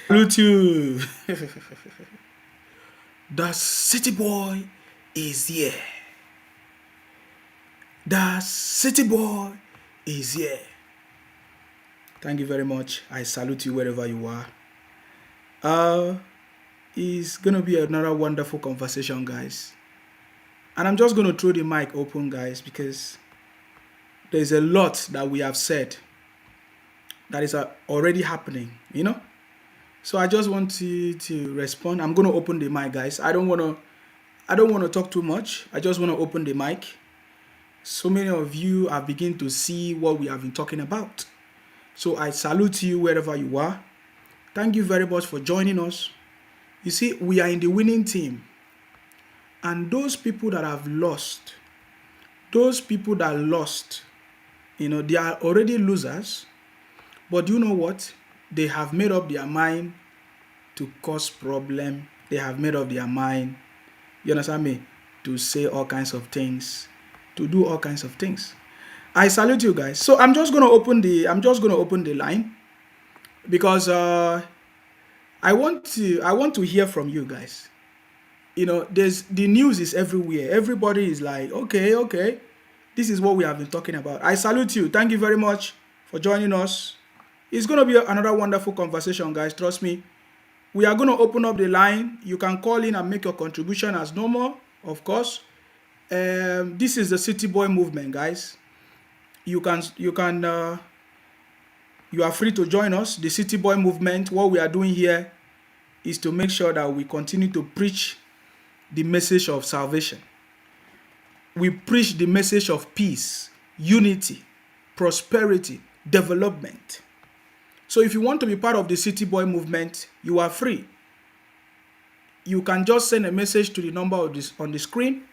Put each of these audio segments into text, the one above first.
Salute you. The city boy is here. The city boy is here. Thank you very much. I salute you wherever you are. Uh, it's gonna be another wonderful conversation, guys. And I'm just gonna throw the mic open, guys, because there's a lot that we have said that is already happening. So I just want to respond. I'm gonna open the mic, guys. I don't wanna talk too much. I just wanna open the mic. So many of you have begun to see what we have been talking about. So I salute you wherever you are. Thank you very much for joining us. You see, we are in the winning team. And those people that have lost, they are already losers. But you know what? They have made up their mind to cause problem. They have made up their mind, you understand me, to say all kinds of things, to do all kinds of things. I salute you guys. So I'm just gonna open the line because I want to hear from you guys. There's the news is everywhere. Everybody is like, okay, this is what we have been talking about. I salute you. Thank you very much for joining us. It's gonna be another wonderful conversation, guys. Trust me. We are gonna open up the line. You can call in and make your contribution as normal, of course. This is the City Boy movement, guys. You are free to join us. The City Boy movement. What we are doing here is to make sure that we continue to preach the message of salvation. We preach the message of peace, unity, prosperity, development. So if you want to be part of the City Boy movement, you are free. You can just send a message to the number on the screen,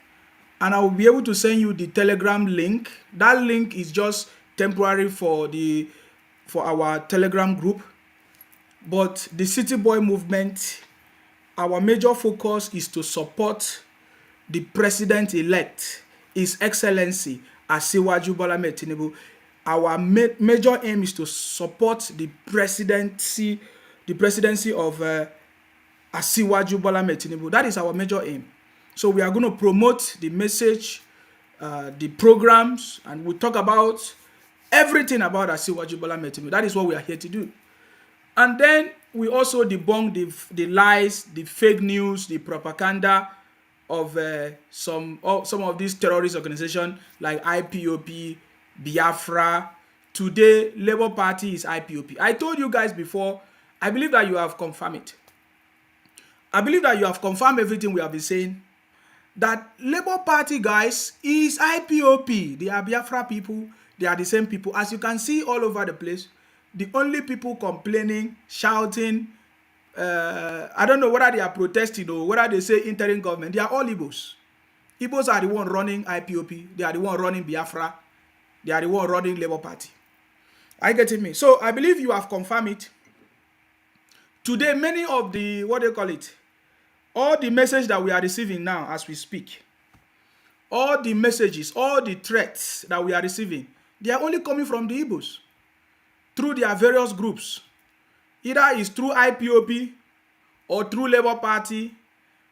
and I will be able to send you the Telegram link. That link is just temporary for our Telegram group. But the City Boy movement, our major focus is to support the president-elect, His Excellency Asiwaju Bola Tinubu. Our major aim is to support the presidency of Asiwaju Bola Tinubu. That is our major aim. So we are going to promote the message, the programs, and we talk about everything about Asiwaju Bola Tinubu. That is what we are here to do. And then we also debunk the lies, the fake news, the propaganda of some of these terrorist organizations like IPOP, Biafra. Today, Labour Party is IPOP. I told you guys before, I believe that you have confirmed it. I believe that you have confirmed everything we have been saying. That Labour Party, guys, is IPOP. They are Biafra people. They are the same people. As you can see all over the place, the only people complaining, shouting, I don't know whether they are protesting or whether they say interim government, they are all Igbos. Igbos are the one running IPOP. They are the one running Biafra. They are the one running Labour Party. Are you getting me? So I believe you have confirmed it. Today, many of the, all the messages that we are receiving now as we speak, all the messages, all the threats that we are receiving, they are only coming from the Igbos through their various groups. Either it's through IPOP or through Labour Party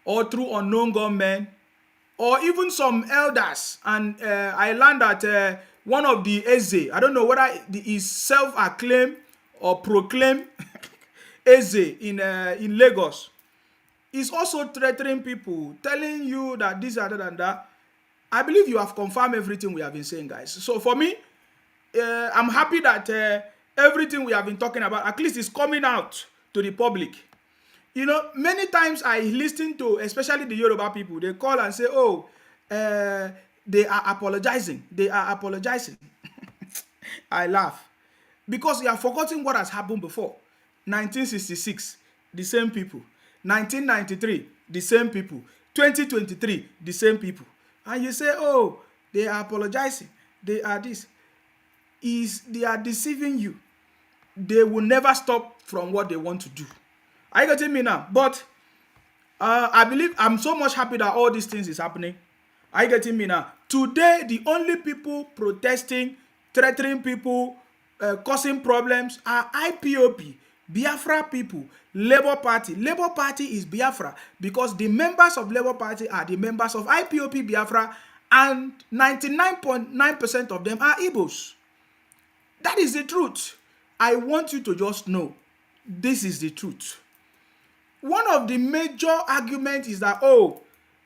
or through unknown government or even some elders. And I learned that one of the Eze, I don't know whether is self-acclaimed or proclaimed Eze in Lagos, is also threatening people, telling you that this, other than that. I believe you have confirmed everything we have been saying, guys. So for me, I'm happy that everything we have been talking about, at least, is coming out to the public. Many times I listen to, especially the Yoruba people, they call and say, they are apologizing. They are apologizing. I laugh. Because you are forgetting what has happened before. 1966, the same people. 1993, the same people. 2023, the same people. And you say, they are apologizing. They are this. They are deceiving you. They will never stop from what they want to do. Are you getting me now? But I believe I'm so much happy that all these things is happening. Are you getting me now? Today, the only people protesting, threatening people, causing problems are IPOP. Biafra people, Labour Party. Labour Party is Biafra because the members of Labour Party are the members of IPOP Biafra, and 99.9% of them are Igbos. That is the truth. I want you to just know this is the truth. One of the major arguments is that, oh,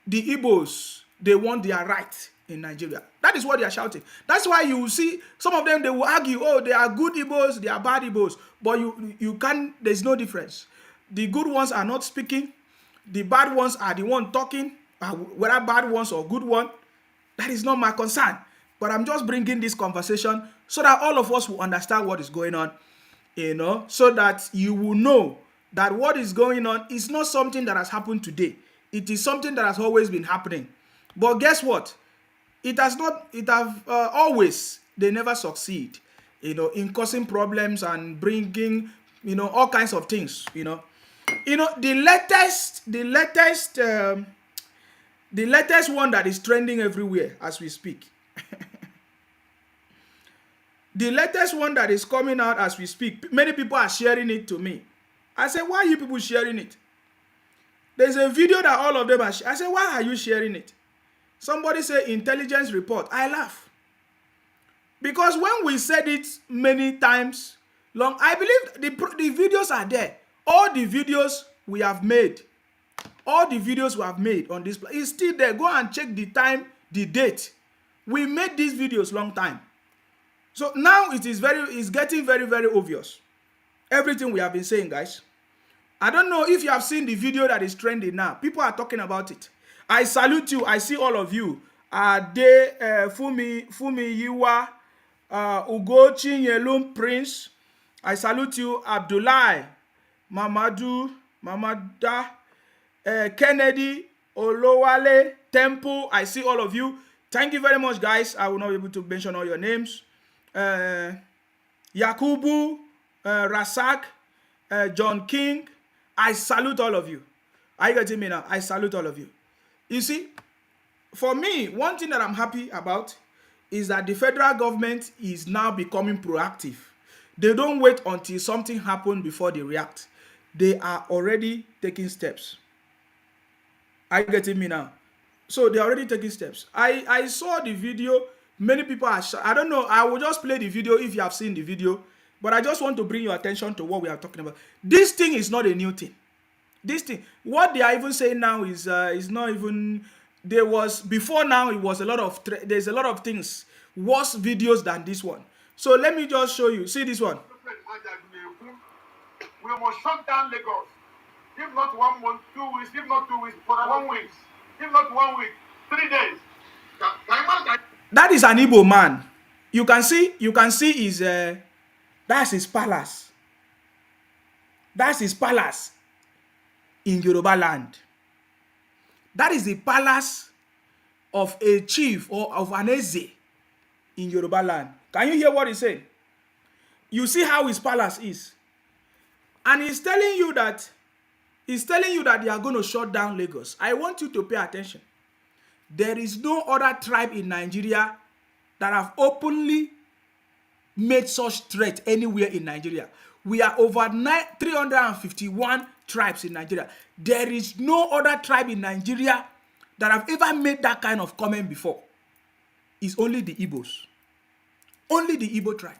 the Igbos, they want their right in Nigeria. That is what they are shouting. That's why you will see some of them, they will argue, oh, they are good Igbos, they are bad Igbos. But you can't, there's no difference. The good ones are not speaking. The bad ones are the one talking. Whether bad ones or good one, that is not my concern. But I'm just bringing this conversation so that all of us will understand what is going on, you know, so that you will know that what is going on is not something that has happened today. It is something that has always been happening. But guess what? It has always, they never succeed, you know, in causing problems and bringing, you know, all kinds of things, you know. The latest one that is trending everywhere as we speak. The latest one that is coming out as we speak, many people are sharing it to me. I said, why are you people sharing it? There's a video that all of them are sharing. I said, why are you sharing it? Somebody say intelligence report. I laugh. Because when we said it many times long, I believe the videos are there. All the videos we have made, all the videos we have made on this is still there. Go and check the time, the date. We made these videos long time. So now it's getting very, very obvious. Everything we have been saying, guys. I don't know if you have seen the video that is trending now. People are talking about it. I salute you. I see all of you. Fumi Yiwa, Ugo Chinyelum Prince. I salute you. Abdullahi, Mamadu, Mamada, Kennedy, Olowale, Temple. I see all of you. Thank you very much, guys. I will not be able to mention all your names. Yakubu, Rasak, John King. I salute all of you. Are you getting me now? I salute all of you. You see, for me, one thing that I'm happy about is that the federal government is now becoming proactive. They don't wait until something happens before they react. They are already taking steps. Are you getting me now? So they're already taking steps. I saw the video. Many people are, I don't know, I will just play the video if you have seen the video, but I just want to bring your attention to what we are talking about. This thing is not a new thing. This thing, what they are even saying now is not even, there was, before now, it was a lot of, there's a lot of things, worse videos than this one. So let me just show you. See this one. We must shut down Lagos. If not 1 month, 2 weeks, if not 2 weeks, for 1 week. If not 1 week, 3 days. That is an Igbo man. You can see his, that's his palace. That's his palace in Yoruba land. That is the palace of a chief or of an Eze in Yoruba land. Can you hear what he's saying? You see how his palace is. And he's telling you that they are going to shut down Lagos. I want you to pay attention. There is no other tribe in Nigeria that have openly made such threat anywhere in Nigeria. We are over 351 tribes in Nigeria. There is no other tribe in Nigeria that have ever made that kind of comment before. It's only the Igbos. Only the Igbo tribe.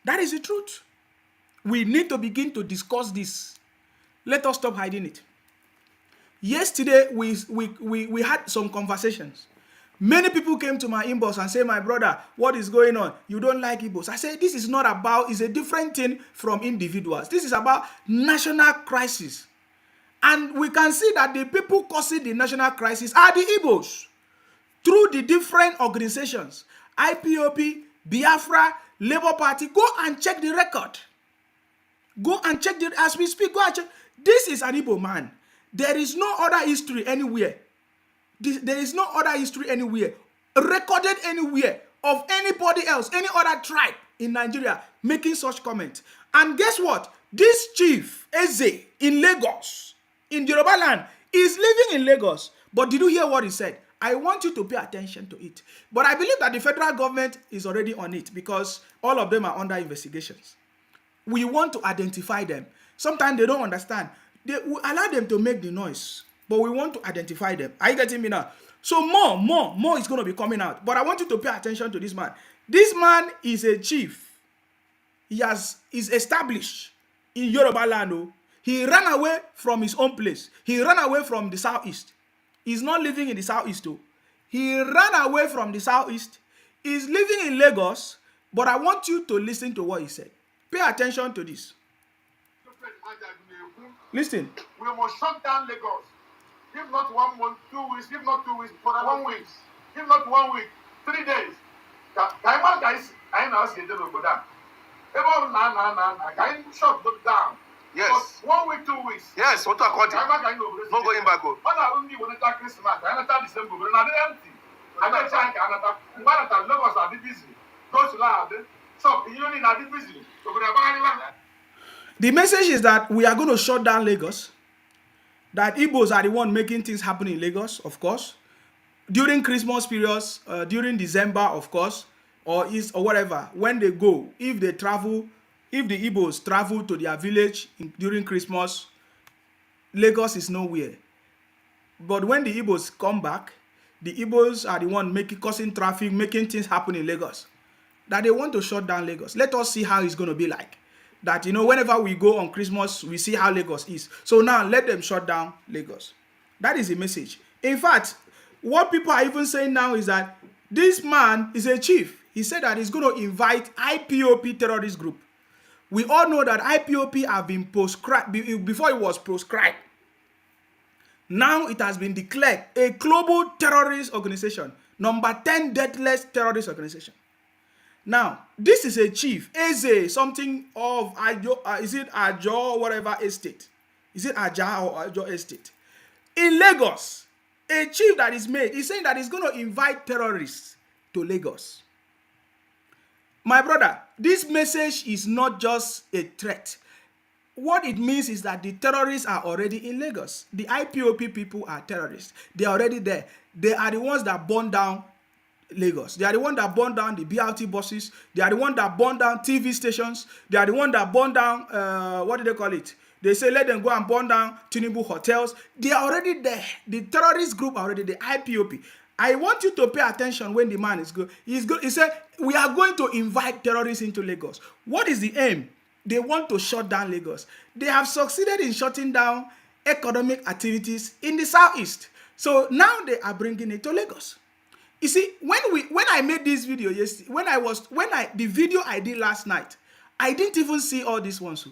That is the truth. We need to begin to discuss this. Let us stop hiding it. Yesterday, we had some conversations. Many people came to my inbox and said, my brother, what is going on? You don't like Igbos. I said, this is not about, it's a different thing from individuals. This is about national crisis. And we can see that the people causing the national crisis are the Igbos. Through the different organizations, IPOP, Biafra, Labour Party. Go and check the record. Go and check it as we speak. Go and check. This is an Igbo man. There is no other history anywhere. There is no other history anywhere, recorded anywhere, of anybody else, any other tribe in Nigeria making such comment. And guess what? This chief, Eze, in Lagos, in Yoruba land, is living in Lagos. But did you hear what he said? I want you to pay attention to it. But I believe that the federal government is already on it because all of them are under investigations. we want to identify them. Sometimes they don't understand. We allow them to make the noise, but we want to identify them. Are you getting me now? So more is going to be coming out. But I want you to pay attention to this man. This man is a chief. Is established in Yoruba land. Oh. He ran away from his own place. He ran away from the southeast. He's not living in the southeast too. He ran away from the southeast. He's living in Lagos. But I want you to listen to what he said. Pay attention to this. Listen. We must shut down Lagos. If not 1 month, 2 weeks, if not 2 weeks, for 1 week. If not 1 week, 3 days. Guys, I know say they will go down. Can shut them down. Yes. 1 week, 2 weeks. Yes, what I call it. No going back. When only when it's Christmas, I understand December, but not empty. I don't think I Lagos are busy. Go to lab. So you need to be busy. The message is that we are going to shut down Lagos. That Igbos are the one making things happen in Lagos, of course. During Christmas periods, during December, of course, or whatever, when they go, if the Igbos travel to their village during Christmas, Lagos is nowhere. But when the Igbos come back, the Igbos are the one causing traffic, making things happen in Lagos. That they want to shut down Lagos. Let us see how it's going to be like. That, whenever we go on Christmas, we see how Lagos is. So now, let them shut down Lagos. That is the message. In fact, what people are even saying now is that this man is a chief. He said that he's going to invite IPOP terrorist group. We all know that IPOP have been proscribed, before it was proscribed. Now it has been declared a global terrorist organization. Number 10 deathless terrorist organization. Now, this is a chief, Eze, something of Ajo, is it Ajo or whatever estate? Is it Aja or Ajo estate? In Lagos, a chief that is made, he's saying that he's going to invite terrorists to Lagos. My brother, this message is not just a threat. What it means is that the terrorists are already in Lagos. The IPOP people are terrorists. They are already there. They are the ones that burn down Lagos. They are the one that burned down the BRT buses. They are the one that burned down TV stations. They are the one that burned down, what do they call it? They say let them go and burn down Tinubu hotels. They are already there. The terrorist group are already the IPOP. I want you to pay attention when the man is good. He said, we are going to invite terrorists into Lagos. What is the aim? They want to shut down Lagos. They have succeeded in shutting down economic activities in the southeast. So now they are bringing it to Lagos. You see, when I made this video yesterday, the video I did last night, I didn't even see all these ones.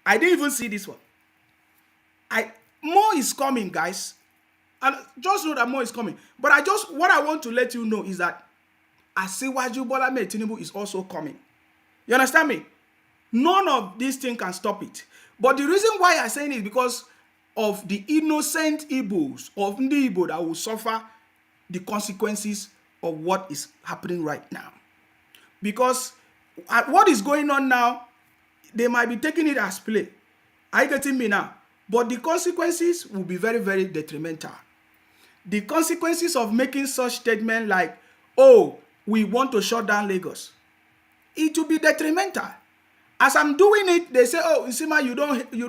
I didn't even see this one. More is coming, guys. And just know that more is coming. But what I want to let you know is that Asiwaju Bola Tinubu is also coming. You understand me? None of these things can stop it. But the reason why I'm saying it is because of the innocent Igbos of the Igbo that will suffer the consequences of what is happening right now. Because what is going on now, they might be taking it as play. Are you getting me now? But the consequences will be very, very detrimental. The consequences of making such statement like, oh, we want to shut down Lagos, it will be detrimental. As I'm doing it, they say, oh, Isima, you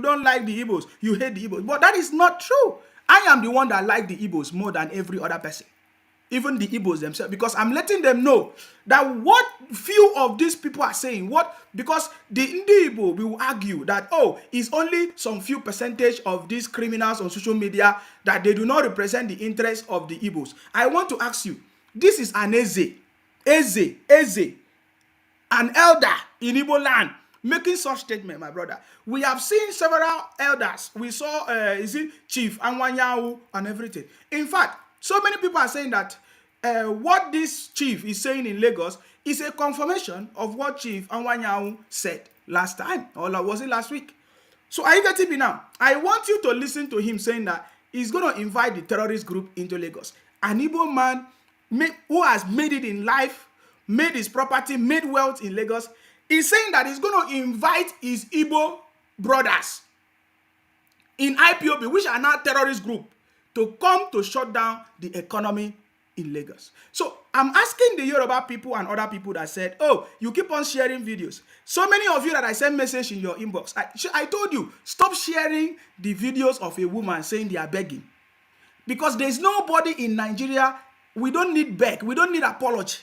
don't like the Igbos, you hate the Igbos. But that is not true. I am the one that like the Igbos more than every other person. Even the Igbos themselves, because I'm letting them know that what few of these people are saying, because the Igbo will argue that, oh, it's only some few percentage of these criminals on social media that they do not represent the interests of the Igbos. I want to ask you, this is an Eze, an elder in Igbo land, making such statement, my brother. We have seen several elders. We saw, Chief Anwanyahu and everything. In fact, so many people are saying that what this chief is saying in Lagos is a confirmation of what Chief Anwanyahu said last time, or was it last week? So are you getting me now? I want you to listen to him saying that he's going to invite the terrorist group into Lagos. An Igbo man who has made it in life, made his property, made wealth in Lagos, is saying that he's going to invite his Igbo brothers in IPOB, which are now terrorist group, to come to shut down the economy in Lagos. So I'm asking the Yoruba people and other people that said, oh, you keep on sharing videos. So many of you that I sent message in your inbox, I told you, stop sharing the videos of a woman saying they are begging. Because there's nobody in Nigeria, we don't need beg, we don't need apology.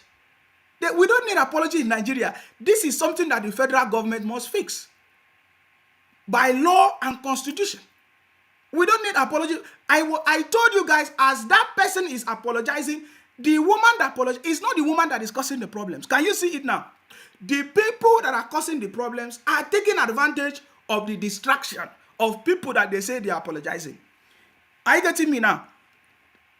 We don't need apology in Nigeria. This is something that the federal government must fix by law and constitution. We don't need apology. I told you guys, as that person is apologizing, the woman that apologizes is not the woman that is causing the problems. Can you see it now? The people that are causing the problems are taking advantage of the distraction of people that they say they are apologizing. Are you getting me now?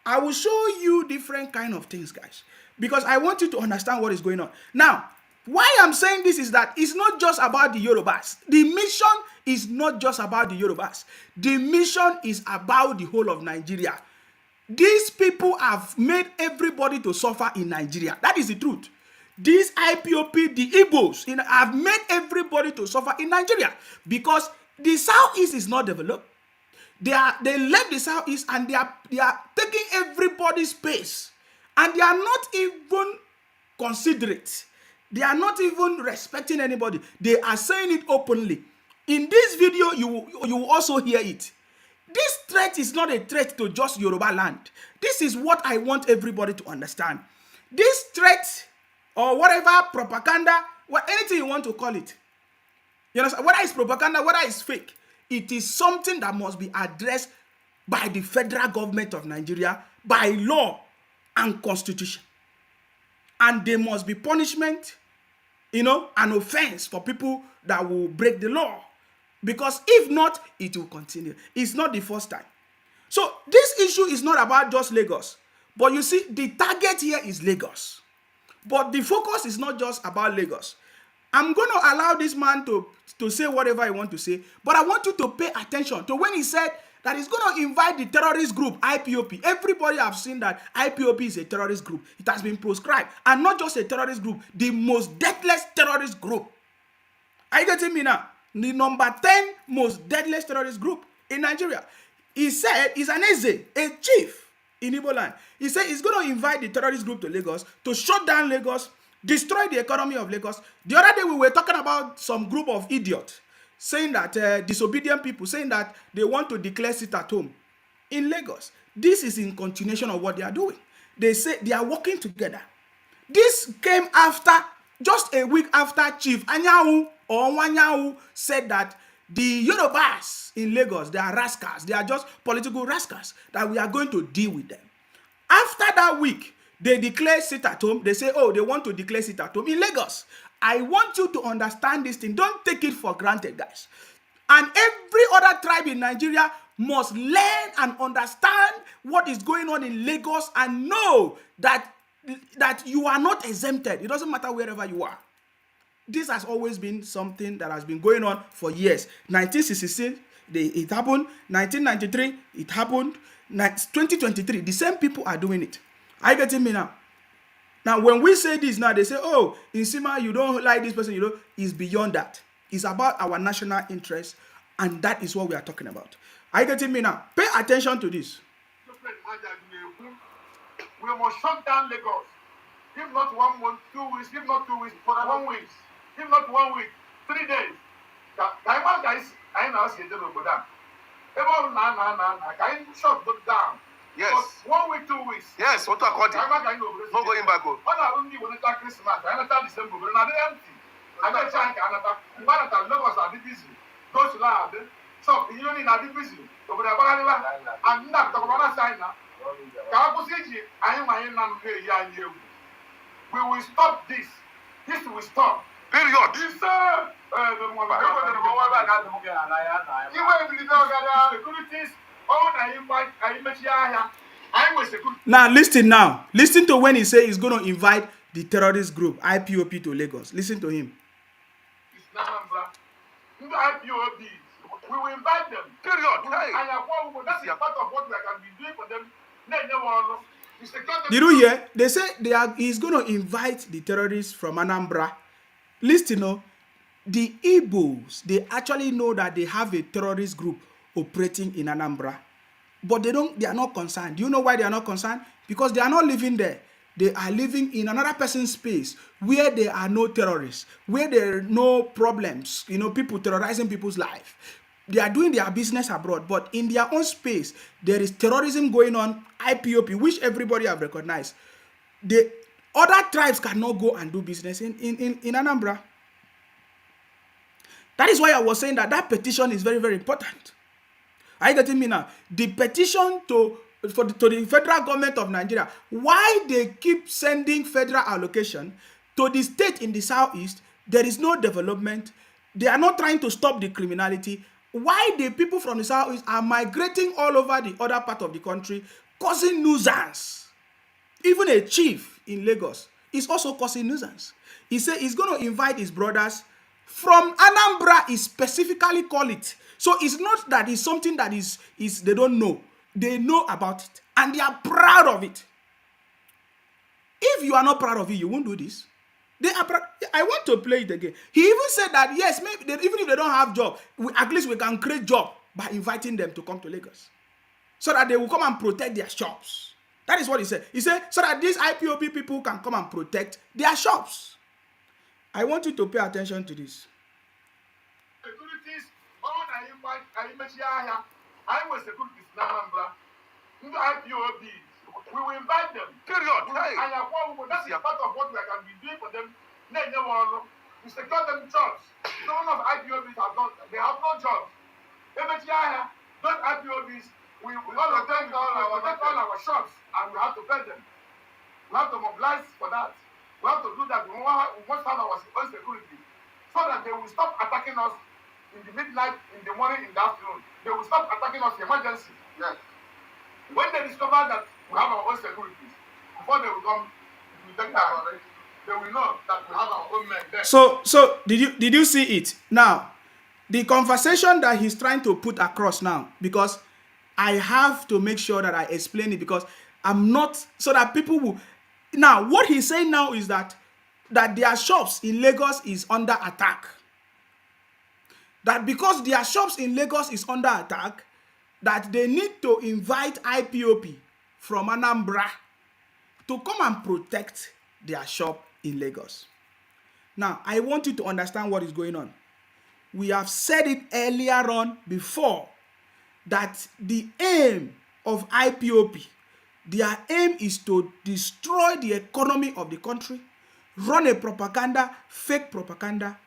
I will show you different kind of things, guys, because I want you to understand what is going on. Now, why I'm saying this is that it's not just about the Yorubas. The mission is not just about the Yorubas. The mission is about the whole of Nigeria. These people have made everybody to suffer in Nigeria. That is the truth. These IPOP, the Igbos, have made everybody to suffer in Nigeria because the Southeast is not developed. They left the Southeast and they are taking everybody's space, and they are not even considerate. They are not even respecting anybody. They are saying it openly. In this video, you will also hear it. This threat is not a threat to just Yoruba land. This is what I want everybody to understand. This threat, or whatever, propaganda, anything you want to call it, you understand? Whether it's propaganda, whether it's fake, it is something that must be addressed by the federal government of Nigeria, by law and constitution. And there must be punishment, an offense for people that will break the law. Because if not, it will continue. It's not the first time. So this issue is not about just Lagos. But you see, the target here is Lagos. But the focus is not just about Lagos. I'm going to allow this man to say whatever he wants to say. But I want you to pay attention to when he said that he's going to invite the terrorist group, IPOP. Everybody have seen that IPOP is a terrorist group. It has been proscribed. And not just a terrorist group, the most deathless terrorist group. Are you getting me now? The number 10 most deadliest terrorist group in Nigeria. He said he's an Eze, a chief in Igbo land. He said he's going to invite the terrorist group to Lagos to shut down Lagos, destroy the economy of Lagos. The other day we were talking about some group of idiots saying that disobedient people, saying that they want to declare sit at home in Lagos. This is in continuation of what they are doing. They say they are working together. This came after, just a week after Chief Anyanwu or Wanyanwu said that the Yorubas in Lagos, they are rascals. They are just political rascals, that we are going to deal with them. After that week, they declare sit at home. They say, oh, they want to declare sit at home in Lagos. I want you to understand this thing. Don't take it for granted, guys. And every other tribe in Nigeria must learn and understand what is going on in Lagos and know that you are not exempted. It doesn't matter wherever you are. This has always been something that has been going on for years. 1966, it happened. 1993, it happened. 2023, the same people are doing it. Are you getting me now? Now, when we say this now, they say, oh, Insima, you don't like this person. It's beyond that. It's about our national interest, and that is what we are talking about. Are you getting me now? Pay attention to this. We must shut down Lagos. If not 1 month, 2 weeks, if not 2 weeks, for 1 week. If not 1 week, 3 days. Guys, I know say they go down. Everyone can shut down. Yes. 1 week, 2 weeks. Yes, what according. No going back. What are only when it's Christmas? I understand December, but now they empty. I don't think Canada. Lagos are busy. Those who are there, shop in Union are busy. Over the Biafra, and not the Corona sign now. We will stop this. This will stop. Period. This Now listen now. Listen to when he say he's going to invite the terrorist group IPOP to Lagos. Listen to him. IPOP. We will invite them. Period. That's part of what we can be doing for them. Did you hear? They say he's going to invite the terrorists from Anambra. Listen, the Igbos, they actually know that they have a terrorist group operating in Anambra. but they are not concerned. Do you know why they are not concerned? Because they are not living there. They are living in another person's space where there are no terrorists, where there are no problems, people terrorizing people's life. They are doing their business abroad, but in their own space, there is terrorism going on, IPOP, which everybody have recognized. The other tribes cannot go and do business in Anambra. That is why I was saying that petition is very, very important. Are you getting me now? The petition to the federal government of Nigeria, why they keep sending federal allocation to the state in the southeast, there is no development. They are not trying to stop the criminality. Why the people from the southeast are migrating all over the other part of the country, causing nuisance. Even a chief in Lagos is also causing nuisance. He said he's going to invite his brothers from Anambra, he specifically call it. So it's not that it's something that is they don't know. They know about it and they are proud of it. If you are not proud of it, you won't do this. They are proud. I want to play it again. He even said that yes, maybe even if they don't have job, at least we can create job by inviting them to come to Lagos, so that they will come and protect their shops. That is what he said. He said so that these IPOB people can come and protect their shops. I want you to pay attention to this. Securities, I was securities in Anambra. IPOBs, we will invite them. Period. That's part of what we can be doing for them. We secure them jobs. None of IPOBs have done. They have no jobs. Those IPOBs, we all attend all our shops and we have to pay them. We have to mobilize for that. We have to do that. We must have our own security so that they will stop attacking us in the midnight, in the morning, in the afternoon. They will stop attacking us in emergency. Yes. When they discover that we have our own security, before they will come, they will know that we have our own men there. So did you see it? Now, the conversation that he's trying to put across now, because I have to make sure that I explain it, because I'm not, so that people will. Now, what he's saying now is that their shops in Lagos is under attack. That because their shops in Lagos is under attack, that they need to invite IPOP from Anambra to come and protect their shop in Lagos. Now, I want you to understand what is going on. We have said it earlier on before that the aim of IPOP, their aim is to destroy the economy of the country, run a propaganda, fake propaganda,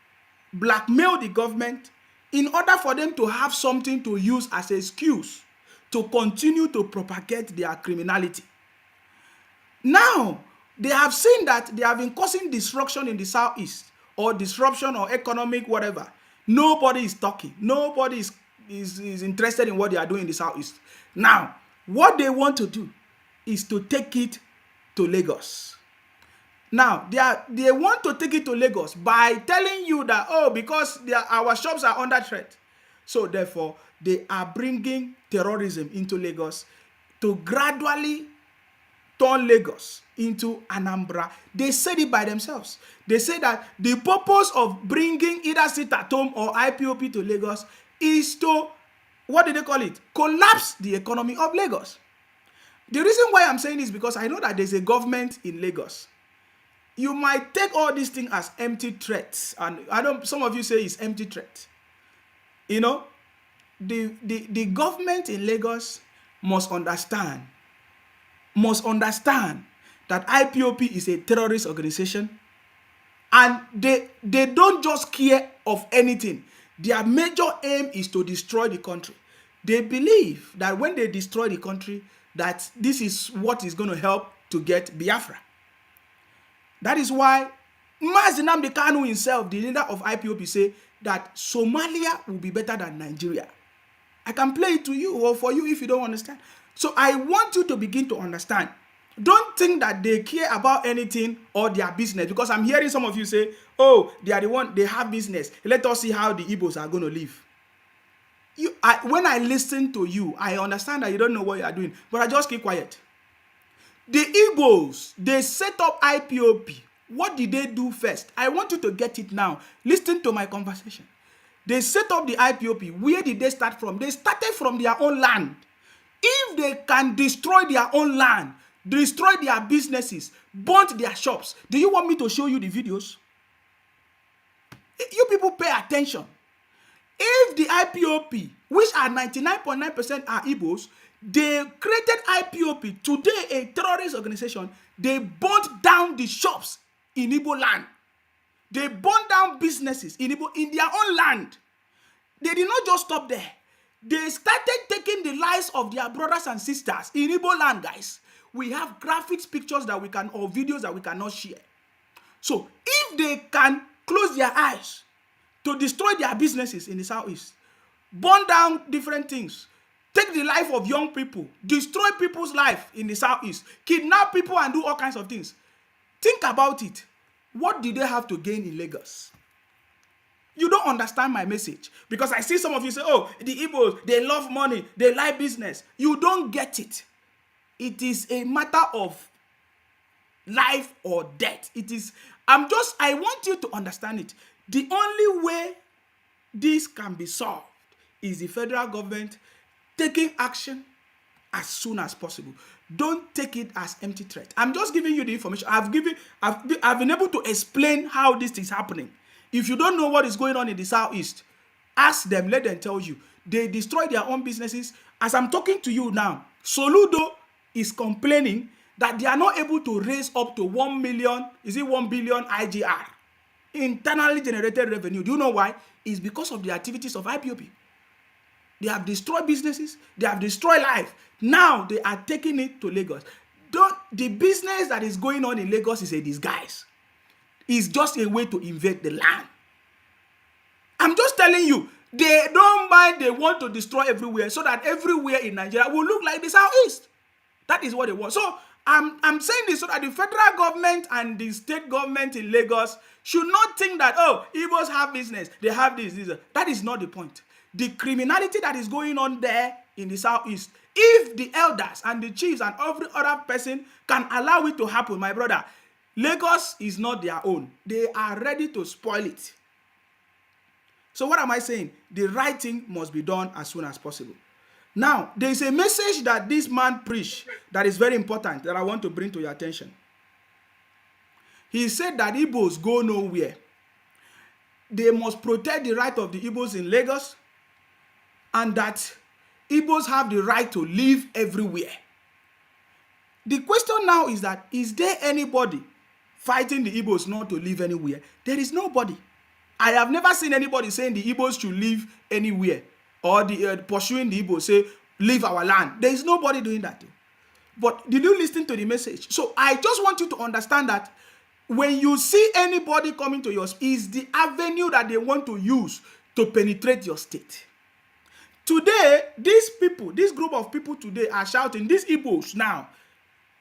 blackmail the government in order for them to have something to use as an excuse to continue to propagate their criminality. Now, they have seen that they have been causing disruption in the southeast, or disruption or economic whatever. Nobody is talking. Nobody is interested in what they are doing in the southeast. Now, what they want to do is to take it to Lagos. Now, they want to take it to Lagos by telling you that, because our shops are under threat. So, therefore, they are bringing terrorism into Lagos to gradually turn Lagos into Anambra. They said it by themselves. They say that the purpose of bringing either sit at home or IPOP to Lagos is to, what do they call it? Collapse the economy of Lagos. The reason why I'm saying this is because I know that there's a government in Lagos. You might take all these things as empty threats, and some of you say it's empty threat. You know, the government in Lagos must understand that IPOP is a terrorist organization, and they don't just care of anything. Their major aim is to destroy the country. They believe that when they destroy the country, that this is what is going to help to get Biafra. That is why Mazi Nnamdi Kanu himself, the leader of IPOP, say that Somalia will be better than Nigeria. I can play it to you or for you if you don't understand. So I want you to begin to understand. Don't think that they care about anything or their business, because I'm hearing some of you say, they are the one, they have business. Let us see how the Igbos are going to live. When I listen to you, I understand that you don't know what you are doing, but I just keep quiet. The Igbos, they set up IPOP. What did they do first? I want you to get it now. Listen to my conversation. They set up the IPOP. Where did they start from? They started from their own land. If they can destroy their own land, destroy their businesses, burn their shops, do you want me to show you the videos? You people pay attention. If the IPOP, which are 99.9% are Igbos, they created IPOP, today a terrorist organization, they burnt down the shops in Igbo land. They burnt down businesses in Igbo, in their own land. They did not just stop there. They started taking the lives of their brothers and sisters in Igbo land, guys. We have graphics, pictures that we can, or videos that we cannot share. So if they can close their eyes to destroy their businesses in the southeast, burn down different things, take the life of young people, destroy people's life in the southeast, kidnap people and do all kinds of things. Think about it. What did they have to gain in Lagos? You don't understand my message. Because I see some of you say, oh, the Igbos, they love money, they like business. You don't get it. It is a matter of life or death. It is, I want you to understand it. The only way this can be solved is the federal government taking action as soon as possible. Don't take it as empty threat. I'm just giving you the information. I've been able to explain how this is happening. If you don't know what is going on in the southeast, ask them, let them tell you. They destroy their own businesses. As I'm talking to you now, Soludo is complaining that they are not able to raise up to 1 million, is it 1 billion IGR, internally generated revenue. Do you know why? It's because of the activities of IPOP. They have destroyed businesses. They have destroyed life. Now they are taking it to Lagos. The business that is going on in Lagos is a disguise. It's just a way to invade the land. I'm just telling you, they don't mind, they want to destroy everywhere so that everywhere in Nigeria will look like the southeast. That is what they want. So I'm saying this so that the federal government and the state government in Lagos should not think that, oh, Igbos have business, they have this. That is not the point. The criminality that is going on there in the southeast, if the elders and the chiefs and every other person can allow it to happen, my brother, Lagos is not their own. They are ready to spoil it. So what am I saying? The right thing must be done as soon as possible. Now, there is a message that this man preached that is very important that I want to bring to your attention. He said that Igbos go nowhere. They must protect the right of the Igbos in Lagos, and that Igbos have the right to live everywhere. The question now is that, is there anybody fighting the Igbos not to live anywhere? There is nobody. I have never seen anybody saying the Igbos should live anywhere, or pursuing the Igbos say, leave our land. There is nobody doing that. But did you listen to the message? So I just want you to understand that when you see anybody coming to yours, is the avenue that they want to use to penetrate your state. Today, these people, this group of people today are shouting, these Igbos now,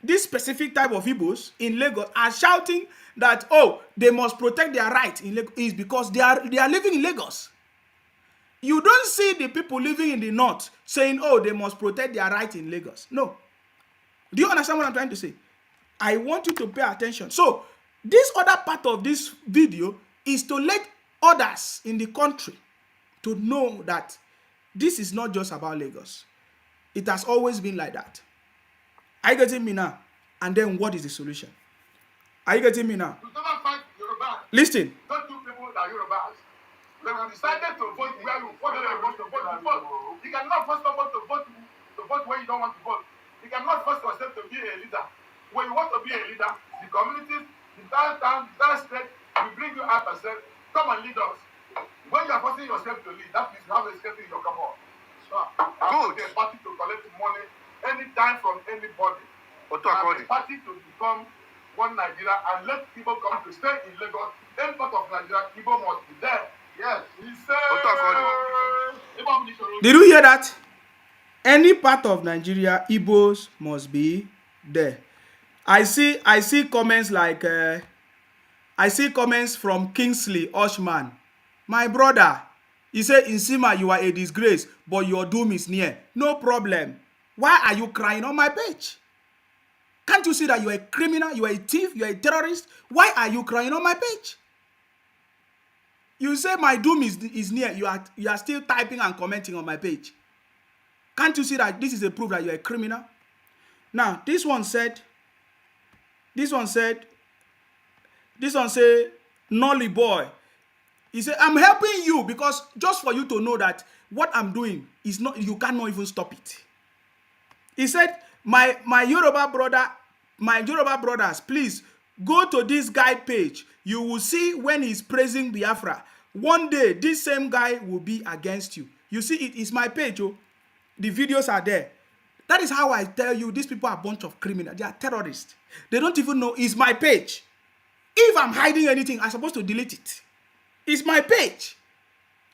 this specific type of Igbos in Lagos are shouting that, oh, they must protect their right in Lagos, is because they are living in Lagos. You don't see the people living in the north saying, oh, they must protect their right in Lagos. No. Do you understand what I'm trying to say? I want you to pay attention. So, this other part of this video is to let others in the country to know that this is not just about Lagos. It has always been like that. Are you getting me now? And then what is the solution? Are you getting me now? You never fight Yoruba. Listen. Not two people that are Yorubas. When we decided to vote where you want to vote, you cannot force someone to vote where you don't want to vote. You cannot force yourself to be a leader. When you want to be a leader, the community, the entire town, the entire state will bring you out and say, come and lead us. When you are forcing yourself to lead, that means you have a state in your command. So I want a party to collect money anytime from anybody. And a party to become one Nigeria and let people come to stay in Lagos. Any part of Nigeria, people must be there. Yes. Did you hear that? Any part of Nigeria, Igbos must be there. I see comments like I see comments from Kingsley Oshman. My brother, he said, in Sima, you are a disgrace, but your doom is near. No problem. Why are you crying on my page? Can't you see that you are a criminal, you are a thief, you are a terrorist? Why are you crying on my page? You say my doom is near. You are still typing and commenting on my page. Can't Can't you see that this is a proof that you're a criminal? Now, this one said, Nolly boy. He said, I'm helping you because just for you to know that what I'm doing is not, you cannot even stop it. He said, my Yoruba brothers, please go to this guy page. You will see when he's praising Biafra. One day, this same guy will be against you. You see, it is my page. Oh. The videos are there. That is how I tell you, these people are a bunch of criminals. They are terrorists. They don't even know it's my page. If I'm hiding anything, I'm supposed to delete it. It's my page.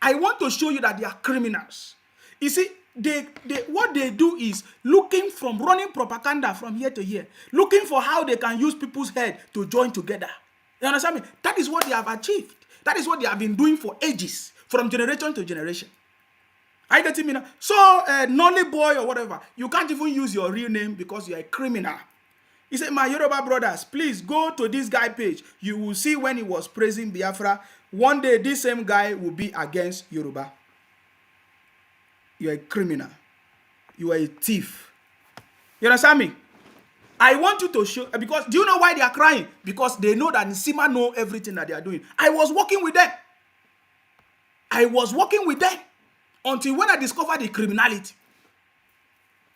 I want to show you that they are criminals. You see, what they do is running propaganda from here to here, looking for how they can use people's head to join together. You understand me? That is what they have achieved. That is what they have been doing for ages, from generation to generation. I get it now. So, Nolly boy or whatever, you can't even use your real name because you're a criminal. He said, my Yoruba brothers, please go to this guy page. You will see when he was praising Biafra. One day, this same guy will be against Yoruba. You're a criminal. You are a thief. You understand me? I want you to show, because do you know why they are crying? Because they know that Nsima know everything that they are doing. I was working with them. Until when I discovered the criminality.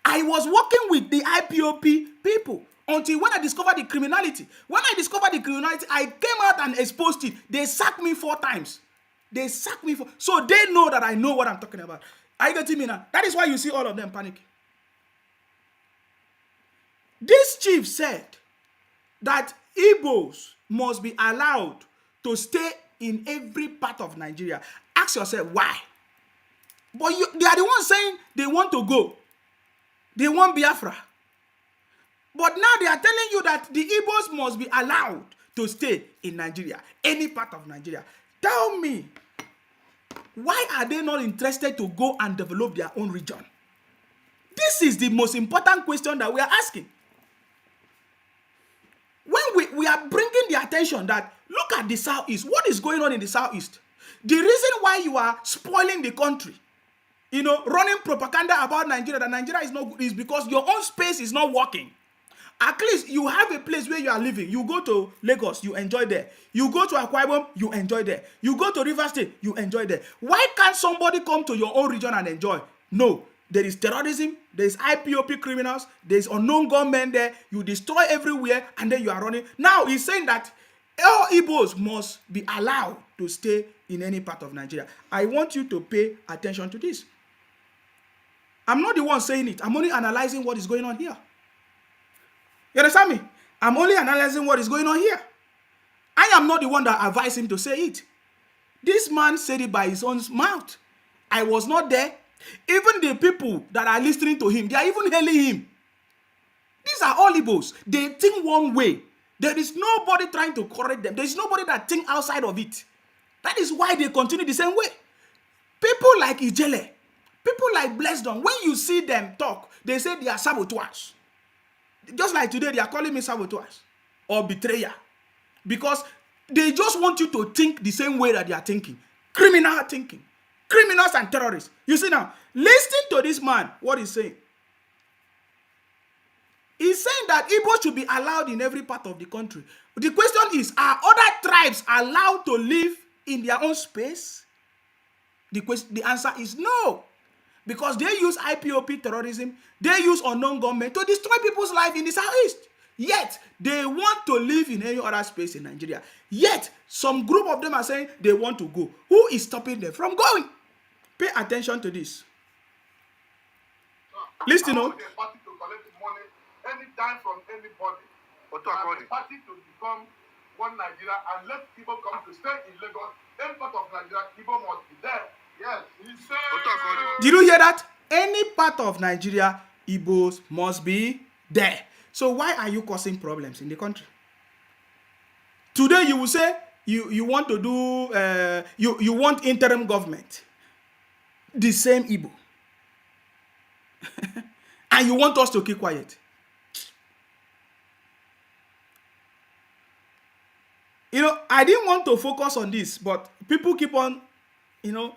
I was working with the IPOP people until when I discovered the criminality. When I discovered the criminality, I came out and exposed it. They sacked me 4 times. So they know that I know what I'm talking about. Are you getting me now? That is why you see all of them panicking. This chief said that Igbos must be allowed to stay in every part of Nigeria. Ask yourself why. But they are the ones saying they want to go. They want Biafra. But now they are telling you that the Igbos must be allowed to stay in Nigeria, any part of Nigeria. Tell me, why are they not interested to go and develop their own region? This is the most important question that we are asking. When we are bringing the attention that, look at the Southeast. What is going on in the Southeast? The reason why you are spoiling the country, running propaganda about Nigeria, that Nigeria is not good, is because your own space is not working. At least you have a place where you are living. You go to Lagos, you enjoy there. You go to Akwa Ibom, you enjoy there. You go to River State, you enjoy there. Why can't somebody come to your own region and enjoy? No. There is terrorism, there is IPOP criminals, there is unknown gunmen there. You destroy everywhere, and then you are running. Now he's saying that all Igbos must be allowed to stay in any part of Nigeria. I want you to pay attention to this. I'm not the one saying it. I'm only analyzing what is going on here. You understand me? I'm only analyzing what is going on here. I am not the one that advised him to say it. This man said it by his own mouth. I was not there. Even the people that are listening to him, they are even hailing him. These are all Igbos. They think one way. There is nobody trying to correct them. There is nobody that thinks outside of it. That is why they continue the same way. People like Ijele, people like Blessdon, when you see them talk, they say they are saboteurs. Just like today, they are calling me saboteurs or betrayer. Because they just want you to think the same way that they are thinking. Criminal thinking. Criminals and terrorists. You see now, listen to this man, what he's saying. He's saying that Igbo should be allowed in every part of the country. The question is, are other tribes allowed to live in their own space? The answer is no. Because they use IPOP terrorism, they use unknown government to destroy people's life in the Southeast. Yet, they want to live in any other space in Nigeria. Yet, some group of them are saying they want to go. Who is stopping them from going? Pay attention to this. Listen, the party to collect money anytime from anybody. But the party to become one Nigeria and let people come to stay in Lagos. Any part of Nigeria, people must be there. Yes, he said. Did you hear that? Any part of Nigeria, Igbos must be there. So why are you causing problems in the country? Today you will say you want to do you want interim government. The same Igbo. And you want us to keep quiet. I didn't want to focus on this, but people keep on,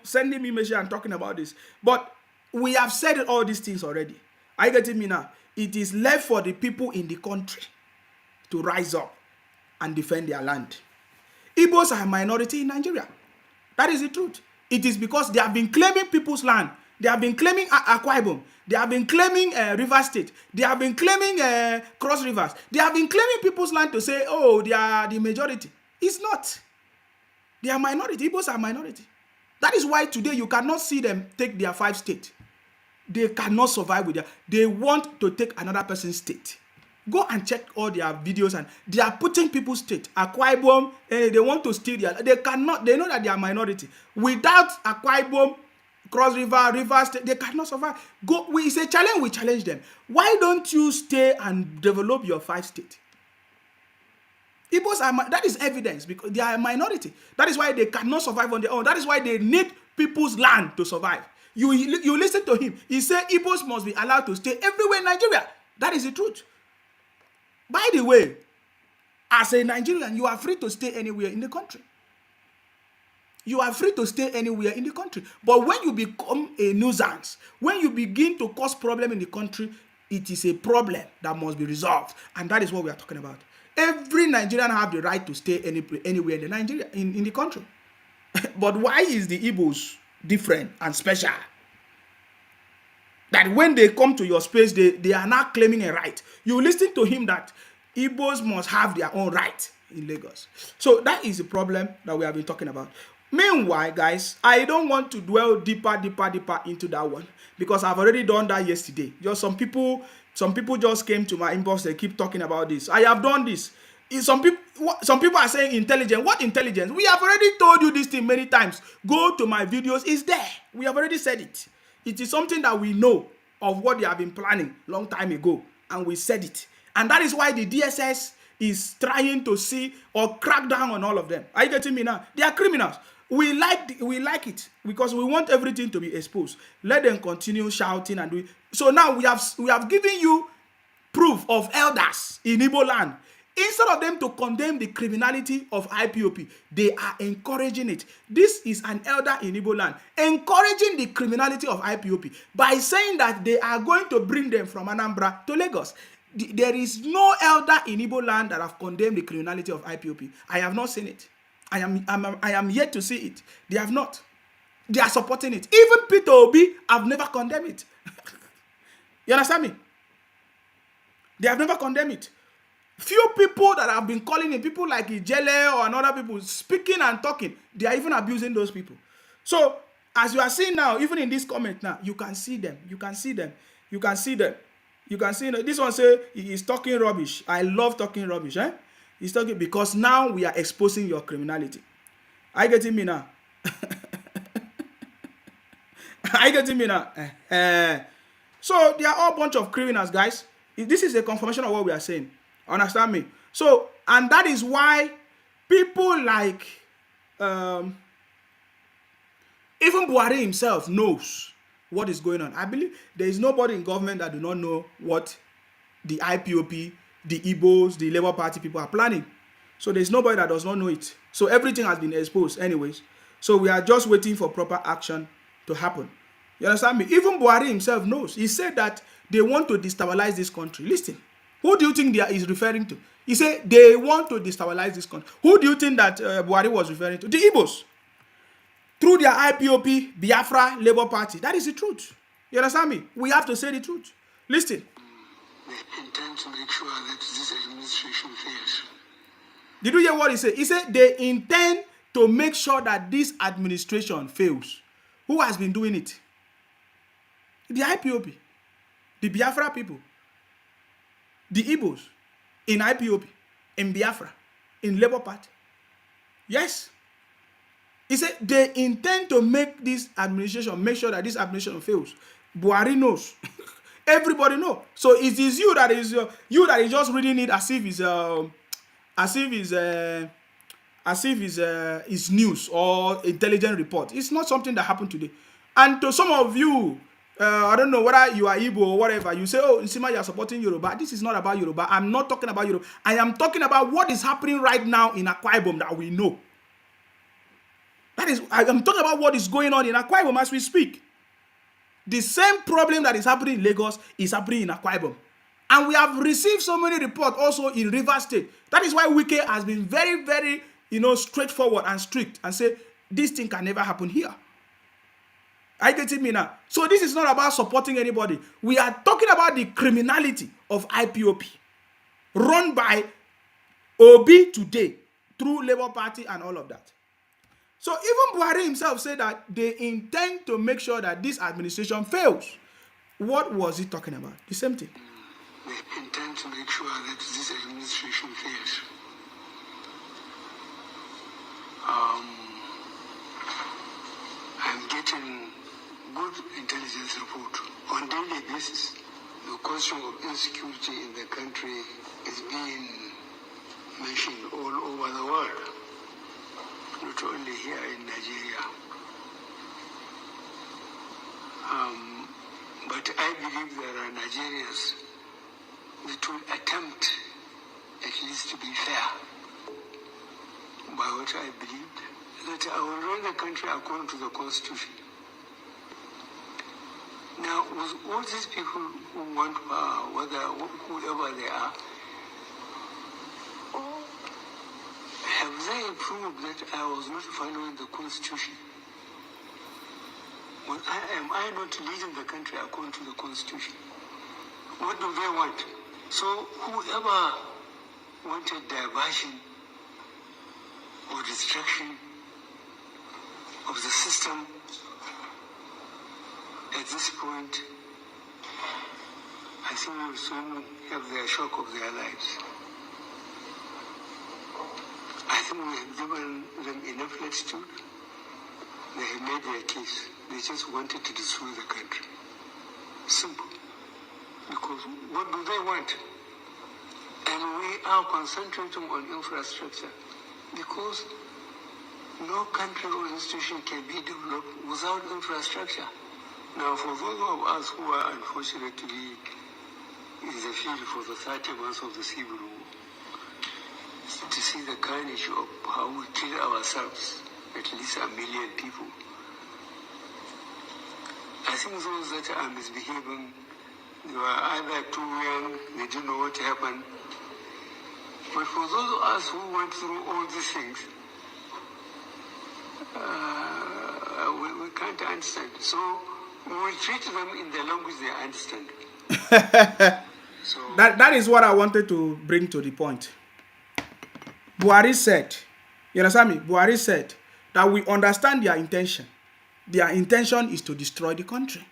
sending me messages and talking about this. But We have said all these things already. Are you getting me now? It is left for the people in the country to rise up and defend their land. Igbos are a minority in Nigeria. That is the truth. It is because they have been claiming people's land. They have been claiming Akwa Ibom. They have been claiming River State. They have been claiming Cross Rivers. They have been claiming people's land to say, oh, they are the majority. It's not. They are minority. Igbos are minority. That is why today you cannot see them take their 5 states. They cannot survive with them. They want to take another person's state. Go and check all their videos, and they are putting people's state. Akwa Ibom, they want to steal their. They cannot. They know that they are minority. Without Akwa Ibom, Cross River, River State, they cannot survive. Go. It's a challenge. We challenge them. Why don't you stay and develop your 5 states? Igbos are, that is evidence, because they are a minority. That is why they cannot survive on their own. That is why they need people's land to survive. You listen to him. He said Igbos must be allowed to stay everywhere in Nigeria. That is the truth. By the way, as a Nigerian, you are free to stay anywhere in the country. You are free to stay anywhere in the country. But when you become a nuisance, when you begin to cause problem in the country, it is a problem that must be resolved. And that is what we are talking about. Every Nigerian have the right to stay anywhere in the Nigeria, in the country. But why is the Igbos different and special? That when they come to your space, they are not claiming a right. You listen to him that Igbos must have their own right in Lagos. So that is the problem that we have been talking about. Meanwhile, guys, I don't want to dwell deeper into that one, because I've already done that yesterday. Just some people just came to my inbox. They keep talking about this. I have done this. Some people are saying intelligence. What intelligence? We have already told you this thing many times. Go to my videos. It's there. We have already said it. It is something that we know of what they have been planning long time ago, and we said it. And that is why the DSS is trying to see or crack down on all of them. Are you getting me now? They are criminals. We like it because we want everything to be exposed. Let them continue shouting and doing. So now we have given you proof of elders in Igbo land. Instead of them to condemn the criminality of IPOP, they are encouraging it. This is an elder in Igbo land encouraging the criminality of IPOP by saying that they are going to bring them from Anambra to Lagos. There is no elder in Igbo land that have condemned the criminality of IPOP. I have not seen it. I am yet to see it. They have not. They are supporting it. Even Peter Obi have never condemned it. You understand me? They have never condemned it. Few people that have been calling it, people like Ijele or another people speaking and talking, they are even abusing those people. So as you are seeing now, even in this comment now, you can see them. You can see them. You can see them. You can see them. This one say he is talking rubbish. I love talking rubbish. He's talking because now we are exposing your criminality. Are you getting me now? Are you getting me now? So they are all a bunch of criminals, guys. This is a confirmation of what we are saying. Understand me? So, and that is why people like even Buhari himself knows what is going on. I believe there is nobody in government that do not know what the IPOP, the Igbos, the Labour Party people are planning. So there's nobody that does not know it. So everything has been exposed anyways. So we are just waiting for proper action to happen. You understand me? Even Buhari himself knows. He said that they want to destabilize this country. Listen, who do you think they is referring to? He said they want to destabilize this country. Who do you think that Buhari was referring to? The Igbos. Through their IPOP, Biafra, Labour Party. That is the truth. You understand me? We have to say the truth. Listen. They intend to make sure that this administration fails. Did you hear what he said? He said they intend to make sure that this administration fails. Who has been doing it? The IPOP. The Biafra people. The Igbos. In IPOP. In Biafra. In Labour Party. Yes. He said they intend to make this administration, make sure that this administration fails. Buhari knows. Everybody knows. So it is you that is just reading it as if it's news or intelligent report. It's not something that happened today. And to some of you, I don't know whether you are Igbo or whatever, you say, oh, Nsima, you are supporting Yoruba. This is not about Yoruba. I'm not talking about Yoruba. I am talking about what is happening right now in Akwa Ibom that we know. I am talking about what is going on in Akwa Ibom as we speak. The same problem that is happening in Lagos is happening in Akwa Ibom. And we have received so many reports also in Rivers State. That is why Wike has been very, very, straightforward and strict and say, this thing can never happen here. Are you getting me now? So this is not about supporting anybody. We are talking about the criminality of IPOP run by Obi today through Labour Party and all of that. So even Buhari himself said that they intend to make sure that this administration fails. What was he talking about? The same thing. They intend to make sure that this administration fails. I'm getting good intelligence report on daily basis. The question of insecurity in the country is being mentioned all over the world, not only here in Nigeria. But I believe there are Nigerians that will attempt at least to be fair by what I believed, that I will run the country according to the Constitution. Now, with all these people who want power, whoever they are, have they proved that I was not following the Constitution? Am I not leading the country according to the Constitution? What do they want? So whoever wanted diversion or destruction of the system at this point, I think will soon have their shock of their lives. I think we have given them enough latitude. They have made their case. They just wanted to destroy the country. Simple. Because what do they want? And we are concentrating on infrastructure because no country or institution can be developed without infrastructure. Now, for those of us who are unfortunately in the field for the 30 months of the Civil War, to see the carnage of how we kill ourselves, at least 1 million people, I think those that are misbehaving, they were either too young, they didn't know what happened. But for those of us who went through all these things, we can't understand. So we will treat them in the language they understand. So That is what I wanted to bring to the point. Buhari said, you understand me? Buhari said that we understand their intention. Their intention is to destroy the country.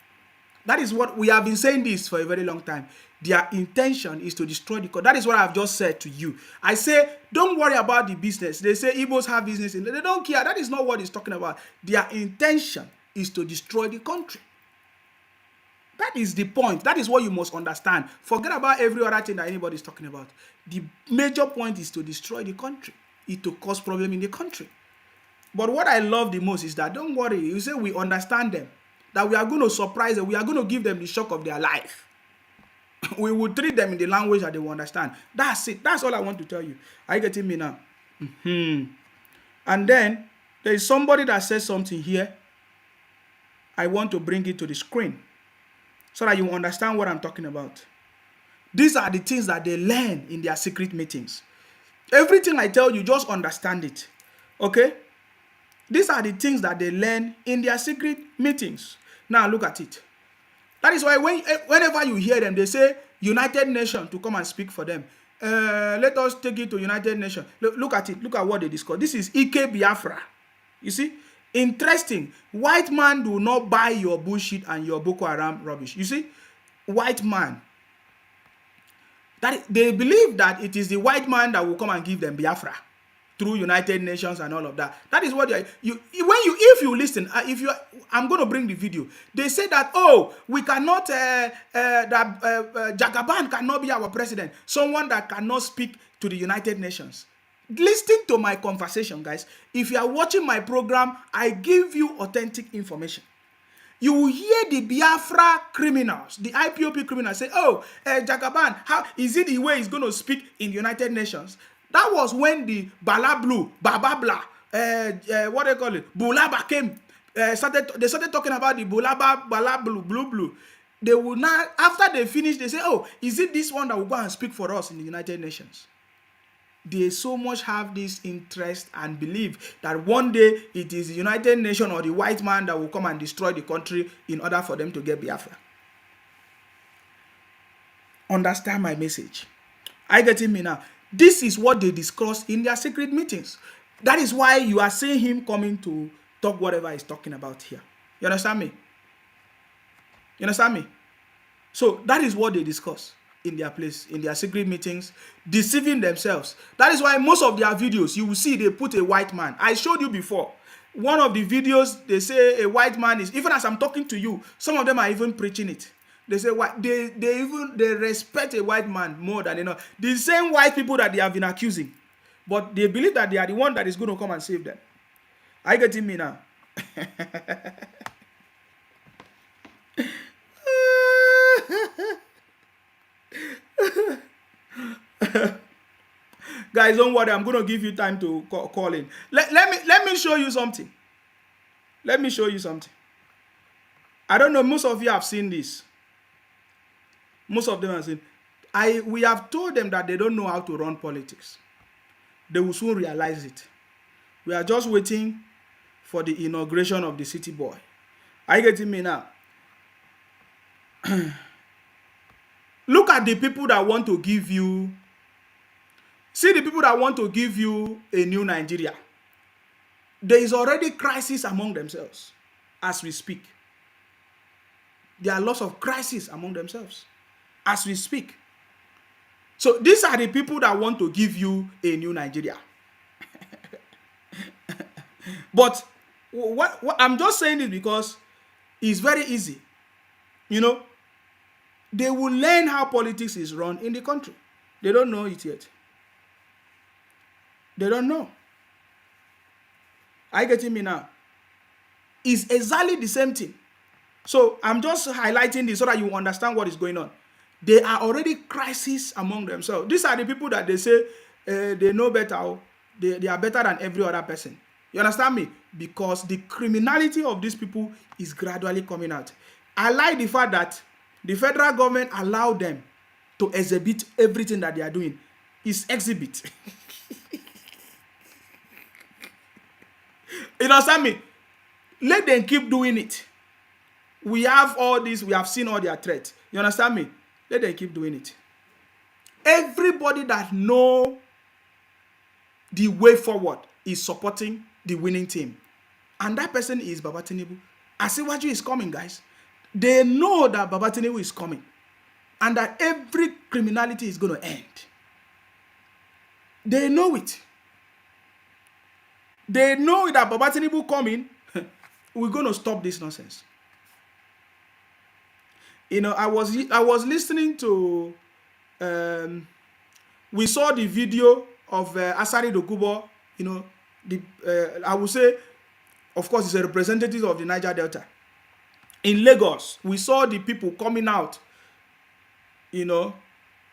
That is what we have been saying this for a very long time. Their intention is to destroy the country. That is what I've just said to you. I say, don't worry about the business. They say Igbos have business. They don't care. That is not what he's talking about. Their intention is to destroy the country. That is the point. That is what you must understand. Forget about every other thing that anybody is talking about. The major point is to destroy the country. It to cause problem in the country. But what I love the most is that, don't worry, you say we understand them. That we are going to surprise them. We are going to give them the shock of their life. We will treat them in the language that they will understand. That's it. That's all I want to tell you. Are you getting me now? And then, there is somebody that says something here. I want to bring it to the screen so that you understand what I'm talking about. These are the things that they learn in their secret meetings. Everything I tell you, just understand it. Okay? These are the things that they learn in their secret meetings. Now look at it. That is why whenever you hear them, they say United Nations to come and speak for them. Let us take it to United Nations. Look at it. Look at what they discuss. This is Biafra. You see? Interesting. White man do not buy your bullshit and your Boko Haram rubbish. You see? White man. They believe that it is the white man that will come and give them Biafra through United Nations and all of that. That is what if you listen, I'm going to bring the video. They say that, we cannot, Jagaban cannot be our president. Someone that cannot speak to the United Nations. Listen to my conversation, guys. If you are watching my program, I give you authentic information. You will hear the Biafra criminals, the IPOP criminals say, Jagaban, how is it the way he's going to speak in the United Nations? That was when the Bala Blue, Baba Bla, what they call it, Bulaba came they started talking about the Bolaba, Bala, Blue. They will not, after they finish, they say, oh, is it this one that will go and speak for us in the United Nations? They so much have this interest and believe that one day it is the United Nations or the white man that will come and destroy the country in order for them to get Biafra. Understand my message? Are you getting me now? This is what they discuss in their secret meetings. That is why you are seeing him coming to talk whatever he's talking about here. You understand me? You understand me? So that is what they discuss in their place, in their secret meetings, deceiving themselves. That is why most of their videos, you will see they put a white man. I showed you before. One of the videos, they say a white man is, even as I'm talking to you, some of them are even preaching it. They say what they respect a white man more than enough. The same white people that they have been accusing, but they believe that they are the one that is going to come and save them. Are you getting me now? Guys, don't worry. I'm going to give you time to call in. Let me show you something. Let me show you something. I don't know. Most of you have seen this. Most of them have seen. We have told them that they don't know how to run politics. They will soon realize it. We are just waiting for the inauguration of the city boy. Are you getting me now? Look at the people that want to give you. See the people that want to give you a new Nigeria. There is already crisis among themselves as we speak. There are lots of crises among themselves as we speak. So these are the people that want to give you a new Nigeria. But what I'm just saying this because it's very easy. You know, they will learn how politics is run in the country. They don't know it yet. They don't know. Are you getting me now? It's exactly the same thing. So I'm just highlighting this so that you understand what is going on. They are already crisis among themselves. These are the people that they say they know better. They are better than every other person. You understand me? Because the criminality of these people is gradually coming out. I like the fact that the federal government allowed them to exhibit everything that they are doing. It's exhibit. You understand me? Let them keep doing it. We have all this. We have seen all their threats. You understand me? Let them keep doing it. Everybody that know the way forward is supporting the winning team. And that person is Baba Tinubu. Asiwaju is coming, guys. They know that Baba Tinubu is coming. And that every criminality is going to end. They know it. They know that Baba Tinubu coming. We're going to stop this nonsense. You know, I was listening to, we saw the video of Asari Dokubo, you know, I would say, of course, he's a representative of the Niger Delta. In Lagos, we saw the people coming out, you know,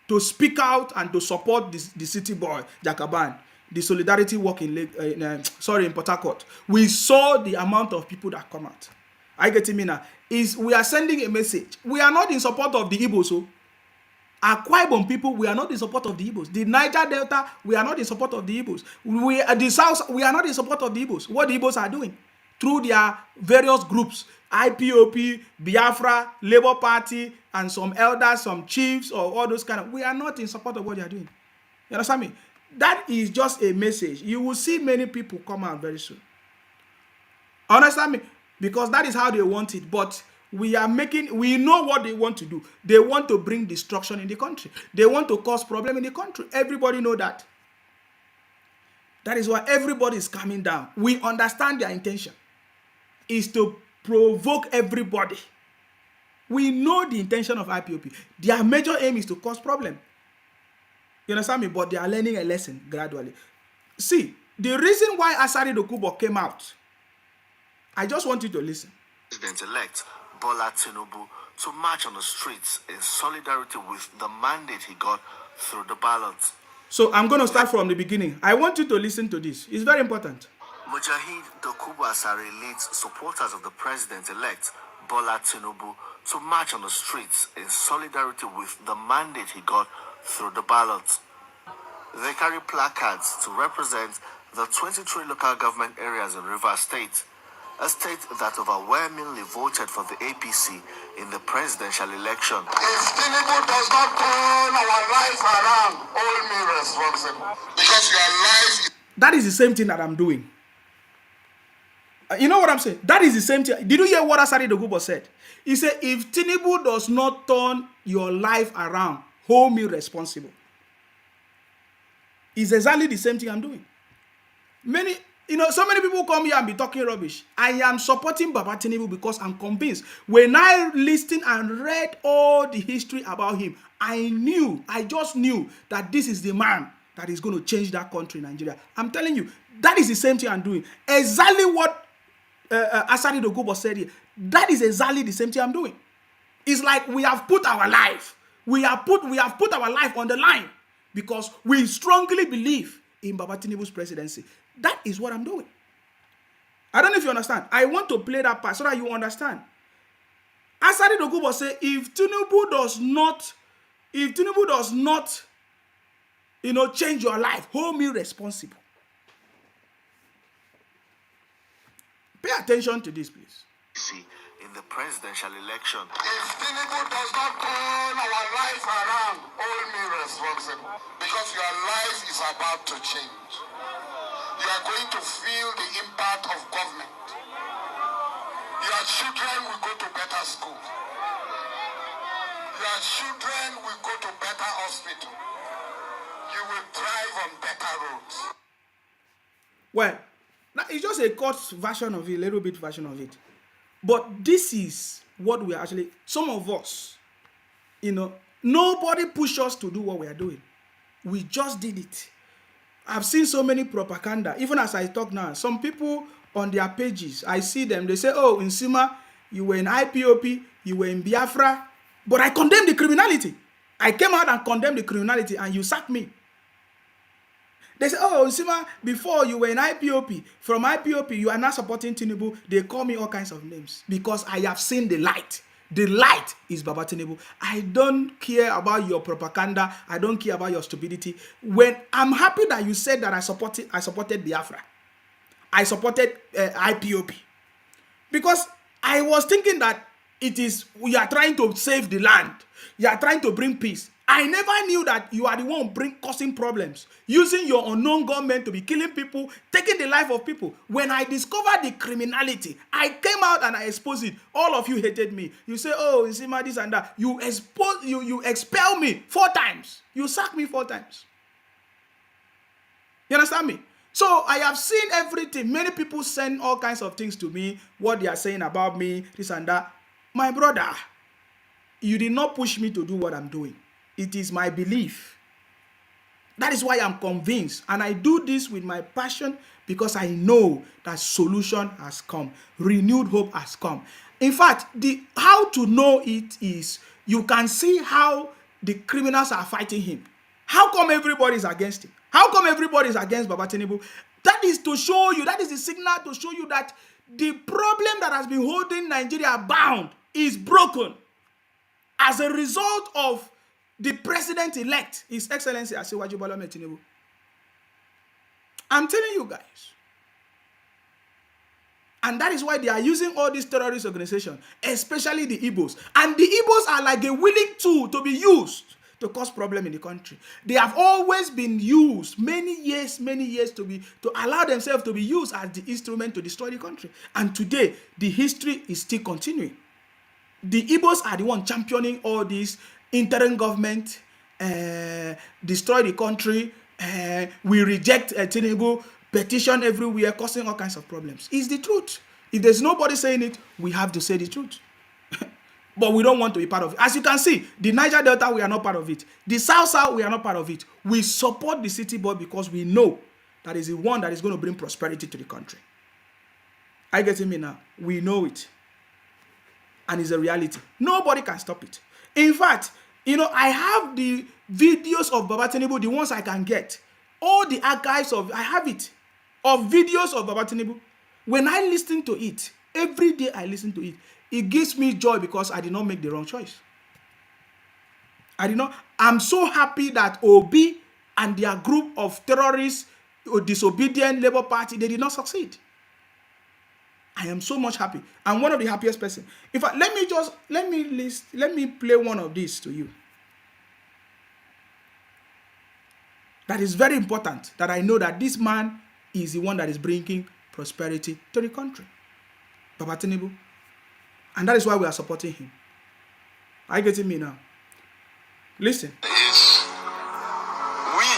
to speak out and to support the city boy, Jakaban, the solidarity work in Port Harcourt. We saw the amount of people that come out. I get me now. We are sending a message. We are not in support of the Igbos. So, Akwa Ibom people, we are not in support of the Igbos. The Niger Delta, we are not in support of the Igbos. The South, we are not in support of the Igbos. What the Igbos are doing through their various groups, IPOP, Biafra, Labour Party, and some elders, some chiefs, or all those kind of. We are not in support of what they are doing. You understand me? That is just a message. You will see many people come out very soon. Understand me? Because that is how they want it. But we know what they want to do. They want to bring destruction in the country. They want to cause problem in the country. Everybody know that. That is why everybody is coming down. We understand their intention is to provoke everybody. We know the intention of IPOP. Their major aim is to cause problem. You understand me? But they are learning a lesson gradually. See, the reason why Asari Dokubo came out, I just want you to listen. President-elect Bola Tinubu to march on the streets in solidarity with the mandate he got through the ballots. So I'm going to start from the beginning. I want you to listen to this. It's very important. Mujahid Dokubu Asare leads supporters of the president-elect Bola Tinubu to march on the streets in solidarity with the mandate he got through the ballot. They carry placards to represent the 23 local government areas in Rivers State, a state that overwhelmingly voted for the APC in the presidential election. If Tinubu does not turn our life around, hold me responsible. Because your life is... That is the same thing that I'm doing. You know what I'm saying? That is the same thing. Did you hear what Asari Dokubo said? He said, if Tinubu does not turn your life around, hold me responsible. It's exactly the same thing I'm doing. So many people come here and be talking rubbish. I am supporting Baba Tinubu because I'm convinced. When I listened and read all the history about him, I just knew that this is the man that is going to change that country, Nigeria. I'm telling you, that is the same thing I'm doing. Exactly what Asari Dokubo said here. That is exactly the same thing I'm doing. It's like we have put our life, we have put our life on the line because we strongly believe in Baba Tinubu's presidency. That is what I'm doing. I don't know if you understand. I want to play that part so that you understand. Asari Dokubo say, if Tinubu does not, change your life, hold me responsible. Pay attention to this, please. In the presidential election. If Tinubu does not turn our life around, hold me responsible. Because your life is about to change. You are going to feel the impact of government. Your children will go to better school. Your children will go to better hospital. You will drive on better roads. Well, now it's just a cut version of it, a little bit version of it. But this is what we are actually, some of us, nobody pushed us to do what we are doing. We just did it. I've seen so many propaganda, even as I talk now. Some people on their pages, I see them, they say, oh, in Sima, you were in IPOP, you were in Biafra, but I condemn the criminality. I came out and condemned the criminality and you sacked me. They say, oh, Sima, before you were in IPOP, from IPOP, you are not supporting Tinubu. They call me all kinds of names because I have seen the light. The light is Baba Tinubu. I don't care about your propaganda. I don't care about your stupidity. When I'm happy that you said that I supported Biafra. I supported IPOP. Because I was thinking that we are trying to save the land. You are trying to bring peace. I never knew that you are the one causing problems, using your unknown government to be killing people, taking the life of people. When I discovered the criminality, I came out and I exposed it. All of you hated me. You say, oh, Zima, this and that. You expel me 4 times. You sack me 4 times. You understand me? So I have seen everything. Many people send all kinds of things to me, what they are saying about me, this and that. My brother, you did not push me to do what I'm doing. It is my belief. That is why I'm convinced. And I do this with my passion because I know that solution has come. Renewed hope has come. In fact, how to know it is you can see how the criminals are fighting him. How come everybody is against him? How come everybody is against Baba Tinubu? That is to show you, that is the signal to show you that the problem that has been holding Nigeria bound is broken as a result of the president-elect, His Excellency Asiwaju Tinubu. I'm telling you guys. And that is why they are using all these terrorist organizations, especially the Igbos. And the Igbos are like a willing tool to be used to cause problem in the country. They have always been used many years to allow themselves to be used as the instrument to destroy the country. And today, the history is still continuing. The Igbos are the one championing all these interim government, destroy the country, we reject Tinubu, petition everywhere, causing all kinds of problems. It's the truth. If there's nobody saying it, we have to say the truth. But we don't want to be part of it. As you can see, the Niger Delta, we are not part of it. The South, we are not part of it. We support the city boy because we know that is the one that is going to bring prosperity to the country. Are you getting me now? We know it. And it's a reality. Nobody can stop it. In fact, I have the videos of Baba Tinubu, the ones I can get. All the archives I have it. of videos of Baba Tinubu. When I listen to it, every day I listen to it, it gives me joy because I did not make the wrong choice. I'm so happy that Obi and their group of terrorists or disobedient Labour Party, they did not succeed. I am so much happy. I'm one of the happiest person. In fact, let me play one of these to you. That is very important, that I know that this man is the one that is bringing prosperity to the country. Baba Tinubu. And that is why we are supporting him. Are you getting me now? Listen. Is we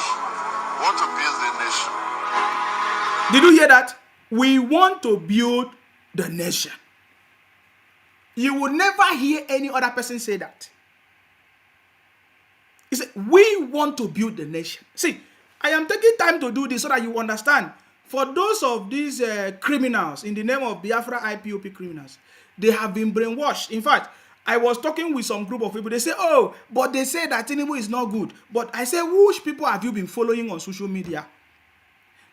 want to build the nation. Did you hear that? We want to build the nation. You will never hear any other person say that. He said, we want to build the nation. See, I am taking time to do this so that you understand. For those of these criminals, in the name of Biafra IPOP criminals, they have been brainwashed. In fact, I was talking with some group of people. They say, oh, but they say that Tinubu is not good. But I say, which people have you been following on social media?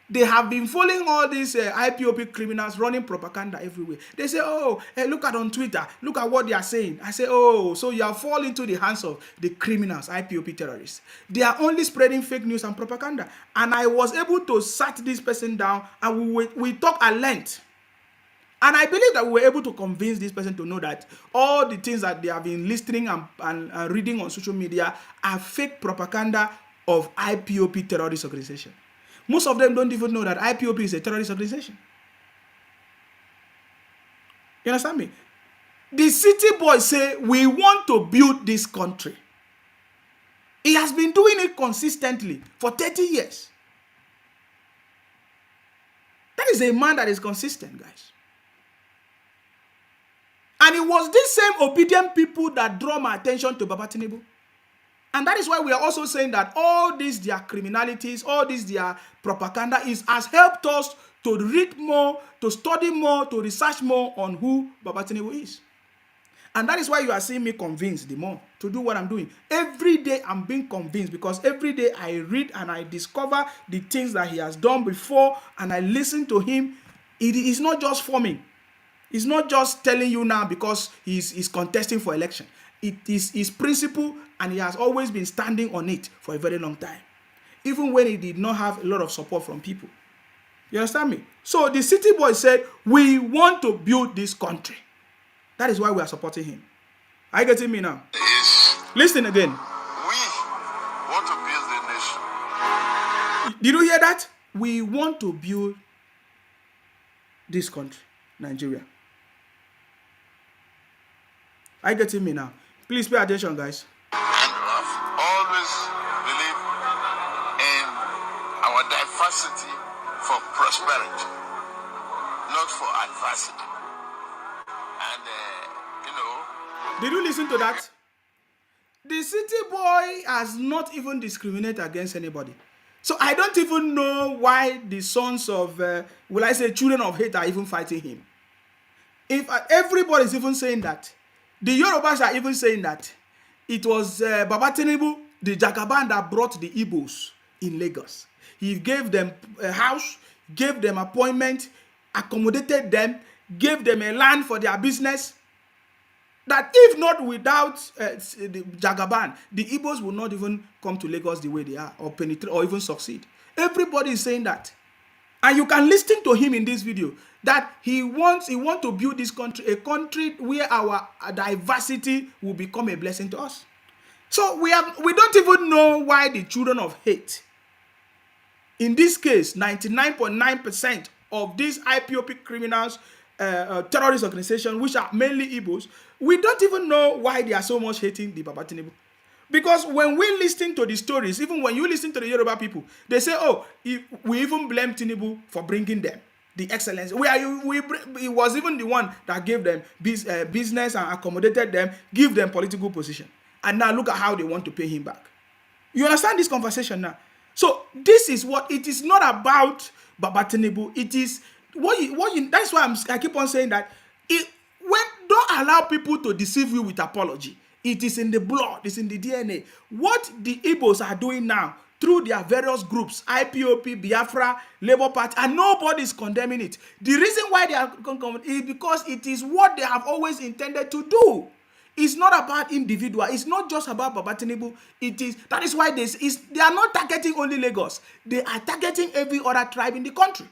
They have been following all these IPOP criminals running propaganda everywhere. They say, oh, look at on Twitter. Look at what they are saying. I say, oh, so you have fallen into the hands of the criminals, IPOP terrorists. They are only spreading fake news and propaganda. And I was able to sat this person down and we talk at length. And I believe that we were able to convince this person to know that all the things that they have been listening and reading on social media are fake propaganda of IPOP terrorist organization. Most of them don't even know that IPOP is a terrorist organization. You understand me? The city boys say, we want to build this country. He has been doing it consistently for 30 years. That is a man that is consistent, guys. And it was these same obedient people that draw my attention to Baba Tinubu. And that is why we are also saying that all these their criminalities, all these their propaganda has helped us to read more, to study more, to research more on who Baba Tinubu is. And that is why you are seeing me convinced the more to do what I'm doing. Every day I'm being convinced because every day I read and I discover the things that he has done before and I listen to him. It is not just forming. It's not just telling you now because he's contesting for election. It is his principle and he has always been standing on it for a very long time. Even when he did not have a lot of support from people. You understand me? So the city boy said, we want to build this country. That is why we are supporting him. Are you getting me now? Listen again. We want to build the nation. Did you hear that? We want to build this country, Nigeria. Are you getting me now? Please pay attention, guys. And I've always believed in our diversity for prosperity, not for adversity. And, Did you listen to that? The city boy has not even discriminated against anybody. So I don't even know why the sons of, children of hate are even fighting him. If everybody is even saying that, the Yorubas are even saying that it was Baba Tinubu, the Jagaban, that brought the Igbos in Lagos. He gave them a house, gave them appointment, accommodated them, gave them a land for their business. That if not without the Jagaban, the Igbos will not even come to Lagos the way they are, or penetrate, or even succeed. Everybody is saying that. And you can listen to him in this video that he wants to build this country, a country where our diversity will become a blessing to us. So we don't even know why the children of hate, in this case, 99.9% of these IPOP criminals, terrorist organizations, which are mainly Igbos, we don't even know why they are so much hating the Baba Tinubu. Because when we listen to the stories, even when you listen to the Yoruba people, they say, oh, we even blame Tinubu for bringing them the excellence. He was even the one that gave them business and accommodated them, give them political position. And now look at how they want to pay him back. You understand this conversation now? So this is what, it is not about Baba Tinubu. It is that's why I keep on saying that don't allow people to deceive you with apology. It is in the blood, it's in the DNA. What the Igbos are doing now through their various groups, IPOP, Biafra, Labour Party, and nobody is condemning it. The reason why they are condemning is because it is what they have always intended to do. It's not about individual. It's not just about Baba Tinubu. That is why they are not targeting only Lagos. They are targeting every other tribe in the country.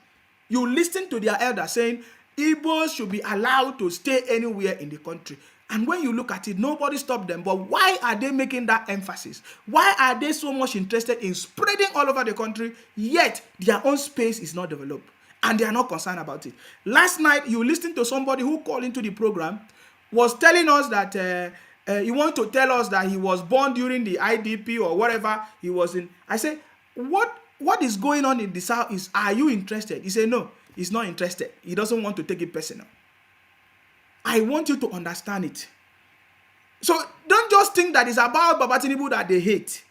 You listen to their elders saying Igbos should be allowed to stay anywhere in the country. And when you look at it, nobody stopped them. But why are they making that emphasis? Why are they so much interested in spreading all over the country, yet their own space is not developed? And they are not concerned about it. Last night, you listened to somebody who called into the program, was telling us that he wanted to tell us that he was born during the IDP or whatever he was in. I said, what is going on in the South is, are you interested? He said, no, he's not interested. He doesn't want to take it personal. I want you to understand it. So don't just think that it's about Baba Tinubu that they hate.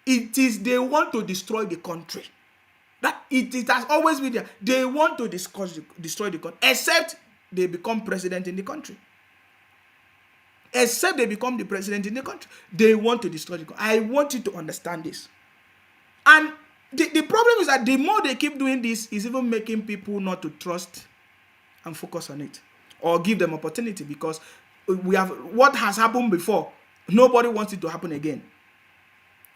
It is they want to destroy the country. That it has always been there. They want to destroy the country, except they become president in the country. Except they become the president in the country. They want to destroy the country. I want you to understand this. And the problem is that the more they keep doing this, is even making people not to trust and focus on it, or give them opportunity, because we have what has happened before. Nobody wants it to happen again.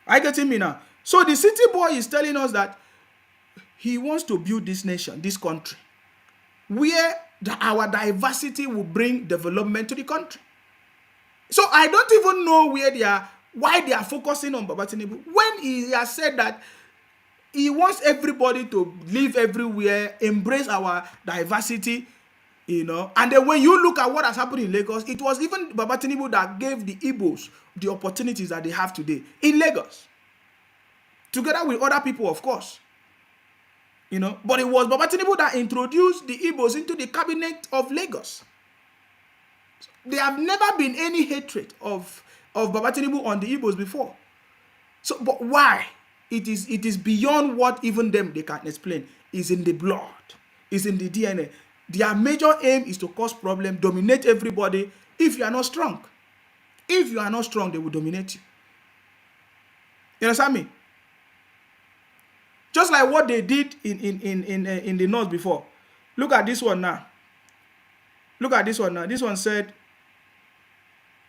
Are you getting me now? So the city boy is telling us that he wants to build this nation, this country, where our diversity will bring development to the country. So I don't even know why they are focusing on Baba Tinubu, when he has said that he wants everybody to live everywhere, embrace our diversity, And then when you look at what has happened in Lagos, it was even Baba Tinubu that gave the Igbos the opportunities that they have today in Lagos, together with other people, of course. But it was Baba Tinubu that introduced the Igbos into the cabinet of Lagos. There have never been any hatred of Baba Tinubu on the Igbos before. So, but why? It is beyond what even them they can explain. It's in the blood. It's in the DNA. Their major aim is to cause problem, dominate everybody. If you are not strong, they will dominate you. You understand me? Just like what they did in the north before. Look at this one now. This one said,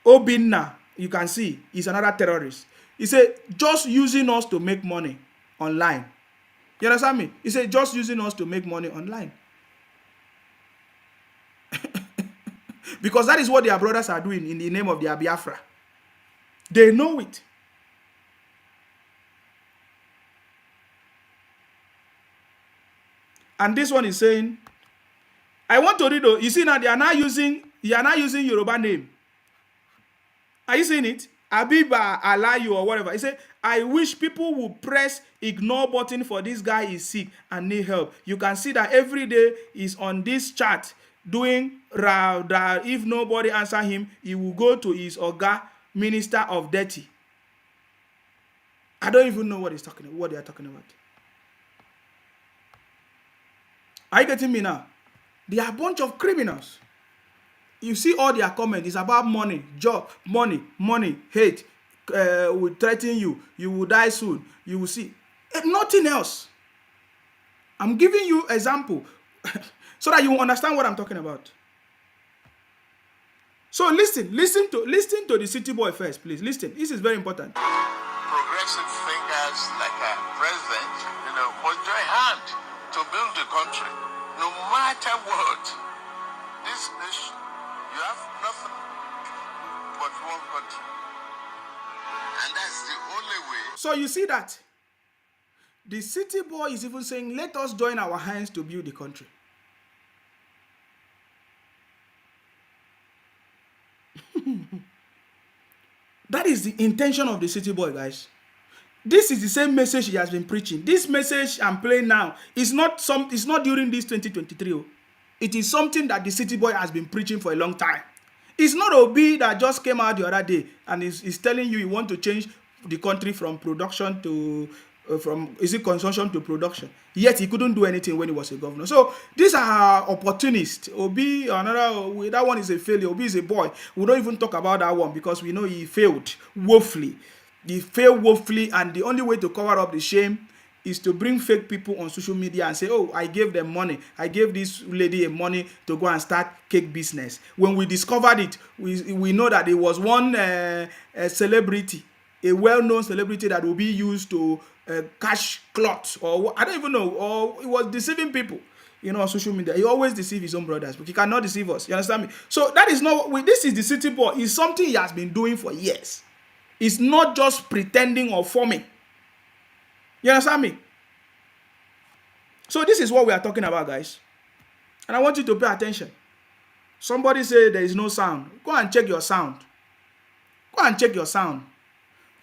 Obinna, you can see, is another terrorist. He said, just using us to make money online. You understand me? He said, just using us to make money online. Because that is what their brothers are doing in the name of their Biafra. They know it. And this one is saying, I want to read, you see now, they are now using Yoruba name. Are you seeing it? Abiba Alayu or whatever. He said, I wish people would press ignore button for this guy is sick and need help. You can see that every day he's on this chat doing that. If nobody answer him, he will go to his Oga, Minister of Dirty. I don't even know what they are talking about. Are you getting me now? They are a bunch of criminals. You see all their comments. It's about money, job, money, hate. Will threaten you. You will die soon. You will see. Nothing else. I'm giving you example so that you will understand what I'm talking about. So listen to the city boy first, please. Listen. This is very important. Progressive thinkers like our president, must join hand to build the country, no matter what. This nation, you have nothing but one country. And that's the only way. So you see that? The city boy is even saying, let us join our hands to build the country. That is the intention of the city boy, guys. This is the same message he has been preaching. This message I'm playing now is not during this 2023. It is something that the city boy has been preaching for a long time. It's not Obi that just came out the other day and is telling you want to change the country from production to consumption to production. Yet he couldn't do anything when he was a governor. So these are opportunists. Obi, that one is a failure. Obi is a boy. We don't even talk about that one because we know he failed woefully. They fail woefully, and the only way to cover up the shame is to bring fake people on social media and say, oh, I gave them money. I gave this lady money to go and start cake business. When we discovered it, we know that it was one celebrity, a well-known celebrity that will be used to cash cloth, or I don't even know, or it was deceiving people. On social media, he always deceives his own brothers, but he cannot deceive us. You understand me? So that is not this is the city boy. It's something he has been doing for years. It's not just pretending or forming. You understand me? So this is what we are talking about, guys. And I want you to pay attention. Somebody say there is no sound. Go and check your sound. Go and check your sound.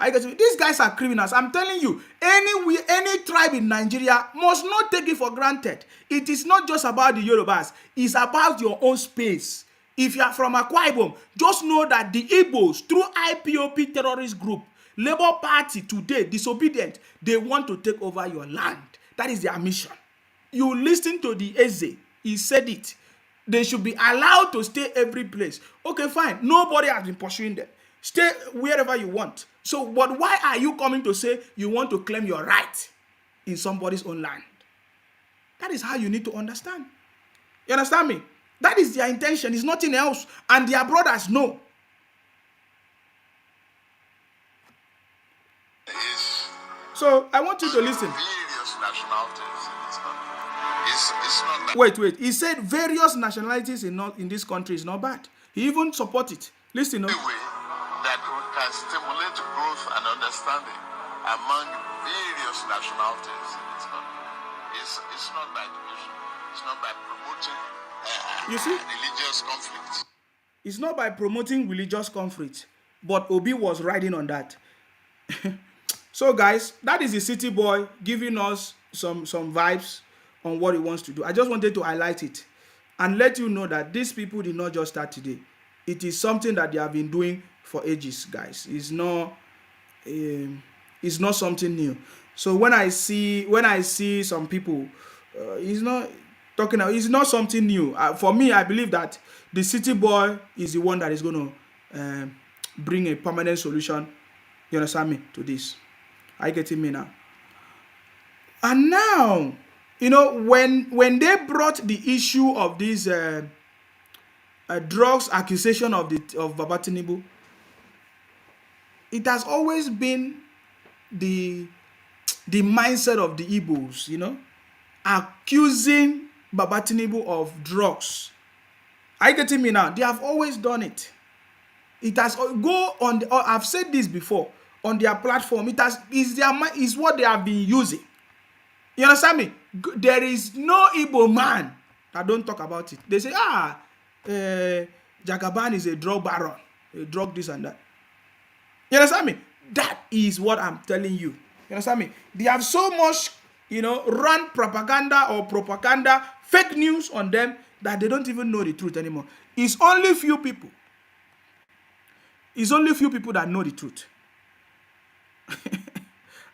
These guys are criminals. I'm telling you, any tribe in Nigeria must not take it for granted. It is not just about the Yorubas. It's about your own space. If you are from Akwa Ibom, just know that the Igbos, through IPOP terrorist group, Labour Party today, disobedient, they want to take over your land. That is their mission. You listen to the Eze. He said it. They should be allowed to stay every place. Okay, fine. Nobody has been pursuing them. Stay wherever you want. So, but why are you coming to say you want to claim your right in somebody's own land? That is how you need to understand. You understand me? That is their intention. It's nothing else. And their brothers know. So, I want you to listen. Various nationalities in this country. It's not that. Wait. He said various nationalities in this country is not bad. He even support it. Listen. Way that can stimulate growth and understanding among various nationalities in this country. It's not by division. It's not by promoting religious conflicts. It's not by promoting religious conflict. But Obi was riding on that. So guys, that is the city boy giving us some vibes on what he wants to do. I just wanted to highlight it and let you know that these people did not just start today. It is something that they have been doing for ages, guys. It's not something new. So when I see some people, it's not something new. For me, I believe that the city boy is the one that is going to bring a permanent solution. You understand me? To this. Are you getting me now? And now, when they brought the issue of this drugs accusation of Baba Tinubu, it has always been the mindset of the Igbos, accusing Baba Tinubu of drugs. Are you getting me now? They have always done it. It has go on. I've said this before on their platform. Is what they have been using. You understand me? There is no Igbo man that don't talk about it. They say, Jagaban is a drug baron, a drug this and that. You understand me? That is what I'm telling you. You understand me? They have so much, run propaganda, fake news on them that they don't even know the truth anymore. It's only few people. It's only few people that know the truth.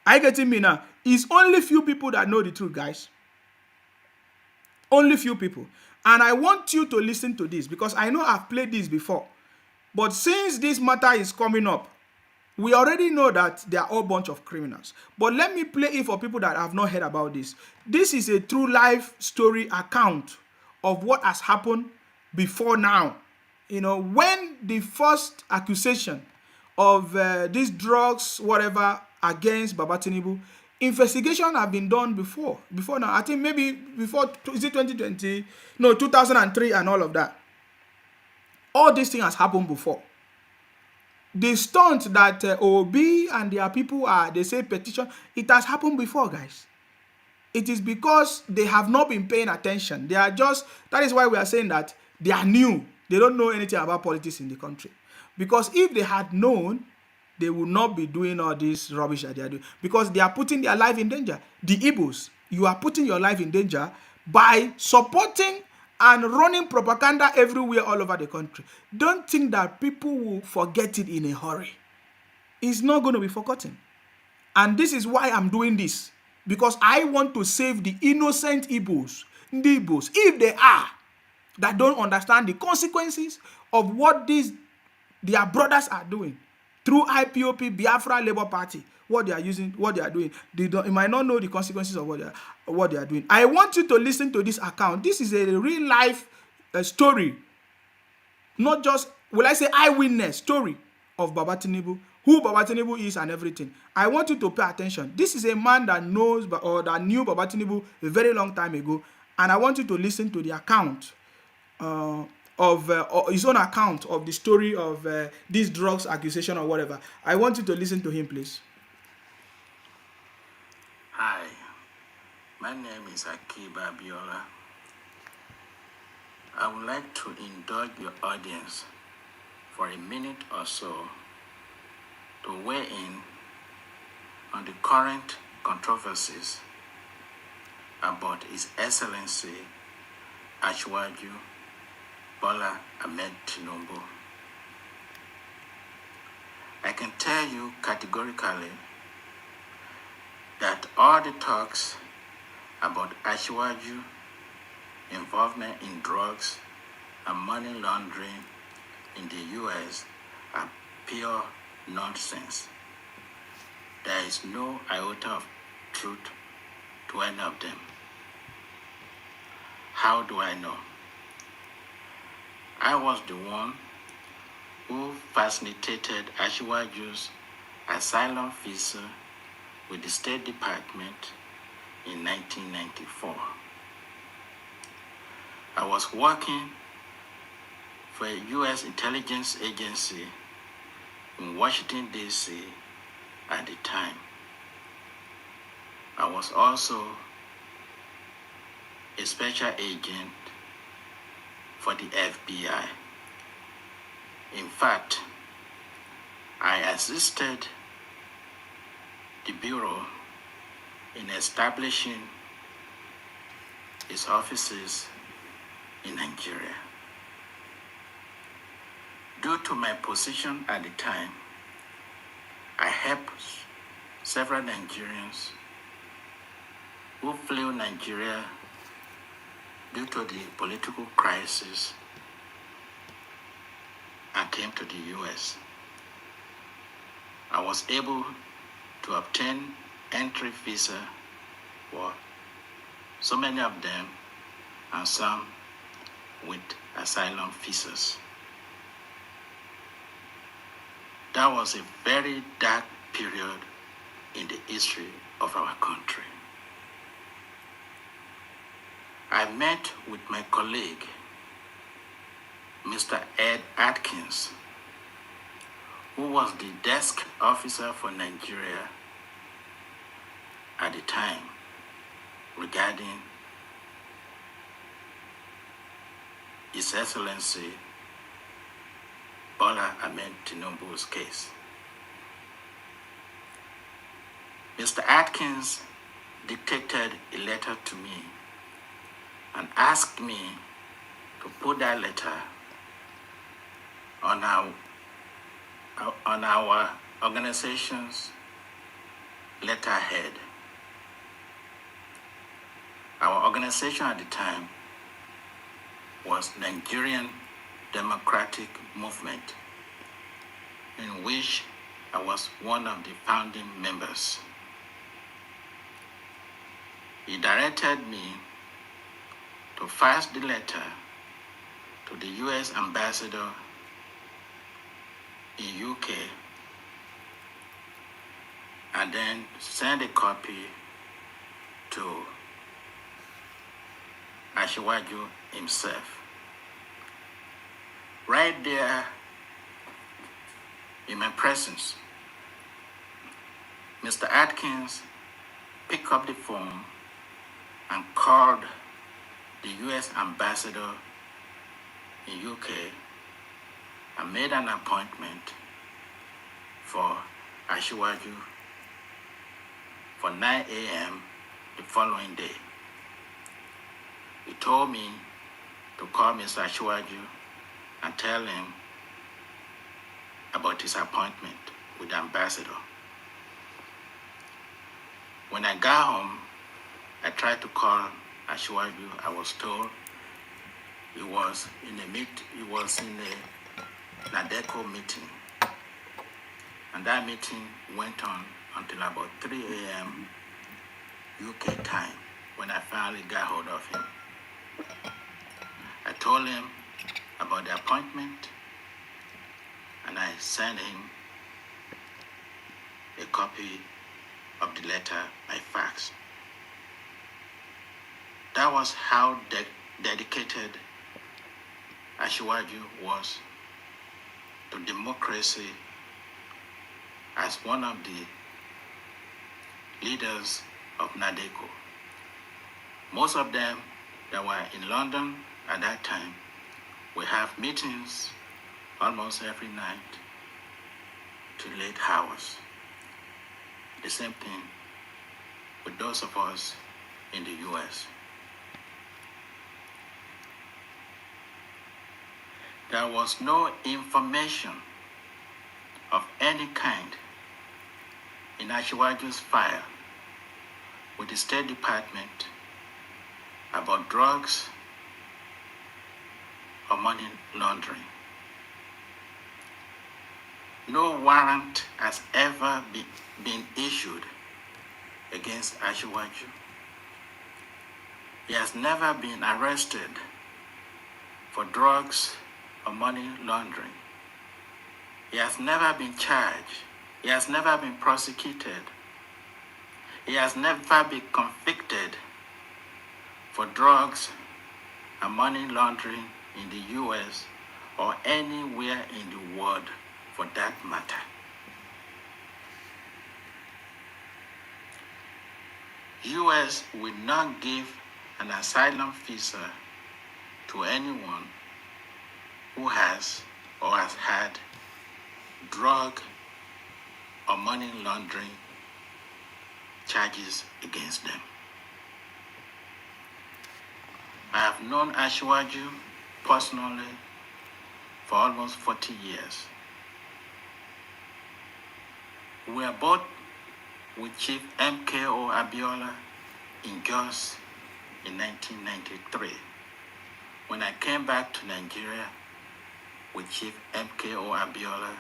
Are you getting me now? It's only few people that know the truth, guys. Only few people. And I want you to listen to this because I know I've played this before. But since this matter is coming up, we already know that they are all a bunch of criminals. But let me play it for people that have not heard about this. This is a true life story account of what has happened before now. When the first accusation of these drugs, whatever, against Baba Tinubu, investigation have been done before now. I think maybe before, is it 2020? No, 2003 and all of that. All these things has happened before. The stunt that Obi and their people they say petition, it has happened before, guys. It is because they have not been paying attention. That is why we are saying that they are new. They don't know anything about politics in the country. Because if they had known, they would not be doing all this rubbish that they are doing. Because they are putting their life in danger. The Igbos, you are putting your life in danger by supporting and running propaganda everywhere all over the country. Don't think that people will forget it in a hurry. It's not going to be forgotten. And this is why I'm doing this. Because I want to save the innocent Igbos, if they are, that don't understand the consequences of what their brothers are doing. through IPOP, Biafra Labour Party, what they are using, what they are doing. You might not know the consequences of what they are doing. I want you to listen to this account. This is a real life story, not just, will I say, eyewitness story of Baba Tinubu, who Baba Tinubu is and everything. I want you to pay attention. This is a man that knows or that knew Baba Tinubu a very long time ago, and I want you to listen to the account of his own account of the story of this drugs accusation or whatever. I want you to listen to him, please. Hi, my name is Akiba Biola. I would like to indulge your audience for a minute or so to weigh in on the current controversies about His Excellency Asiwaju Bola Ahmed Tinubu. I can tell you categorically that all the talks about Asiwaju involvement in drugs and money laundering in the US are pure nonsense. There is no iota of truth to any of them. How do I know? I was the one who facilitated Asiwaju's asylum visa with the State Department in 1994. I was working for a U.S. intelligence agency in Washington, D.C. at the time. I was also a special agent for the FBI. In fact, I assisted the Bureau in establishing its offices in Nigeria. Due to my position at the time, I helped several Nigerians who flew Nigeria due to the political crisis and came to the US. I was able to obtain entry visa for so many of them, and some with asylum visas. That was a very dark period in the history of our country. I met with my colleague, Mr. Ed Atkins, who was the desk officer for Nigeria at the time regarding His Excellency Bola Ahmed Tinubu's case. Mr. Atkins dictated a letter to me and asked me to put that letter on our organization's letterhead. Our organization at the time was Nigerian Democratic Movement, in which I was one of the founding members. He directed me to fax the letter to the US ambassador in UK and then send a copy to Asiwaju himself. Right there in my presence, Mr. Atkins picked up the phone and called the US ambassador in UK and made an appointment for Asiwaju for 9 a.m. the following day. He told me to call Mr. Asiwaju and tell him about his appointment with the ambassador. When I got home, I tried to call Asiwaju. I was told he was in a NADECO meeting. And that meeting went on until about 3 a.m. UK time when I finally got hold of him. I told him about the appointment and I sent him a copy of the letter by fax. That was how dedicated Asiwaju was to democracy as one of the leaders of NADECO. Most of them that were in London at that time will have meetings almost every night to late hours. The same thing with those of us in the US. There was no information of any kind in Asiwaju's file with the State Department about drugs or money laundering. No warrant has ever been issued against Asiwaju. He has never been arrested for drugs or money laundering. He has never been charged. He has never been prosecuted. He has never been convicted for drugs and money laundering in the US or anywhere in the world for that matter. US will not give an asylum visa to anyone who has or has had drug or money laundering charges against them. I have known Asiwaju personally for almost 40 years. We are both with Chief MKO Abiola in Jos in 1993. When I came back to Nigeria with Chief MKO Abiola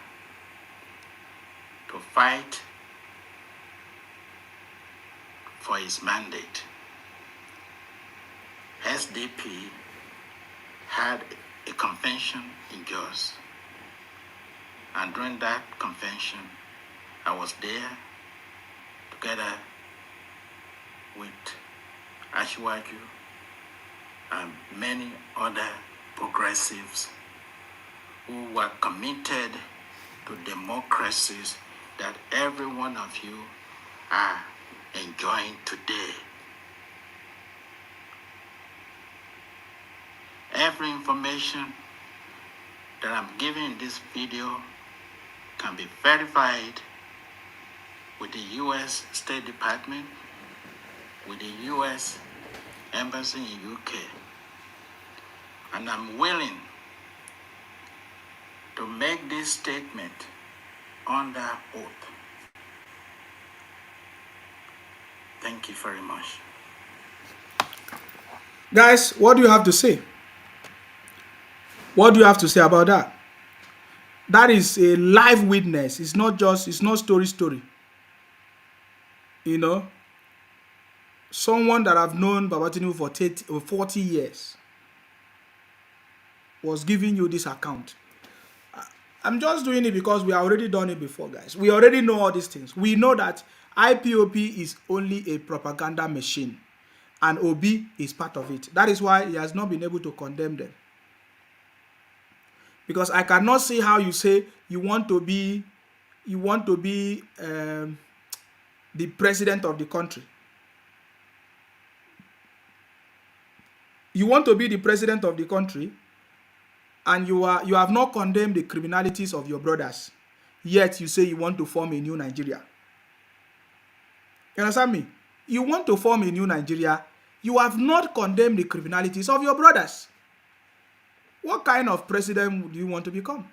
to fight for his mandate, SDP had a convention in Jos, and during that convention, I was there together with Asiwaju and many other progressives who were committed to democracies that every one of you are enjoying today. Every information that I'm giving in this video can be verified with the US State Department, with the US Embassy in UK. And I'm willing to make this statement under oath. Thank you very much. Guys, what do you have to say? What do you have to say about that? That is a live witness. It's not story. You know, someone that I've known Baba Tinubu for 40 years was giving you this account. I'm just doing it because we have already done it before, guys. We already know all these things. We know that IPOP is only a propaganda machine and OB is part of it. That is why he has not been able to condemn them. Because I cannot see how you say you want to be the president of the country. You want to be the president of the country and you have not condemned the criminalities of your brothers, yet you say you want to form a new Nigeria. You understand me? You want to form a new Nigeria, you have not condemned the criminalities of your brothers. What kind of president do you want to become?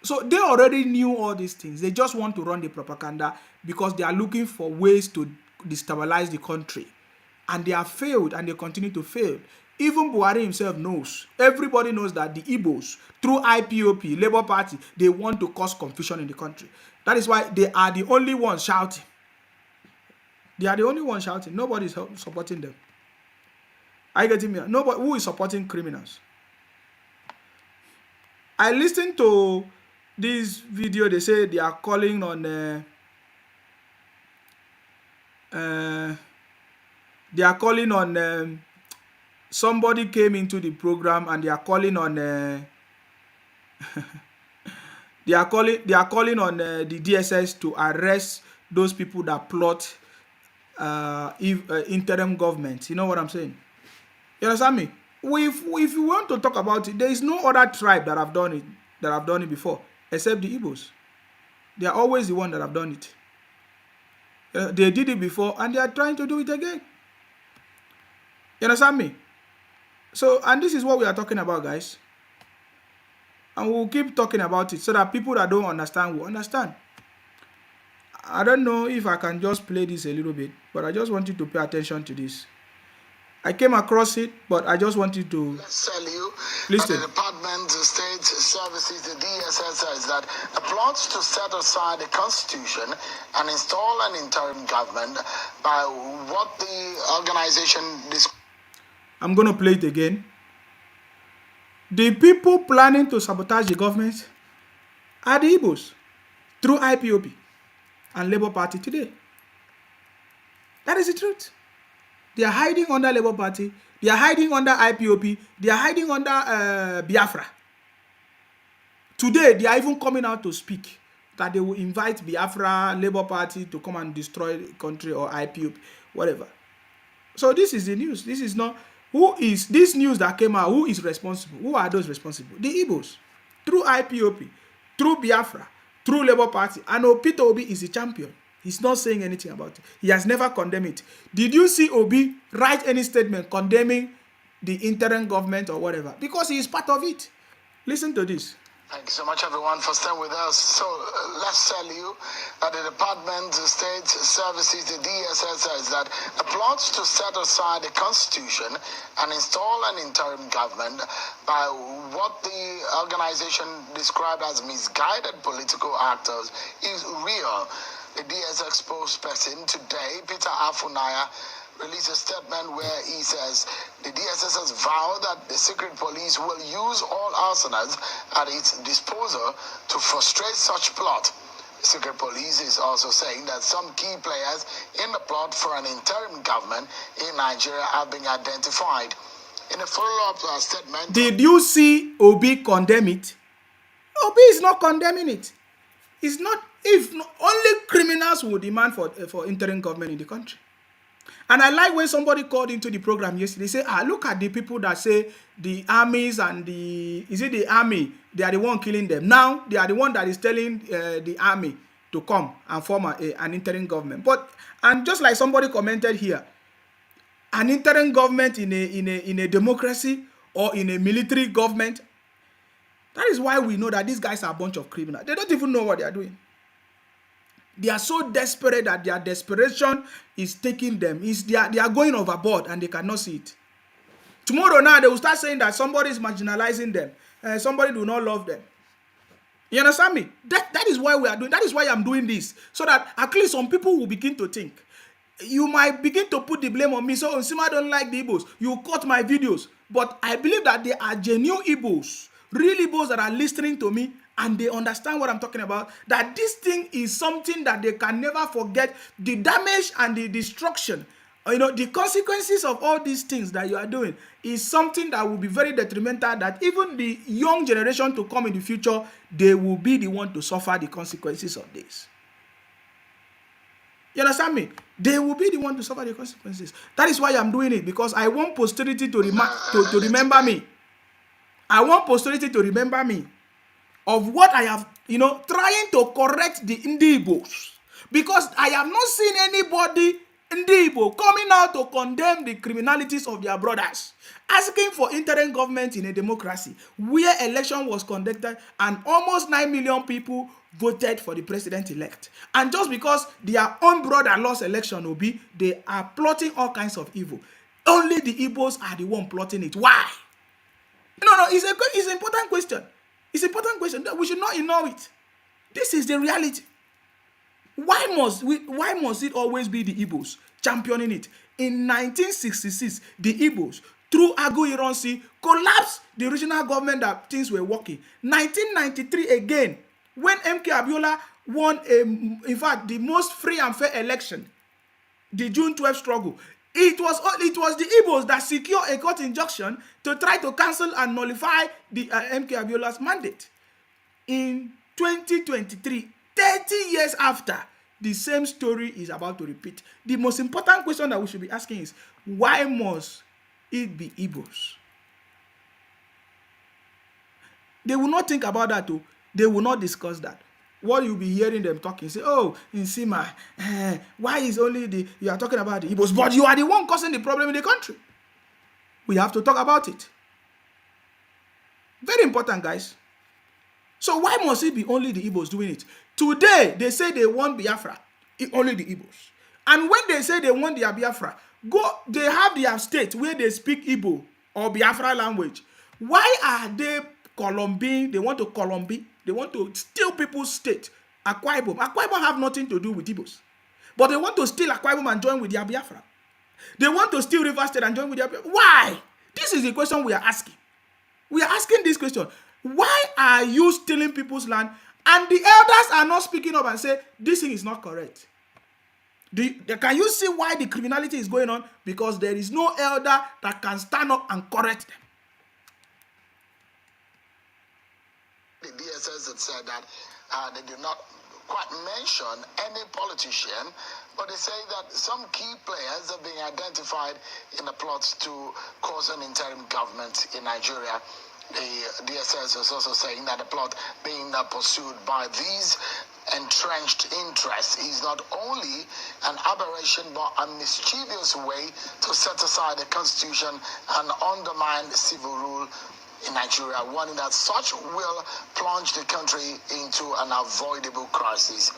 So they already knew all these things. They just want to run the propaganda because they are looking for ways to destabilize the country. And they have failed and they continue to fail. Even Buhari himself knows. Everybody knows that the Igbos, through IPOP, Labour Party, they want to cause confusion in the country. That is why they are the only ones shouting. They are the only ones shouting. Nobody is supporting them. Are you getting me? Nobody who is supporting criminals. I listened to this video. They say they are calling on somebody came into the program and they are calling on they are calling on the DSS to arrest those people that plot interim government. You know what I'm saying? You understand me? If you want to talk about it, there is no other tribe that have done it before except the Igbos. They are always the one that have done it. They did it before and they are trying to do it again. You understand me? So, and this is what we are talking about, guys. And we'll keep talking about it so that people that don't understand will understand. I don't know if I can just play this a little bit, but I just want you to pay attention to this. I came across it, but I just wanted to tell you listen. that the Department of State Services, the DSS, says that the plots to set aside the Constitution and install an interim government by what the organization I'm going to play it again. The people planning to sabotage the government are the Igbos through IPOP and Labour Party today. That is the truth. They are hiding under Labour Party. They are hiding under IPOP. They are hiding under Biafra. Today, they are even coming out to speak that they will invite Biafra, Labour Party to come and destroy the country or IPOP, whatever. So this is the news. This is not... Who is this news that came out? Who is responsible? Who are those responsible? The Igbos. Through IPOP, through Biafra, through Labour Party. And Peter Obi is the champion. He's not saying anything about it. He has never condemned it. Did you see Obi write any statement condemning the interim government or whatever? Because he is part of it. Listen to this. Thank you so much, everyone, for staying with us. So let's tell you that the Department of State Services, the DSS, says that the plots to set aside the Constitution and install an interim government by what the organization described as misguided political actors is real. The DSS spokesperson today, Peter Afunaya, released a statement where he says the DSS has vowed that the secret police will use all arsenals at its disposal to frustrate such plot. The secret police is also saying that some key players in the plot for an interim government in Nigeria have been identified. In a follow-up statement... Did you see Obi condemn it? Obi is not condemning it. It's not... If not, only criminals would demand for interim government in the country. And I like when somebody called into the program yesterday, say, look at the people that say the armies and is it the army? They are the one killing them. Now, they are the one that is telling the army to come and form an interim government. And just like somebody commented here, an interim government in a democracy or in a military government, that is why we know that these guys are a bunch of criminals. They don't even know what they are doing. They are so desperate that their desperation is taking them. They are going overboard and they cannot see it. Tomorrow now, they will start saying that somebody is marginalizing them. Somebody do not love them. You understand me? That is why we are doing. That is why I'm doing this. So that at least some people will begin to think. You might begin to put the blame on me. So Nsima don't like the Igbos. You cut my videos. But I believe that they are genuine Igbos. Real Igbos that are listening to me. And they understand what I'm talking about, that this thing is something that they can never forget. The damage and the destruction, the consequences of all these things that you are doing is something that will be very detrimental, that even the young generation to come in the future, they will be the one to suffer the consequences of this. You understand me? They will be the one to suffer the consequences. That is why I'm doing it, because I want posterity to remember me. I want posterity to remember me of what I have, trying to correct the Igbos. Because I have not seen anybody in the Igbo coming out to condemn the criminalities of their brothers, asking for interim government in a democracy where election was conducted and almost 9 million people voted for the president-elect. And just because their own brother lost election, they are plotting all kinds of evil. Only the Igbos are the one plotting it. Why? No, it's an important question. It's an important question. We should not ignore it. This is the reality. Why must it always be the Igbos championing it? In 1966, the Igbos, through Agu Ironsi, collapsed the regional government that things were working. 1993 again, when MK Abiola won, in fact, the most free and fair election, the June 12th struggle, it was the Igbos that secured a court injunction to try to cancel and nullify the MK Abiola's mandate. In 2023, 30 years after, the same story is about to repeat. The most important question that we should be asking is, why must it be Igbos? They will not think about that too. They will not discuss that. What you'll be hearing them talking, say, oh, in Sima, why is only you are talking about the Igbos, but you are the one causing the problem in the country. We have to talk about it. Very important, guys. So why must it be only the Igbos doing it? Today, they say they want Biafra, only the Igbos. And when they say they want their Biafra, they have their state where they speak Igbo or Biafra language. Why are they Colombine? They want to Colombine. They want to steal people's state. Akwa Ibom. Akwa Ibom have nothing to do with Igbos. But they want to steal Akwa Ibom and join with their Biafra. They want to steal River State and join with their Biafra. Why? This is the question we are asking. We are asking this question. Why are you stealing people's land? And the elders are not speaking up and say, this thing is not correct. Can you see why the criminality is going on? Because there is no elder that can stand up and correct them. The DSS had said that they did not quite mention any politician, but they say that some key players have been identified in the plots to cause an interim government in Nigeria. The DSS is also saying that the plot being pursued by these entrenched interests is not only an aberration but a mischievous way to set aside the constitution and undermine civil rule in Nigeria, warning that such will plunge the country into an avoidable crisis.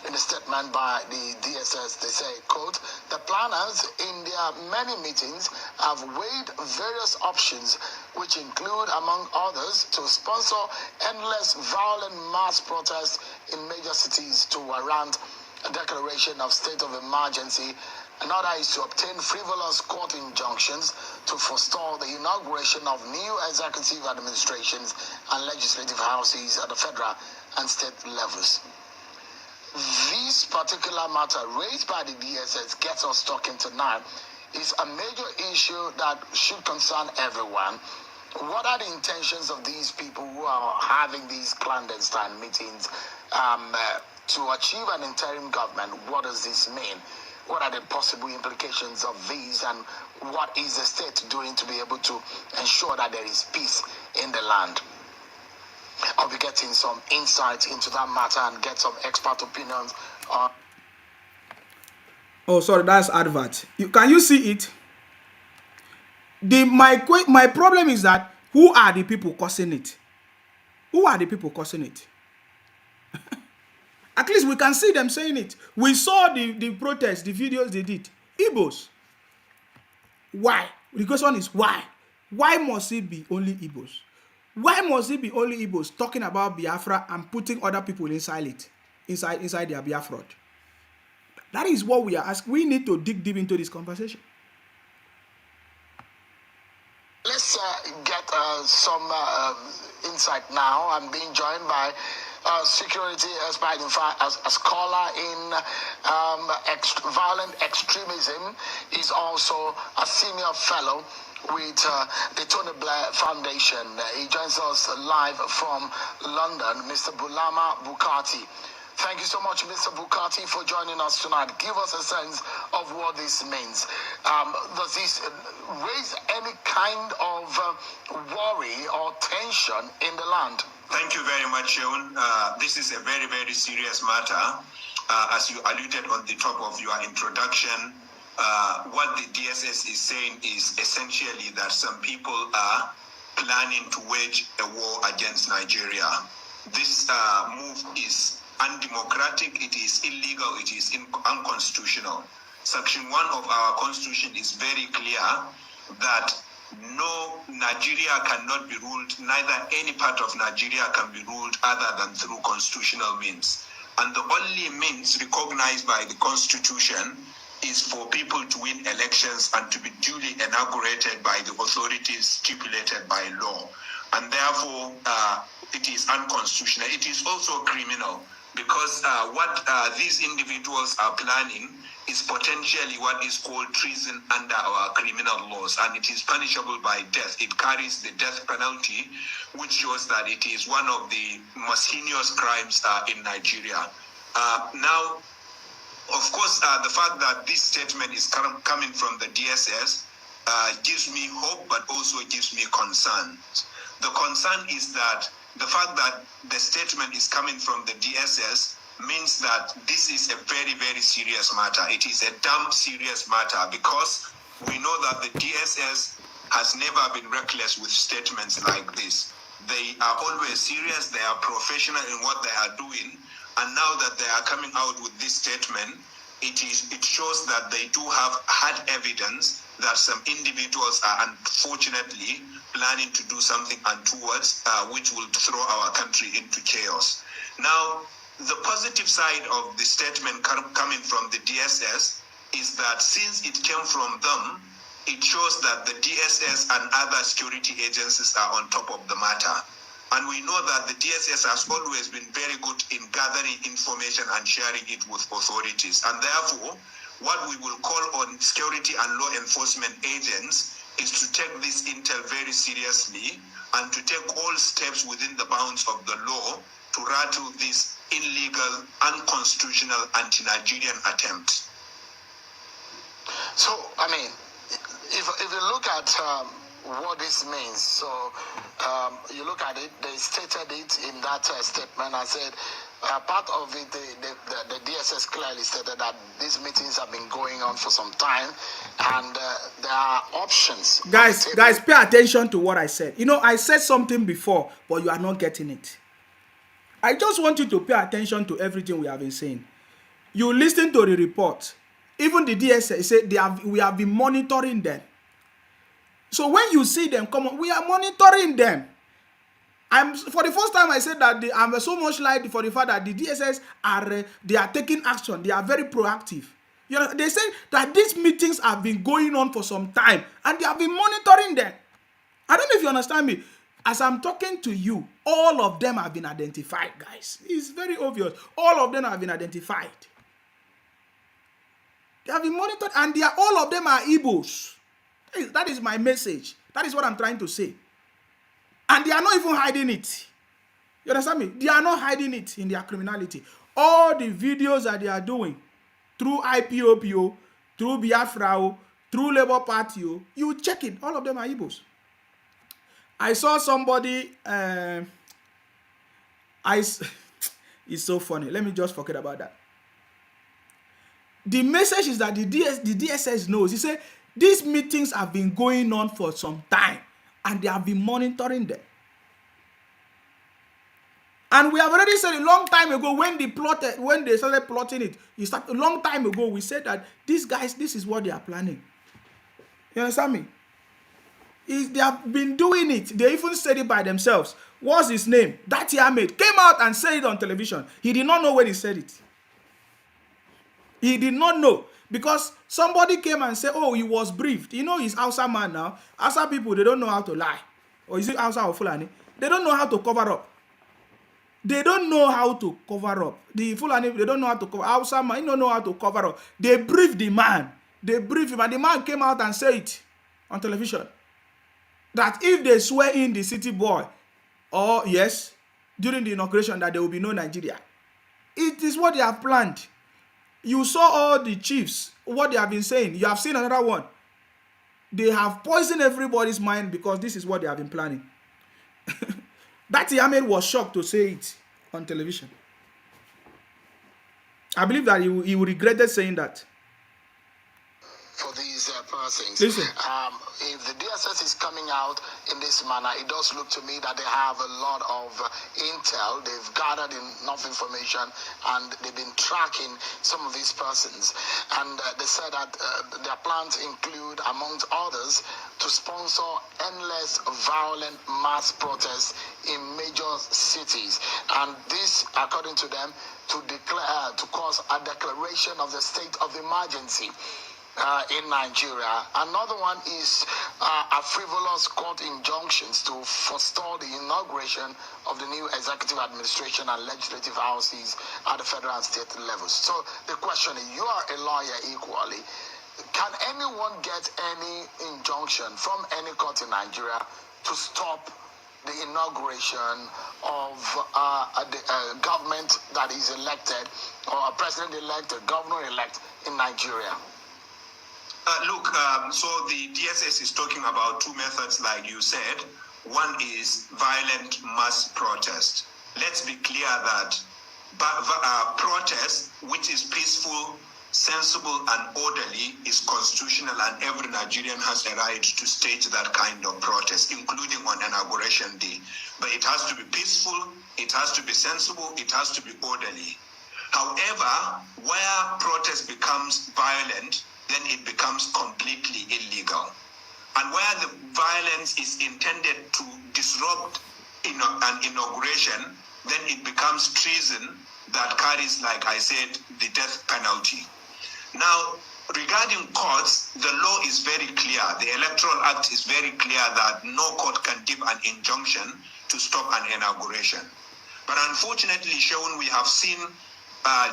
In a statement by the DSS, they say, quote, the planners in their many meetings have weighed various options, which include, among others, to sponsor endless violent mass protests in major cities to warrant a declaration of state of emergency. Another is to obtain frivolous court injunctions to forestall the inauguration of new executive administrations and legislative houses at the federal and state levels. This particular matter raised by the DSS gets us talking tonight is a major issue that should concern everyone. What are the intentions of these people who are having these clandestine meetings to achieve an interim government? What does this mean? What are the possible implications of these, and what is the state doing to be able to ensure that there is peace in the land? I'll be getting some insight into that matter and get some expert opinions on. Oh, sorry, that's advert. Can you see it? My problem is that who are the people causing it? Who are the people causing it? At least we can see them saying it. We saw the protests, the videos they did. Igbos. Why? The question is why? Why must it be only Igbos? Why must it be only Igbos talking about Biafra and putting other people inside their Biafra? That is what we are asking. We need to dig deep into this conversation. Let's get some insight now. I'm being joined by security expert, in fact, a scholar in violent extremism. He's also a senior fellow with the Tony Blair Foundation. He joins us live from London, Mr. Bulama Bukati. Thank you so much, Mr. Bukati, for joining us tonight. Give us a sense of what this means. Does this raise any kind of worry or tension in the land? Thank you very much, Sean. This is a very, very serious matter. As you alluded on the top of your introduction, what the DSS is saying is essentially that some people are planning to wage a war against Nigeria. This move is undemocratic, it is illegal, it is unconstitutional. Section 1 of our constitution is very clear that no, Nigeria cannot be ruled, neither any part of Nigeria can be ruled other than through constitutional means. And the only means recognized by the constitution is for people to win elections and to be duly inaugurated by the authorities stipulated by law. And therefore, it is unconstitutional. It is also criminal because what these individuals are planning is potentially what is called treason under our criminal laws, and it is punishable by death. It carries the death penalty, which shows that it is one of the most heinous crimes in Nigeria. Now, of course, the fact that this statement is coming from the DSS gives me hope, but also gives me concern. The concern is that the fact that the statement is coming from the DSS means that this is a very, very serious matter. It is a damn serious matter because we know that the DSS has never been reckless with statements like this. They are always serious, they are professional in what they are doing, and now that they are coming out with this statement, it shows that they do have hard evidence that some individuals are unfortunately planning to do something untoward, which will throw our country into chaos. Now, the positive side of the statement coming from the DSS is that since it came from them, it shows that the DSS and other security agencies are on top of the matter. And we know that the DSS has always been very good in gathering information and sharing it with authorities. And therefore, what we will call on security and law enforcement agents is to take this intel very seriously and to take all steps within the bounds of the law to rattle this illegal, unconstitutional, anti-Nigerian attempt. So, I mean, if you look at what this means, so you look at it, they stated it in that statement and said, part of it, the DSS clearly stated that these meetings have been going on for some time, and there are options. Guys, pay attention to what I said. You know, I said something before, but you are not getting it. I just want you to pay attention to everything we have been saying. You listen to the report. Even the DSS said we have been monitoring them. So when you see them come on, we are monitoring them. For the first time I said that I'm so much like for the fact that the DSS are taking action. They are very proactive. You know, they say that these meetings have been going on for some time and they have been monitoring them. I don't know if you understand me. As I'm talking to you, all of them have been identified, guys. It's very obvious. All of them have been identified. They have been monitored, and all of them are Igbos. That is my message. That is what I'm trying to say. And they are not even hiding it. You understand me? They are not hiding it in their criminality. All the videos that they are doing through IPOPO, through Biafra, through Labour Party, you check it. All of them are Igbos. I saw somebody, it's so funny. Let me just forget about that. The message is that the DSS knows. He said, these meetings have been going on for some time and they have been monitoring them. And we have already said a long time ago when they started plotting it, a long time ago, we said that these guys, this is what they are planning. You understand me? They have been doing it. They even said it by themselves. What's his name? That Ahmed came out and said it on television. He did not know when he said it. He did not know. Because somebody came and said, oh, he was briefed. You know, he's Hausa man now. Hausa people, they don't know how to lie. Or is it Hausa or Fulani? They don't know how to cover up. They don't know how to cover up. The Fulani, they don't know how to cover up. Hausa man, he don't know how to cover up. They briefed the man. They briefed him. And the man came out and said it on television. That if they swear in the city boy, or yes, during the inauguration, that there will be no Nigeria. It is what they have planned. You saw all the chiefs, what they have been saying. You have seen another one. They have poisoned everybody's mind because this is what they have been planning. That Ahmed was shocked to say it on television. I believe that he regretted saying that. for these persons. Listen. If the DSS is coming out in this manner, it does look to me that they have a lot of intel. They've gathered enough information and they've been tracking some of these persons. And they said that their plans include, amongst others, to sponsor endless violent mass protests in major cities. And this, according to them, to cause a declaration of the state of emergency in Nigeria. Another one is a frivolous court injunctions to forestall the inauguration of the new executive administration and legislative houses at the federal and state levels. So the question is, you are a lawyer equally. Can anyone get any injunction from any court in Nigeria to stop the inauguration of the government that is elected, or a president-elect, a governor-elect in Nigeria? So the DSS is talking about two methods, like you said. One is violent mass protest. Let's be clear that protest, which is peaceful, sensible and orderly, is constitutional, and every Nigerian has a right to stage that kind of protest, including on Inauguration Day. But it has to be peaceful, it has to be sensible, it has to be orderly. However, where protest becomes violent, then it becomes completely illegal. And where the violence is intended to disrupt an inauguration, then it becomes treason that carries, like I said, the death penalty. Now, regarding courts, the law is very clear. The Electoral Act is very clear that no court can give an injunction to stop an inauguration. But unfortunately, Shaun, we have seen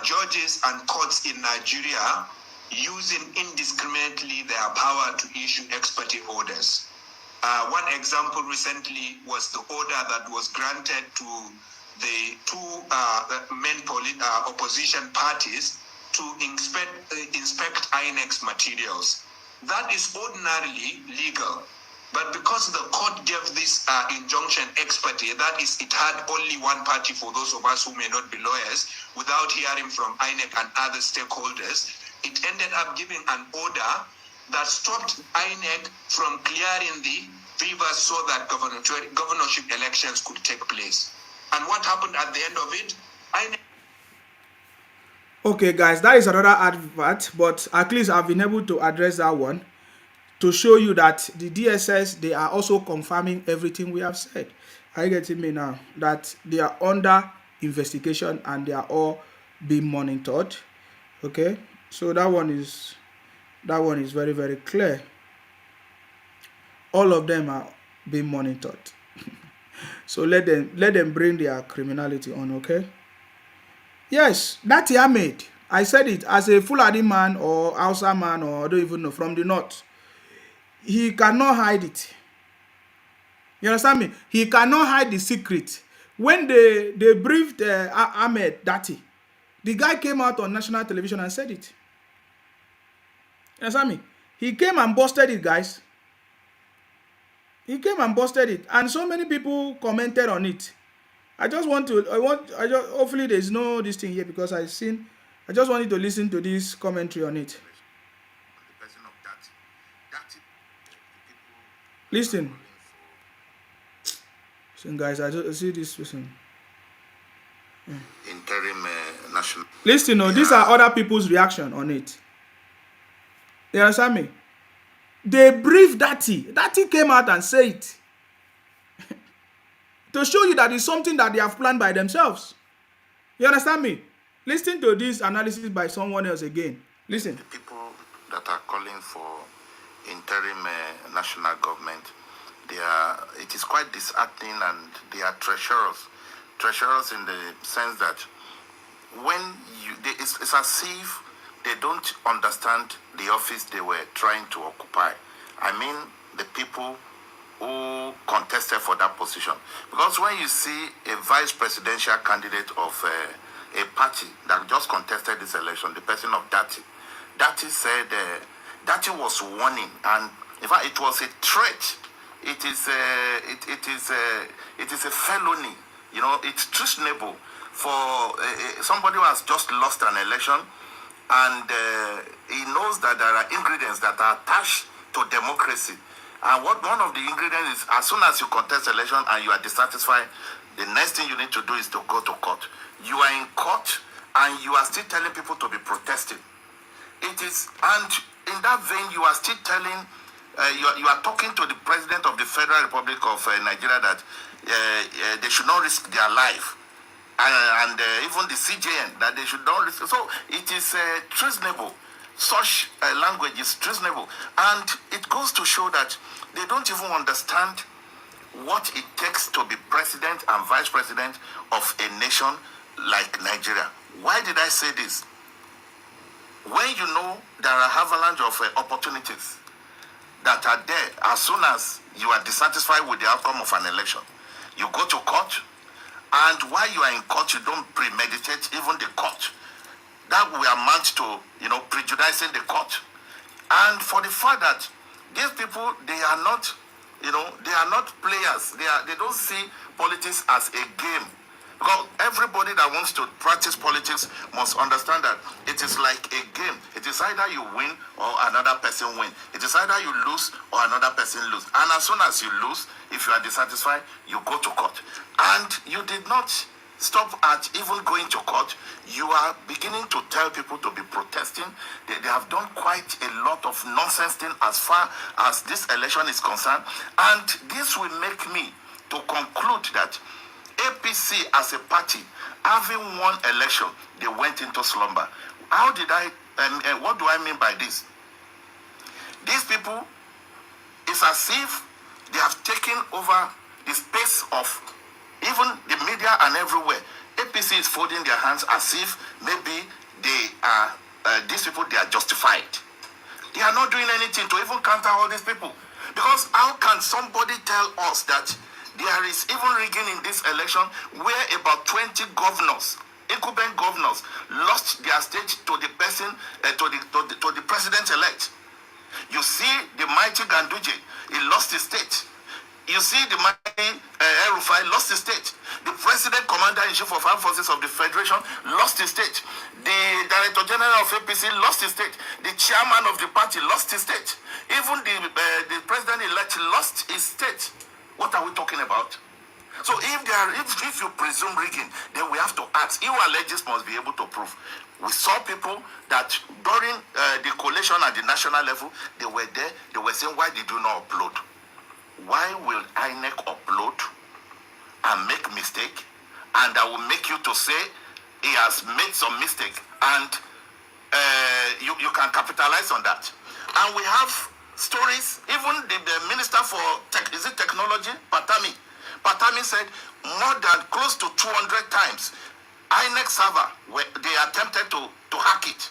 judges and courts in Nigeria using indiscriminately their power to issue ex parte orders. One example recently was the order that was granted to the two main opposition parties to inspect INEX materials. That is ordinarily legal. But because the court gave this injunction ex parte, that is, it had only one party for those of us who may not be lawyers, without hearing from INEC and other stakeholders, it ended up giving an order that stopped INEC from clearing the rivers so that governorship elections could take place. And what happened at the end of it? INEC. Okay, guys, that is another advert, but at least I've been able to address that one to show you that the DSS, they are also confirming everything we have said. Are you getting me now? That they are under investigation and they are all being monitored. Okay, so that one is very, very clear. All of them are being monitored. So let them bring their criminality on. Okay. Yes, that Ahmed, I said it, as a Fulani man or Hausa man, or I don't even know, from the north, he cannot hide it. You understand me? He cannot hide the secret. When they briefed Ahmed Dati, the guy came out on national television and said it. You understand me? He came and busted it, guys. He came and busted it, and so many people commented on it. Hopefully there's no this thing here, because I just wanted to listen to this commentary on it. Listen, guys, I just see this person. Interim national. Listen, these are other people's reaction on it. You understand me? They briefed Dati. Dati came out and said it. To show you that it's something that they have planned by themselves. You understand me? Listen to this analysis by someone else again. Listen. The people that are calling for interim national government, it is quite disheartening, and they are treacherous. Treacherous in the sense that it's as if they don't understand the office they were trying to occupy. I mean, the people who contested for that position. Because when you see a vice presidential candidate of a party that just contested this election, the person of Dati said Dati was warning, and in fact it was a threat. It is a felony. You know, it's treasonable for somebody who has just lost an election and he knows that there are ingredients that are attached to democracy. And one of the ingredients is, as soon as you contest election and you are dissatisfied, the next thing you need to do is to go to court. You are in court and you are still telling people to be protesting. It is, and in that vein, you are still telling, you are talking to the President of the Federal Republic of Nigeria that they should not risk their life. And even the CJN, that they should not risk. So it is treasonable. Such language is treasonable. And it goes to show that they don't even understand what it takes to be president and vice president of a nation like Nigeria. Why did I say this? When you know there are avalanche of opportunities that are there as soon as you are dissatisfied with the outcome of an election, you go to court, and while you are in court, you don't premeditate even the court. That will amount to, prejudicing the court. And for the fact that these people, they are not, they are not players. They don't see politics as a game. Because everybody that wants to practice politics must understand that it is like a game. It is either you win or another person win. It is either you lose or another person lose. And as soon as you lose, if you are dissatisfied, you go to court. And you did not stop at even going to court. You are beginning to tell people to be protesting. They have done quite a lot of nonsense thing as far as this election is concerned. And this will make me to conclude that APC as a party, having won election, they went into slumber. How did what do I mean by this? These people, it's as if they have taken over the space of even the media and everywhere. APC is folding their hands as if maybe they are, these people, they are justified. They are not doing anything to even counter all these people. Because how can somebody tell us that there is even rigging in this election where about 20 governors, incumbent governors, lost their state to the person, to the president-elect? You see the mighty Ganduje, he lost his state. You see the mighty El-Rufai lost his state. The president, commander-in-chief of armed forces of the federation, lost his state. The director general of APC lost his state. The chairman of the party lost his state. Even the president-elect lost his state. What are we talking about? So if you presume rigging, then we have to ask. You alleges must be able to prove. We saw people that during the coalition at the national level, they were there. They were saying, why did you not upload? Why will INEC upload and make mistake? And I will make you to say he has made some mistake. And you can capitalize on that. And we have stories, even the minister for technology, Patami said more than close to 200 times INEC server they attempted to hack it.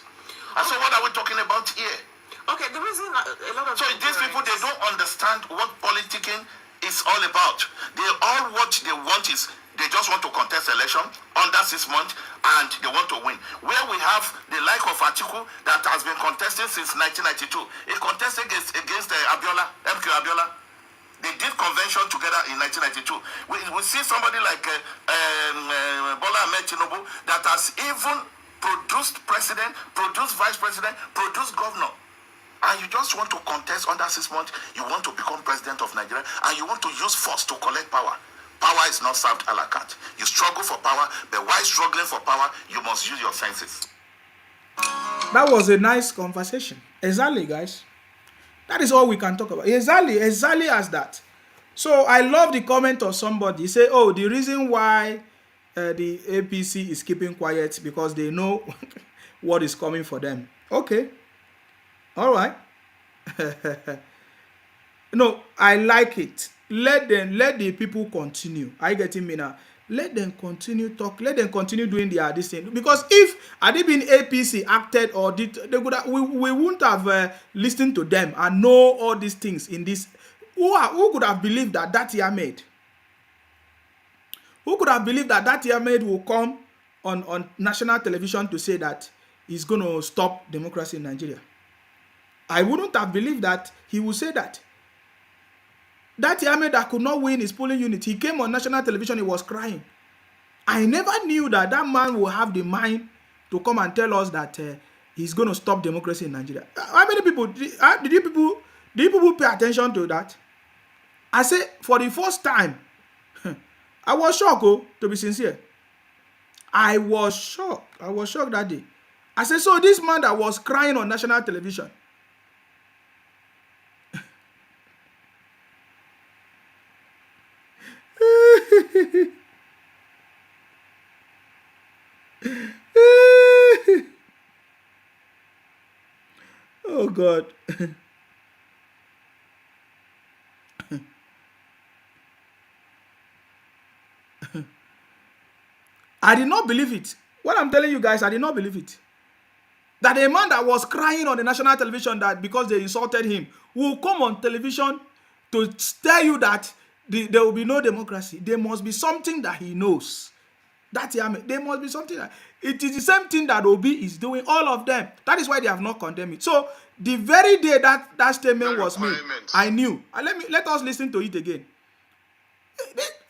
And so what are we talking about here? Okay, the reason a lot of these people, they don't understand what politicking is all about. What they want is they just want to contest election under 6 months and they want to win. Where we have the like of Atiku that has been contesting since 1992. He contested against Abiola, MK Abiola. They did convention together in 1992. We see somebody like Bola Ahmed Tinubu that has even produced president, produced vice president, produced governor. And you just want to contest under 6 months. You want to become president of Nigeria and you want to use force to collect power. Power is not served a la carte. You struggle for power, but while struggling for power, you must use your senses. That was a nice conversation. Exactly, guys. That is all we can talk about. Exactly as that. So I love the comment of somebody. Say, oh, the reason why the APC is keeping quiet because they know what is coming for them. Okay. All right. No, I like it. Let the people continue. Are you getting me now? Let them continue talk. Let them continue doing this thing. Because if had it been APC acted or did, they would have, we wouldn't have listened to them and know all these things in this. Who could have believed that year made? Who could have believed that year made will come on national television to say that he's going to stop democracy in Nigeria? I wouldn't have believed that he would say that. That Ahmed that could not win his polling unit, he came on national television, he was crying. I never knew that man will have the mind to come and tell us that he's going to stop democracy in Nigeria. How many people did you people pay attention to that? I say for the first time, I was shocked, to be sincere. I was shocked. I was shocked that day. I said, so this man that was crying on national television, oh God. I did not believe it. What I'm telling you guys, I did not believe it. That a man that was crying on the national television that because they insulted him will come on television to tell you that there will be no democracy. There must be something that he knows. There must be something that it is the same thing that Obi is doing, all of them. That is why they have not condemned it. So the very day that statement was made, I knew. Let us listen to it again.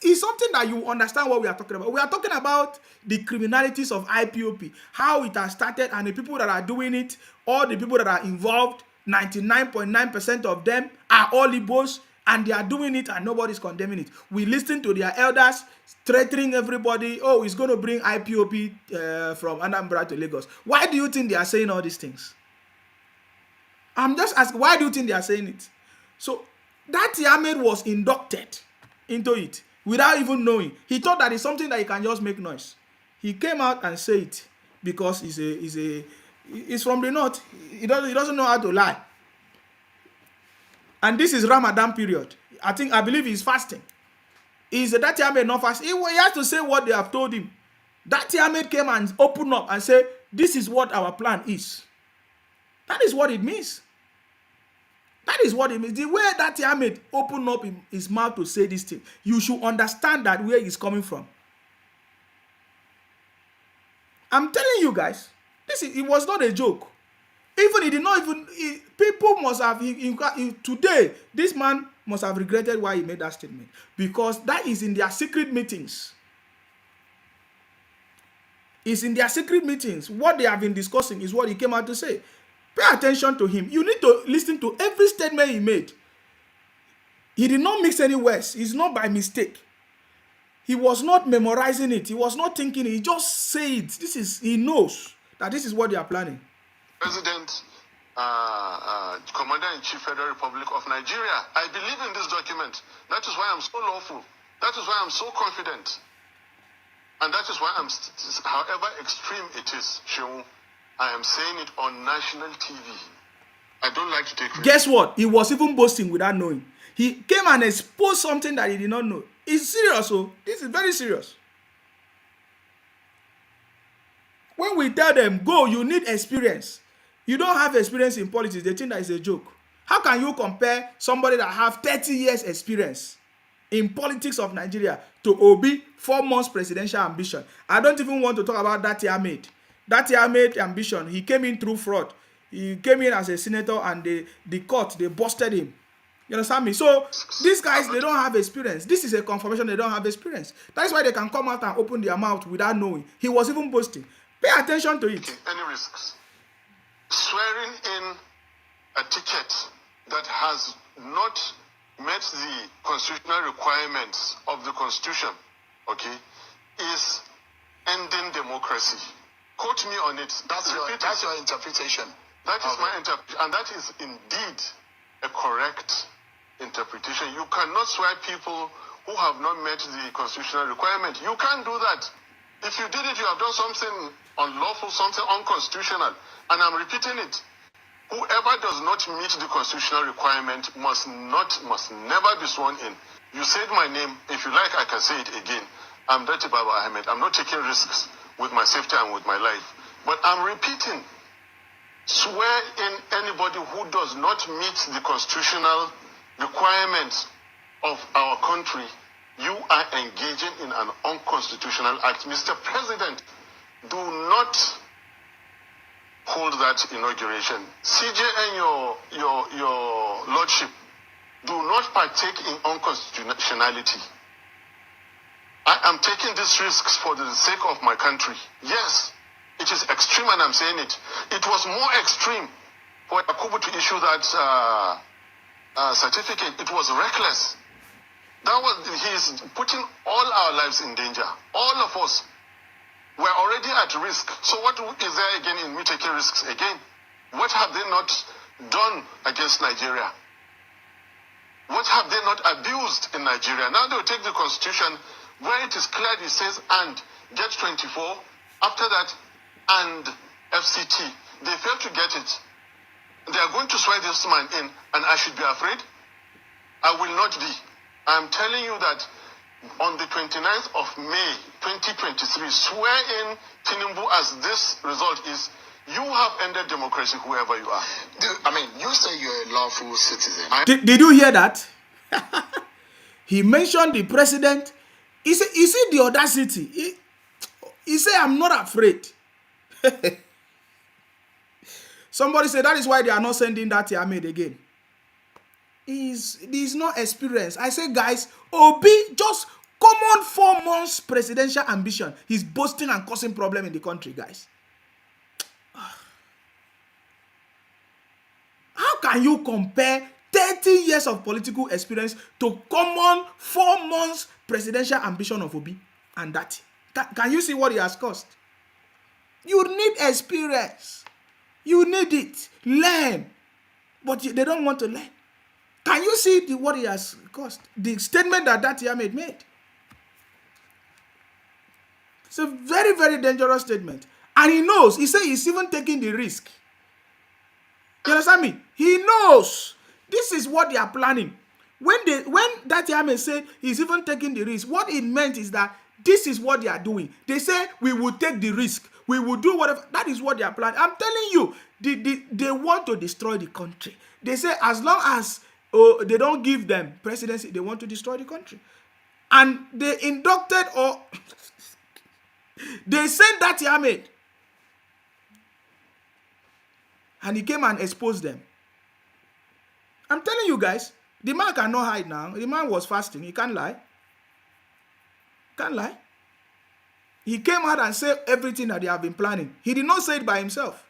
It's something that you understand what we are talking about. We are talking about the criminalities of IPOP, how it has started, and the people that are doing it, all the people that are involved, 99.9% of them are all Igbos, and they are doing it and nobody's condemning it. We listen to their elders threatening everybody, oh, it's going to bring IPOP from Anambra to Lagos. Why do you think they are saying all these things? I'm just asking, why do you think they are saying it? So that Ahmed was inducted into it without even knowing. He thought that it's something that he can just make noise. He came out and said it because he's from the north. He doesn't know how to lie. And this is Ramadan period. I believe he's fasting. Is that Ahmed not fasting? He has to say what they have told him. That Ahmed came and opened up and said, this is what our plan is. That is what it means. That is what it means. The way that Ahmed opened up his mouth to say this thing, you should understand that where he's coming from. I'm telling you guys, it was not a joke. Even he did not even, people must have, today, this man must have regretted why he made that statement. Because that is in their secret meetings. It's in their secret meetings. What they have been discussing is what he came out to say. Pay attention to him. You need to listen to every statement he made. He did not mix any words. It's not by mistake. He was not memorizing it. He was not thinking it. He just said it. He knows that this is what they are planning. President, Commander-in-Chief Federal Republic of Nigeria. I believe in this document. That is why I'm so lawful. That is why I'm so confident. And that is why however extreme it is, Sheung, I am saying it on national TV. I don't like to take risks. Guess what? He was even boasting without knowing. He came and exposed something that he did not know. It's serious, oh. This is very serious. When we tell them, go, you need experience. You don't have experience in politics. They think that is a joke. How can you compare somebody that have 30 years experience in politics of Nigeria to Obi 4 months presidential ambition? I don't even want to talk about that Ahmed. That Ahmed ambition, he came in through fraud. He came in as a senator and the court, they busted him. You understand me? So these guys, they don't have experience. This is a confirmation they don't have experience. That's why they can come out and open their mouth without knowing. He was even boasting. Pay attention to it. Any risks? Swearing in a ticket that has not met the constitutional requirements of the Constitution, okay, is ending democracy. Quote me on it. That's your interpretation. That is my interpretation, and that is indeed a correct interpretation. You cannot swear people who have not met the constitutional requirement. You can't do that. If you did it, you have done something unlawful, something unconstitutional. And I'm repeating it. Whoever does not meet the constitutional requirement must never be sworn in. You said my name. If you like, I can say it again. I'm Dr. Baba Ahmed. I'm not taking risks with my safety and with my life. But I'm repeating. Swear in anybody who does not meet the constitutional requirements of our country. You are engaging in an unconstitutional act. Mr. President, do not hold that inauguration. CJ and your lordship, do not partake in unconstitutionality. I am taking these risks for the sake of my country. Yes, It is extreme, and I'm saying it. It was more extreme for Yakubu to issue that certificate. It was reckless. He is putting all our lives in danger. All of us were already at risk. So what is there again in me taking risks again? What have they not done against Nigeria? What have they not abused in Nigeria? Now they'll take the constitution where it is clear it says and get 24. After that, and FCT. They fail to get it. They are going to swear this man in, and I should be afraid? I will not be. I'm telling you that on the 29th of May 2023, swear in Tinubu as this result is. You have ended democracy, whoever you are. You say you're a lawful citizen. Did you hear that? He mentioned the president. He said the audacity. He said, I'm not afraid. Somebody said that is why they are not sending that Ahmed again. He's not experienced. I say, guys, Obi, just common 4 months presidential ambition. He's boasting and causing problem in the country, guys. How can you compare 30 years of political experience to common 4 months presidential ambition of Obi and that? Can you see what he has cost? You need experience. You need it. Learn. But they don't want to learn. Can you see what he has cost? The statement that Ahmed made. It's a very, very dangerous statement. And he knows. He said he's even taking the risk. You understand me? He knows this is what they are planning. When that Ahmed said he's even taking the risk, what it meant is that this is what they are doing. They say we will take the risk. We will do whatever. That is what they are planning. I'm telling you, they want to destroy the country. They say as long as they don't give them presidency, they want to destroy the country. And they inducted or they sent that Ahmed. And he came and exposed them. I'm telling you guys, the man cannot hide now. The man was fasting. He can't lie. Can't lie. He came out and said everything that they have been planning. He did not say it by himself.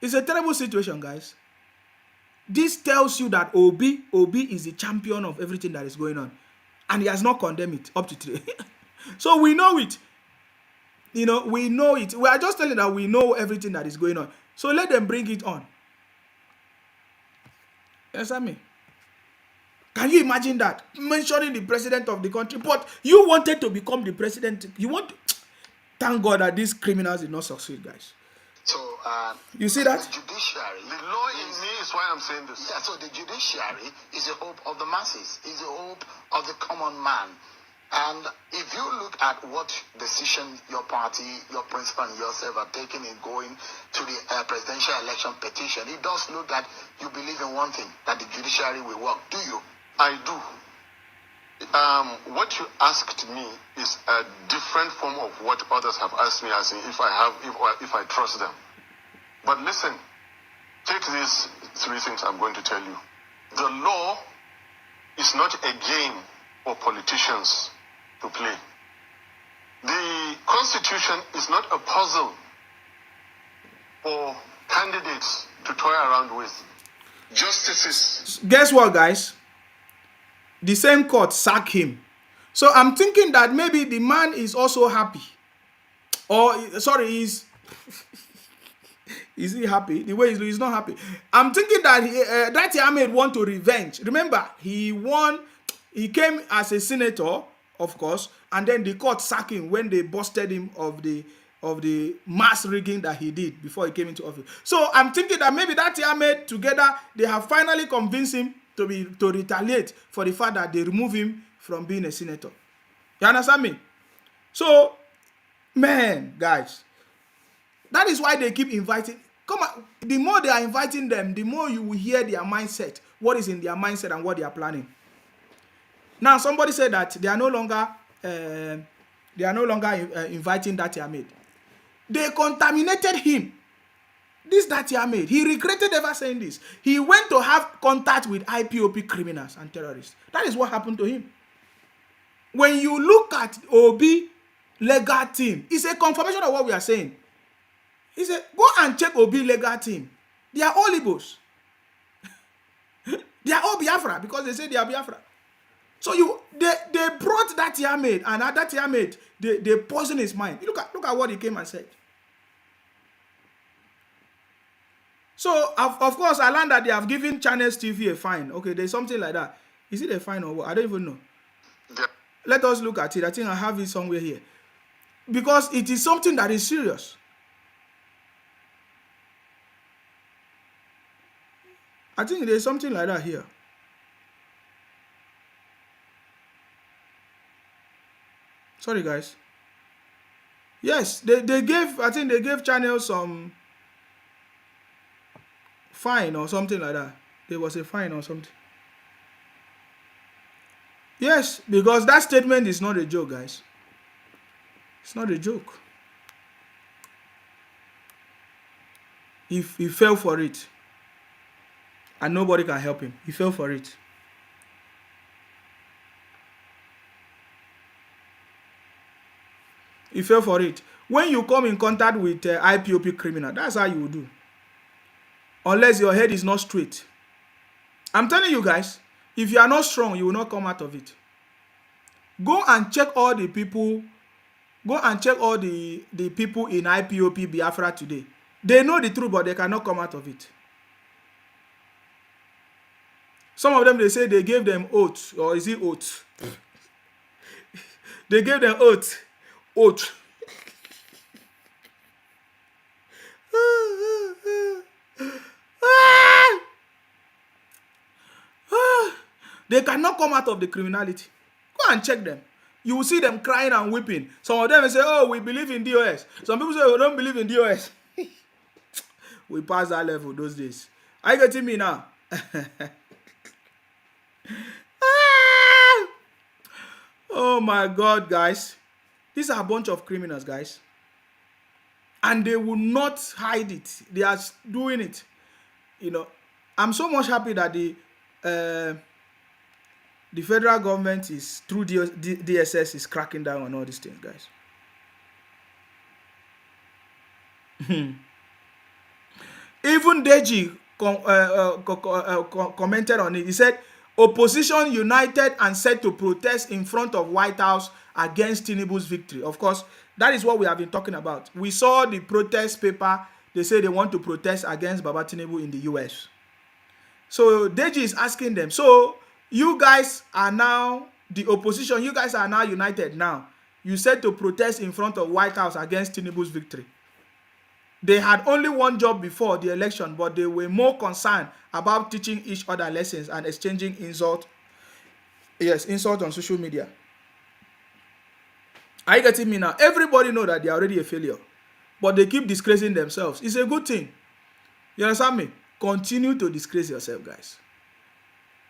It's a terrible situation, guys. This tells you that Obi is the champion of everything that is going on. And he has not condemned it up to today. So we know it. We know it. We are just telling that we know everything that is going on. So let them bring it on. You understand me? Can you imagine that? Mentioning the president of the country. But you wanted to become the president. Thank God that these criminals did not succeed, guys. So, you see that? The judiciary. The law in me is why I'm saying this. Yeah, so the judiciary is the hope of the masses, is the hope of the common man. And if you look at what decision your party, your principal, and yourself are taking in going to the presidential election petition, it does look that you believe in one thing, that the judiciary will work. Do you? I do. What you asked me is a different form of what others have asked me, as in if I trust them. But listen, take these 3 things I'm going to tell you. The law is not a game for politicians to play. The Constitution is not a puzzle for candidates to toy around with. Justices. Guess what, guys? The same court sacked him. So I'm thinking that maybe the man is also happy. Or, sorry, is he happy? The way he's not happy. I'm thinking that that Ahmed want to revenge. Remember, he won. He came as a senator, of course, and then the court sacked him when they busted him of the mass rigging that he did before he came into office. So I'm thinking that maybe that Ahmed together, they have finally convinced him to retaliate for the fact that they remove him from being a senator. You understand me? So, man, guys, that is why they keep inviting. Come on, the more they are inviting them, the more you will hear their mindset, what is in their mindset and what they are planning. Now, somebody said that they are no longer inviting that Ahmed. They contaminated him. This that Ahmed, he regretted ever saying this. He went to have contact with IPOP criminals and terrorists. That is what happened to him. When you look at Obi legal team, it's a confirmation of what we are saying. He said, go and check Obi legal team. They are all Igbos. They are all Biafra because they say they are Biafra. So they brought that Yamid, and at that Yamid, they poisoned his mind. Look at what he came and said. So of course, I learned that they have given Channels TV a fine. Okay, there's something like that. Is it a fine or what? I don't even know. Yeah. Let us look at it. I think I have it somewhere here. Because it is something that is serious. I think there's something like that here. Sorry, guys. Yes, they gave, I think they gave Channel some fine or something like that. There was a fine or something. Yes, because that statement is not a joke, guys. It's not a joke. He fell for it. And nobody can help him. He fell for it. He fell for it. When you come in contact with IPOP criminal, that's how you will do. Unless your head is not straight. I'm telling you guys, if you are not strong, you will not come out of it. Go and check all the people. Go and check all the people in IPOP Biafra today. They know the truth, but they cannot come out of it. Some of them, they say they gave them oath, or is it oath? They gave them oath. Oath. They cannot come out of the criminality. Go and check them. You will see them crying and weeping. Some of them will say, oh, we believe in DOS. Some people say, we don't believe in DOS. We passed that level those days. Are you getting me now? Oh my God, guys. These are a bunch of criminals, guys. And they will not hide it. They are doing it. You know, I'm so much happy that the federal government is, through DSS, is cracking down on all these things, guys. Even Deji commented on it. He said, opposition united and set to protest in front of White House against Tinubu's victory. Of course, that is what we have been talking about. We saw the protest paper. They say they want to protest against Baba Tinubu in the US. So Deji is asking them, so you guys are now, the opposition, you guys are now united now. You said to protest in front of White House against Tinubu's victory. They had only one job before the election, but they were more concerned about teaching each other lessons and exchanging insult. Yes, insult on social media. Are you getting me now? Everybody know that they are already a failure, but they keep disgracing themselves. It's a good thing. You understand me? Continue to disgrace yourself, guys.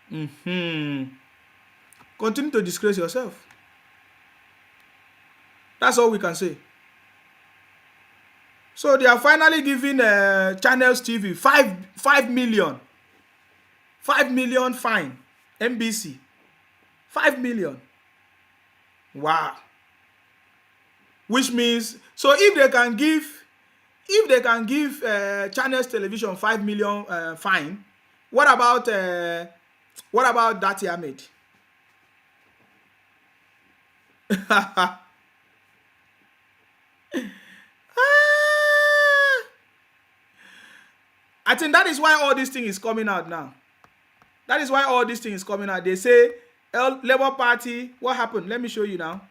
Continue to disgrace yourself. That's all we can say. So they are finally giving Channels TV 5 million. 5 million fine. NBC. 5 million. Wow. Which means, so if they can give Channels Television 5 million fine, what about that Ahmed? I think that is why all this thing is coming out now. That is why all this thing is coming out. They say Labour Party, what happened? Let me show you now.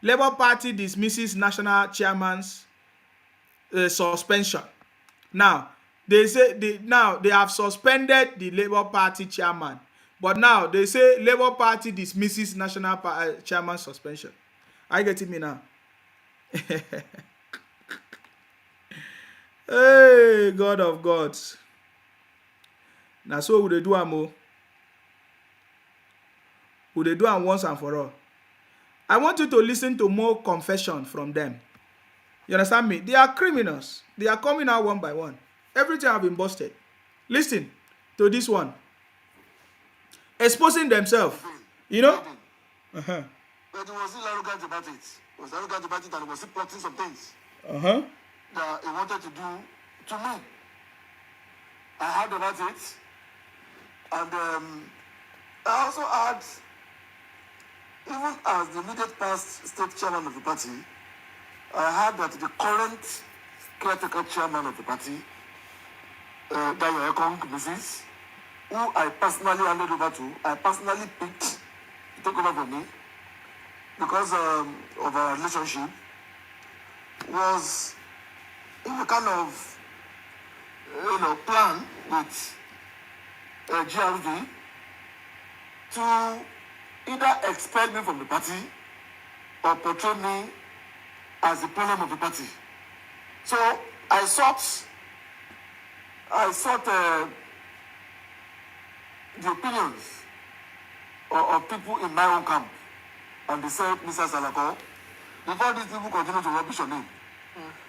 Labour Party dismisses national chairman's suspension. Now, they say they have suspended the Labour Party chairman. But now they say Labour Party dismisses national chairman suspension. Are you getting me now? Hey, God of gods. Now so would they do am? Would they do am once and for all? I want you to listen to more confession from them. You understand me? They are criminals. They are coming out one by one. Everything have been busted. Listen to this one. Exposing themselves. You know? But he was still arrogant about it. He was arrogant about it and he was still plotting some things Uh-huh. that he wanted to do to me. I heard about it. And I also had, even as the immediate past state chairman of the party, I heard that the current caretaker chairman of the party, Dayo Ekong, Mrs., who I personally handed over to, I personally picked to take over for me because of our relationship, was in a kind of, plan with GRV to either expel me from the party or portray me as the problem of the party. So I sought the opinions of people in my own camp, and they said, Mr. Salako, before these people continue to rubbish your name,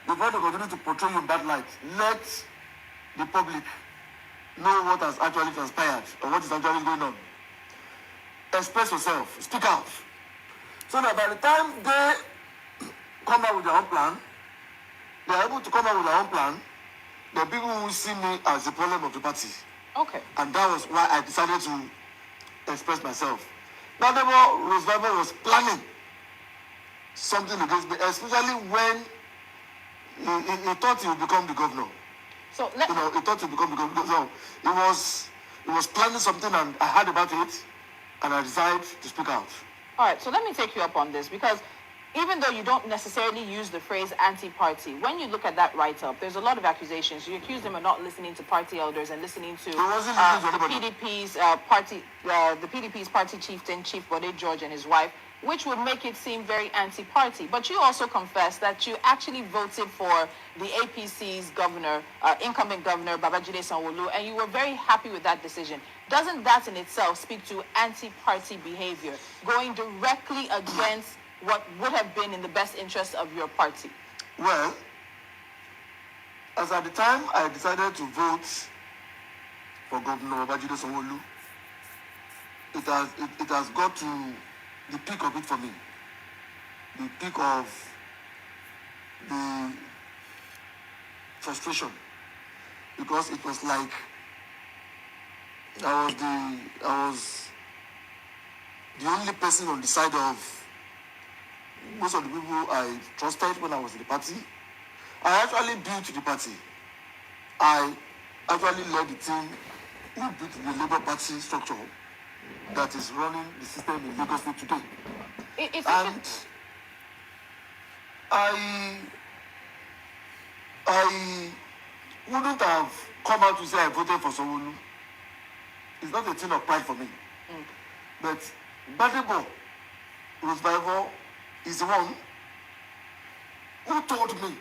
before they continue to portray you in that light, let the public know what has actually transpired or what is actually going on. Express yourself, speak out. So that by the time they come out with their own plan, they are able to come out with their own plan, the people will see me as the problem of the party. Okay. And that was why I decided to express myself. Badebo Roosevelt was planning something against me, especially when he thought he would become the governor. So he thought he would become the governor. So he was planning something, and I heard about it, and I decided to speak out. All right, so let me take you up on this, because even though you don't necessarily use the phrase anti-party, when you look at that write-up, there's a lot of accusations. You accuse them of not listening to party elders and listening to the PDP's party chieftain, Chief Bode George, and his wife, which would make it seem very anti-party. But you also confess that you actually voted for the APC's governor, incoming governor, Babajide Sanwo-Olu, and you were very happy with that decision. Doesn't that in itself speak to anti-party behavior, going directly against what would have been in the best interest of your party? Well, as at the time I decided to vote for Governor Babajide Sanwo-Olu, it has got to the peak of it for me. The peak of the frustration. Because it was like I was the only person on the side of most of the people I trusted when I was in the party. I actually built the party. I actually led the team who built the Labour Party structure that is running the system in Lagos State today. And I wouldn't have come out to say I voted for someone. It's not a thing of pride for me. But Badebo Roosevelt is the one who told me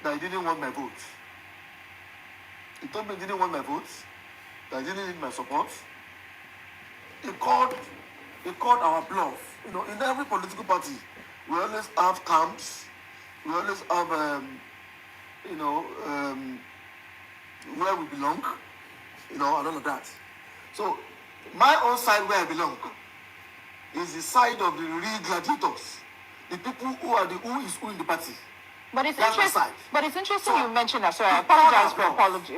that he didn't want my vote. He told me he didn't want my vote, that he didn't need my support. He called our bluff. In every political party, we always have camps, we always have, where we belong, and all of that. So, my own side where I belong is the side of the real gladiators, the people who are the who is who in the party. But it's interesting you mentioned that. Sorry, I apologize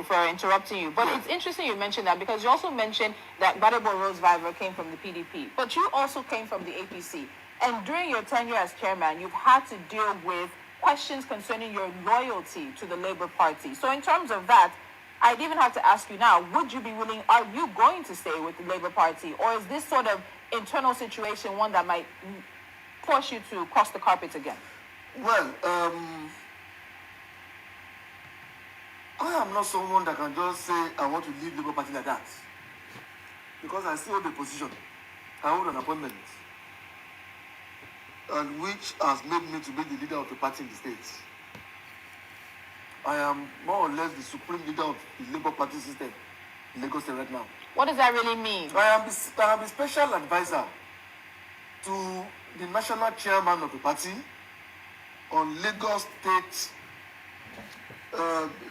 for interrupting you. But it's interesting you mentioned that, because you also mentioned that Badebo Roosevelt came from the PDP, but you also came from the APC. And during your tenure as chairman, you've had to deal with questions concerning your loyalty to the Labour Party. So in terms of that, I'd even have to ask you now, would you be willing, are you going to stay with the Labour Party? Or is this sort of internal situation one that might force you to cross the carpet again? Well, I am not someone that can just say I want to leave Labour Party like that. Because I still hold a position. I hold an appointment. And which has made me to be the leader of the party in the States. I am more or less the supreme leader of the Labour Party system in Lagos State right now. What does that really mean? I am the special advisor to the national chairman of the party on Lagos State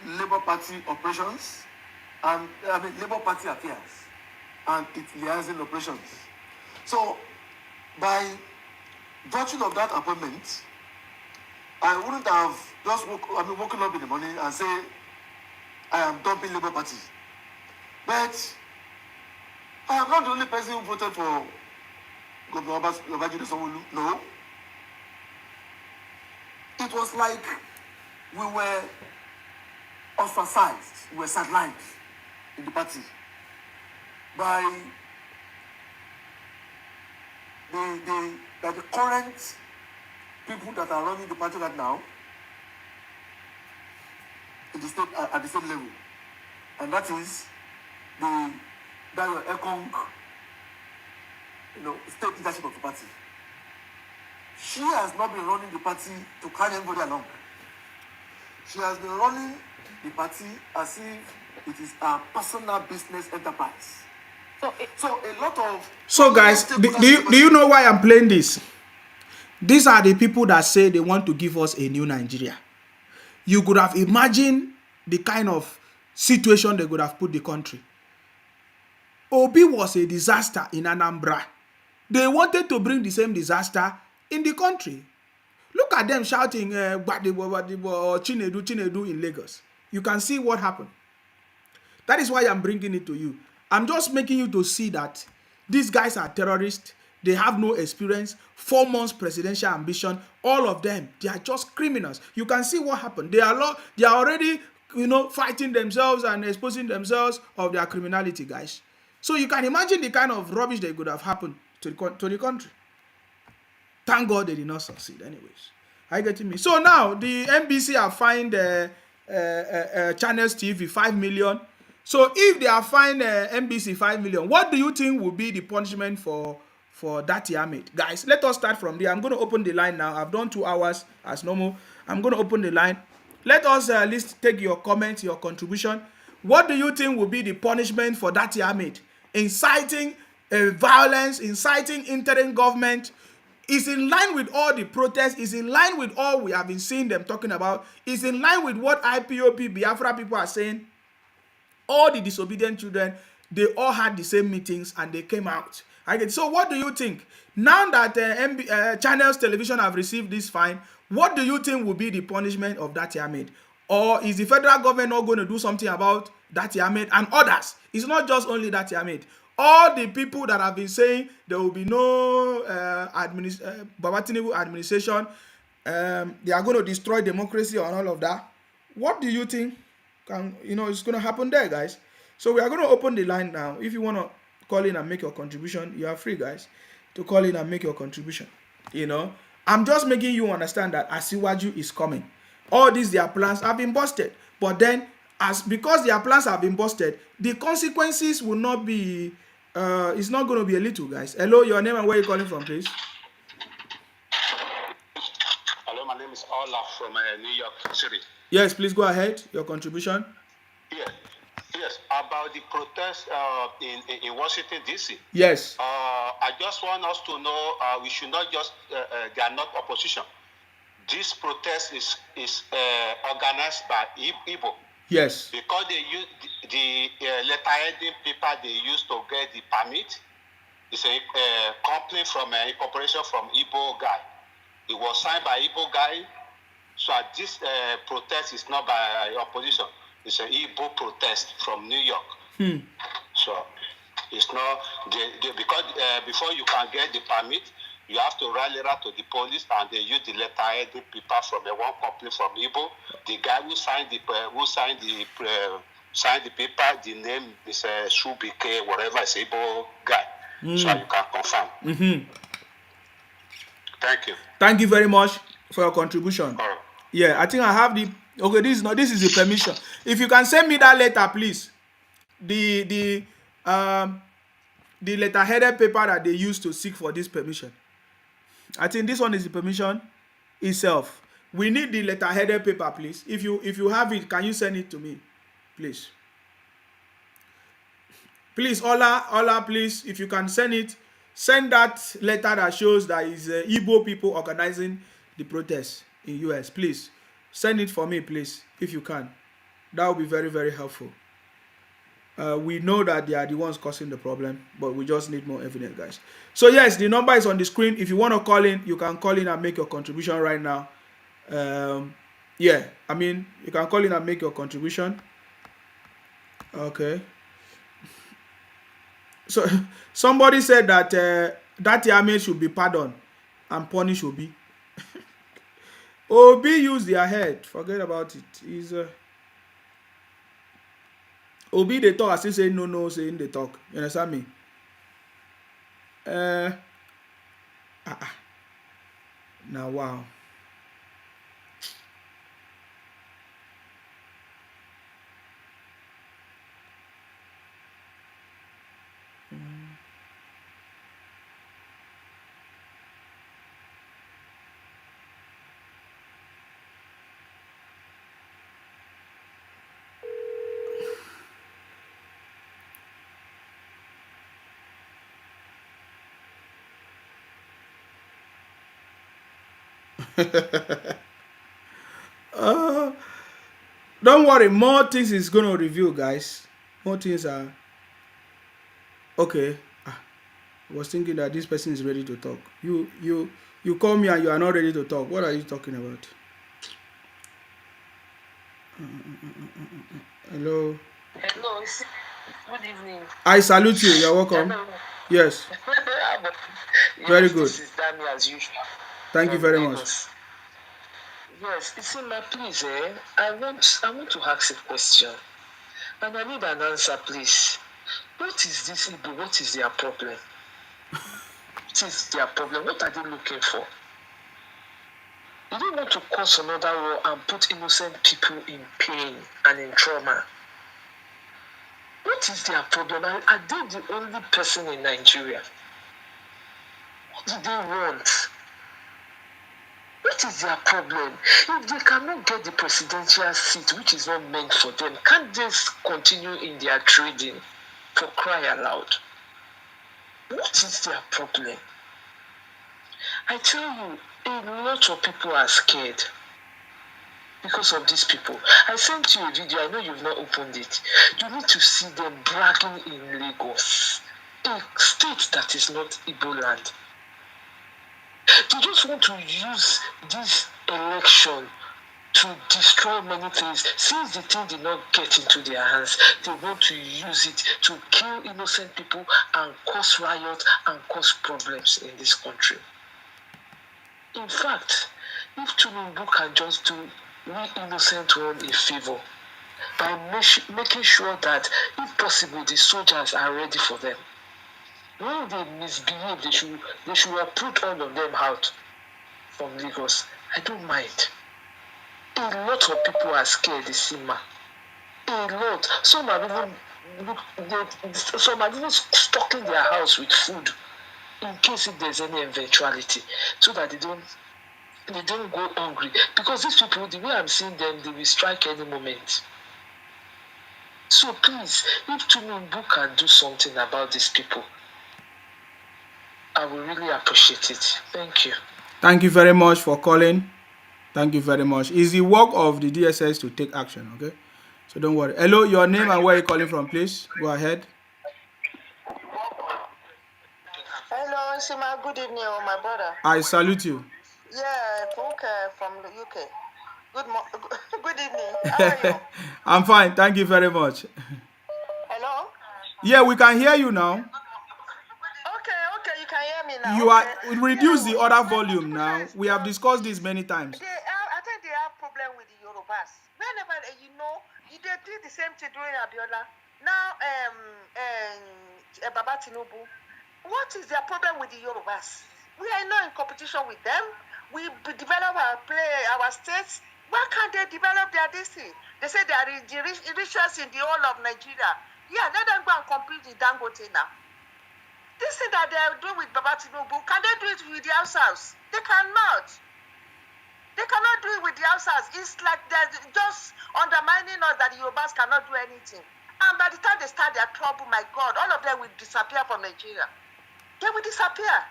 Labour Party operations and Labour Party affairs and its liaison operations. So by virtue of that appointment, I wouldn't have just woken up in the morning and say, I am dumping Labour Party. But I am not the only person who voted for Governor Babajide Sanwo-Olu. No. It was like we were ostracized, we were sidelined in the party by the current people that are running the party right now in the state, at the same level. And that is the Dayo Ekong, state leadership of the party. She has not been running the party to carry anybody along. She has been running the party as if it is a personal business enterprise. So a lot of... So guys, do you know why I'm playing this? These are the people that say they want to give us a new Nigeria. You could have imagined the kind of situation they could have put the country. Obi was a disaster in Anambra. They wanted to bring the same disaster in the country. Look at them shouting Chinedu, Chinedu in Lagos. You can see what happened. That is why I'm bringing it to you. I'm just making you to see that these guys are terrorists. They have no experience. 4 months presidential ambition. All of them, they are just criminals. You can see what happened. They are already, fighting themselves and exposing themselves of their criminality, guys. So you can imagine the kind of rubbish that could have happened to the country. Thank God they did not succeed anyways. Are you getting me? So now the NBC have fined Channels TV 5 million. So if they are fined NBC 5 million, what do you think will be the punishment for Dati Ahmed? Guys, let us start from there. I'm going to open the line now. I've done 2 hours as normal. I'm going to open the line. Let us at least take your comment, your contribution. What do you think will be the punishment for Dati Ahmed? Inciting violence, inciting interim government, is in line with all the protests, is in line with all we have been seeing them talking about, is in line with what IPOP, Biafra people are saying. All the disobedient children, they all had the same meetings and they came out. So what do you think? Now that Channels Television have received this fine, what do you think will be the punishment of Dati Ahmed? Or is the federal government not going to do something about Dati Ahmed and others? It's not just only Dati Ahmed. All the people that have been saying there will be no Baba Tinubu administration, they are going to destroy democracy and all of that. What do you think is going to happen there, guys? So we are going to open the line now. If you want to call in and make your contribution, you are free, guys, to call in and make your contribution. I'm just making you understand that Asiwaju is coming. All these their plans have been busted, but then because their plans have been busted, the consequences will not be. It's not going to be a little, guys. Hello, your name and where you calling from, please? Hello, my name is Ola from New York City. Yes, please go ahead. Your contribution. Yes, about the protest in Washington, D.C. Yes. I just want us to know we should not just, they are not opposition. This protest is organized by Igbo. Yes. Because they use the letter-heading paper they used to get the permit. It's a company from a corporation from Igbo guy. It was signed by Igbo guy. So this protest is not by opposition. It's an Igbo protest from New York. So it's not because before you can get the permit, you have to rally around to the police, and they use the letter-headed paper from one company from Igbo. The guy who signed the paper, the name is Shubike, whatever, is Igbo guy. So you can confirm. Thank you. Thank you very much for your contribution. Right. Yeah, I think I have the. Okay, this is the permission. If you can send me that letter, please. The letter-headed paper that they used to seek for this permission. I think this one is the permission itself. We need the letter-headed paper, please. If you have it, can you send it to me, please? Please, Ola, please, if you can send it, send that letter that shows that is Igbo people organizing the protest in US. Please, send it for me, please, if you can. That would be very, very helpful. We know that they are the ones causing the problem, but we just need more evidence, guys. So yes, the number is on the screen. If you want to call in, you can call in and make your contribution right now. Yeah, I mean, you can call in and make your contribution. Okay. So somebody said that that Yame should be pardoned and punished Obi. Obi use their head. Forget about it. He's Obi they talk, I still say no, saying they talk. You understand me? Now wow. Don't worry, more things is gonna review, guys. More things are okay. I was thinking that this person is ready to talk. You call me and you are not ready to talk. What are you talking about? Hello. Hello. Good evening. I salute you. You're welcome. Hello. Yes. Yes, Very good. This is Dami as usual. Thank you from very Lagos. much. Yes, Isima, please, I want to ask a question, and I need an answer, please. What is this Igbo? What is their problem? What is their problem? What are they looking for? They don't want to cause another war and put innocent people in pain and in trauma. What is their problem? Are they the only person in Nigeria? What do they want? What is their problem? If they cannot get the presidential seat, which is not meant for them, can't they continue in their trading, for cry aloud? What is their problem? I tell you, a lot of people are scared because of these people. I sent you a video, I know you've not opened it. You need to see them bragging in Lagos, a state that is not Igbo land. They just want to use this election to destroy many things. Since the thing did not get into their hands, they want to use it to kill innocent people and cause riots and cause problems in this country. In fact, if Tinubu can just do we innocent one a favor by making sure that, if possible, the soldiers are ready for them. When they misbehave, they should uproot all of them out from Lagos. I don't mind. A lot of people are scared, Isima. A lot. Some are even stocking their house with food in case if there's any eventuality, so that they don't go hungry. Because these people, the way I'm seeing them, they will strike any moment. So please, if Tinubu can do something about these people, I will really appreciate it. Thank you. Thank you very much for calling. Thank you very much. It's the work of the DSS to take action, okay? So don't worry. Hello, your name and where you're calling from, please. Go ahead. Hello, Sima. Good evening, my brother. I salute you. Yeah, from the UK. Good evening. How are you? I'm fine. Thank you very much. Hello? Yeah, we can hear you now. Okay, you can hear me now. You are reduce the other volume now. We have discussed this many times. I think they have problem with the Yorubas. Whenever they did the same thing during Abiola. Now, Baba Tinubu. What is their problem with the Yorubas? We are not in competition with them. We develop our states. Why can't they develop their district? They say they are the richest in the whole of Nigeria. Yeah, let them go and compete with Dangote now. This thing that they are doing with Baba Tinubu, can they do it with the Hausas? They cannot. They cannot do it with the Hausas. It's like they're just undermining us that the Yorubas cannot do anything. And by the time they start their trouble, my God, all of them will disappear from Nigeria. They will disappear.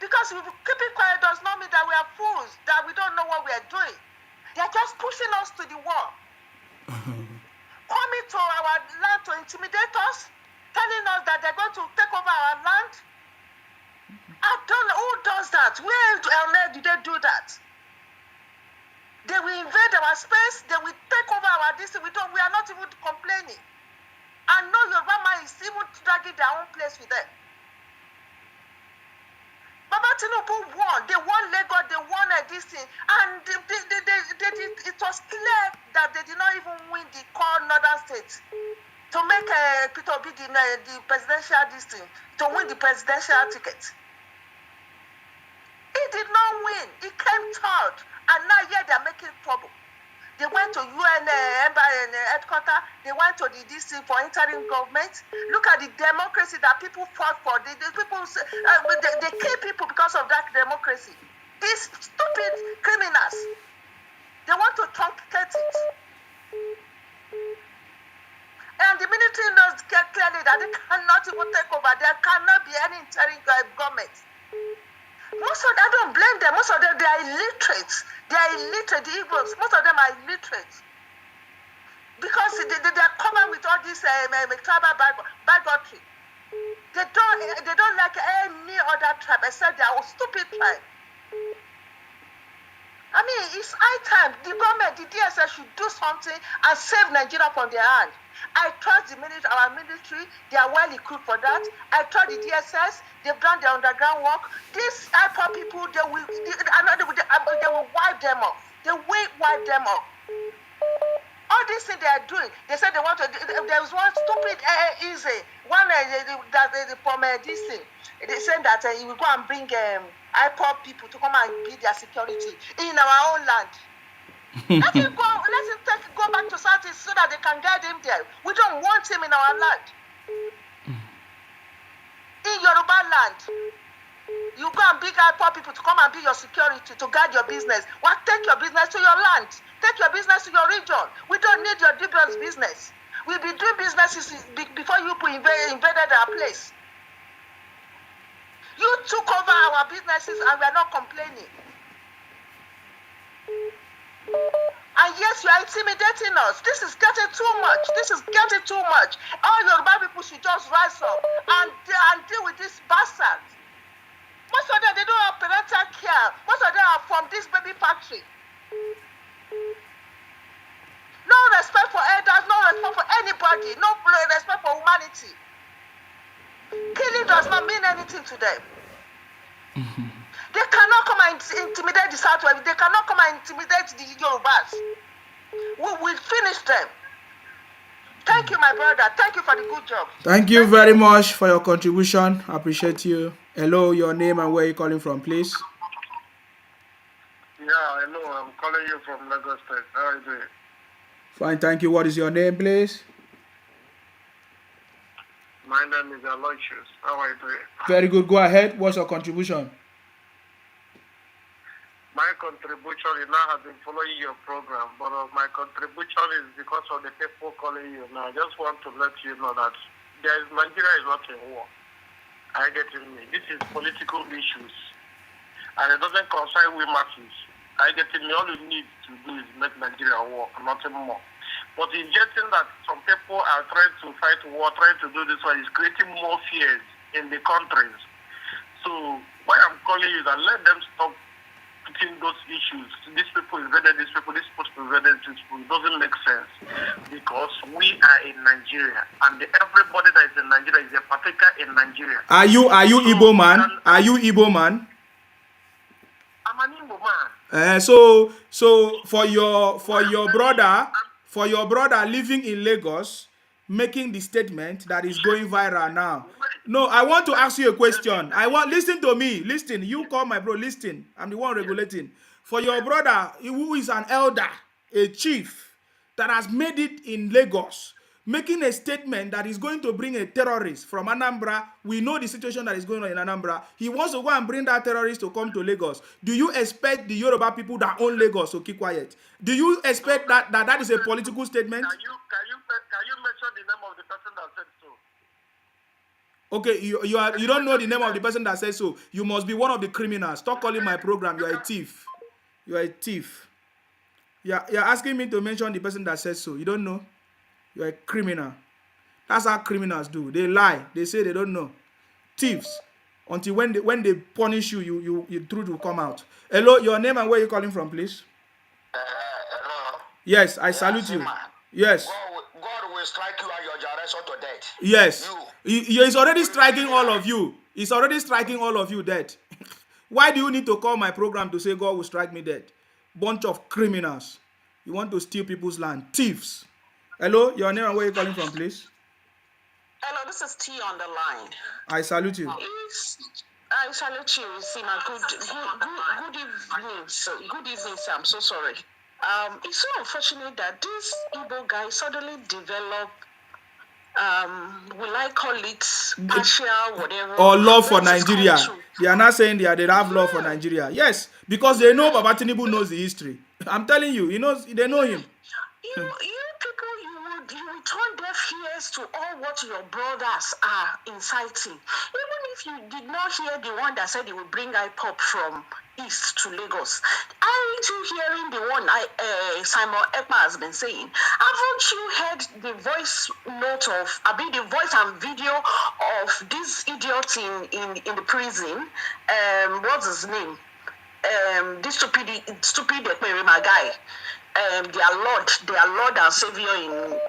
Because we keep it quiet does not mean that we are fools, that we don't know what we are doing. They are just pushing us to the wall. coming to our land to intimidate us, telling us that they're going to take over our land. I don't know who does that. Where on earth do they do that? They will invade our space. They will take over our district. We are not even complaining. I know Yoruba man is even dragging their own place with them. Baba Tinubu won. They won Lagos. They won this thing. And it was clear that they did not even win the core northern states to make Peter Obi the presidential district, to win the presidential ticket. He did not win. He came third. And now here they are making trouble. They went to UN headquarters. They went to the DC for interim government. Look at the democracy that people fought for. They kill people because of that democracy. These stupid criminals. They want to truncate it. And the military knows clearly that they cannot even take over. There cannot be any interim government. Most of them, I don't blame them. Most of them, they are illiterate. They are illiterate. The Igbos, most of them are illiterate. Because they are covered with all this tribal bigotry. They don't like any other tribe except their stupid tribe. I mean, it's high time. The government, the DSS should do something and save Nigeria from their hand. I trust our military. They are well equipped for that. I trust the DSS. They've done their underground work. These IPOP people, they will wipe them off. They will wipe them off. All these things they are doing, they said they want to. There was one stupid easy one from this thing. They said that he will go and bring IPOP people to come and be their security in our own land. Let him go. Let him go back to Southeast so that they can guide him there. We don't want him in our land. In Yoruba land, you go and bring IPOP people to come and be your security to guide your business. Well, take your business to your land. Take your business to your region. We don't need your dubious business. We'll be doing businesses before you invaded our place. You took over our businesses and we are not complaining. And yes, you are intimidating us. This is getting too much. This is getting too much. All Yoruba people should just rise up and deal with this bastard. Most of them, they don't have parental care. Most of them are from this baby factory. No respect for elders, no respect for anybody, no respect for humanity. Killing does not mean anything to them. They cannot come and intimidate the Southwest. They cannot come and intimidate the Yorubas. We will finish them. Thank you, my brother. Thank you for the good job. Thank you very much for your contribution. I appreciate you. Hello, your name and where you're calling from, please. Yeah, hello. I'm calling you from Lagos State. How are you doing? Fine, thank you. What is your name, please? My name is Aloysius. How are you doing? Very good. Go ahead. What's your contribution? My contribution, now have been following your program, but my contribution is because of the people calling you. Now, I just want to let you know that Nigeria is not in war. I get it. This is political issues, and it doesn't concern we masses. I get it. All you need to do is make Nigeria work, nothing more. But in getting that some people are trying to fight war, trying to do this one, is creating more fears in the countries. So why I'm calling you that let them stop putting those issues. These people invaded these people, these people invaded these people. It doesn't make sense because we are in Nigeria, and everybody that is in Nigeria is a partaker in Nigeria. Are you Igbo man? Are you Igbo man? I'm an Igbo man. So for your brother living in Lagos making the statement that is going viral now. No, I want to ask you a question. Listen to me. Listen, you call my bro. Listen, I'm the one regulating. For your brother who is an elder, a chief that has made it in Lagos, making a statement that is going to bring a terrorist from Anambra. We know the situation that is going on in Anambra. He wants to go and bring that terrorist to come to Lagos. Do you expect the Yoruba people that own Lagos to keep quiet? Do you expect that is a political statement? Can you mention the name of the person that said so? Okay, you don't know the name of the person that says so. You must be one of the criminals. Stop calling my program. You are a thief. You are a thief. You're asking me to mention the person that says so. You don't know? You're a criminal. That's how criminals do. They lie. They say they don't know. Thieves. Until when they punish you, your truth will come out. Hello, your name and where you calling from, please? Hello. Yes, I salute you. Yes. God will strike you and your generation to death. Yes. He's already striking all of you. He's already striking all of you dead. Why do you need to call my program to say God will strike me dead? Bunch of criminals. You want to steal people's land. Thieves. Hello, your name and where you calling from, please? Hello, this is T on the line. I salute you. I salute you, Sima. Good evening, sir. Good evening, sir. I'm so sorry. It's so unfortunate that this Igbo guy suddenly developed, will I call it partial, whatever, or love for Nigeria. They are not saying they have love for Nigeria. Yes, because they know Baba Tinubu knows the history. I'm telling you, they know him. You people, you will turn deaf ears to all what your brothers are inciting. Even if you did not hear the one that said he would bring IPOP from East to Lagos, aren't you hearing the one Simon Ekpa has been saying? Haven't you heard the voice note of, the voice and video of this idiot in the prison? What's his name? This stupid Ekperima guy. Their Lord and Savior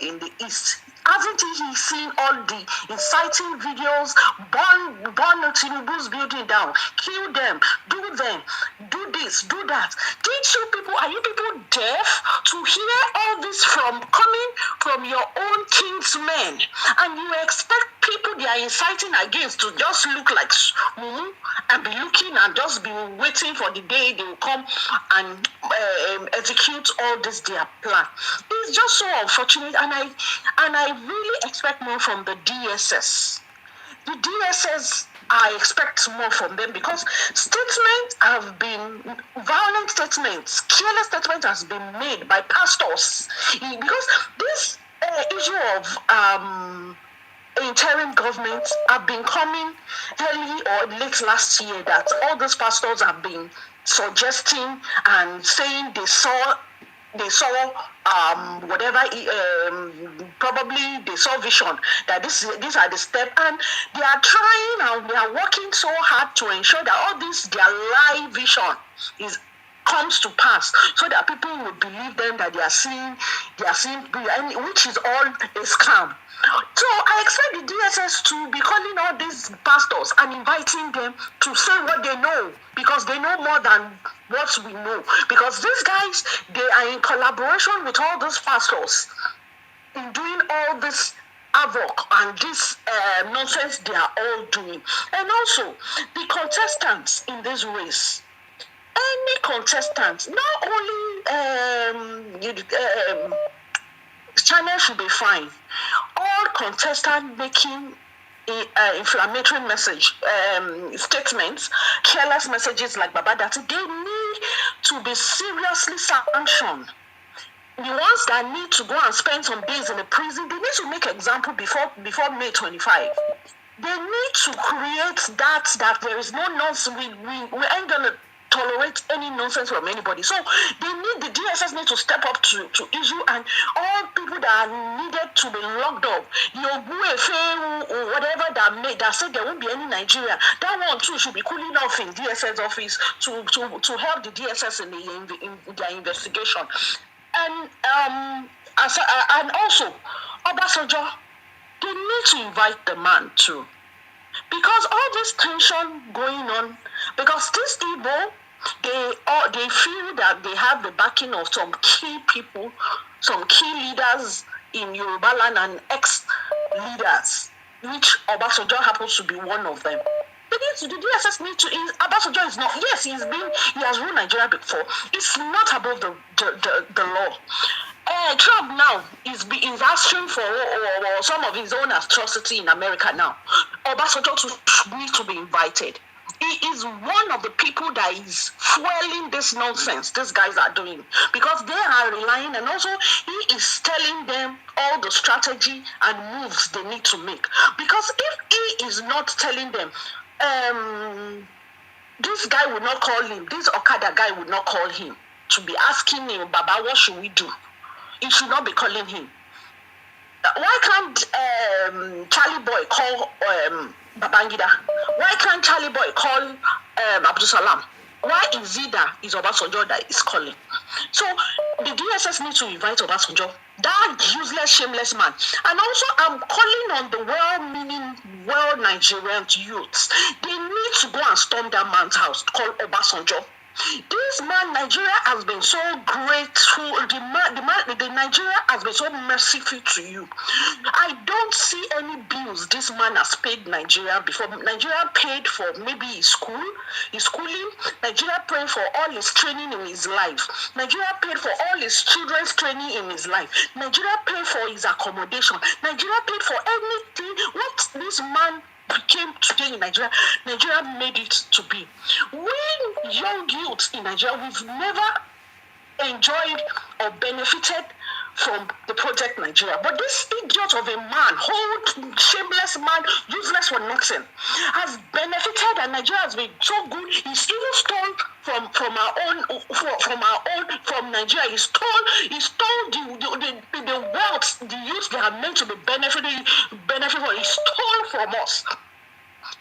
in the East. Hasn't he seen all the inciting videos, burn Tinubu's building down, kill them, do this, do that? Are you people deaf to hear all this coming from your own kinsmen? And you expect people they are inciting against to just look like mumu and be looking and just be waiting for the day they will come and execute all this their plan. It's just so unfortunate, and I really expect more from the DSS. The DSS, I expect more from them because statements have been, violent statements, careless statements has been made by pastors. Because this issue of interim government have been coming early or late last year, that all these pastors have been suggesting and saying they saw whatever, probably they saw vision that these are the steps, and they are trying and they are working so hard to ensure that all this their live vision comes to pass, so that people will believe them, that they are seeing, which is all a scam. So I expect the DSS to be calling all these pastors and inviting them to say what they know, because they know more than what we know. Because these guys, they are in collaboration with all these pastors in doing all this havoc and this nonsense they are all doing. And also, the contestants in this race, any contestant, not only channel should be fine. All contestants making inflammatory message statements, careless messages like Baba, that they need to be seriously sanctioned. The ones that need to go and spend some days in the prison, they need to make example before May 25. They need to create that there is no nonsense. We ain't gonna tolerate any nonsense from anybody. So the DSS need to step up to issue, and all people that are needed to be locked up, or whatever that said there won't be any Nigeria, that one too should be cooling off in DSS office to help the DSS in their investigation. And also Obasanjo, they need to invite the man too. Because all this tension going on, because these Igbo, they feel that they have the backing of some key people, some key leaders in Yoruba land and ex-leaders, which Obasanjo happens to be one of them. The DSS need to. Obasanjo is not. Yes, he has ruled Nigeria before. It's not above the law. Trump now is asking for some of his own atrocity in America now. Obasanjo needs to be invited. He is one of the people that is fueling this nonsense these guys are doing, because they are relying, and also he is telling them all the strategy and moves they need to make. Because if he is not telling them, this guy would not call him, this Okada guy would not call him to be asking him, Baba, what should we do? He should not be calling him. Why can't Charlie Boy call Babangida? Why can't Charlie Boy call Abdul Salam? Why is it that it's Obasanjo that is calling? So the DSS need to invite Obasanjo, that useless, shameless man. And also, I'm calling on the well-meaning, well-Nigerian youths. They need to go and storm that man's house called Obasanjo. This man, Nigeria has been so grateful. The Nigeria has been so merciful to you. I don't see any bills this man has paid Nigeria before. Nigeria paid for maybe his schooling. Nigeria paid for all his training in his life. Nigeria paid for all his children's training in his life. Nigeria paid for his accommodation. Nigeria paid for anything. What this man became today in Nigeria, Nigeria made it to be. We young youths in Nigeria, we've never enjoyed or benefited from the project Nigeria. But this idiot of a man, whole shameless man, useless for nothing, has benefited, and Nigeria has been so good. He's even stole from Nigeria. He stole the wealth, the youth they are meant to be benefit from. He stole from us.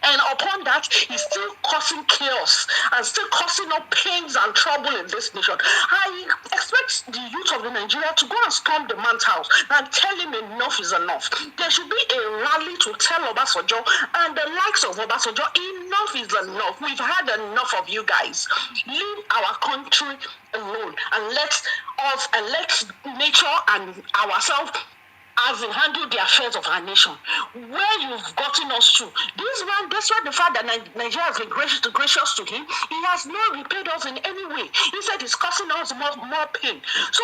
And upon that, he's still causing chaos and still causing up pains and trouble in this nation. I expect the youth of the Nigeria to go and storm the man's house and tell him enough is enough. There should be a rally to tell Obasanjo and the likes of Obasanjo, enough is enough. We've had enough of you guys. Leave our country alone and let nature and ourselves as in handle the affairs of our nation. Where you've gotten us to. This man, despite the fact that Nigeria has been gracious to him, he has not repaid us in any way. Instead, he's causing us more pain. So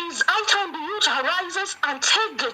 it's high time the youth arises and take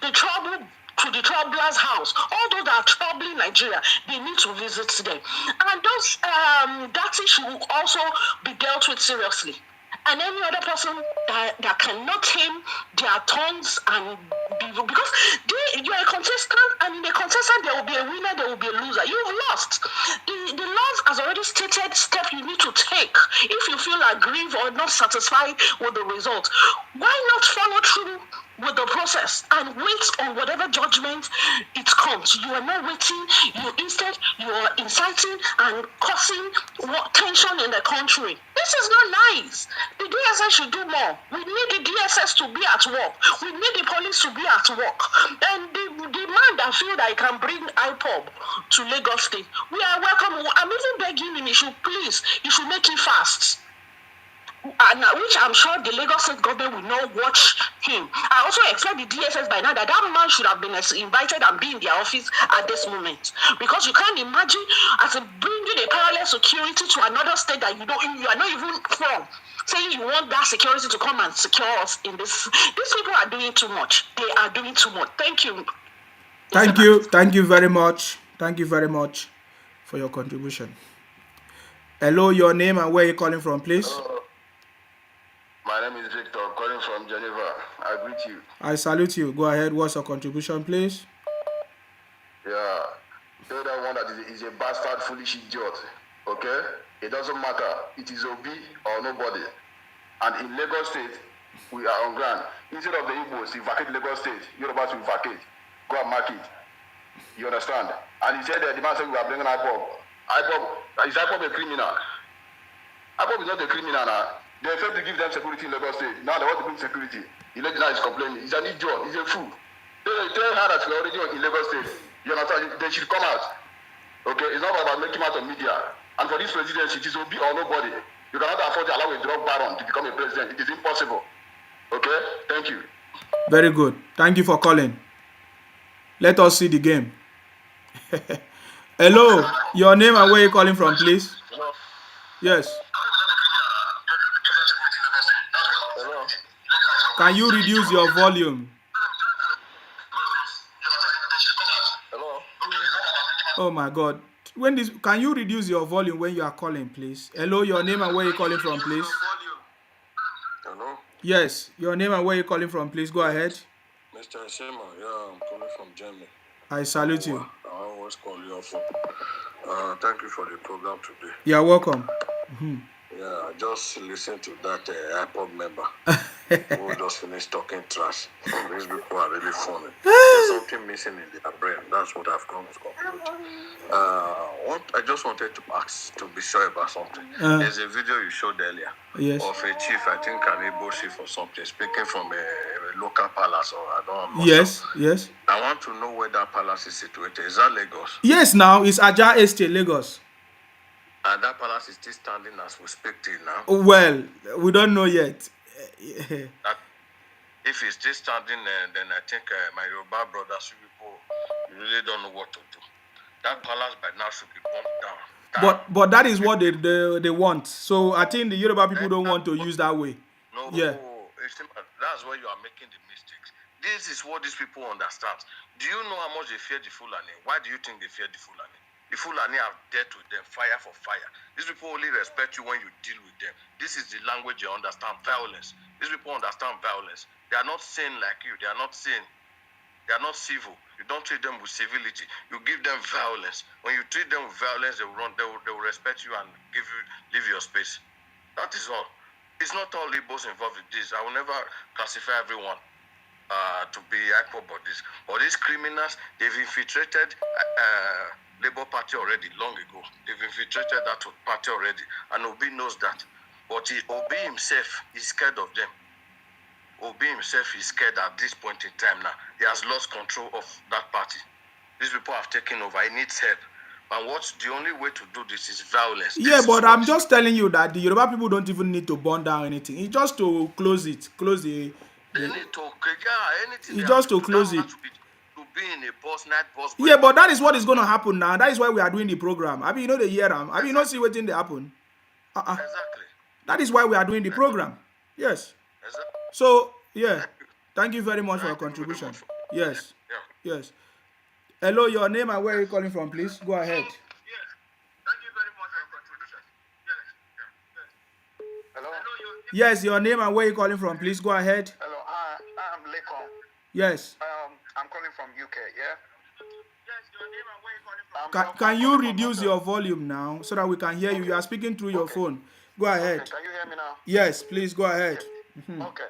the trouble to the troubler's house. All those that are troubling Nigeria, they need to visit them. And that issue will also be dealt with seriously. And any other person that cannot tame their tongues and because you are a contestant, and in a contestant there will be a winner, there will be a loser. You've lost. The laws has already stated steps you need to take if you feel aggrieved or not satisfied with the result. Why not follow through with the process and wait on whatever judgment it comes? You are not waiting. You are inciting and causing tension in the country. This is not nice. The DSS should do more. We need the DSS to be at work. We need the police to be at work. And the man that feel that he can bring IPOB to Lagos State, we are welcome. I'm even begging him, he should make it fast. And which I'm sure the Lagos State government will not watch him. I also expect the DSS by now that man should have been invited and be in their office at this moment. Because you can't imagine as a bringing a parallel security to another state that you are not even from, saying you want that security to come and secure us in this. These people are doing too much. They are doing too much. Thank you. Thank you very much. Thank you very much for your contribution. Hello, your name and where you're calling from, please. My name is Victor, calling from Geneva. I greet you. I salute you. Go ahead. What's your contribution, please? Yeah. The other one that is a bastard, foolish idiot. Okay? It doesn't matter. It is Obi or nobody. And in Lagos State, we are on ground. Instead of the Igbos to vacate Lagos State, Yorubas will vacate. Go and mark it. You understand? And he said that the man said we are bringing IPOB. Is IPOB a criminal? IPOB is not a criminal now. They failed to give them security in Lagos State. Now they want to bring security. The legislator is complaining. He's an idiot. He's a fool. They tell her that we're already in Lagos State. You understand? They should come out. Okay? It's not about making out of media. And for this presidency, it is Obi or nobody. You cannot afford to allow a drug baron to become a president. It is impossible. Okay? Thank you. Very good. Thank you for calling. Let us see the game. Hello. Your name and where you're calling from, please? Hello. Yes. Hello. Can you reduce your volume? Hello. Oh my God. Can you reduce your volume when you are calling, please? Hello, your name and where you're calling from, please? Hello. Yes, your name and where you're calling from, please. Go ahead. Mr. Shema, yeah, I'm calling from Germany. I salute you. I always call you up. Thank you for the program today. You're welcome. Yeah, I just listened to that IPOB member. We'll just finish talking trash. These people are really funny. There's something missing in their brain. That's what I've come to conclude. What I just wanted to ask, to be sure about something. There's a video you showed earlier of a chief, I think an Igbo chief or something, speaking from a local palace, or I don't know. Yes, yes. I want to know where that palace is situated. Is that Lagos? Yes, now it's Aja Estate, Lagos. And that palace is still standing as we speak till now? Well, we don't know yet. If it's still standing, then I think my Yoruba brothers, people, really don't know what to do. That palace by now should be burnt down. But that is what they want. So I think the Yoruba people don't want to use that way. No, yeah. That's where you are making the mistakes. This is what these people understand. Do you know how much they fear the Fulani? Why do you think they fear the Fulani? The Fulani have dealt with them, fire for fire. These people only respect you when you deal with them. This is the language you understand, violence. These people understand violence. They are not sane like you. They are not sane. They are not civil. You don't treat them with civility. You give them violence. When you treat them with violence, they will run. They will respect you and leave your space. That is all. It's not all Igbos involved with this. I will never classify everyone to be equal about this. But these criminals, they've infiltrated Labour Party already long ago. They've infiltrated that party already. And Obi knows that. But Obi himself is scared of them. Obi himself is scared at this point in time now. He has lost control of that party. These people have taken over. He needs help. And what's the only way to do this is violence. Yeah, but I'm just telling you that the Yoruba people don't even need to burn down anything. It's just to close it. They need to, anything. It's just to close it. To be in a bus, night bus. Yeah, but that is what is going to happen now. That is why we are doing the program. I mean, you know the year. I mean, you know, see what thing they happen. Exactly. That is why we are doing the program. Yes. Exactly. So, yeah. Thank you very much for your contribution. Yes. Yeah. Yes. Hello, your name and where are you calling from, please? Go ahead. Yes. Thank you very much for your contribution. Yes. Hello? Yes, your name and where are you calling from, please? Go ahead. Hello, I'm Lekon. Yes. I'm calling from UK, yeah? Yes, your name and where you calling from? Can you reduce your volume now so that we can hear you? You are speaking through your phone. Go ahead. Okay. Can you hear me now? Yes, please go ahead. Okay.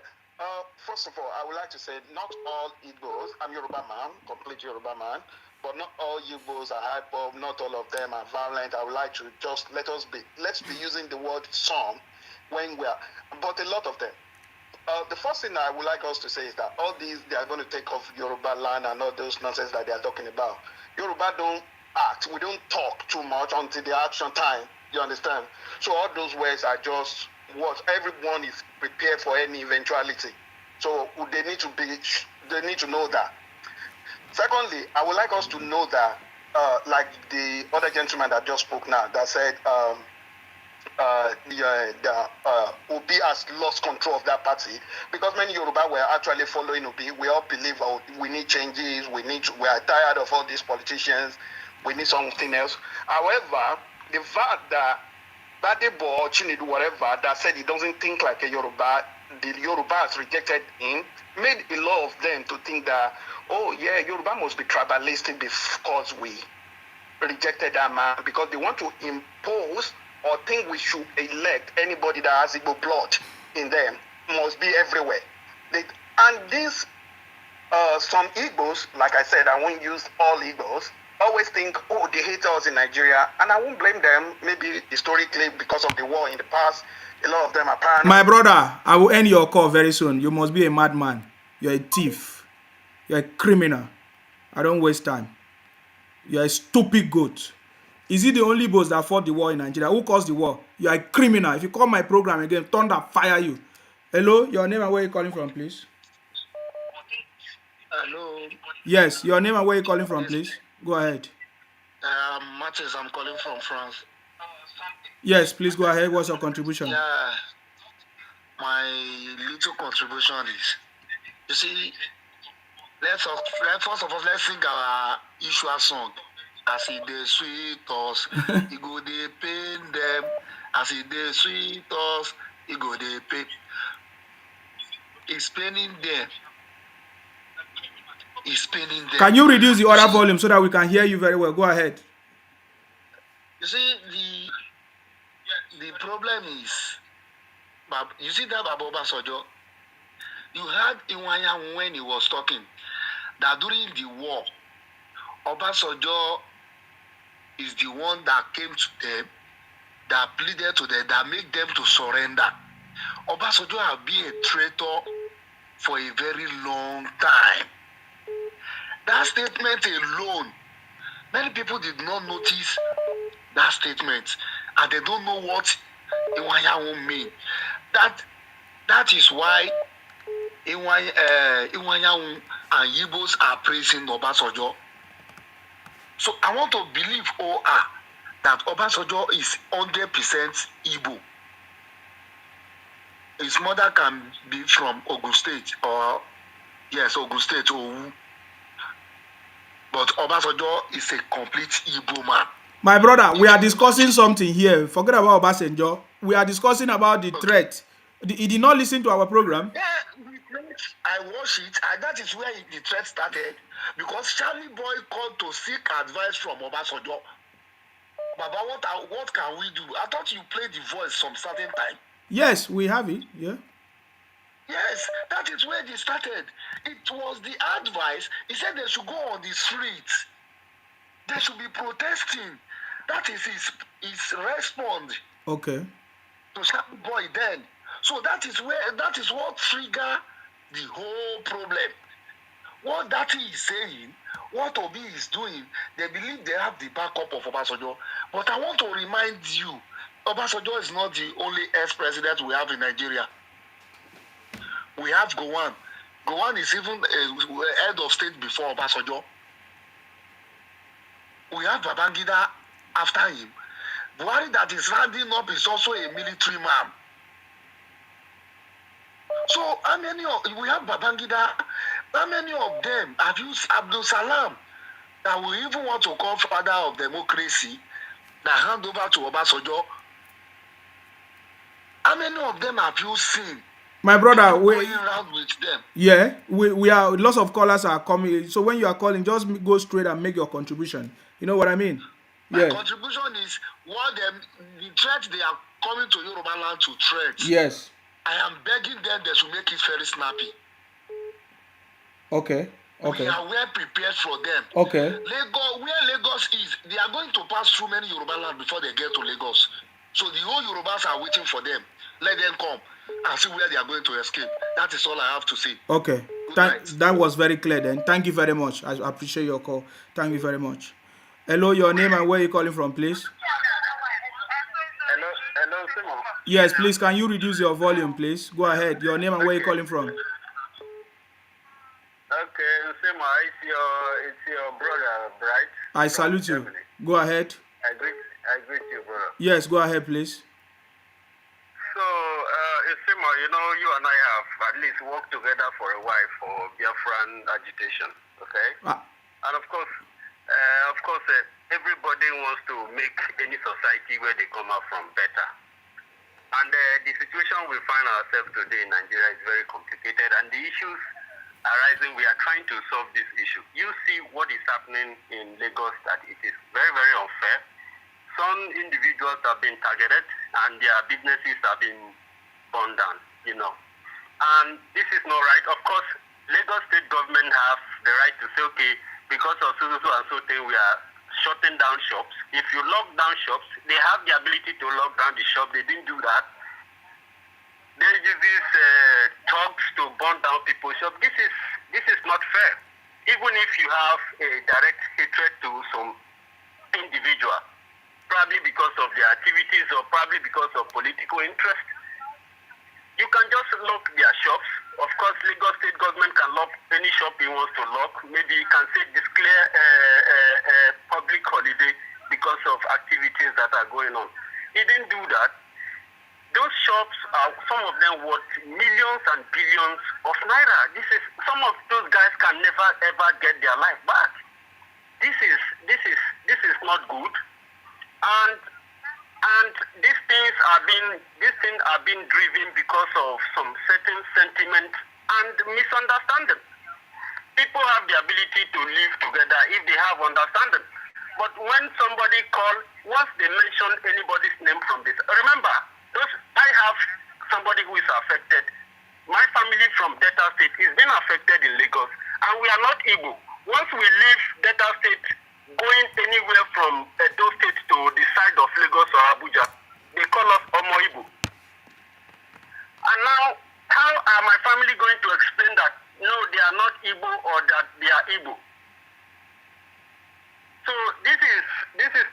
First of all, I would like to say not all Igbos, I'm Yoruba man, complete Yoruba man, but not all Igbos are hyper, not all of them are violent. I would like to just let's be using the word some when we are, but a lot of them. The first thing I would like us to say is that all these, they are going to take off Yoruba land and all those nonsense that they are talking about. Yoruba don't act. We don't talk too much until the action time. You understand? So all those words are just what everyone is prepared for any eventuality. So they need to know that. Secondly, I would like us to know that, like the other gentleman that just spoke now, that said, Obi has lost control of that party because many Yoruba were actually following Obi. We all believe we need changes. We are tired of all these politicians. We need something else. However, the fact that Badebo or Chinedu, whatever, that said he doesn't think like a Yoruba, the Yoruba has rejected him, made a lot of them to think that, oh yeah, Yoruba must be tribalistic because we rejected that man, because they want to impose or think we should elect anybody that has Igbo blood in them, must be everywhere. And these, some Igbos, like I said, I won't use all Igbos, always think, oh, they hate us in Nigeria, and I won't blame them, maybe historically because of the war in the past. A lot of them are paranoid. My brother, I will end your call very soon. You must be a madman. You're a thief. You're a criminal. I don't waste time. You're a stupid goat. Is it the only boss that fought the war in Nigeria? Who caused the war? You're a criminal. If you call my program again, thunder fire you. Hello, your name and where you calling from, please? Hello. Yes, your name and where you calling from, please? Go ahead. Matches, I'm calling from France. Yes, please go ahead. What's your contribution? Yeah, my little contribution is, you see, first of all, let's sing our usual song. As it dey sweet us, it go dey pain them. As it dey sweet us, it go dey pain. It's paining them. It's paining them. Can you reduce the other volume so that we can hear you very well? Go ahead. You see, the problem is, you see that Baba Sojo, You heard Iwanya when he was talking that during the war, Obasanjo is the one that came to them, that pleaded to them, that made them to surrender. Obasanjo has been a traitor for a very long time. That statement alone, many people did not notice that statement, and they don't know what Iwanya mean. That is why Iwanya and Igbos are praising Obasanjo. So I want to believe that Obasanjo is 100% Igbo. His mother can be from Ogun State Ogun State or but Obasanjo is a complete Igbo man. My brother, we are discussing something here. Forget about Obasanjo. We are discussing about the threat. He did not listen to our program. Yeah, I watched it, and that is where the threat started. Because Charlie Boy called to seek advice from Obasanjo. Baba, what can we do? I thought you played the voice some certain time. Yes, we have it. Yeah. Yes, that is where they started. It was the advice. He said they should go on the streets. They should be protesting. That is his response. Okay. To Charlie Boy then. So that is what triggered the whole problem. What that is saying, what Obi is doing, they believe they have the backup of Obasanjo. But I want to remind you, Obasanjo is not the only ex-president we have in Nigeria. We have Gowon. Gowon is even head of state before Obasanjo. We have Babangida after him. Buhari that is rounding up is also a military man. So we have Babangida, how many of them have used Abdul Salam that we even want to call father of democracy that hand over to Obasanjo? How many of them have you seen? My brother, going around with them? Yeah, we are, lots of callers are coming. So when you are calling, just go straight and make your contribution. You know what I mean? My contribution is the threat they are coming to Yoruba land to threat. Yes. I am begging them they should make it very snappy. Okay. We are well prepared for them. Okay. Where Lagos is, they are going to pass through many Yoruba land before they get to Lagos. So the whole Yorubas are waiting for them. Let them come and see where they are going to escape. That is all I have to say. Okay. That was very clear then. Thank you very much. I appreciate your call. Thank you very much. Hello, your name and where you calling from, please? Hello, Simon. Yes, please. Can you reduce your volume, please? Go ahead. Your name and where you calling from? Okay, Simon, it's your brother, right? I salute you. Go ahead. I greet you, brother. Yes, go ahead, please. So, Simon, you and I have at least worked together for a while for Biafran agitation, okay? And of course, everybody wants to make any society where they come out from better. And the situation we find ourselves today in Nigeria is very complicated, and the issues arising, we are trying to solve this issue. You see what is happening in Lagos, that it is very, very unfair. Some individuals have been targeted and their businesses have been burned down, And this is not right. Of course, Lagos state government have the right to say, okay, because of so and so thing, we are shutting down shops. If you lock down shops, they have the ability to lock down the shop. They didn't do that. They use these thugs to burn down people's shops. This is not fair. Even if you have a direct hatred to some individual, probably because of their activities or probably because of political interest, you can just lock their shops. Of course, Lagos state government can lock any shop he wants to lock. Maybe he can say declare a public holiday because of activities that are going on. He didn't do that. Those shops are, some of them worth millions and billions of naira. Some of those guys can never ever get their life back. This is not good. And these things are being driven because of some certain sentiment and misunderstanding. People have the ability to live together if they have understanding. But when somebody once they mention anybody's name from this, remember, I have somebody who is affected. my family from Delta State is being affected in Lagos, and we are not Igbo. Once we leave Delta State, going anywhere from Edo State to the side of Lagos or Abuja, they call us Omo Igbo. And now, how are my family going to explain that no, they are not Igbo or that they are Igbo? So this is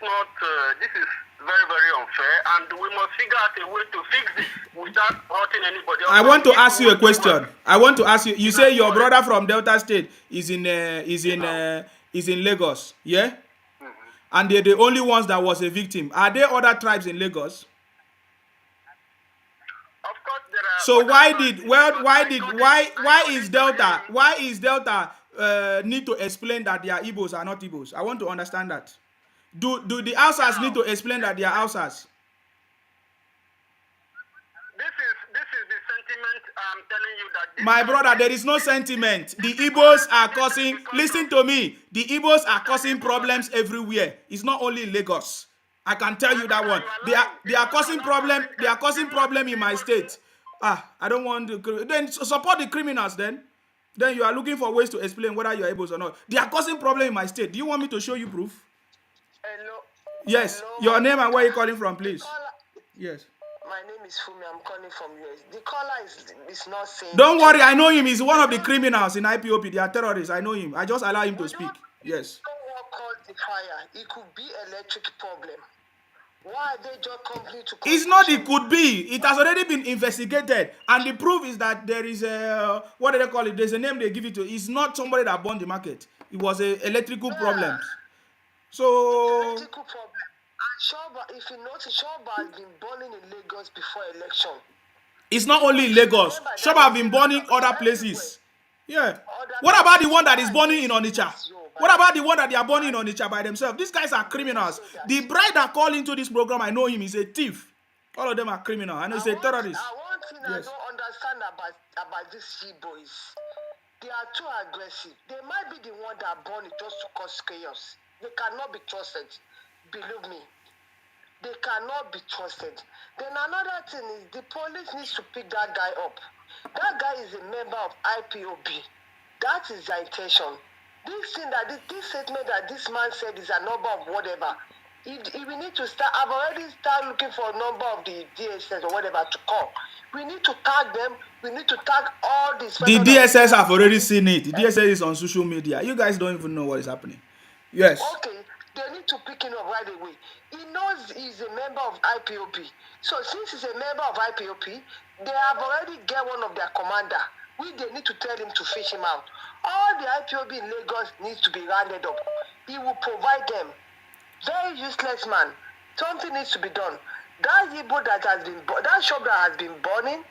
not this is very, very unfair, and we must figure out a way to fix this without hurting anybody else. I want to ask you a question. I want to ask you. You say your brother from Delta State is in Lagos, yeah? Mm-hmm. And they're the only ones that was a victim. Are there other tribes in Lagos? Of course, there are. So why is Delta need to explain that they are Igbos are not Igbos? I want to understand that. Do the Hausas need to explain that they are Hausas? This is the sentiment I'm telling you that. My brother, there is no sentiment. The Igbos are causing. Listen to me. The Igbos are causing problems everywhere. It's not only in Lagos. I can tell you that one. They are causing problem. They are causing problem in my state. I don't want to. Then support the criminals. Then you are looking for ways to explain whether you are Igbos or not. They are causing problem in my state. Do you want me to show you proof? Hello. Yes. Hello. Your name and where you calling from, please. Yes. My name is Fumi. I'm calling from US. The caller is not saying. Don't worry, I know him. He's one of the criminals in IPOP. They are terrorists. I know him. I just allow him to speak. Yes. What caused the fire? It could be electric problem. Why are they just company to? It's not. It could be. It has already been investigated, and the proof is that there is a what do they call it? There's a name they give it to. It's not somebody that burned the market. It was a electrical problems. So. Electrical problem. Shoba, if you notice, Shoba has been burning in Lagos before election. It's not only in Lagos. Shoba have been burning other places. Yeah. What about the one that is burning in Onitsha? What about the one that they are burning in Onitsha by themselves? These guys are criminals. The bride that called into this program, I know him, he's a thief. All of them are criminals. I know he's a terrorist. One thing I don't understand about these sea boys, they are too aggressive. They might be the one that burn it just to cause chaos. They cannot be trusted. Believe me. They cannot be trusted. Then another thing is the police needs to pick that guy up. That guy is a member of IPOB. That is their intention. This thing that this statement that this man said is a number of whatever. If we need to start, I've already started looking for a number of the DSS or whatever to call. We need to tag them. We need to tag all these. The DSS have already seen it. The DSS is on social media. You guys don't even know what is happening. Yes. Okay. They need to pick him up right away. He knows he's a member of IPOP. So since he's a member of IPOP, they have already get one of their commander. They need to tell him to fish him out. All the IPOB in Lagos needs to be rounded up. He will provide them. Very useless man. Something needs to be done. That Igbo that shop that has been burning,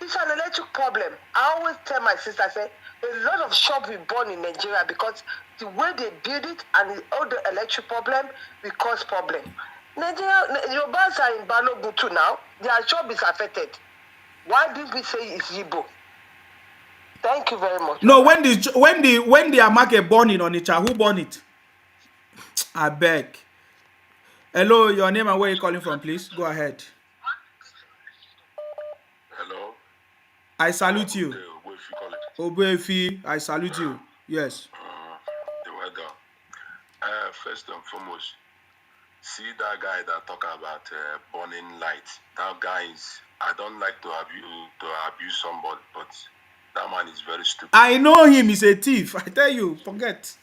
it's an electric problem. I always tell my sister, I say, a lot of shops will burn in Nigeria because the way they build it and all the electric problem will cause problem. Nigeria, Yorubas are in Balogun too now. Their shop is affected. Why did we say it's Igbo? Thank you very much. No, when their market burn in Onitsha, who burn it? I beg. Hello, your name and where you calling from, please? Go ahead. Hello. I salute you. Obefi, I salute you. Yes. The weather. First and foremost, see that guy that talk about burning lights. That guy is. I don't like to abuse somebody, but that man is very stupid. I know him. He's a thief. I tell you, forget.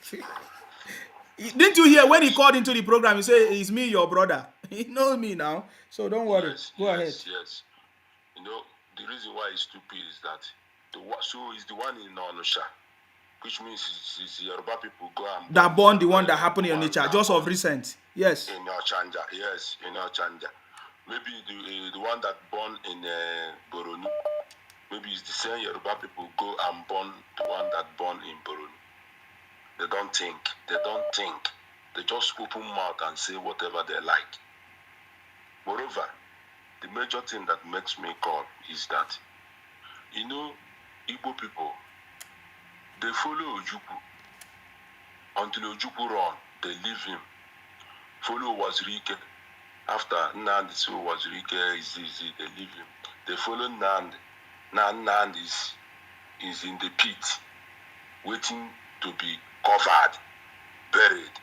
Didn't you hear when he called into the program? He said, "It's me, your brother." He knows me now, so don't worry. Yes, Go ahead. Yes. You know the reason why he's stupid is that he's the one in Onitsha, which means it's Yoruba people go and that born the one that happened in Onitsha just of recent. Yes. In Ochanja, yes, in Ochanja. Maybe the one that born in Boronu. Maybe it's the same Yoruba people go and born the one that born in Boronu. They don't think. They just open mouth and say whatever they like. Moreover, the major thing that makes me call is that, you know, Igbo people, they follow Ojukwu. Until Ojukwu run, they leave him. Follow Wazirike. After Nandi was Rike, they leave him. They follow Nandi. Now Nand is in the pit, waiting to be covered, buried.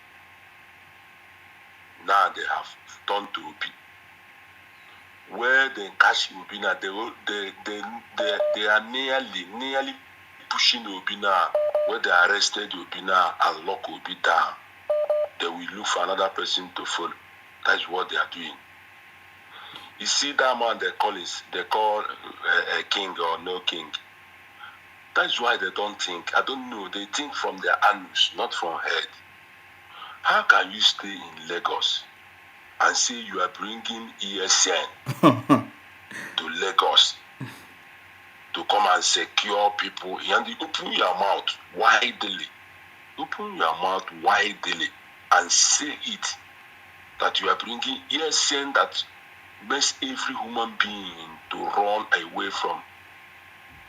Now they have turned to Obi. Where they catch Obi now, they are nearly pushing Obi now. Where they arrested Obi now and lock Obi down, they will look for another person to follow. That's what they are doing. You see that man they call a king or no king. That's why they don't think. I don't know. They think from their anus, not from head. How can you stay in Lagos and say you are bringing ESN to Lagos to come and secure people? And you open your mouth widely. Open your mouth widely and say it that you are bringing ESN that makes every human being to run away from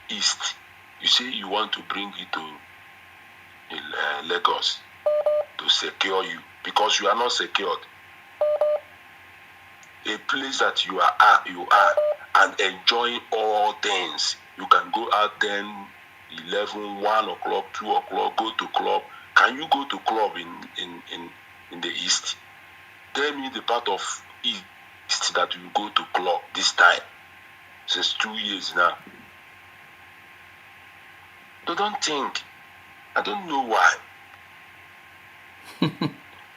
East. You say you want to bring it to Lagos to secure you because you are not secured. A place that you are and enjoying all things. You can go out then 11, 1 o'clock, 2 o'clock, go to club. Can you go to club in the East? Tell me the part of East that you go to club this time, since 2 years now. They don't think. I don't know why.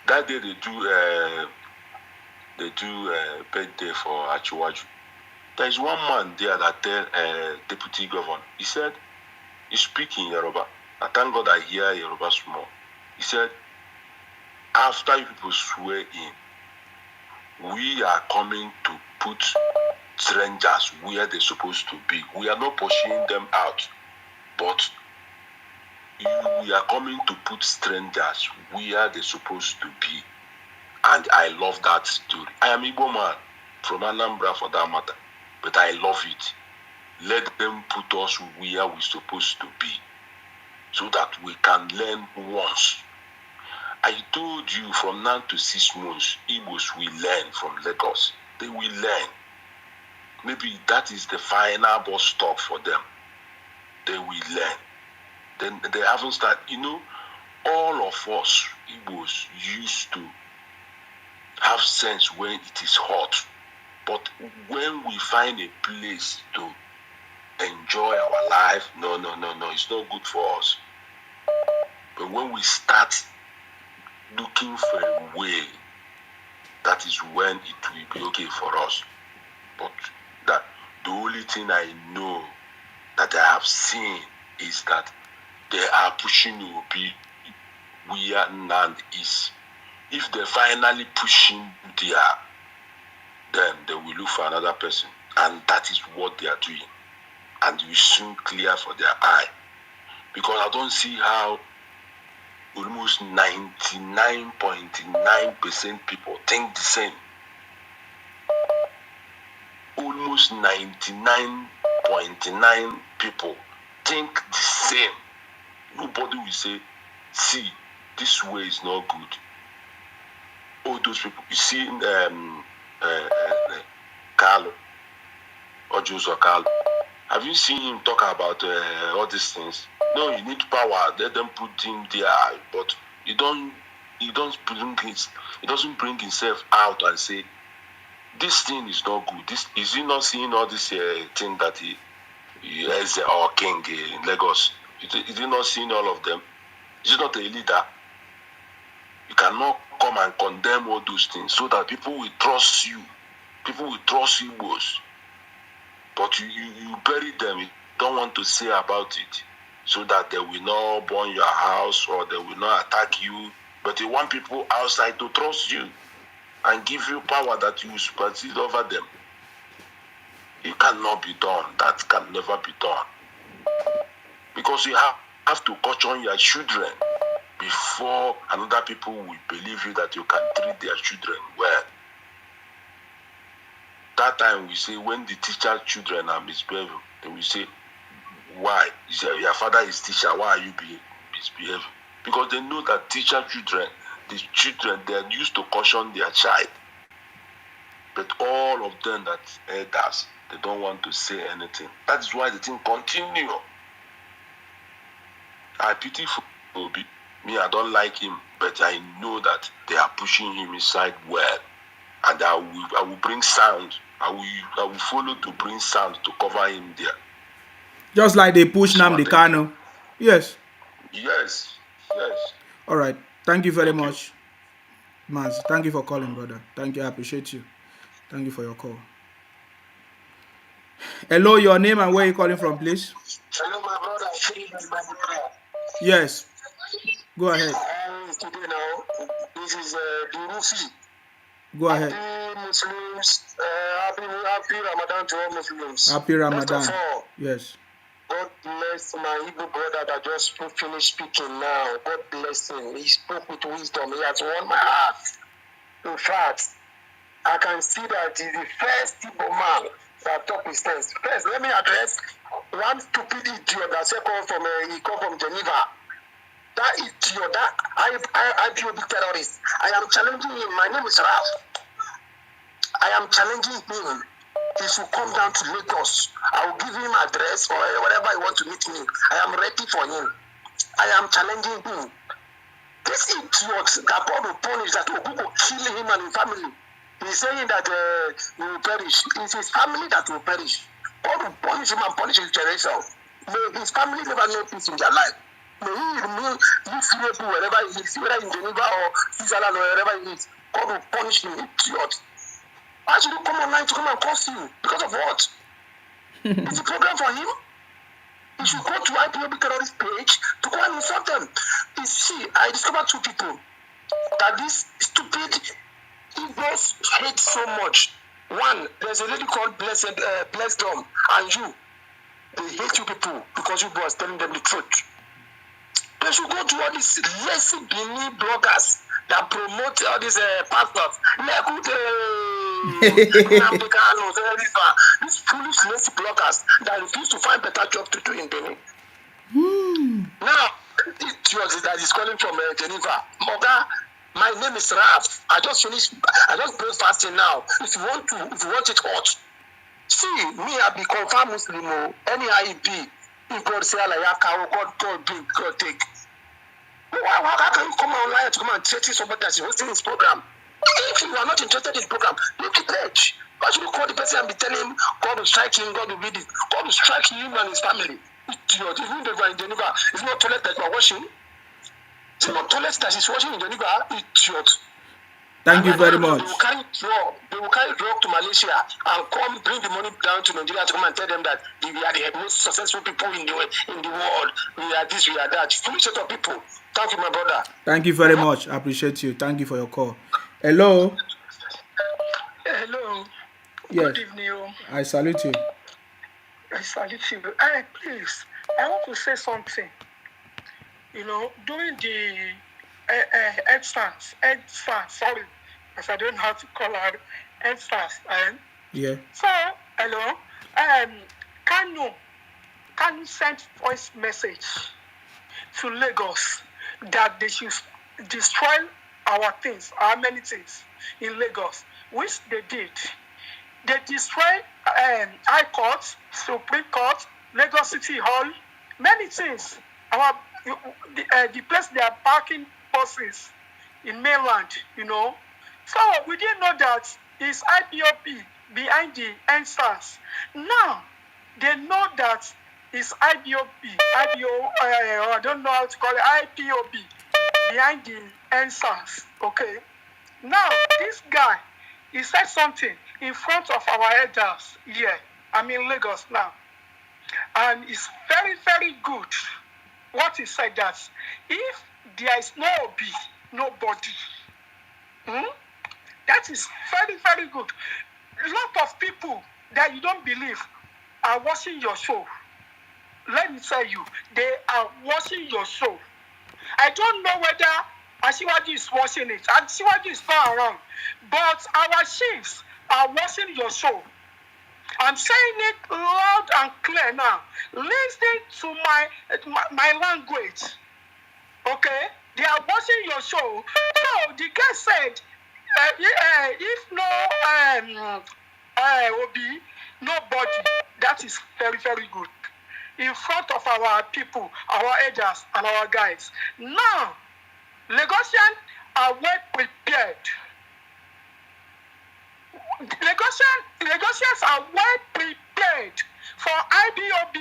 That day they do birthday for Asiwaju. There is one man there that tell deputy governor. He said, he speak in Yoruba. I thank God I hear Yoruba small. He said, after you people swear in, we are coming to put strangers where they're supposed to be. We are not pushing them out, but we are coming to put strangers where they're supposed to be. And I love that story. I am Igbo man from Anambra for that matter, but I love it. Let them put us where we're supposed to be so that we can learn once. I told you from now to 6 months, Igbos will learn from Lagos. They will learn. Maybe that is the final bus stop for them. They will learn. Then they haven't started. You know, all of us Igbos used to have sense when it is hot. But when we find a place to enjoy our life, no, it's not good for us. But when we start looking for a way, that is when it will be okay for us. But that the only thing I know that I have seen is that they are pushing Obi where Nand is. If they finally push him there, then they will look for another person. And that is what they are doing. And it will soon clear for their eye. Because I don't see how almost 99.9% people think the same. Almost 99.9 people think the same. Nobody will say, see, this way is not good. All those people, you see Carlo, or Joseph Carlo, have you seen him talk about all these things? No, you need power. Let them put him there, but he doesn't bring himself out and say, this thing is not good. Is he not seeing all this thing that he is our king in Lagos? Is he not seeing all of them? Is he not a leader? You cannot come and condemn all those things so that people will trust you. People will trust you both. But you bury them. You don't want to say about it so that they will not burn your house or they will not attack you. But you want people outside to trust you and give you power that you supersede over them. It cannot be done. That can never be done. Because you have to caution your children before another people will believe you that you can treat their children well. That time we say when the teacher children are misbehaving, they will say, why? Your father is teacher, why are you misbehaving? Because they know that teacher children, the children, they are used to caution their child. But all of them that elders, They don't want to say anything. That is why the thing continue. I pity for Obi. Me, I don't like him, but I know that they are pushing him inside well. And I will bring sound. I will follow to bring sound to cover him there. Just like they push Nnamdi Kanu. Yes. Yes. All right. Thank you very much, Maz. Thank you for calling, brother. Thank you. I appreciate you. Thank you for your call. Hello, your name and where you calling from, please? Hello, my brother. Yes. Go ahead. Today now, this is Burufi. Go ahead. Happy Muslims. Happy Ramadan to all Muslims. Happy Ramadan. First of all, yes. God bless my Igbo brother that just finished speaking now. God bless him. He spoke with wisdom. He has won my heart. In fact, I can see that he's the first Igbo man that talk with sense. First, let me address one stupid idiot that said he come from Geneva. That idiot, that IPOB terrorist. I am challenging him. My name is Ralph. I am challenging him. He should come down to Lagos. I will give him address or whatever he want to meet me. I am ready for him. I am challenging him. This idiot that God will punish, that Ogu will kill him and his family. He's saying that he will perish. It's his family that will perish. God will punish him and punish his generation. May his family never know peace in their life. May he remain miserable wherever he is, whether in Geneva or Switzerland or wherever he is. God will punish him, idiot. Why should you come online to come and curse you? Because of what? It's a program for him. He should go to IPOB terrorist page to go and insult them. You see, I discovered two people that this stupid Igbos hate so much. One, there's a lady called Blessed Dom, and you. They hate you people because you boys telling them the truth. They should go to all these lazy Bini bloggers that promote all these pastors. These foolish lazy bloggers that refuse to find better job to do in Benin. Now, it that is calling from Geneva. Moga, my name is Raf. I just break fasting now. If you want it hot. See, me, I be confirmed Muslim. Anyhow it be. If God say God big, God take. Why can you come online to come and threaten somebody that's hosting this program? If you are not interested in the program, leave the page. Why should you call the person and be telling him God will strike him, God will beat it? God will strike him and his family. Idiot. Even if you are in Geneva, it's not toilet that you are washing. It's not toilet that is washing in Geneva. Idiot. Thank you very much. They will carry drug to Malaysia and come bring the money down to Nigeria to come and tell them that we are the most successful people in the world. We are this, we are that. Foolish set of people. Thank you, my brother. Thank you very much. I appreciate you. Thank you for your call. Hello. Hello. Yes. Good evening. I salute you. I salute you. Please, I want to say something. You know, during the sorry, because I don't know how to call her EndSARS. Yeah. So, hello. Kanu sent voice message to Lagos that they should destroy our many things in Lagos, which they did. They destroyed High Court, Supreme Court, Lagos City Hall, many things. The place they are parking buses in mainland, you know. So we didn't know that it's IPOB behind the EndSARS. Now they know that it's I don't know how to call it, IPOB behind the EndSARS. Okay. Now this guy, he said something in front of our elders here. I'm in Lagos now, and it's very, very good. What he said that if there is no Obi, nobody. That is very, very good. A lot of people that you don't believe are watching your show. Let me tell you, they are watching your show. I don't know whether Asiwaju is watching it. Asiwaju is not around. But our chiefs are watching your show. I'm saying it loud and clear now. Listen to my language. Okay? They are watching your show. So the guy said, if no Obi, Nobody. That is very, very good. In front of our people, our elders, and our guys. Now, Lagosians are well prepared. Lagosians are well prepared for IBOB.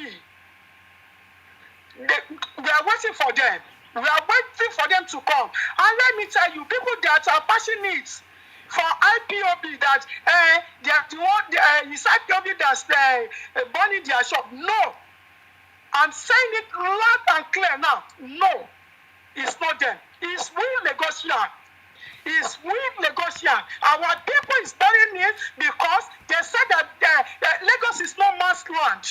We are waiting for them. We are waiting for them to come. And let me tell you, people that are passionate for IPOB, that they are the one, it's IPOB that's burning their shop. No. I'm saying it loud and clear now. No. It's not them. It's we Lagosian. It's we Lagosian. Our people is burying it because they said that Lagos is no man's land.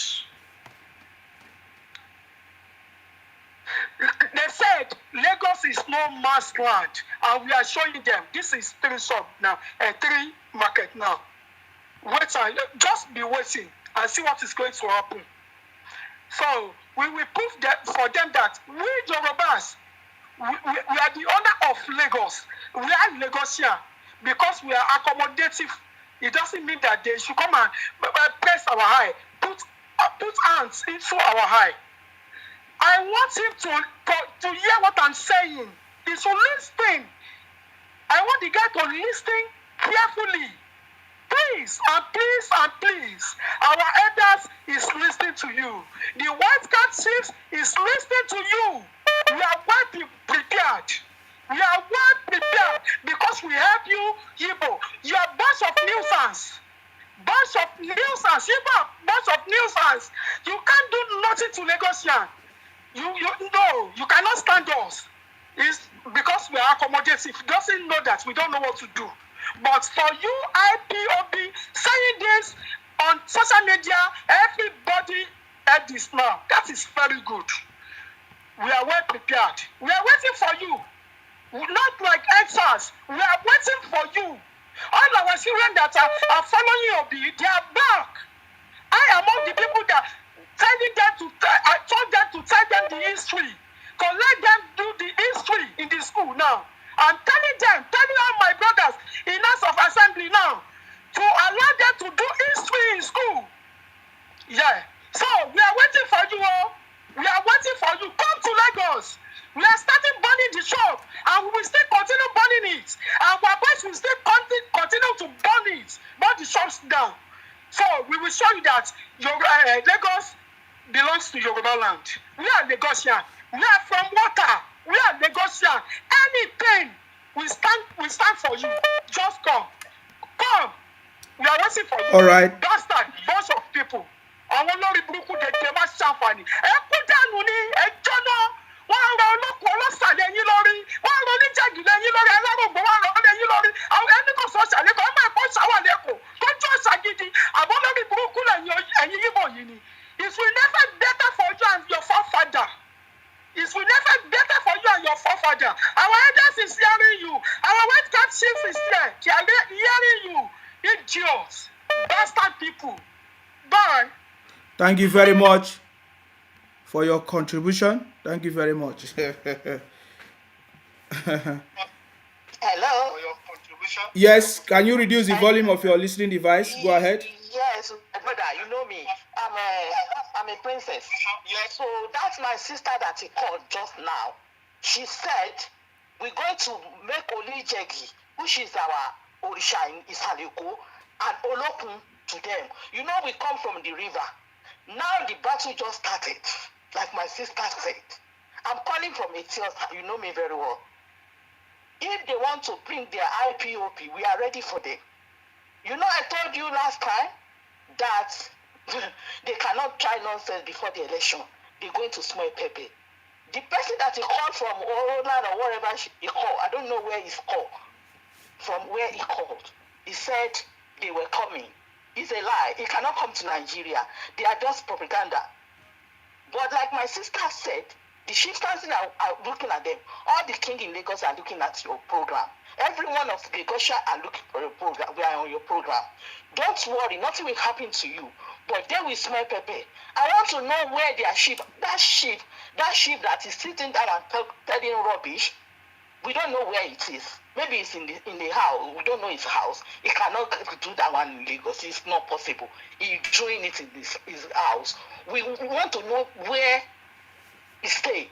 They said Lagos is no man's land, and we are showing them. This is 3 sub now, 3 market now. Wait, just be waiting and see what is going to happen. So we will prove that for them that we Yorubas, we are the owner of Lagos. We are Lagosian because we are accommodative. It doesn't mean that they should come and press our eye, put hands into our eye. I want him to hear what I'm saying. He should listen. I want the guy to listen carefully. Please and please and please. Our elders is listening to you. The white cat chiefs is listening to you. We are well prepared. We are well prepared because we help you, Igbo. You are a bunch of nuisance. Bunch of nuisance. Igbo, bunch of nuisance. You can't do nothing to Lagosian. You cannot stand us. It's because we are accommodative. Doesn't know that we don't know what to do. But for you, IPOB, saying this on social media, everybody heard this now. That is very good. We are well prepared. We are waiting for you. Not like answers. We are waiting for you. All our children that are following Obi, they are back. I am among the people that I told them to tell them the history. To let them do the history in the school now. I'm telling all my brothers in House of Assembly now, to allow them to do history in school. Yeah. So we are waiting for you all. We are waiting for you. Come to Lagos. We are starting burning the shop, and we will still continue burning it. And our boys will still continue to burn the shops down. So we will show you that Lagos belongs to Yoruba land. We are Lagosian. We are from water. We are Lagosian. Anything, we stand for you. Just come. Come. We are waiting for you. All right. Bastard, bunch of people. Àwọn olórí burúkú dèdè má ṣàǹfààní. Ẹ kú dànù ni ẹjọ́ náà. Wọ́n rọ olóko ọlọ́sàlẹ̀ yín lórí. Wọ́n rọ oníjàgìlẹ̀ yín lórí. Alárògbò wọ́n rọ ọlẹ́ yín lórí. Àwọn ẹni kò sọ ṣàlékọ̀. Ọmọ ẹ̀kọ́ ṣàwà lẹ́kọ̀ọ́. Tó jọ́ ṣàgídí. Àbọ̀ olórí burúkú lẹ́yìn Yíbò yìí ni. It will never better for you and your forefather. It will never better for you and your forefather. Our elders is hearing you. Our white cat chief is here. They are hearing you. Idiots. Bastard people. Bye. Thank you very much for your contribution. Thank you very much. Hello. Yes, can you reduce the volume of your listening device? Go ahead. Yes, brother, you know me. I'm a princess. Yes. So that's my sister that he called just now. She said we're going to make Olijegi, which is our Orisha in Isaliko, and Olokun to them. You know we come from the river. Now the battle just started, like my sister said. I'm calling from Ethiopia. You know me very well. If they want to bring their IPOP, we are ready for them. You know, I told you last time that they cannot try nonsense before the election. They're going to smell pepper. The person that he called from Oroland or wherever he called, I don't know where he's called, from where he called. He said they were coming. It's a lie. He cannot come to Nigeria. They are just propaganda. But like my sister said, the chieftains are looking at them. All the king in Lagos are looking at your program. Every one of Lagos are looking for your program. We are on your program. Don't worry, nothing will happen to you. But they will smell pepper. I want to know where their sheep, that sheep that is sitting down and telling rubbish, We don't know where it is. Maybe it's in the house. We don't know his house. He cannot do that one in Lagos. It's not possible. He's doing it in his house. We want to know where he stay.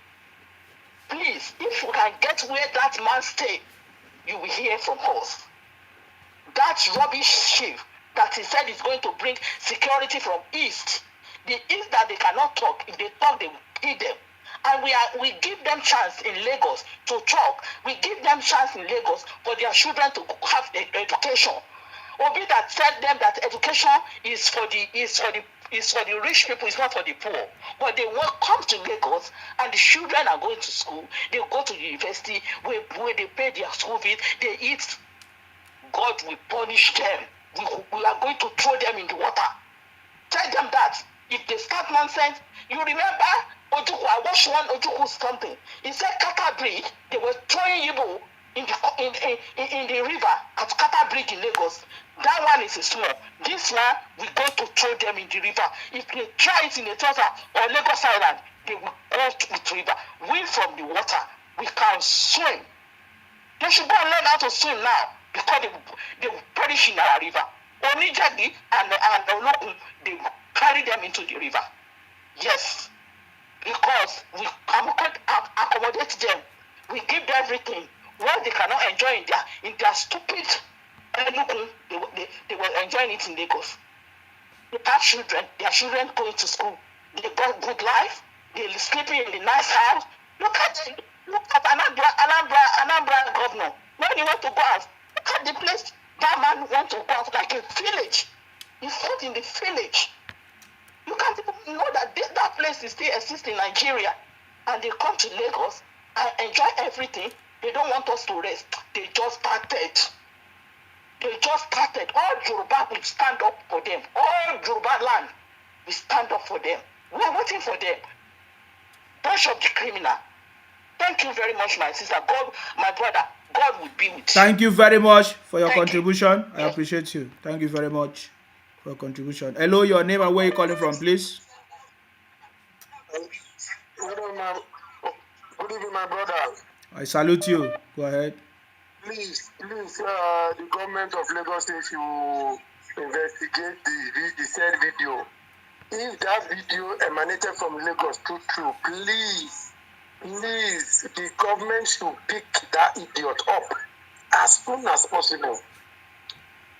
Please, if you can get where that man stay, you will hear from us. That rubbish chief that he said is going to bring security from East. The East that they cannot talk. If they talk, they will kill them. And we give them chance in Lagos to talk. We give them chance in Lagos for their children to have education. Obi that said them that education is for the rich people, it's not for the poor. But they will come to Lagos and the children are going to school. They go to the university where they pay their school fees. They eat. God will punish them. We are going to throw them in the water. Tell them that. If they start nonsense, you remember Ojuku, I watched one Ojuku something. He said Kata Bridge, they were throwing Igbo in the river at Kata Bridge in Lagos. That one is small. This one, we're going to throw them in the river. If they try it in the Delta or Lagos Island, they will go to the river. We from the water, we can swim. They should go and learn how to swim now because they will perish in our river. Only Jadi and Olokun, they will carry them into the river. Yes. Because we accommodate them. We give them everything. What they cannot enjoy in their stupid Enugu, they were enjoying it in Lagos. They have children, their children going to school. They got good life. They're sleeping in the nice house. Look at Anambra governor. When he want to go out, look at the place that man want to go out like a village. He's fought in the village. You can't even know that that place is still exists in Nigeria. And they come to Lagos and enjoy everything. They don't want us to rest. They just started. All Yoruba will stand up for them. All Yoruba land will stand up for them. We are waiting for them. Bunch of the criminal. Thank you very much, my sister. God, my brother, God will be with you. Thank you very much for your contribution. I appreciate you. Thank you very much for your contribution. Hello, your name and where you calling from, please? Good evening, my brother. I salute you. Go ahead. Please, the government of Lagos State should investigate the said video. If that video emanated from Lagos, true, please, the government should pick that idiot up as soon as possible.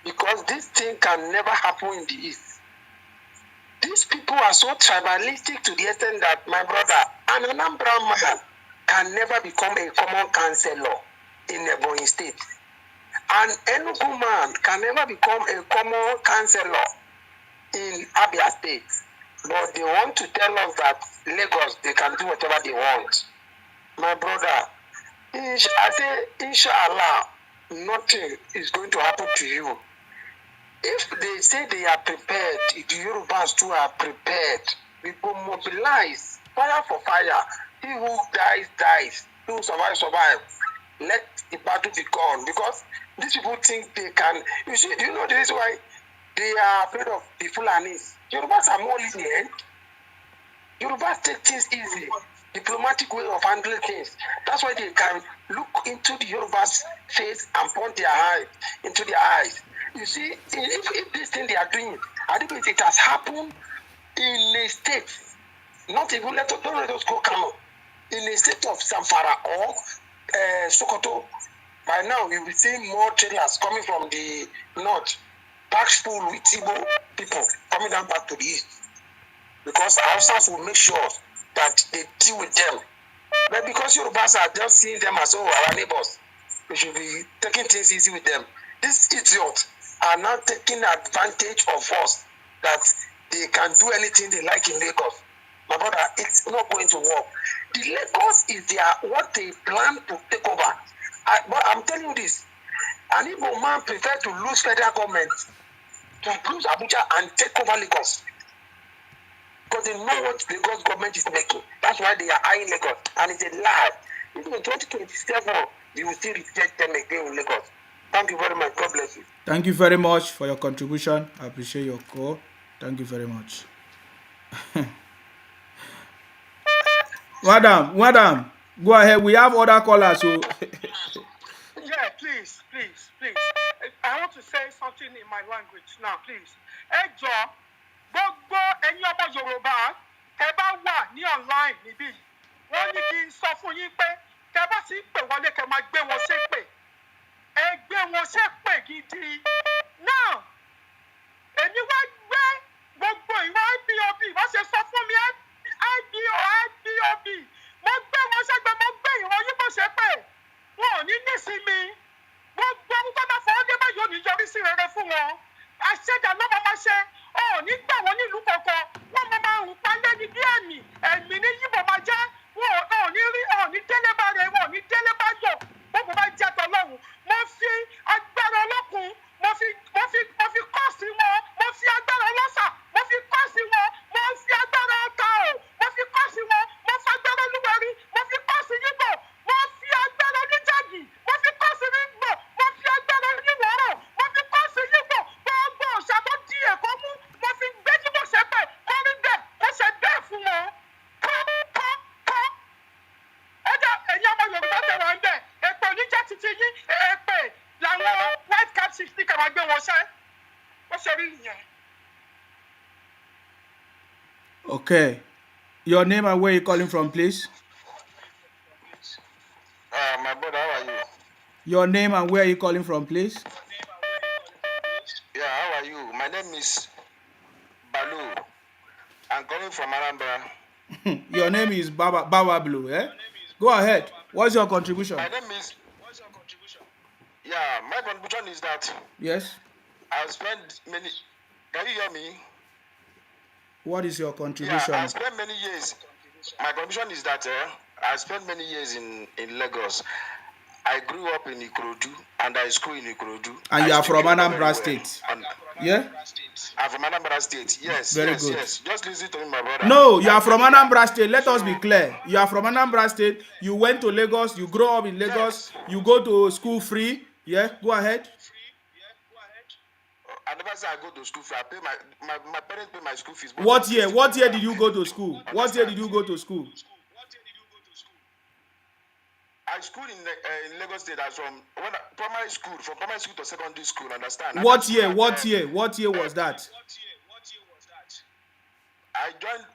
Because this thing can never happen in the East. These people are so tribalistic to the extent that, my brother, an Anambra man can never become a common councillor in Ebonyi State. An Enugu man can never become a common councillor in Abia State. But they want to tell us that Lagos, they can do whatever they want. My brother, I say, inshallah, nothing is going to happen to you. If they say they are prepared, the Yorubas too are prepared, we will mobilize fire for fire. He who dies. He who survives. Let the battle be gone. Because these people think they can. You see, do you know the reason why they are afraid of the Fulanis? Yorubas are more lenient. Yorubas take things easy. Diplomatic way of handling things. That's why they can look into the Yorubas' face and point their eye into their eyes. You see, if this thing they are doing, I think it has happened in a state, not even don't let us go Kano, in a state of Zamfara or Sokoto. By now, we will see more trailers coming from the north, packed full with Igbo people coming down back to the east. Because Hausas will make sure that they deal with them. But because Yorubas are just seeing them as our neighbors, we should be taking things easy with them. These idiots are now taking advantage of us that they can do anything they like in Lagos. My brother, it's not going to work. The Lagos is what they plan to take over. But I'm telling you this, an Igbo man prefer to lose federal government, to lose Abuja and take over Lagos. Because they know what Lagos government is making. That's why they are eyeing Lagos. And it's a lie. Even in 2027, you will still reject them again in Lagos. Thank you very much. God bless you. Thank you very much for your contribution. I appreciate your call. Thank you very much. Madam, go ahead. We have other callers. So something in my language now, please. Ẹ jọ̀ọ́, gbogbo ẹ̀yin ọmọ Yorùbá tẹ́ bá wà ní online níbí. Wọ́n ní kí n sọ fún yín pé tẹ́ bá sì pè wọlé kẹ́ máa gbé wọn ṣépè. Ẹ gbé wọn ṣépè gidi. Now, èmi wá gbé gbogbo ìwà IPOB wọ́n ṣe sọ fún mi IPOB. Mo gbé wọn ṣẹ́gbẹ́, mo gbé ìwọ̀n yín bó ṣépè. Wọn ò ní nísinmi. Gbogbo ohun tó bá fọwọ́ dé báyìí ò ní yọrí sí rere fún wọn. Àṣẹjà ló máa ṣe. Ò ní gbà wọ́n nílùú kankan. Wọ́n máa rùn palẹ́ ní bí ẹ̀mí ní yíbo máa jẹ́. Wọn ò ní rí, ò ní délé bá rẹ̀, wọn ò ní délé bá yọ̀. Gbogbo bá jẹ́ tọ́lọ́run. Mo fi agbára ọlọ́kun, mo fi kọ́ọ̀sì wọn, mo fi agbára ọlọ́sà, mo fi kọ́ọ̀sì wọn, mo fi agbára ọ̀tá o, mo fi kọ́ọ̀sì wọn, mo fi agbára olúwẹ̀rí, mo fi kọ́ọ̀sì yíbò, mo fi agbára oníjàgì, mo fi kọ́ọ̀sì nígbò, mo fi agbára oníwọ̀rọ̀, mo fi kọ́ọ̀sì yíbò, gbogbo òṣà tó di èkó mú, mo fi gbé yíbò ṣẹ́pẹ̀, kọ́rí bẹ́ẹ̀, mo ṣe bẹ́ẹ̀ fún wọn. Ọjọ́ ẹ̀yin ọmọ Yorùbá tẹ̀wọ̀ ń bẹ̀, èpè oníjẹ́ titi yín, èpè làwọn white cap 60 kà máa gbé wọn ṣẹ́. Ó ṣe rí nìyẹn. Okay. Your name and where you calling from, please? My brother, how are you? Your name and where you calling from, please? Yeah, how are you? My name is Balu. I'm calling from Anambra. Your name is Baba Blue, eh? Go ahead. What's your contribution? My name is... Yeah, my contribution is that... Yes? I've spent many... Can you hear me? What is your contribution? Yeah, I spent many years. My contribution is that I spent many years in Lagos. I grew up in Ikorodu and I school in Ikorodu. And you are from Anambra State? Yeah? I'm from Anambra State. Yes, Very yes, good. yes. Just listen to me, my brother. No, you are from Anambra State. Let us be clear. You are from Anambra State. You went to Lagos. You grow up in Lagos. Yes. You go to school free. Yeah? Go ahead. I never say I go to school free. I pay my parents pay my school fees. What year? What year did you go to school? What year did you go to school? I school in Lagos State. I was from primary school to secondary school. Understand? What year? What year? What year was that? I joined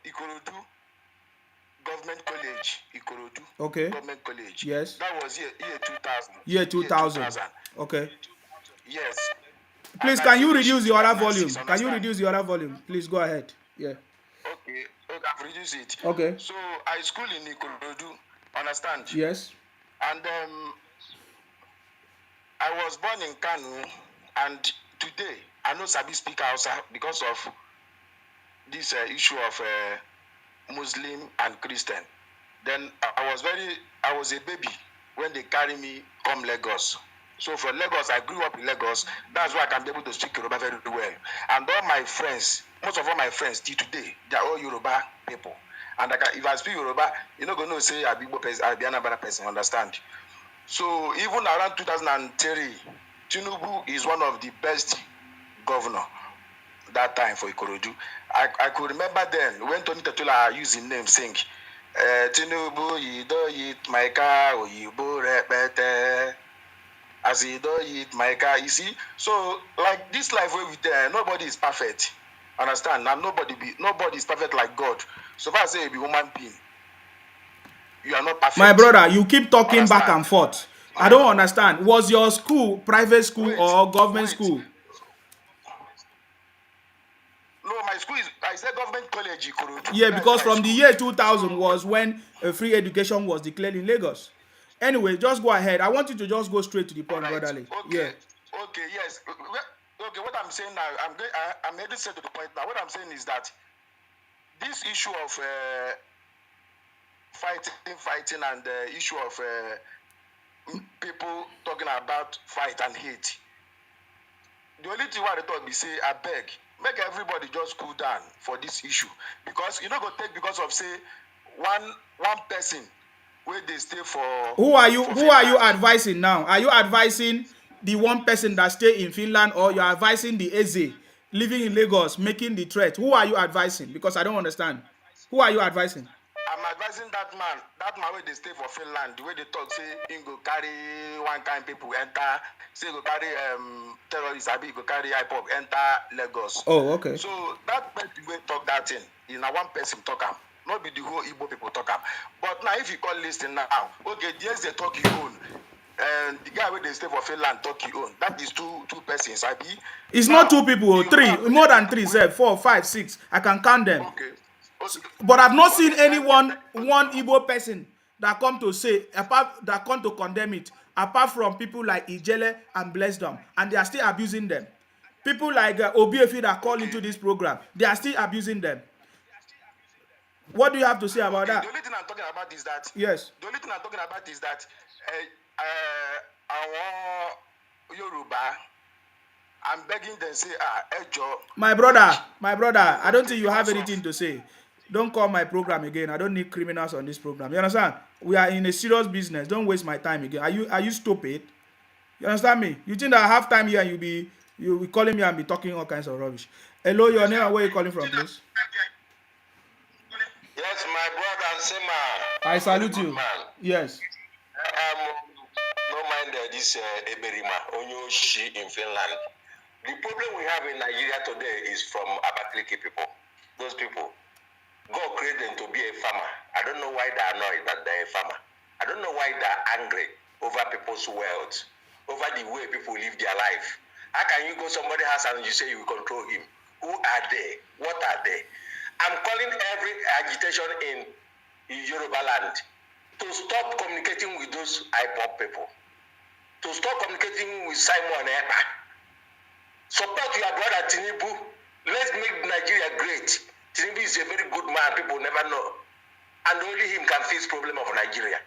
Ikorodu Government College. Ikorodu. Okay. Government College. Yes. That was year 2000. Year 2000. Okay. Yes. Please, can you reduce your other volume? Can you reduce your other volume? Please go ahead. Yeah. Okay. I've reduced it. Okay. So I school in Ikorodu. Understand? Yes. And I was born in Kanu, and today I know Sabi speak Hausa because of this issue of Muslim and Christian. Then I was a baby when they carry me come Lagos. So from Lagos, I grew up in Lagos. That's why I can be able to speak Yoruba very well. And all my friends, most of all my friends till today, they are all Yoruba people. And if I speak Yoruba, you're not going to say I'll be another person, understand? So even around 2003, Tinubu is one of the best governor that time for Ikorodu. I could remember then when Tony Tatula used his name, sing, Tinubu, yido yit maika, oyibo repete, as yido yit maika, you see? So like this life where we there, nobody is perfect. Understand? And nobody is perfect like God. So far as say you be human being, you are not perfect. My brother, you keep talking back and forth. I don't understand. Was your school private school or government school? No, my school is, I said government college. Yeah, because from the year 2000 was when free education was declared in Lagos. Anyway, just go ahead. I want you to just go straight to the point, brotherly. Okay. Yeah. Okay, yes. Okay, what I'm saying now, I'm heading straight to the point now. What I'm saying is that this issue of fighting and the issue of people talking about fight and hate. The only thing what I thought we say, I beg, make everybody just cool down for this issue. Because you don't go take because of say one person where they stay for. Who are you advising now? Are you advising the one person that stay in Finland, or you're advising the Eze living in Lagos making the threat? Who are you advising? Because I don't understand. Who are you advising? I'm advising that man wey dey stay for Finland, the way they talk say he go carry one kind people enter, say he go carry terrorists, abi he go carry IPOB enter Lagos. Oh, okay. So that person wey talk that thing, na one person talk am, not be the whole Igbo people talk am. But now if you call listen now, okay, yes they talk your own, and the guy wey dey stay for Finland talk your own. That is two persons, abi. It's not two people, three, more than three, say 4, 5, 6. I can count them. Okay. But I've not seen one Igbo person that come to say, that come to condemn it, apart from people like Ijele and Blessdom, and they are still abusing them. People like Obiefi that call into this program, they are still abusing them. What do you have to say about that? The only thing I'm talking about is that. Yes. The only thing I'm talking about is that our Yoruba, I'm begging them say, Ejo. My brother, I don't think you have anything to say. Don't call my program again. I don't need criminals on this program. You understand? We are in a serious business. Don't waste my time again. Are you stupid? You understand me? You think that I have time here and you'll be calling me and be talking all kinds of rubbish. Hello, your name and where you calling from, please? Yes, my brother Sema. I salute you. Man. Yes. No mind this Eberima, Onyoshi in Finland. The problem we have in Nigeria today is from Abakaliki people. Those people. God created them to be a farmer. I don't know why they're annoyed that they're a farmer. I don't know why they're angry over people's wealth, over the way people live their life. How can you go to somebody's house and you say you will control him? Who are they? What are they? I'm calling every agitation in Yoruba land to stop communicating with those IPOP people, to stop communicating with Simon Epa. Support your brother Tinubu. Let's make Nigeria great. Tinubu is a very good man, people never know. And only him can fix problem of Nigeria.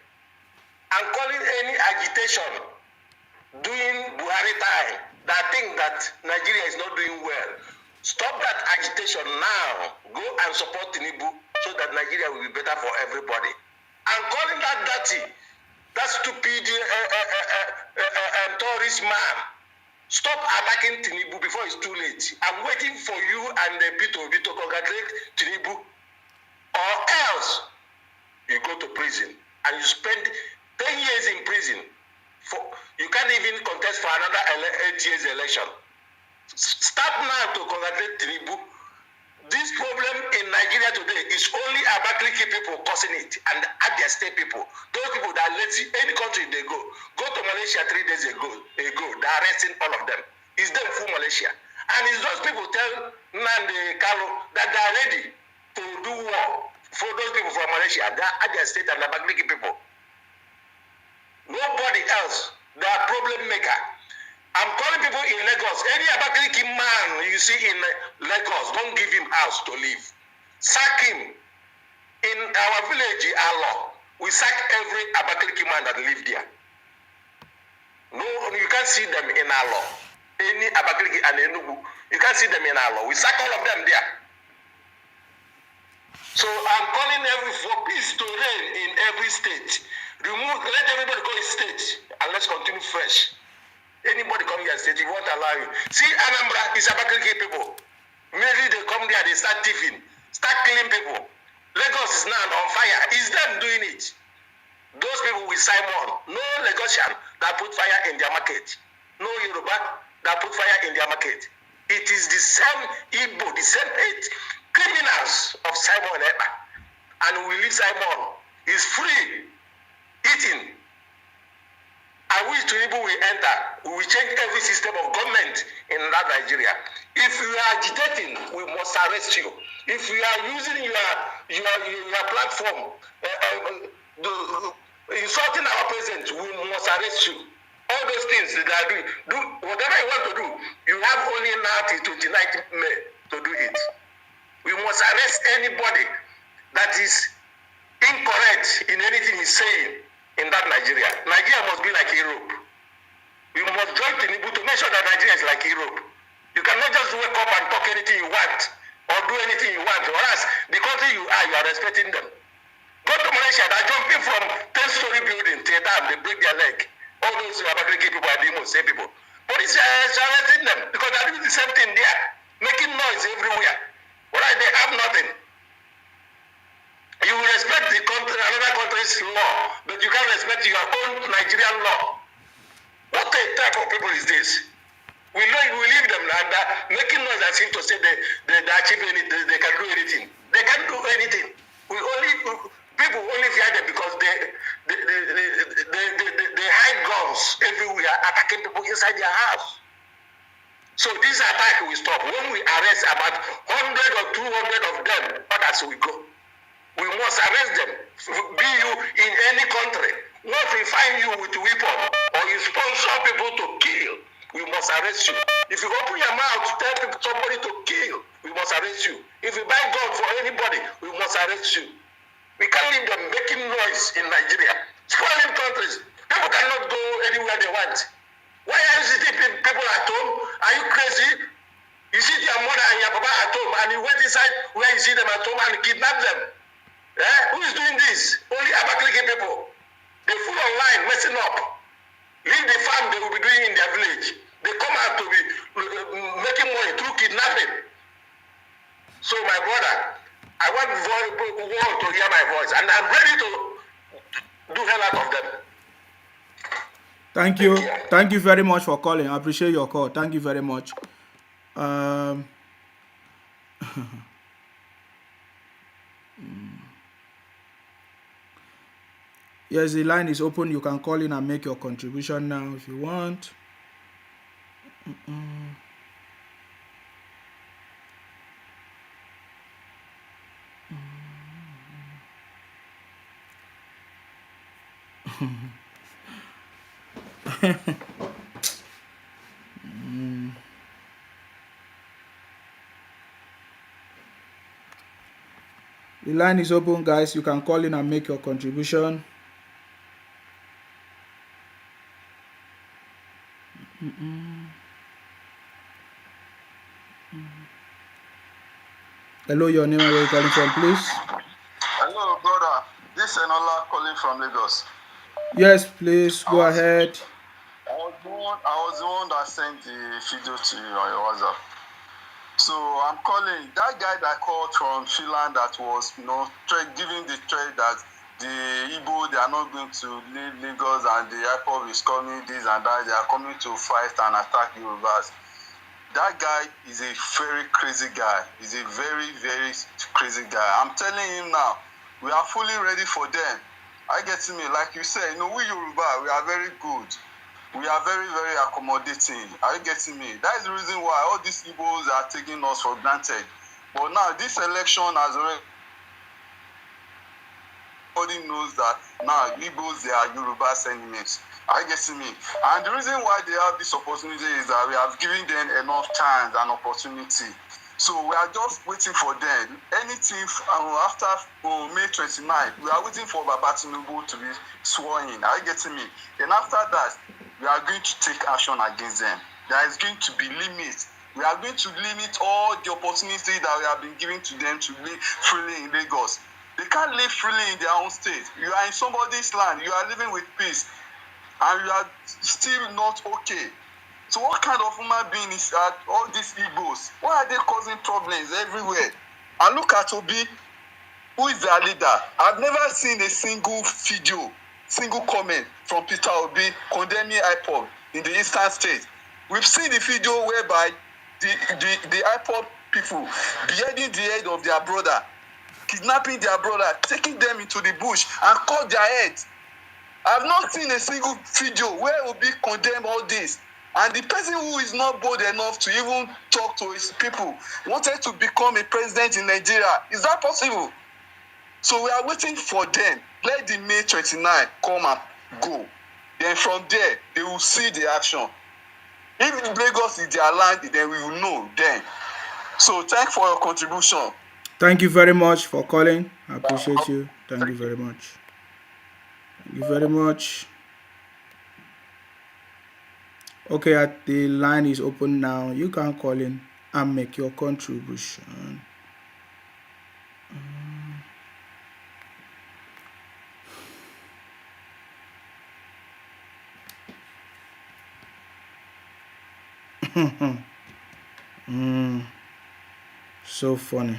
I'm calling any agitation doing Buhari time that think that Nigeria is not doing well. Stop that agitation now. Go and support Tinubu so that Nigeria will be better for everybody. I'm calling that dirty, that stupid tourist man. Stop attacking Tinubu before it's too late. I'm waiting for you and the people to congratulate Tinubu, or else you go to prison and you spend 10 years in prison. You can't even contest for another 8 years election. Start now to congratulate Tinubu. This problem in Nigeria today is only Abakaliki people causing it, and Abia State people. Those people that are lazy, any country they go to Malaysia 3 days ago, they're arresting all of them. It's them full Malaysia. And it's those people tell Nande Kalo that they are ready to do war for those people from Malaysia. They are Abia State and Abakaliki people. Nobody else. They are problem maker. I'm calling people in Lagos. Any Abakaliki man you see in Lagos, don't give him house to live. Sack him. In our village, Allah, we sack every Abakaliki man that live there. No, you can't see them in Allah. Any Abakaliki and Enugu, you can't see them in Allah. We sack all of them there. So I'm calling for peace to reign in every state. Let everybody go in state and let's continue fresh. Anybody come here and say, you won't allow you. See, Anambra is Abakaliki people. Maybe they come there, they start thieving, start killing people. Lagos is now on fire. It's them doing it. Those people with Simon, no Lagosian that put fire in their market. No Yoruba that put fire in their market. It is the same Igbo, the same criminals of Simon Epa. And we leave Simon. He's free, eating. I wish Tinubu will enter. We will change every system of government in that Nigeria. If you are agitating, we must arrest you. If you are using your platform, insulting our president, we must arrest you. All those things that are doing, do whatever you want to do. You have only now till 29th May to do it. We must arrest anybody that is incorrect in anything he's saying. In that Nigeria must be like Europe. We must join Tinubu to make sure that Nigeria is like Europe. You cannot just wake up and talk anything you want or do anything you want, or else the country you are respecting them. Go to Malaysia, they're jumping from 10-story building till down, they break their leg. All those Abakaliki people are the most same people. Police are arresting them because they're doing the same thing there, making noise everywhere. Whereas they have nothing. You will respect the country, another country's law, but you can't respect your own Nigerian law. What type of people is this? We leave them and making noise that seem to say they achieve anything, they can do anything. They can't do anything. People only fear them because they hide guns everywhere, attacking people inside their house. So this attack will stop. When we arrest about 100 or 200 of them, others will go. We must arrest them. Be you in any country. Once we find you with a weapon or you sponsor people to kill, we must arrest you. If you open your mouth to tell somebody to kill, we must arrest you. If you buy gun for anybody, we must arrest you. We can't leave them making noise in Nigeria. Spoiling countries. People cannot go anywhere they want. Why are you sitting people at home? Are you crazy? You see your mother and your papa at home and you went inside where you see them at home and kidnap them. Who is doing this? Only Abakaliki people. They full online messing up. Leave the farm they will be doing in their village. They come out to be making money through kidnapping. So my brother, I want the world to hear my voice and I'm ready to do hell out of them. Thank you. Thank you very much for calling. I appreciate your call. Thank you very much. Yes, the line is open. You can call in and make your contribution now if you want. The line is open, guys. You can call in and make your contribution. Hello, your name and where you're calling from, please. Hello, brother. This is Enola calling from Lagos. Yes, please go ahead. I was the one that sent the video to you on your WhatsApp. So I'm calling that guy that called from Finland that was, giving the threat that the Igbo, they are not going to leave Lagos and the airport is coming, this and that. They are coming to fight and attack Yorubas. That guy is a very crazy guy. He's a very, very crazy guy. I'm telling him now, we are fully ready for them. I get to me, like you said, we Yoruba, we are very good. We are very, very accommodating. Are you getting me? That is the reason why all these Igbos are taking us for granted. But now this election has already, everybody knows that now Igbos, they are Yoruba's enemies. Are you getting me? And the reason why they have this opportunity is that we have given them enough chance and opportunity. So we are just waiting for them. Anything after May 29th, we are waiting for Baba Tinubu to be sworn in. Are you getting me? Then after that, we are going to take action against them. There is going to be limits. We are going to limit all the opportunities that we have been giving to them to live freely in Lagos. They can't live freely in their own state. You are in somebody's land. You are living with peace. And you are still not okay. So what kind of human being is all these Igbos? Why are they causing problems everywhere? And look at Obi, who is their leader. I've never seen a single video, single comment from Peter Obi condemning IPOB in the eastern state. We've seen the video whereby the IPOB people beheading the head of their brother, kidnapping their brother, taking them into the bush and cut their heads. I've not seen a single video where Obi condemn all this. And the person who is not bold enough to even talk to his people wanted to become a president in Nigeria. Is that possible? So we are waiting for them. Let the May 29 come and go. Then from there, they will see the action. If Lagos is their land, then we will know then. So thanks for your contribution. Thank you very much for calling. I appreciate you. Thank you very much. Thank you very much. Okay, the line is open now. You can call in and make your contribution. So funny.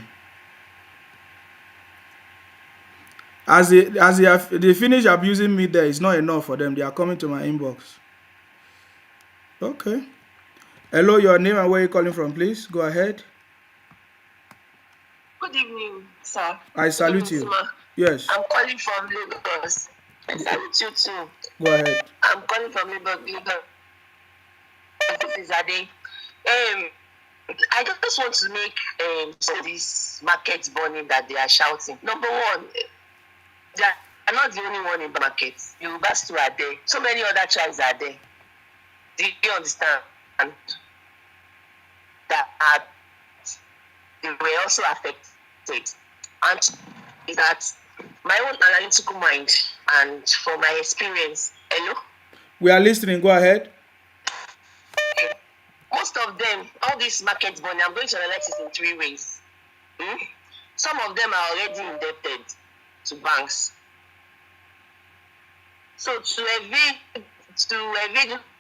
They finish abusing me there, it's not enough for them. They are coming to my inbox. Okay. Hello, your name and where you calling from, please. Go ahead. Good evening, sir. I salute Good evening, you. Sima. Yes. I'm calling from Lagos. I salute you too. Go ahead. I'm calling from Lagos. This is Ade. I just want to make so this market burning that they are shouting. Number one, they are not the only one in the market. Yorubas too are there. So many other tribes are there. Do you understand? And that they were also affected. And that my own analytical mind and from my experience, hello? We are listening. Go ahead. Most of them, all these market money, I'm going to analyze it in three ways. Some of them are already indebted to banks. So to evade, you know,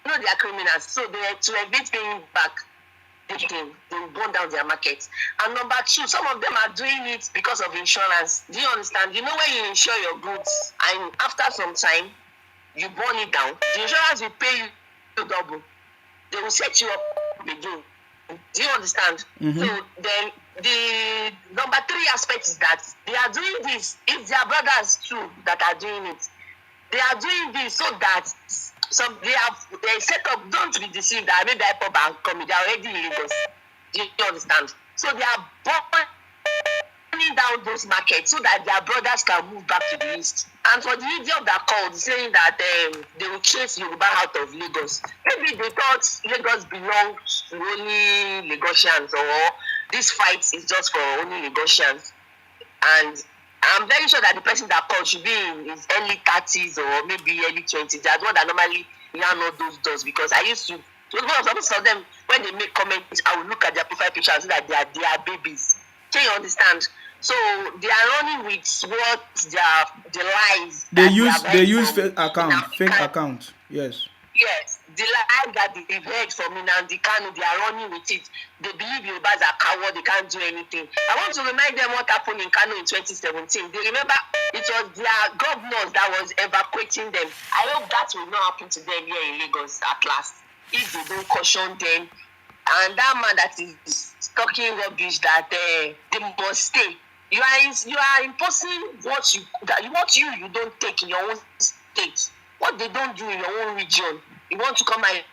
they are criminals. So to evade paying back they will burn down their market. And number two, some of them are doing it because of insurance. Do you understand? You know, when you insure your goods and after some time you burn it down, the insurance will pay you double. They will set you up again. Do you understand? Mhm. So then the number three aspect is that they are doing this. It's their brothers too that are doing it. They are doing this so that they set up. Don't be deceived that maybe I pop and come. They are already in Lagos. Do you understand? So they are burning down those markets so that their brothers can move back to the east. And for the idiot that called saying that they will chase Yoruba out of Lagos, maybe they thought Lagos belonged to only Lagosians, or this fight is just for only Lagosians. And I'm very sure that the person that called should be in his early 30s or maybe early 20s. That's what I normally yarn all those doors, because I used to. Some of them, when they make comments, I will look at their profile picture and see that they are babies. Can you understand? So they are running with what the lies They that use fake account. Yes. Yes, the lie that they've heard from Nnamdi Kanu, they are running with it. They believe Yorubas are coward, they can't do anything. I want to remind them what happened in Kanu in 2017. They remember it was their governors that was evacuating them. I hope that will not happen to them here in Lagos at last, if they don't caution them. And that man that is talking rubbish that they must stay. You are imposing what you don't take in your own state. What they don't do in your own region, you want to come and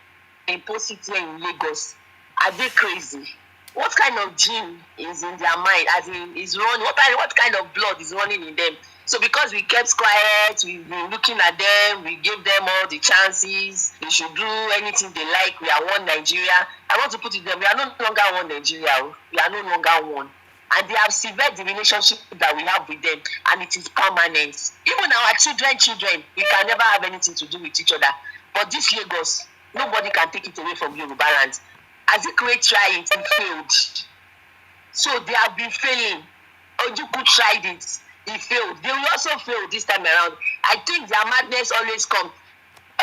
impose it here in Lagos. Are they crazy? What kind of gene is in their mind? As in, is running? What kind of blood is running in them? So because we kept quiet, we've been looking at them, we gave them all the chances, they should do anything they like, we are one Nigeria. I want to put it there, we are no longer one Nigeria, we are no longer one. And they have severed the relationship that we have with them, and it is permanent. Even our children, we can never have anything to do with each other. But this Lagos, nobody can take it away from Yoruba land. As it create try it, failed. So they have been failing. Ojukwu tried it, he failed. They will also fail this time around. I think their madness always come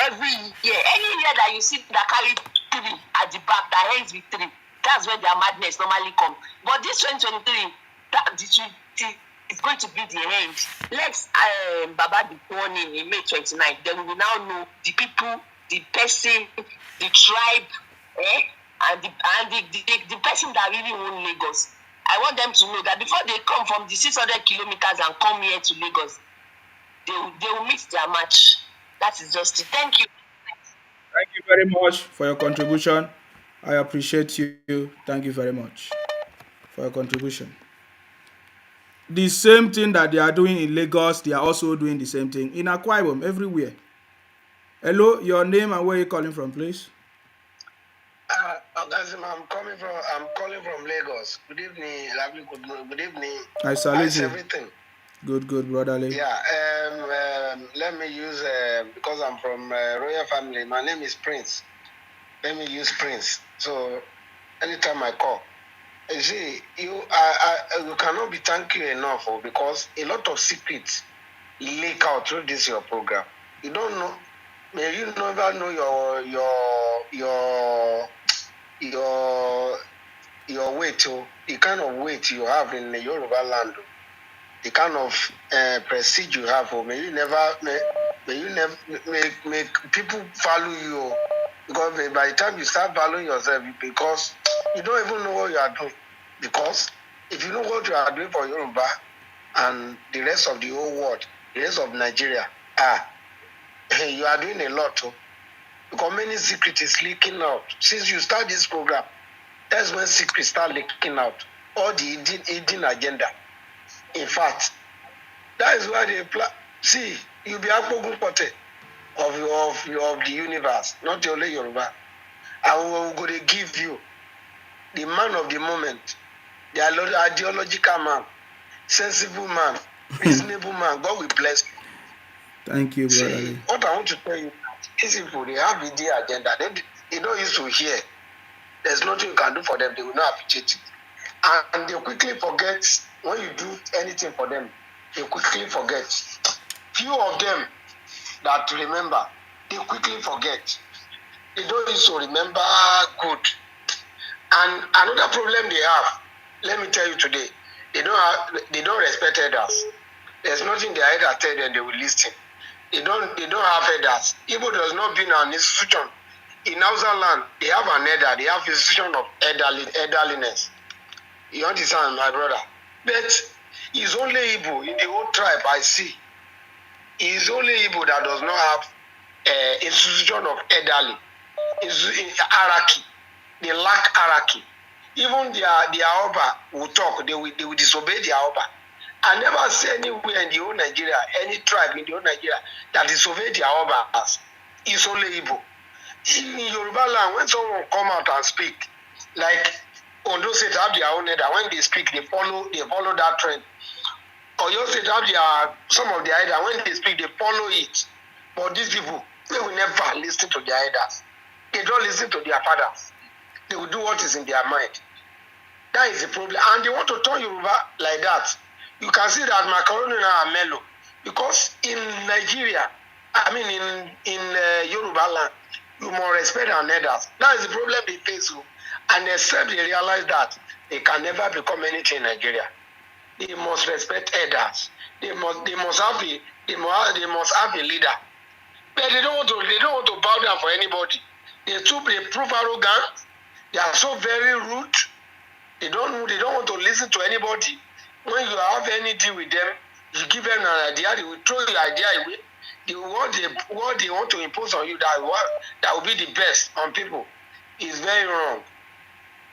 every year. Any year that you see that carry 3 at the back, that ends with 3. That's when their madness normally come. But this 2023, it's going to be the end. Let's Baba be born in May 29th. Then we will now know the people, the person, the tribe, and the person that really own Lagos. I want them to know that before they come from the 600 kilometers and come here to Lagos, they will meet their match. That is just it. Thank you. Thank you very much for your contribution. I appreciate you. Thank you very much for your contribution. The same thing that they are doing in Lagos, they are also doing the same thing in Akwa Ibom, everywhere. Hello, your name and where you calling from, please? I'm calling from Lagos. Good evening, lovely. Good evening. I salute you. Everything. Good, brotherly. Yeah. Let me use because I'm from royal family. My name is Prince. Let me use Prince. So anytime I call, you see, you cannot be thank you enough because a lot of secrets leak out through this your program. You don't know. May you never know your weight, the kind of weight you have in the Yoruba land. the kind of prestige you have, or may you never make people value you, because by the time you start valuing yourself, because you don't even know what you are doing. Because if you know what you are doing for Yoruba and the rest of the whole world, the rest of Nigeria, you are doing a lot too. Because many secrets is leaking out. Since you start this program, that's when secrets start leaking out. All the hidden agenda. In fact, that is why they see, you'll be Akpogun Pote of the universe, not only Yoruba. And we're going to give you the man of the moment, the ideological man, sensible man, reasonable man. God will bless you. Thank you, brother. See, what I want to tell you, these people, they have the agenda. They don't used to hear. There's nothing you can do for them. They will not appreciate it. And they quickly forget when you do anything for them. They quickly forget. Few of them that remember, they quickly forget. They don't used to remember good. And another problem they have, let me tell you today, they don't respect elders. There's nothing their elder tell them, they will listen. They don't have elders. Igbo does not be an institution. In Hausa land, they have an elder. They have institution of elderliness. You understand, my brother? But it's only Igbo in the whole tribe I see. It's only Igbo that does not have institution of elderly. It's in hierarchy. They lack hierarchy. Even their Oba will talk. They will disobey their Oba. I never see anywhere in the whole Nigeria, any tribe in the whole Nigeria that disobey their Obas. It's only Igbo. In Yoruba land, when someone come out and speak, like Ondo State have their own elder, when they speak, they follow that trend. Oyo State have some of their elders, when they speak, they follow it. But these people, they will never listen to their elders. They don't listen to their fathers. They will do what is in their mind. That is the problem. And they want to turn Yoruba like that. You can see that macaroni are mellow. Because in Nigeria, in Yoruba land, you must respect our elders. That is the problem they face. And except they realize that they can never become anything in Nigeria. They must respect elders. They must have a leader. But they don't want to bow down for anybody. They prove arrogant. They are so very rude. They don't want to listen to anybody. When you have any deal with them, you give them an idea, they will throw your idea away. What they want to impose on you that will be the best on people is very wrong.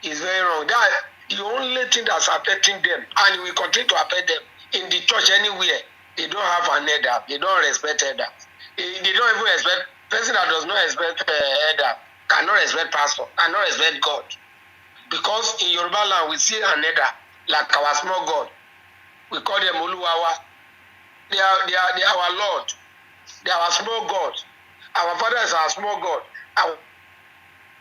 It's very wrong. That the only thing that's affecting them, and it will continue to affect them in the church anywhere. They don't have an elder. They don't respect elder. They don't even respect person that does not respect elder. Cannot respect pastor. Cannot respect God. Because in Yoruba land we see an elder like our small God. We call them Oluwawa. They are our Lord. They are our small God. Our Father is our small God. Our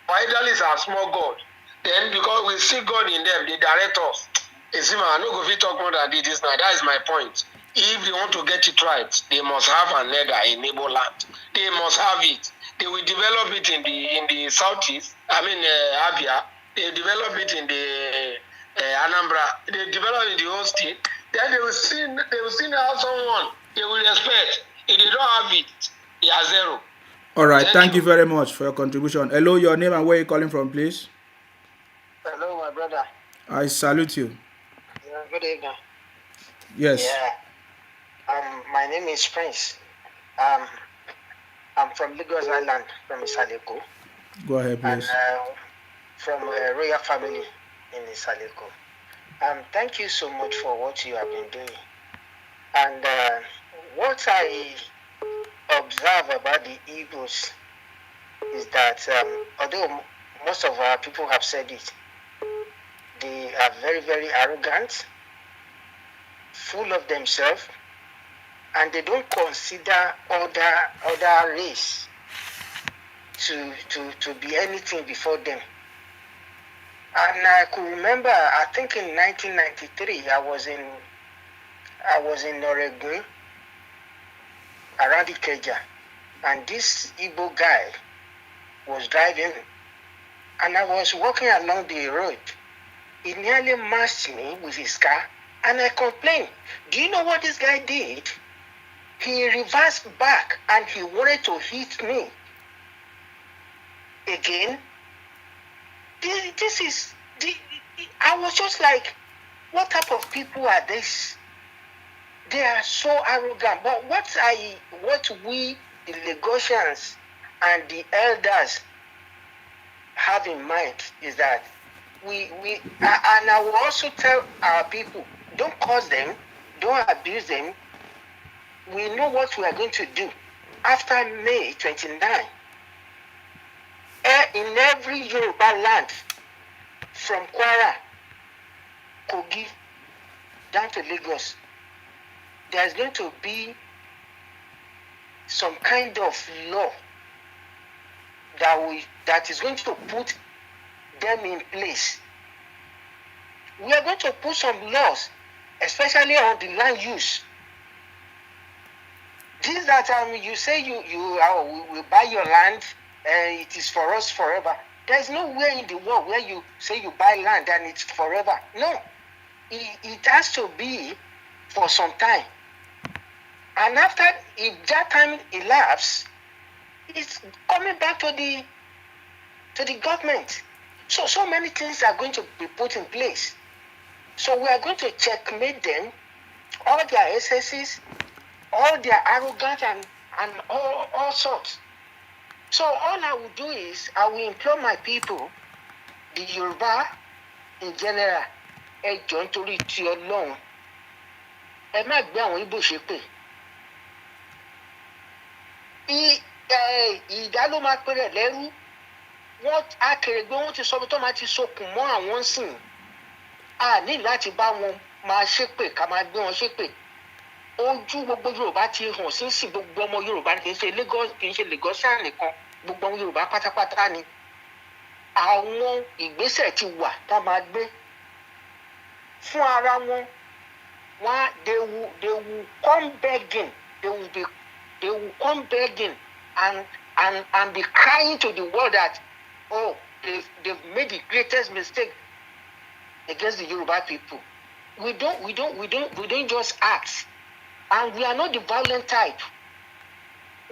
elder is our small God. Then because we see God in them, they direct us. I no go fit talk more than this now. That is my point. If they want to get it right, they must have an elder in Igbo land. They must have it. They will develop it in the southeast. Abia. They develop it in the Anambra. They develop it in the whole state. Then they will see have someone they will respect. If they don't have it, they are zero. All right. Thank you very much for your contribution. Hello, your name and where you calling from, please? Hello, my brother. I salute you. Yeah, good evening. Yes. Yeah. My name is Prince. I'm from Lagos Island, from Isaleko. Go ahead, please. And from a royal family in Isaleko. Thank you so much for what you have been doing. And what I observe about the Igbos is that although most of our people have said it, they are very, very arrogant, full of themselves, and they don't consider other race to be anything before them. And I could remember, I think in 1993, I was in Oregon, around Ikeja, and this Igbo guy was driving, and I was walking along the road. He nearly mashed me with his car, And I complained. Do you know what this guy did? He reversed back and he wanted to hit me again. I was just like, what type of people are this? They are so arrogant. But what we, the Lagosians and the elders, have in mind is that and I will also tell our people, don't curse them, don't abuse them. We know what we are going to do after May 29. In every Yoruba land, from Kwara, Kogi, down to Lagos, there's going to be some kind of law that is going to put them in place. We are going to put some laws, especially on the land use. This that you say we will buy your land, it is for us forever. There is nowhere in the world where you say you buy land and it's forever. No, it has to be for some time. And after, if that time elapses, it's coming back to the government. So many things are going to be put in place. So we are going to checkmate them, all their excesses, all their arrogance and all sorts. So all I will do is I will implore my people, the Yoruba in general, ẹ jọ̀ọ́ nítorí ti Ọlọ́run, ẹ má gbé àwọn Ìgbò ṣépè. Ìdá ló máa pèrè lẹ́rú. Wọ́n Akèrègbè wọ́n ti sọ pé tó máa ti sokùn mọ́ àwọn sìn. A ní láti bá wọn máa ṣépè ká máa gbé wọn ṣépè. Ojú gbogbo Yorùbá ti hàn sínsìn, gbogbo ọmọ Yorùbá kì í ṣe Lagosian nìkan, gbogbo ọmọ Yorùbá pátápátá ni. Àwọn ìgbésẹ̀ ti wà tá máa gbé fún ara wọn. They will come begging. They will come begging and be crying to the world that, oh, they've made the greatest mistake against the Yoruba people. We don't just act, and we are not the violent type.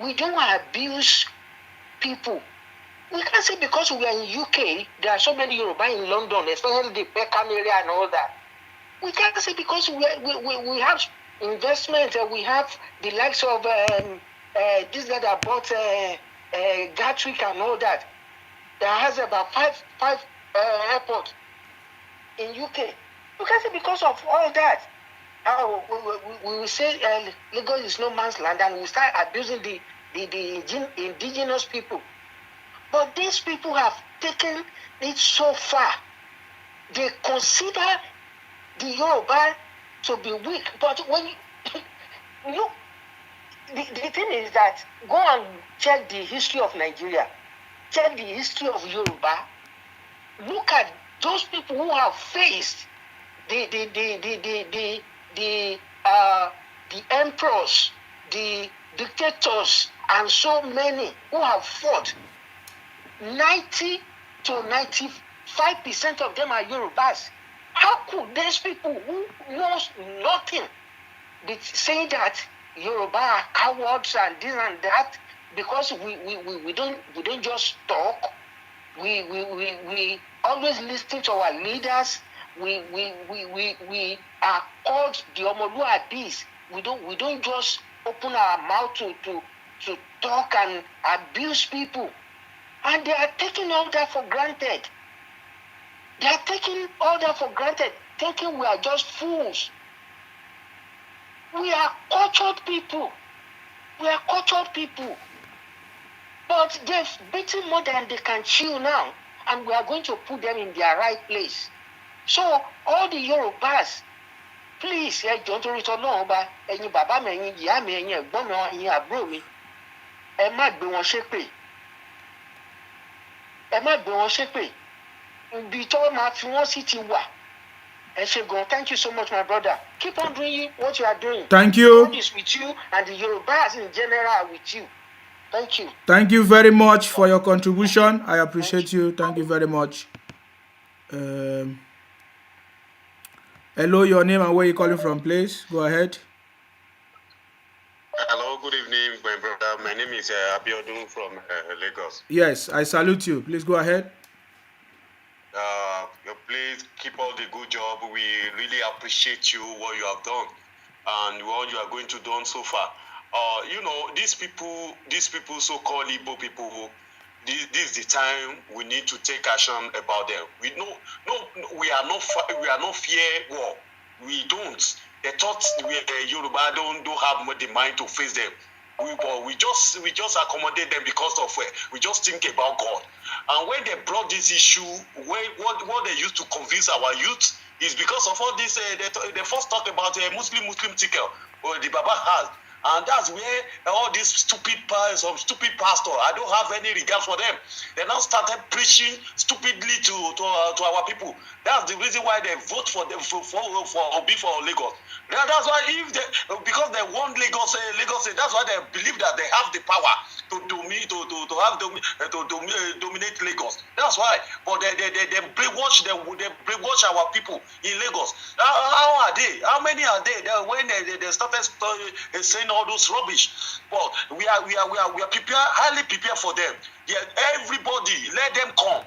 We don't abuse people. We can't say because we are in UK, there are so many Yoruba in London, especially the Peckham area and all that. We can't say because we have investment, we have the likes of this guy that bought Gatwick and all that. That has about five airports in UK. We can't say because of all that. We will say Lagos is no man's land, and we start abusing the indigenous people. But these people have taken it so far. They consider the Yoruba to be weak. But when the thing is that go and check the history of Nigeria, check the history of Yoruba. Look at those people who have faced the emperors, the dictators, and so many who have fought. 90 to 95% of them are Yorubas. How could these people who knows nothing be saying that Yoruba are cowards and this and that? Because we don't just talk. We always listen to our leaders. We are called the Omoluabis. We don't just open our mouth to talk and abuse people. And they are taking all that for granted. They are taking all that for granted, thinking we are just fools. We are cultured people. We are cultured people. But they've beaten more than they can chew now, and we are going to put them in their right place. So all the Yorubas, please, ẹ jọ̀ọ́ nítorí t'Ọlọ́run ọba, ẹ̀yin bàbá mi, ẹ̀yin ìyá mi, ẹ̀yin ẹ̀gbọ́n mi, ẹ̀yin àbúrò mi, ẹ má gbé wọn ṣépè. Ẹ má gbé wọn ṣépè. Ibi tó máa fi wọ́n sí ti wà. Ẹ ṣé gan. Thank you so much, my brother. Keep on doing what you are doing. Thank you. God is with you, and the Yorubas in general are with you. Thank you. Thank you very much for your contribution. I appreciate you. Thank you very much. Hello, your name and where you calling from, please. Go ahead. Hello, good evening, my brother. My name is Abiodun from Lagos. Yes, I salute you. Please go ahead. Please keep all the good job. We really appreciate you, what you have done, and what you are going to do so far. These people, so-called Igbo people, this is the time we need to take action about them. We we are not fear war. We don't. They thought Yoruba don't have the mind to face them. We just accommodate them because of we just think about God. And when they brought this issue, what they used to convince our youth is because of all this. They first talk about Muslim ticket or the Baba has. And that's where all these stupid pastor, I don't have any regard for them. They now started preaching stupidly to our people. That's the reason why they vote for them for Lagos. That's why because they want Lagos, that's why they believe that they have the power to dominate Lagos. That's why. But they brainwash our people in Lagos. How are they? How many are they? When they started saying all those rubbish, but we are prepared, highly prepared for them. Yeah, everybody, let them come.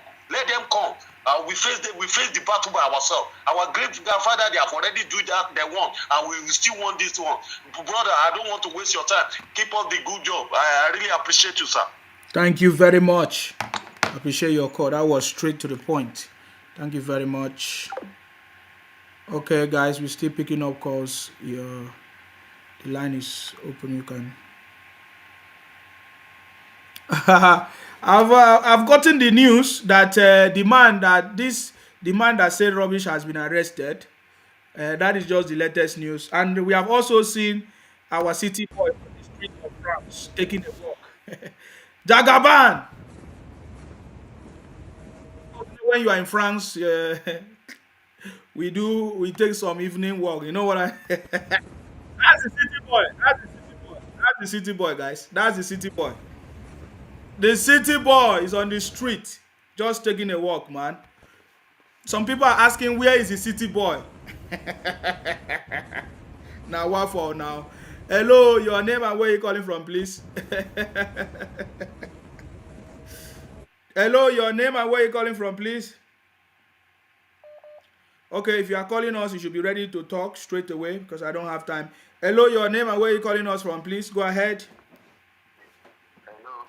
We face the battle by ourselves. Our great grandfather, they have already do that they want, and we still want this one. Brother, I don't want to waste your time. Keep up the good job. I really appreciate you, sir. Thank you very much. I appreciate your call. That was straight to the point. Thank you very much. Okay, guys, we're still picking up calls. The line is open. You can. I've gotten the news that the man that said rubbish has been arrested. That is just the latest news, and we have also seen our city boy on the street of France taking a walk. Jagaban. When you are in France, we take some evening walk. You know what I? That's the city boy. That's the city boy, guys. That's the city boy. The city boy is on the street, just taking a walk, man. Some people are asking, where is the city boy? Now, what for now? Hello, your name and where you calling from, please? Hello, your name and where you calling from, please? Okay, if you are calling us, you should be ready to talk straight away because I don't have time. Hello, your name and where you calling us from, please? Go ahead. Hello.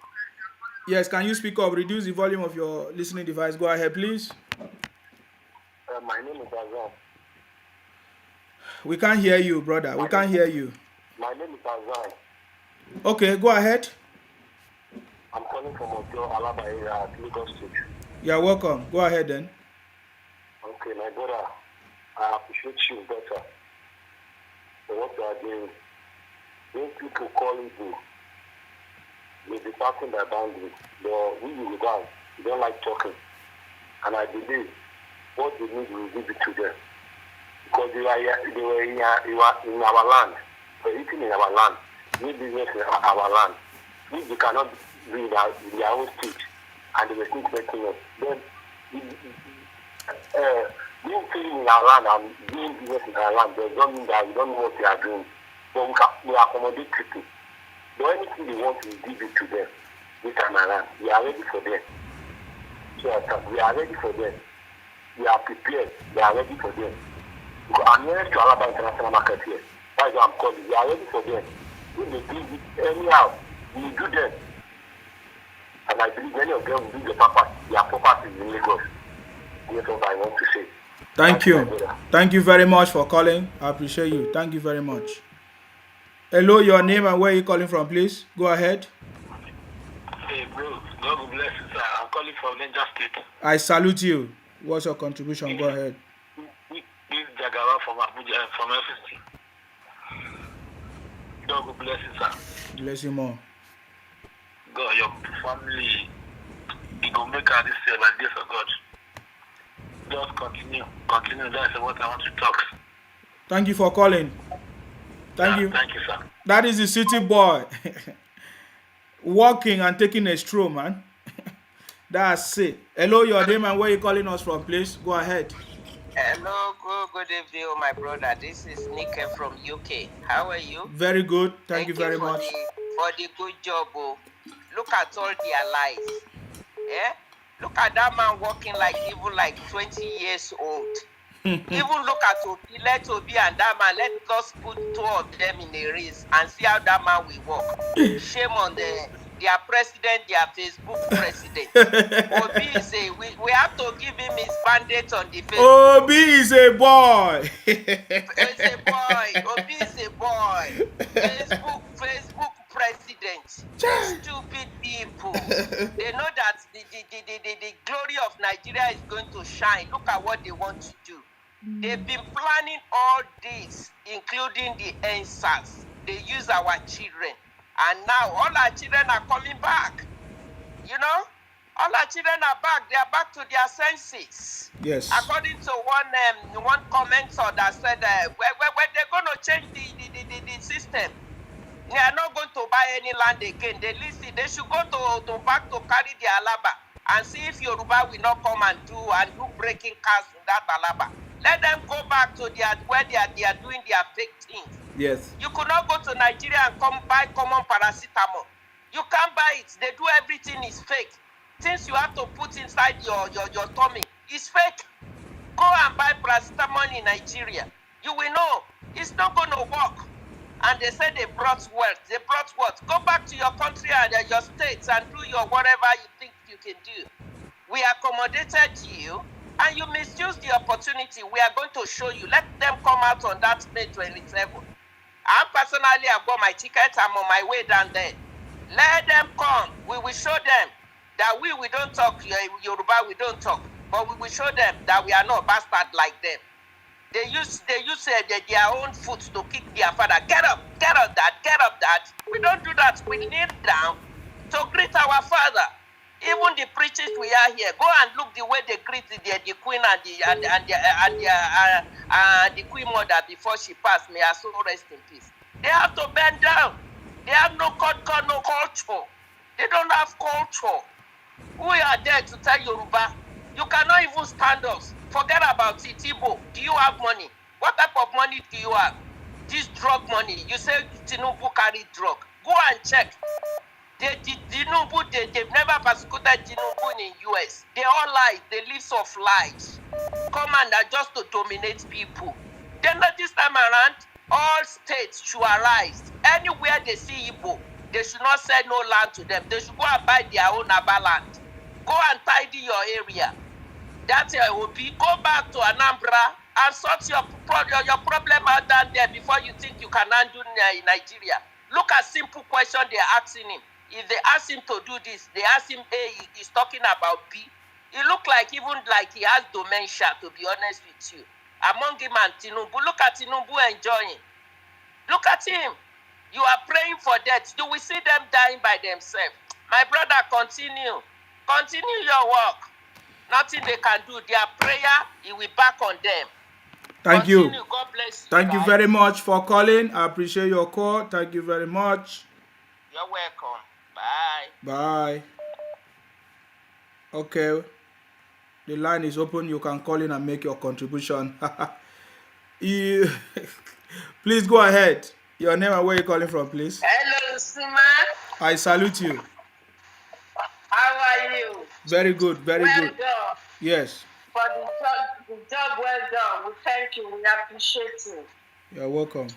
Yes, can you speak up? Reduce the volume of your listening device. Go ahead, please. My name is Azan. We can't hear you, brother. We can't hear you. My name is Azan. Okay, go ahead. I'm calling from Ojo Alaba area at Lagos State. You're welcome. Go ahead then. Okay, my brother, I appreciate you better for what you are doing. When people call you, you'll be passing their boundary. But we Yorubas, we don't like talking. And I believe what they need, we will give it to them. Because they were in our land. They're eating in our land. We business in our land. We cannot be in their own state. And they were still making us. Then, being free in our land and doing business in our land does not mean that we don't know what they are doing. So we accommodate people. But anything they want, we give it to them. This time around, we are ready for them. So we are ready for them. We are prepared. We are ready for them. Because I'm nearest to Alaba International Market here. That's why I'm calling. We are ready for them. If they do it anyhow, we will do them. And I believe many of them will do their purpose in Lagos. That's what I want to say. Thank you. Thank you very much for calling. I appreciate you. Thank you very much. Hello, your name and where are you calling from, please? Go ahead. Hey, bro. God bless you, sir. I'm calling from Niger State. I salute you. What's your contribution? Go ahead. This is Jagawa from Abuja, from FST. God bless you, sir. Bless you more. God, your family, you go make her this year by the grace of God. Just continue. That's what I want to talk. Thank you for calling. Thank you. Thank you, sir. That is the city boy. Walking and taking a stroll, man. That's it. Hello, your name and where you calling us from, please? Go ahead. Hello, good evening, my brother. This is Nike from UK. How are you? Very good. Thank you very for much. For the good job. Oh. Look at all their lives. Eh? Look at that man walking even like 20 years old. Even look at Obi, let Obi and that man, let us put two of them in a race and see how that man will walk. Shame on their president, their Facebook president. Obi is we have to give him his bandage on the face. Obi is a boy. He's a boy. Obi is a boy. Facebook president. Stupid people. They know that the glory of Nigeria is going to shine. Look at what they want to do. They've been planning all this, including the answers. They use our children. And now all our children are coming back. You know? All our children are back. They are back to their senses. Yes. According to one commenter that said, when they're going to change the system, they are not going to buy any land again. They should go to back to carry the Alaba and see if Yoruba will not come and do breaking cars in that Alaba. Let them go back to where they are doing their fake things. Yes. You could not go to Nigeria and come buy common paracetamol. You can't buy it. They do everything is fake. Things you have to put inside your tummy is fake. Go and buy paracetamol in Nigeria. You will know it's not going to work. And they said they brought wealth. They brought what? Go back to your country and your states and do your whatever you think you can do. We accommodated you and you misused the opportunity. We are going to show you. Let them come out on that May 27th. Personally, I've got my ticket. I'm on my way down there. Let them come. We will show them that we don't talk Yoruba, we don't talk. But we will show them that we are not bastard like them. They use their own foot to kick their father. Get up, dad. We don't do that. We kneel down to greet our father. Even the preachers we are here, go and look the way they greet the queen and the queen mother before she passed. May her soul rest in peace. They have to bend down. They have no culture. They don't have culture. We are there to tell Yoruba. You cannot even stand us. Forget about it, Igbo. Do you have money? What type of money do you have? This drug money. You say Tinubu carry drug. Go and check. They've never persecuted Tinubu in the US. They all lie. They live of lies. Come and just to dominate people. Then this time around, all states should arise. Anywhere they see Igbo, they should not sell no land to them. They should go and buy their own Aba land. Go and tidy your area. That's Obi. Go back to Anambra and sort your problem out down there before you think you can handle in Nigeria. Look at simple question they're asking him. If they ask him to do this, they ask him A, he's talking about B. He look like he has dementia, to be honest with you. Among him and Tinubu, look at Tinubu enjoying. Look at him. You are praying for death. You will see them dying by themselves. My brother, continue. Continue your work. Nothing they can do. Their prayer, it will back on them. Thank Continue. you. God bless you. Thank you very much for calling. I appreciate your call. Thank you very much. You're welcome. Bye. Bye. Okay. The line is open. You can call in and make your contribution. Please go ahead. Your name and where you're calling from, please. Hello, Sima. I salute you. How are you? Very good. Very well good. Done. Yes. For the job well done. We thank you. We appreciate you. You're welcome.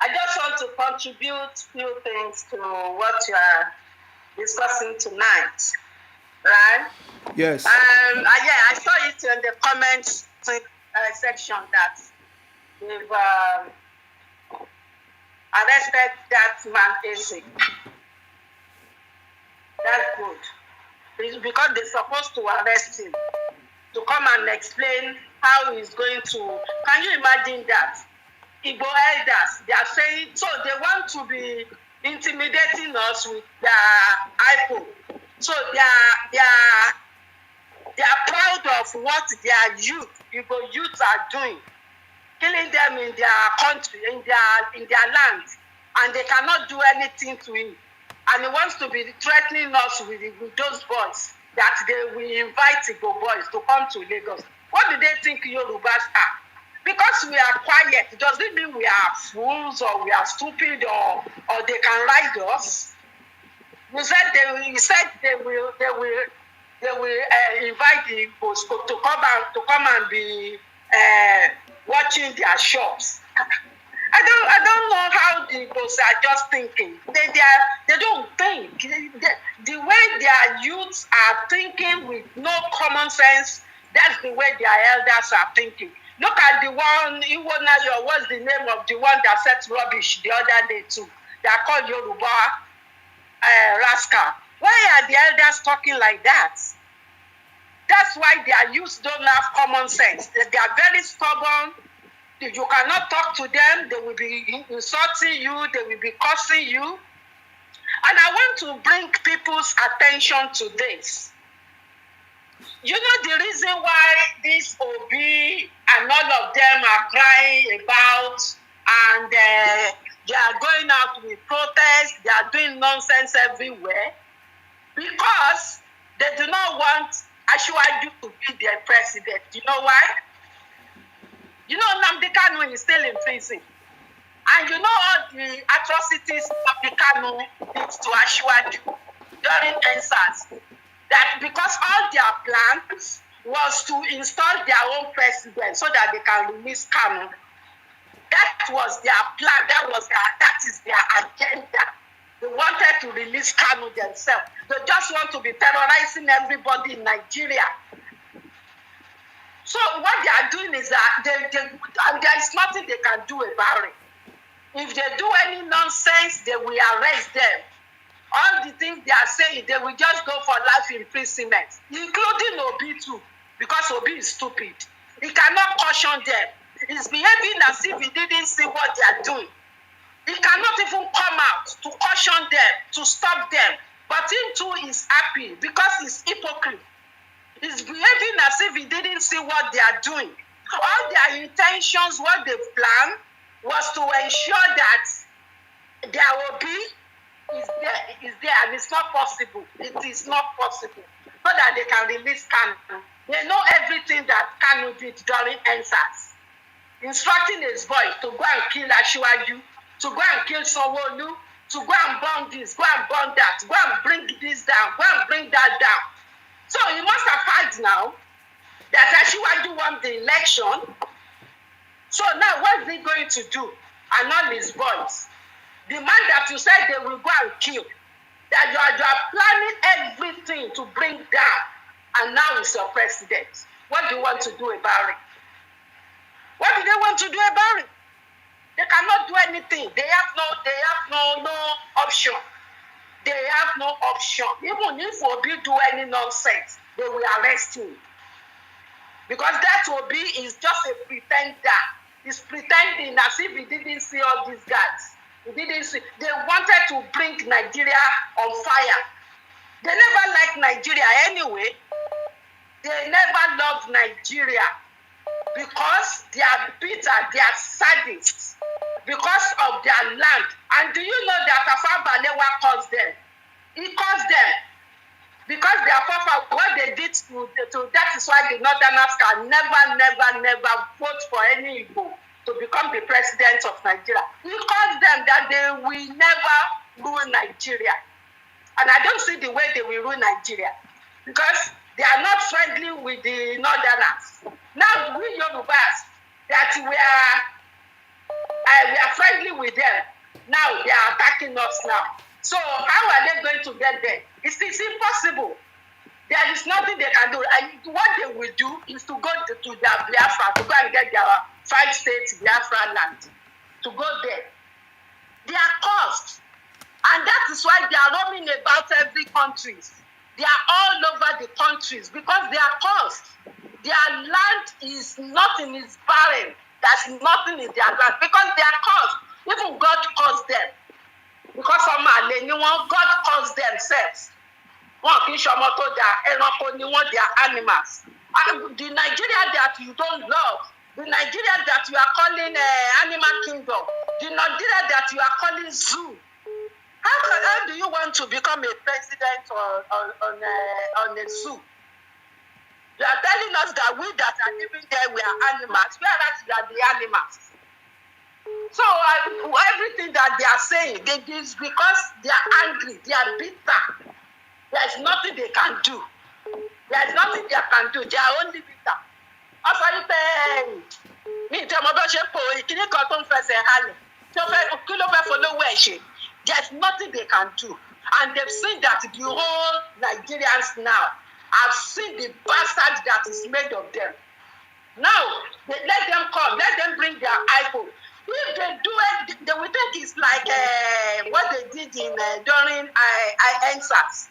I just want to contribute few things to what you are discussing tonight. Right? Yes. I saw it in the comments section that they've arrested that man, AC. That's good. It's because they're supposed to arrest him to come and explain how he's going to. Can you imagine that? Igbo elders, they are saying, so they want to be intimidating us with their iPhone. So they are proud of what their Igbo youth are doing, killing them in their country, in their land, and they cannot do anything to him. And he wants to be threatening us with those boys that they will invite Igbo boys to come to Lagos. What do they think Yorubas are? Because we are quiet, does it mean we are fools or we are stupid or they can ride us? You said they will invite the Igbos to come and be watching their shops. I don't know how the Igbos are just thinking. They don't think. The way their youths are thinking with no common sense, that's the way their elders are thinking. Look at the one, Iwonayo, what's the name of the one that said rubbish the other day too? They are called Yoruba rascal. Why are the elders talking like that? That's why their youths don't have common sense. They are very stubborn. You cannot talk to them. They will be insulting you. They will be cursing you. And I want to bring people's attention to this. You know the reason why this Obi and all of them are crying about and they are going out with protests, they are doing nonsense everywhere, because they do not want Asiwaju to be their president. You know why? You know Nnamdi Kanu is still in prison. And you know all the atrocities Nnamdi Kanu did to Asiwaju during NSAS. That because all their plans was to install their own president so that they can release Kanu. That was their plan. That is their agenda. They wanted to release Kanu themselves. They just want to be terrorizing everybody in Nigeria. So what they are doing is that and there is nothing they can do about it. If they do any nonsense, they will arrest them. All the things they are saying, they will just go for life imprisonment, including Obi too, because Obi is stupid. He cannot caution them. He's behaving as if he didn't see what they are doing. He cannot even come out to caution them, to stop them. But him too is happy because he's hypocrite. He's behaving as if he didn't see what they are doing. All their intentions, what they've planned, was to ensure that their Obi is there, and it's not possible. It is not possible. So that they can release Kanu. They know everything that Kanu did during NSAS. Instructing his boy to go and kill Asiwaju, to go and kill Sanwo-Olu, to go and burn this, go and burn that, go and bring this down, go and bring that down. So he must have heard now that Asiwaju won the election. So now what is he going to do? And all his boys. The man that you said they will go and kill, that you are planning everything to bring down, and now he's your president. What do you want to do about it? What do they want to do about it? They cannot do anything. They have no option. They have no option. Even if Obi do any nonsense, they will arrest him. Because that Obi is just a pretender. He's pretending as if he didn't see all these guys. He didn't see. They wanted to bring Nigeria on fire. They never liked Nigeria anyway. They never loved Nigeria because they are bitter, they are sadists because of their land. And do you know that Tafawa Balewa caused them? He caused them because their forefathers, what they did to that is why the Northerners can never vote for any Igbo to become the president of Nigeria. He caused them that they will never rule Nigeria. And I don't see the way they will rule Nigeria because they are not friendly with the Northerners. Now we Yorubas, that we are friendly with them. Now they are attacking us now. So how are they going to get there? It's impossible. There is nothing they can do. And what they will do is to go to their Biafra, to go and get their 5 states Biafra land, to go there. They are cursed. And that is why they are roaming about every country. They are all over the countries because they are cursed. Their land is nothing, is barren. There's nothing in their land because they are cursed. Even God caused them. Because God caused themselves. They are animals. And the Nigeria that you don't love, the Nigeria that you are calling animal kingdom, the Nigeria that you are calling zoo. How do you want to become a president on a zoo? You are telling us that we that are living there, we are animals, whereas we are the animals. So everything that they are saying, it is because they are angry, they are bitter. There is nothing they can do. There is nothing they can do. They are only bitter. Also, you pay me tell my boss, can you cut on first and follow where she? There's nothing they can do. And they've seen that the whole Nigerians now have seen the bastard that is made of them. Now, let them come, let them bring their iPhone. If they do it, they will think it's like what they did in during NSAS.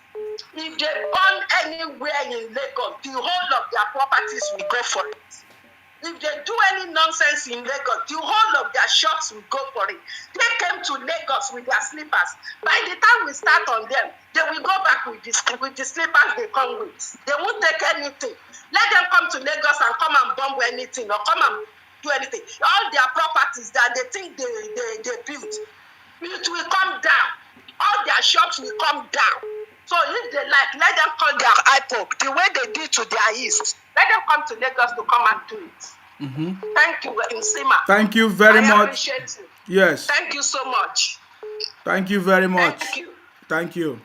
If they burn anywhere in Lagos, the whole of their properties will go for it. If they do any nonsense in Lagos, the whole of their shops will go for it. They came to Lagos with their slippers. By the time we start on them, they will go back with the slippers they come with. They won't take anything. Let them come to Lagos and come and bomb anything or come and do anything. All their properties that they think they built, it will come down. All their shops will come down. So if they like, let them call their IPOC the way they did to their east. Let them come to Lagos to come and do it. Mm-hmm. Thank you, Nsima. Thank you very much. I appreciate you. Yes. Thank you so much. Thank you very much. Thank you. Thank you.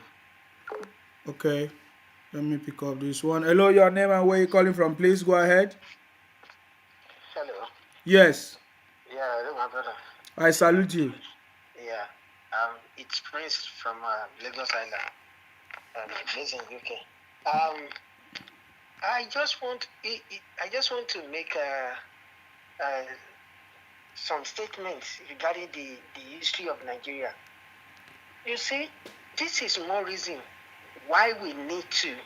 Okay. Let me pick up this one. Hello, your name and where you calling from? Please go ahead. Hello. Yes. Yeah, hello, my brother. I salute you. Yeah. It's Prince from Lagos Island, based in UK. I just want to make some statements regarding the history of Nigeria. You see, this is more reason why we need to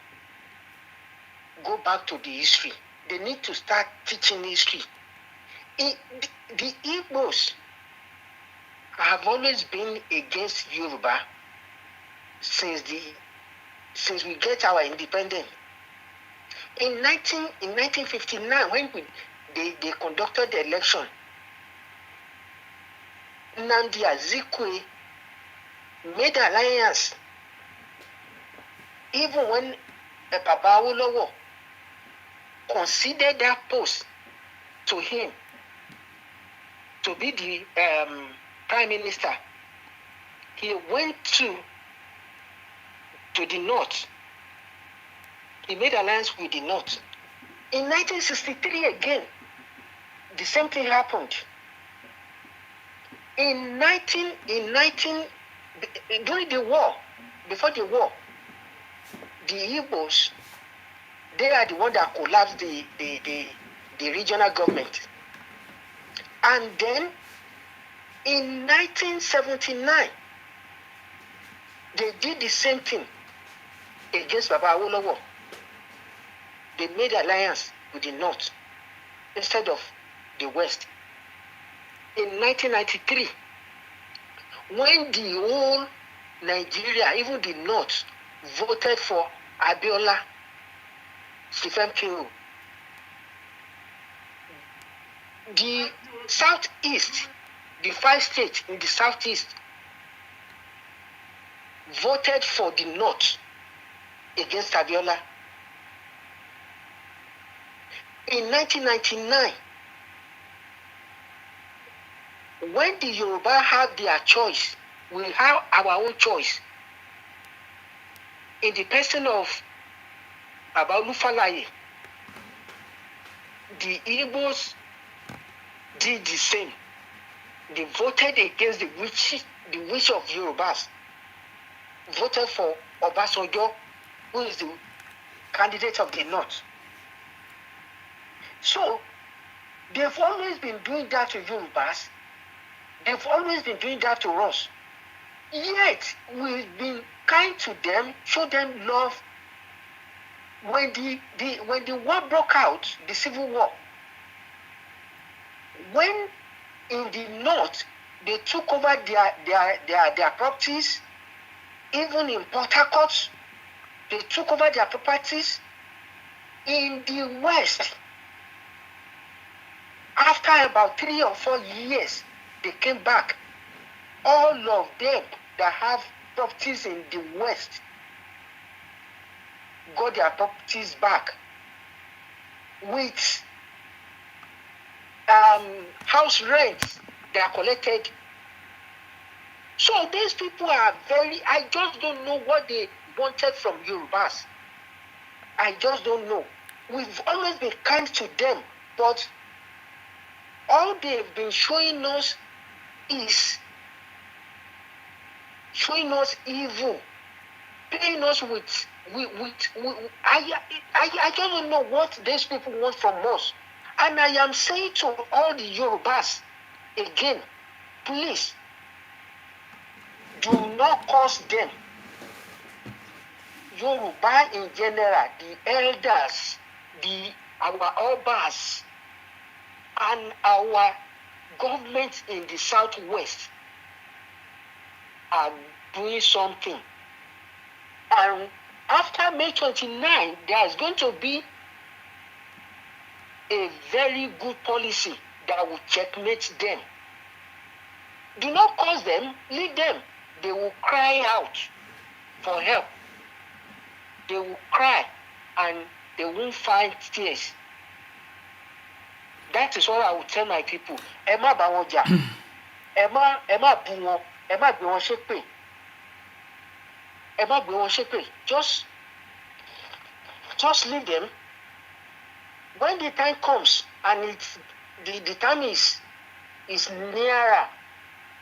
go back to the history. They need to start teaching history. The Igbos have always been against Yoruba since we get our independence. In 1959, when they conducted the election, Nnamdi Azikiwe made alliance. Even when Baba Awolowo considered that post to him to be the prime minister, he went to the north. He made alliance with the north. In 1963 again, the same thing happened. During the war, before the war, the Igbos, they are the one that collapsed the regional government. And then in 1979, they did the same thing against Baba Awolowo. They made alliance with the north instead of the west. In 1993, when the whole Nigeria, even the north, voted for Abiola, Stephen Kiro, the southeast, the 5 states in the southeast, voted for the north against Abiola. In 1999, when the Yoruba have their choice, we have our own choice. In the person of Baba Olufalaye, the Igbos did the same. They voted against the wish of Yorubas, voted for Obasanjo, who is the candidate of the north. So, they've always been doing that to Yorubas. They've always been doing that to us. Yet, we've been kind to them, show them love. When the war broke out, the civil war, when in the north, they took over their properties, even in Port Harcourt, they took over their properties. In the west, after about 3 or 4 years, they came back. All of them that have properties in the west got their properties back. with house rents they are collected. So these people are I just don't know what they wanted from Yorubas. I just don't know. We've always been kind to them, but all they've been showing us is showing us evil, playing us with I just don't know what these people want from us. And I am saying to all the Yorubas again, please do not curse them. Yoruba in general, the elders, our obas, and our government in the southwest are doing something. And after May 29, there is going to be a very good policy that will checkmate them. Do not cause them, lead them. They will cry out for help. They will cry and they won't find tears. That is what I will tell my people. Emma Bawoja, Emma Bungo, Emma Bungo Shepe. Emma Bungo Shepe. Just leave them. When the time comes and the time is nearer,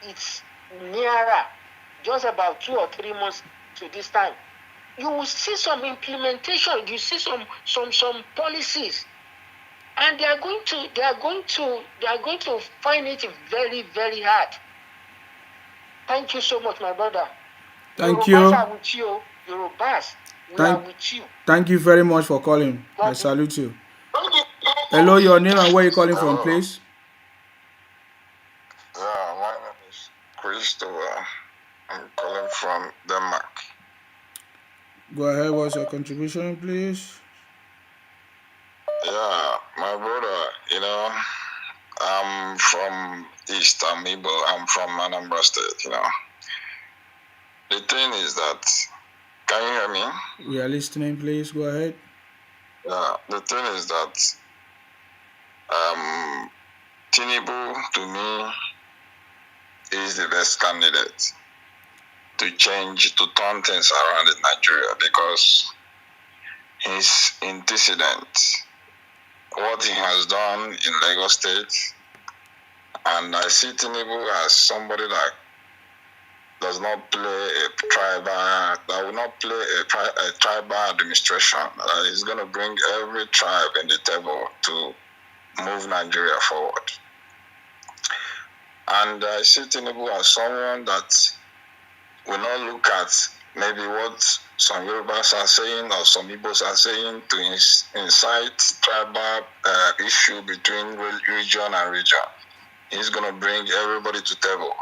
it's nearer, just about 2 or 3 months to this time, you will see some implementation. You see some policies, and they are going to find it very, very hard. Thank you so much, my brother. Thank Yorubas you. Are with you. Yorubas, we are with you. Thank you very much for calling. I salute you. Hello, your name and where you calling from, please? Yeah, my name is Christopher. I'm calling from Denmark. Go ahead. What's your contribution, please? Yeah, my brother, I'm from East Amibo. I'm from Anambra State, The thing is that, can you hear me? We are listening, please. Go ahead. Yeah, the thing is that Tinubu, to me, is the best candidate to turn things around in Nigeria, because his antecedents, what he has done in Lagos State, and I see Tinubu as somebody that does not play that will not play a tribal administration. He's going to bring every tribe in the table to move Nigeria forward. And I see Tinubu as someone that will not look at maybe what some Yorubas are saying or some Igbos are saying to incite tribal issue between region and region. He's going to bring everybody to table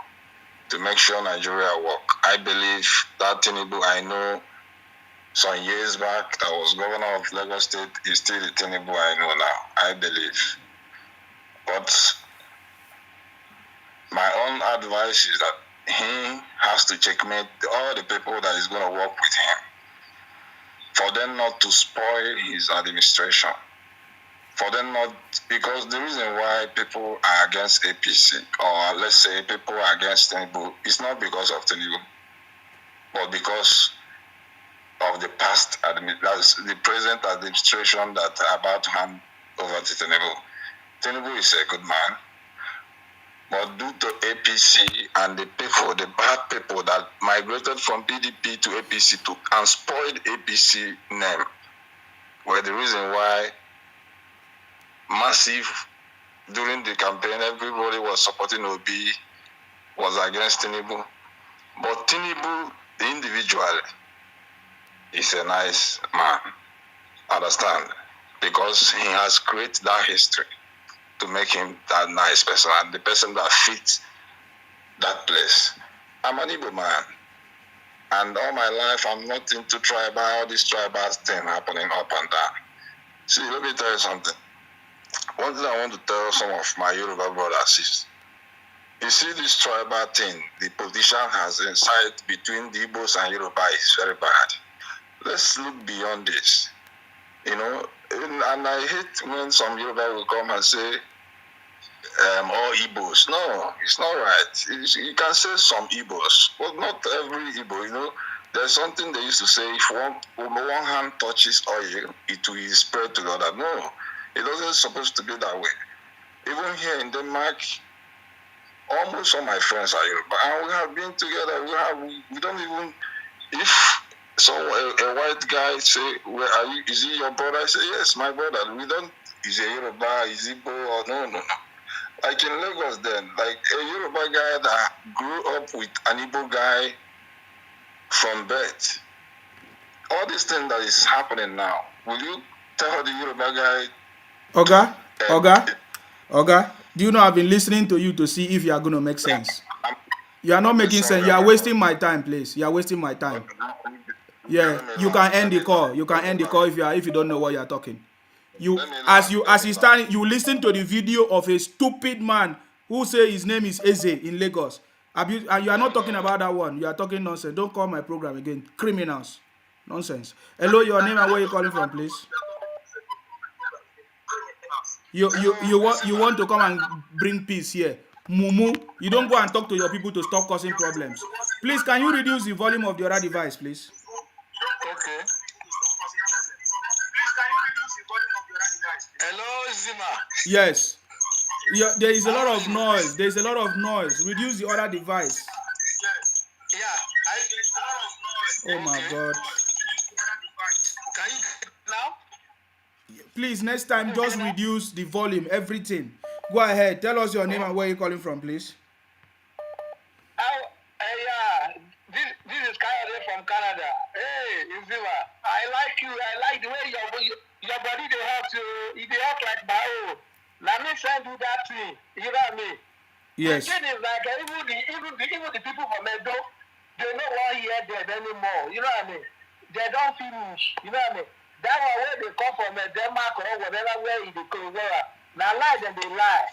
to make sure Nigeria work. I believe that Tinubu I know some years back that was governor of Lagos State is still the Tinubu I know now. I believe. But my own advice is that he has to checkmate all the people that is going to work with him, for them not to spoil his administration, for them not, because the reason why people are against APC, or let's say people are against Tinubu, is not because of Tinubu, but because of the past, the present administration that are about to hand over to Tinubu. Tinubu is a good man, but due to APC and the bad people that migrated from PDP to APC and spoiled APC name, were the reason why massive, during the campaign, everybody was supporting Obi, was against Tinubu. But Tinubu, the individual, is a nice man, understand? Because he has created that history to make him that nice person and the person that fits that place. I'm an Igbo man, and all my life I'm not into tribal, all this tribal thing happening up and down. See, let me tell you something. One thing I want to tell some of my Yoruba brothers is, you see this tribal thing, the politician has inside between the Igbos and Yoruba is very bad. Let's look beyond this. You know, and I hate when some Yoruba will come and say, all Igbos. No, it's not right. You can say some Igbos, but not every Igbo, you know. There's something they used to say, if one hand touches oil, it will spread to the other. No, it doesn't supposed to be that way. Even here in Denmark, almost all my friends are Yoruba, and we have been together. We don't even, if a white guy say, "Where are you? Is he your brother?" I say, "Yes, my brother." We don't. Is a Yoruba? Is Igbo? Or no. Like in Lagos, then, like a Yoruba guy that grew up with an Igbo guy from birth. All this thing that is happening now, will you tell the Yoruba guy? Oga, do you know I've been listening to you to see if you are going to make sense? You are not making sense. You are wasting my time, please. You are wasting my time. Yeah, you can end the call. You can end the call if you don't know what you are talking. As you stand, you listen to the video of a stupid man who say his name is Eze in Lagos. And you are not talking about that one. You are talking nonsense. Don't call my program again. Criminals. Nonsense. Hello, your name and where you calling from, please? You want to come and bring peace here. Mumu, you don't go and talk to your people to stop causing problems. Please, can you reduce the volume of the other device, please? Okay. Hello, Zima. Yes. Yeah, there is a lot of noise. There is a lot of noise. Reduce the other device. Yeah. Oh my God. Can you get it now? Please, next time, just reduce the volume, everything. Go ahead. Tell us your name and where you're calling from, please. Yeah. This is Kayode from Canada. Hey, Zima. I like you. I like the way your body they help you. They help like bio. Let me send you that thing. You know what I mean? Yes. The thing is like even the people from Edo, they don't want to hear them anymore. You know what I mean? They don't finish. You know what I mean? That one where they come from Denmark or whatever where they go. Now lie then they lie.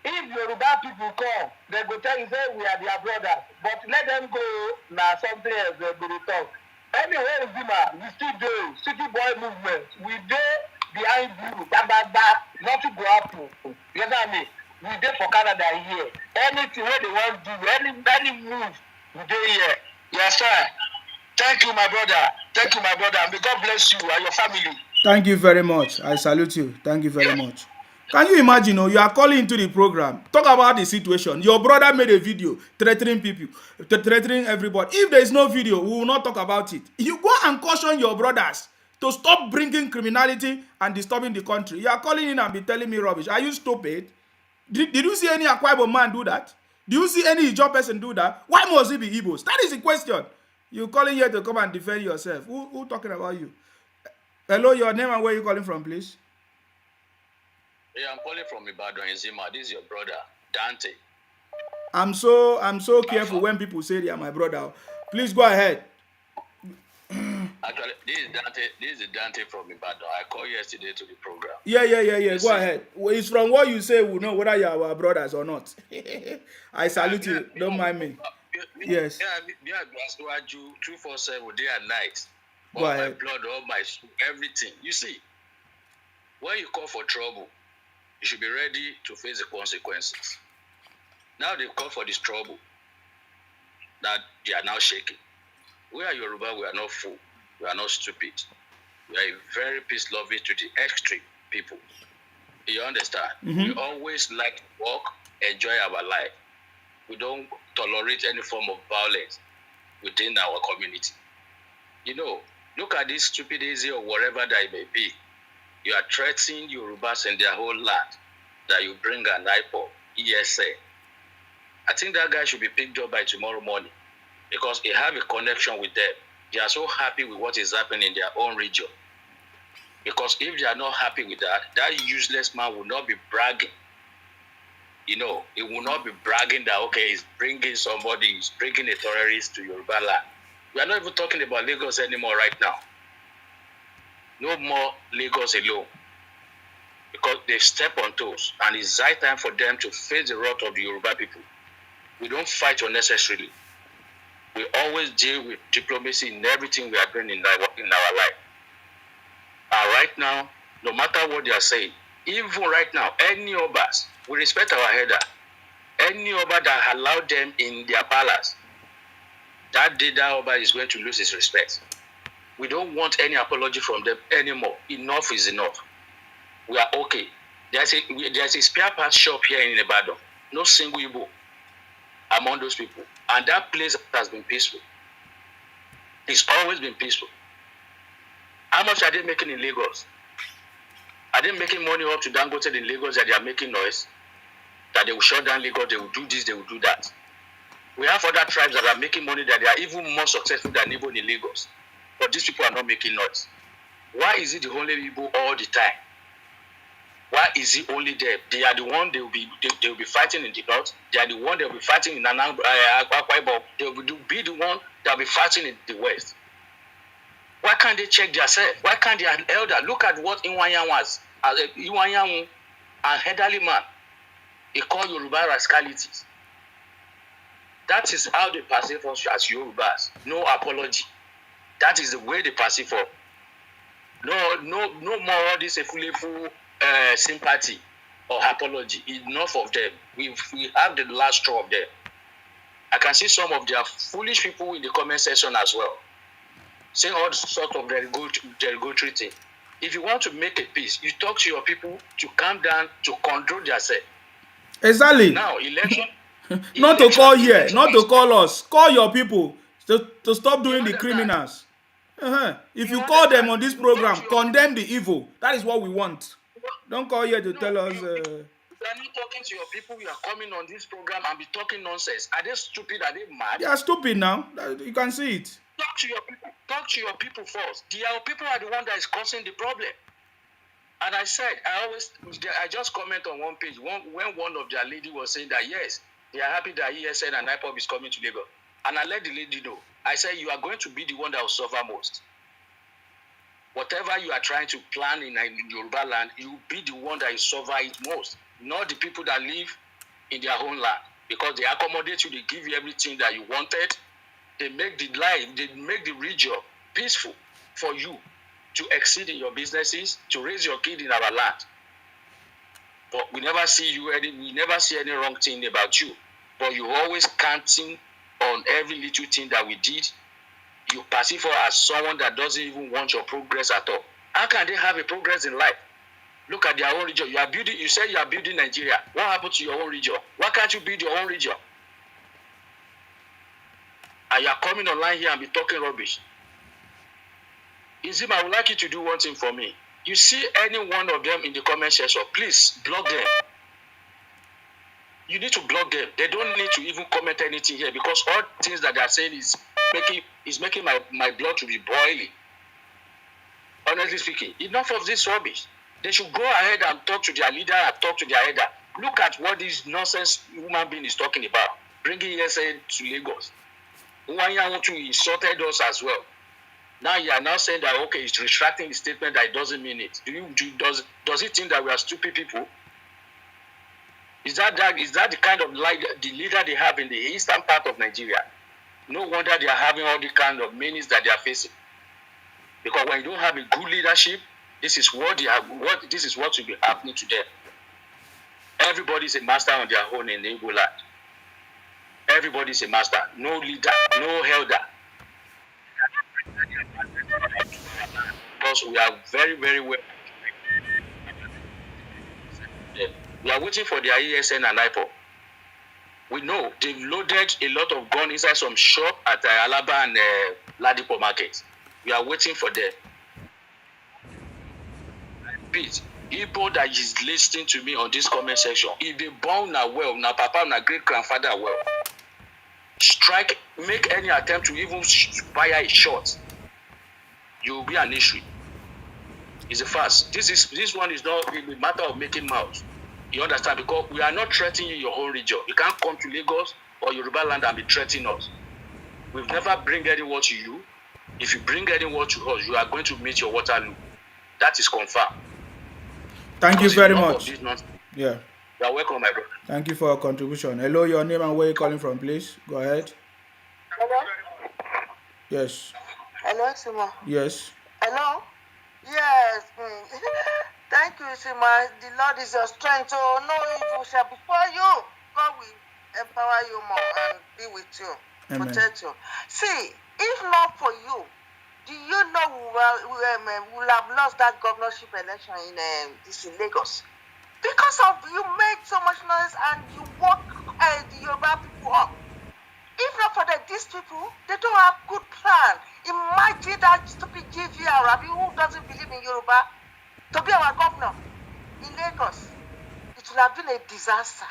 If Yoruba people come, they go tell you say we are their brothers. But let them go now something else they will talk. Anyway, Zima, we still do city boy movement. We do behind you, nothing go happen. You know what I mean? We there for Canada here. Anything where they want to do, any move, we do here. Yes, sir. Thank you, my brother. Thank you, my brother. May God bless you and your family. Thank you very much. I salute you. Thank you very much. Can you imagine, you are calling into the program, talk about the situation. Your brother made a video threatening people, threatening everybody. If there is no video, we will not talk about it. You go and caution your brothers to stop bringing criminality and disturbing the country. You are calling in and be telling me rubbish. Are you stupid? Did you see any Akwa Ibom man do that? Do you see any Ijaw person do that? Why must it be Igbos? That is the question. You calling here to come and defend yourself. Who talking about you? Hello, your name and where you calling from, please? Yeah, I'm calling from Ibadan, Zima. This is your brother, Dante. I'm so careful when people say they are my brother. Please go ahead. Actually, this is Dante from Ibadan. I called yesterday to the program. Yeah. Go ahead. It's from what you say we'll know whether you are our brothers or not. I salute you. Don't mind me. Yes. Yeah, Asiwaju 247 day and night. Go ahead. My blood, all my everything. You see, when you call for trouble, you should be ready to face the consequences. Now they call for this trouble. That they are now shaking. We are Yoruba, we are not fool. We are not stupid. We are very peace-loving to the extreme people. You understand? Mm-hmm. We always like to work, enjoy our life. We don't tolerate any form of violence within our community. You know, look at this stupidity or whatever that it may be. You are threatening Yorubas in their whole land that you bring an IPOB, ESA. I think that guy should be picked up by tomorrow morning because he have a connection with them. They are so happy with what is happening in their own region. Because if they are not happy with that useless man will not be bragging. You know, he will not be bragging that, okay, he's bringing somebody, he's bringing a terrorist to Yoruba land. We are not even talking about Lagos anymore right now. No more Lagos alone. Because they've stepped on toes. And it's high time for them to face the wrath of the Yoruba people. We don't fight unnecessarily. We always deal with diplomacy in everything we are doing in our life. And right now, no matter what they are saying, even right now, any of us, we respect our header. Any Oba that allowed them in their palace, that day that Oba is going to lose his respect. We don't want any apology from them anymore. Enough is enough. We are okay. There's a spare parts shop here in Ibadan. No single Igbo among those people. And that place has been peaceful. It's always been peaceful. How much are they making in Lagos? Are they making money up to Dangote in Lagos that they are making noise? That they will shut down Lagos, they will do this, they will do that. We have other tribes that are making money that they are even more successful than Igbo in Lagos. But these people are not making noise. Why is it the only Igbo all the time? Why is it only them? They are the one they will be fighting in the north. They are the one they will be fighting in Akwa Ibom. They will be the one that will be fighting in the west. Why can't they check themselves? Why can't their elder look at what Iwanyan was? Iwanyan and elderly man, they call Yoruba rascalities. That is how they perceive us as Yorubas. No apology. That is the way they perceive us. No more all this full sympathy or apology. Enough of them. We have the last straw of them. I can see some of their foolish people in the comment section as well, saying all sorts of derogatory things. If you want to make a peace, you talk to your people to calm down, to control themselves. Exactly. Now, election. Not to call here, not to call us. Call your people to stop doing the criminals. If you call them on this program, condemn the evil. That is what we want. Don't call here to tell us. You are not talking to your people. You are coming on this program and be talking nonsense. Are they stupid? Are they mad? They are stupid now. You can see it. Talk to your people. Talk to your people first. Our people are the one that is causing the problem. And I said, I just comment on one page when one of their lady was saying that yes, they are happy that ESN and IPOB is coming to Lagos. And I let the lady know. I said, you are going to be the one that will suffer most. Whatever you are trying to plan in Yoruba land, you will be the one that will suffer it most. Not the people that live in their own land. Because they accommodate you, they give you everything that you wanted. They make the region peaceful for you to exceed in your businesses, to raise your kid in our land. But we never see any wrong thing about you. But you always counting on every little thing that we did. You perceive her as someone that doesn't even want your progress at all. How can they have a progress in life? Look at their own region. You said you are building Nigeria. What happened to your own region? Why can't you build your own region? And you are coming online here and be talking rubbish. Izim, I would like you to do one thing for me. You see any one of them in the comment section, please block them. You need to block them. They don't need to even comment anything here because all things that they are saying is making my blood to be boiling. Honestly speaking, enough of this rubbish. They should go ahead and talk to their leader and talk to their header. Look at what this nonsense human being is talking about. Bringing ESN to Lagos. Uwanyanwu insulted us as well. Now you are now saying that okay, he's retracting the statement that it doesn't mean it. Does he think that we are stupid people? Is that the kind of the leader they have in the eastern part of Nigeria? No wonder they are having all the kind of menace that they are facing. Because when you don't have a good leadership, this is what will be happening to them. Everybody is a master on their own in the Igbo land. Everybody is a master. No leader, no elder. Because we are very, very well. We are waiting for their ESN and IPO. We know they've loaded a lot of guns inside some shop at Alaba and Ladipo market. We are waiting for them. Pete, people that is listening to me on this comment section, if they born now well, now papa, now great grandfather well, strike, make any attempt to even fire a shot, you will be an issue. It's a fast. This one is not a matter of making mouth. You understand? Because we are not threatening your whole region. You can't come to Lagos or Yoruba land and be threatening us. We've never bring anyone to you. If you bring anyone to us, you are going to meet your Waterloo. That is confirmed. Thank you very much. Yeah. You are welcome, my brother. Thank you for your contribution. Hello, your name and where you're calling from, please. Go ahead. Hello? Yes. Hello, Simo. Yes. Hello? Yes. Thank you, Shima. The Lord is your strength. So no evil shall befall you. God will empower you more and be with you, Amen. protect you. See, if not for you, do you know we will have lost that governorship election in Lagos? Because of you made so much noise and you woke the Yoruba people up. If not for these people, they don't have good plan. Imagine that stupid GV Arabi who doesn't believe in Yoruba to be our governor in Lagos. It would have been a disaster.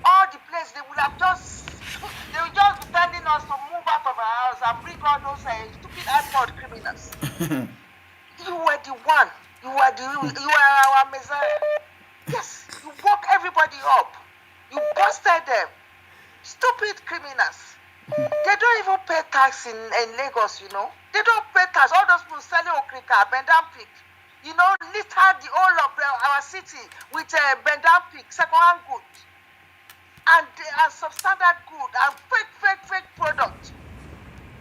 All the place they would have they would just be telling us to move out of our house and bring all those stupid iPod criminals. You were the one. You were our messiah. Yes, you woke everybody up. You busted them. Stupid criminals. They don't even pay tax in Lagos, you know. They don't pay tax. All those people selling okrika, bendam-pig, you know, litter the whole of our city with bendam-pig, second-hand goods, and substandard good and fake products.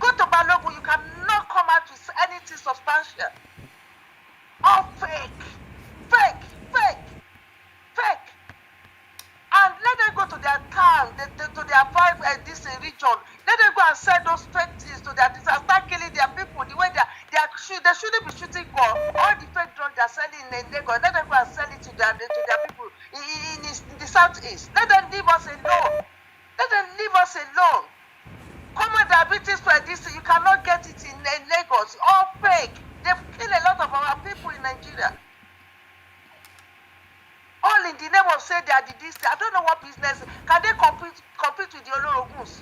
Go to Balogun, you cannot come out with anything substantial. All fake. And let them go to their town, to their this region. Let them go and sell those fake things to their and start killing their people. The way they shouldn't be shooting for all the fake drugs they're selling in Lagos. Let them go and sell it to their people in the southeast. Let them leave us alone. Common diabetes for this, you cannot get it in Lagos. All fake. They've killed a lot of our people in Nigeria. All in the name of saying they are the this. I don't know what business. Can they compete with the Oloroguns?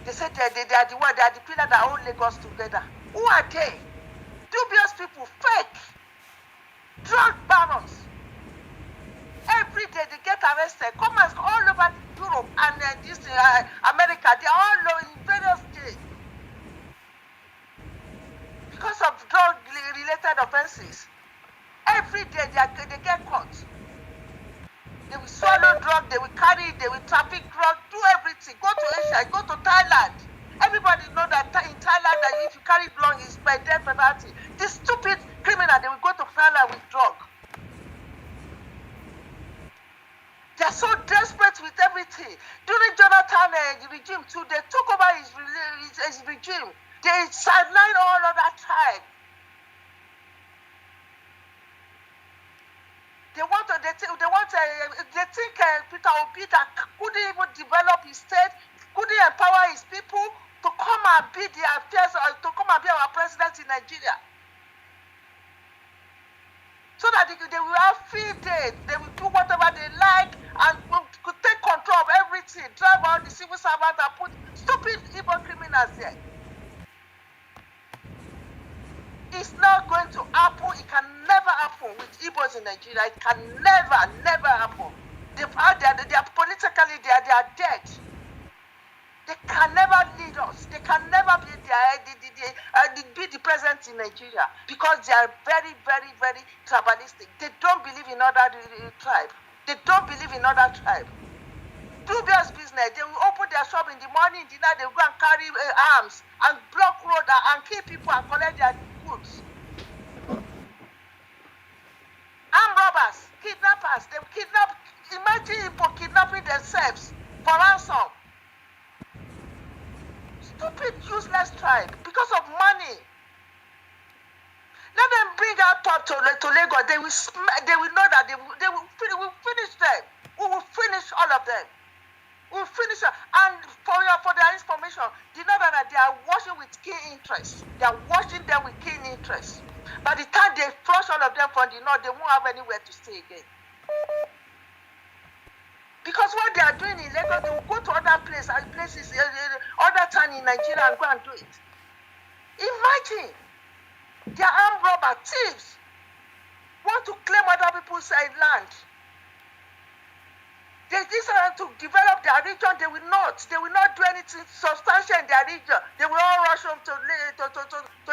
They said they are the one. They are the people that hold Lagos together. Who are they? Dubious people, fake, drug barons. Every day they get arrested. Commerce all over Europe and America. They are all in various days because of drug-related offenses. Every day they get caught. They will swallow drug, they will carry it, they will traffic drug, do everything. Go to Asia, go to Thailand. Everybody know that in Thailand that if you carry drug, it's by death penalty. This stupid criminal, they will go to Thailand with drug. They are so desperate with everything. During Jonathan regime too, they took over his regime. They sidelined all of that time. They think Peter Obi that couldn't even develop his state, couldn't empower his people to come and be their affairs, to come and be our president in Nigeria. So that they will have free day, they will do whatever they like and could take control of everything, drive all the civil servants and put stupid evil criminals there. It's not going to happen. It can never happen with Igbos in Nigeria. It can never happen. They are politically, they are dead. They can never lead us. They can never be the president in Nigeria because they are very tribalistic. They don't believe in other tribe. They don't believe in other tribe. Dubious business. They will open their shop in the morning, in the night they will go and carry arms and block road and kill people and collect their goods. Armed robbers, kidnappers, they kidnap. Imagine people kidnapping themselves for ransom. Stupid, useless tribe because of money. Let them bring our top to Lagos. They will know that we will finish them. We will finish all of them. We will finish them. And for their information, they know that they are watching with keen interest. They are watching them with keen interest. By the time they flush all of them from the north, they won't have anywhere to stay again. Because what they are doing in Lagos, they will go to other places, other town in Nigeria and go and do it. Imagine, they are armed robber thieves, want to claim other people's land. They decide to develop their region. They will not do anything substantial in their region. They will all rush home to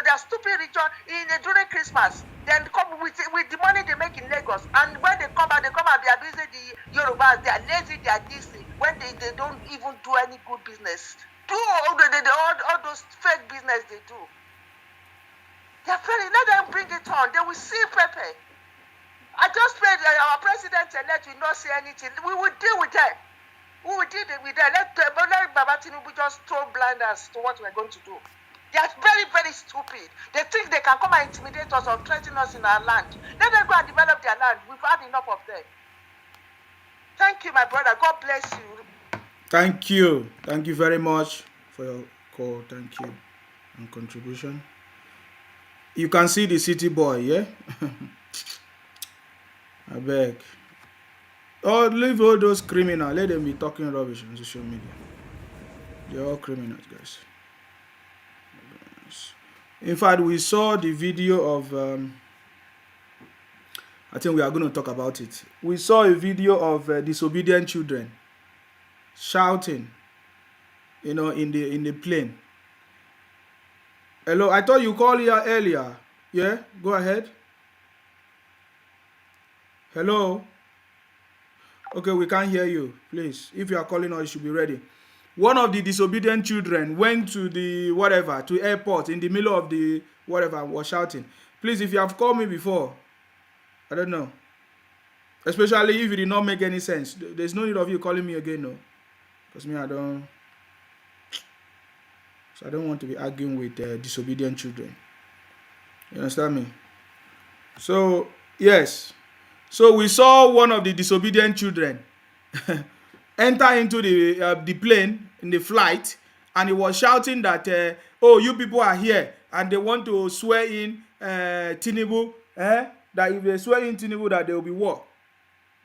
their stupid region during Christmas. Then come with the money they make in Lagos. And when they come back, they are abusing the Yorubas. They are lazy. They are distant. When they don't even do any good business. Do all those fake business they do. They're very, let them bring it on. They will see Pepe. I just pray that our president-elect will not say anything. We will deal with them. We will deal with them. Let Baba Tinubu just throw blinders to what we're going to do. They are very, very stupid. They think they can come and intimidate us or threaten us in our land. Let them go and develop their land. We've had enough of them. Thank you, my brother. God bless you. Thank you. Thank you very much for your call. Thank you and contribution. You can see the city boy, yeah? I beg. Oh, leave all those criminals. Let them be talking rubbish on social media. They're all criminals, guys. In fact, we saw the video of I think we are going to talk about it. We saw a video of disobedient children shouting, in the plane. Hello, I thought you called here earlier. Yeah, go ahead. Hello. Okay, we can't hear you. Please, if you are calling us, you should be ready. One of the disobedient children went to to airport in the middle of the whatever, was shouting. Please, if you have called me before, I don't know. Especially if it did not make any sense. There's no need of you calling me again, no. Because me, I don't want to be arguing with disobedient children. You understand me? So, yes. So we saw one of the disobedient children enter into the plane in the flight, and he was shouting that, oh, you people are here, and they want to swear in Tinubu, that if they swear in Tinubu, that there will be war.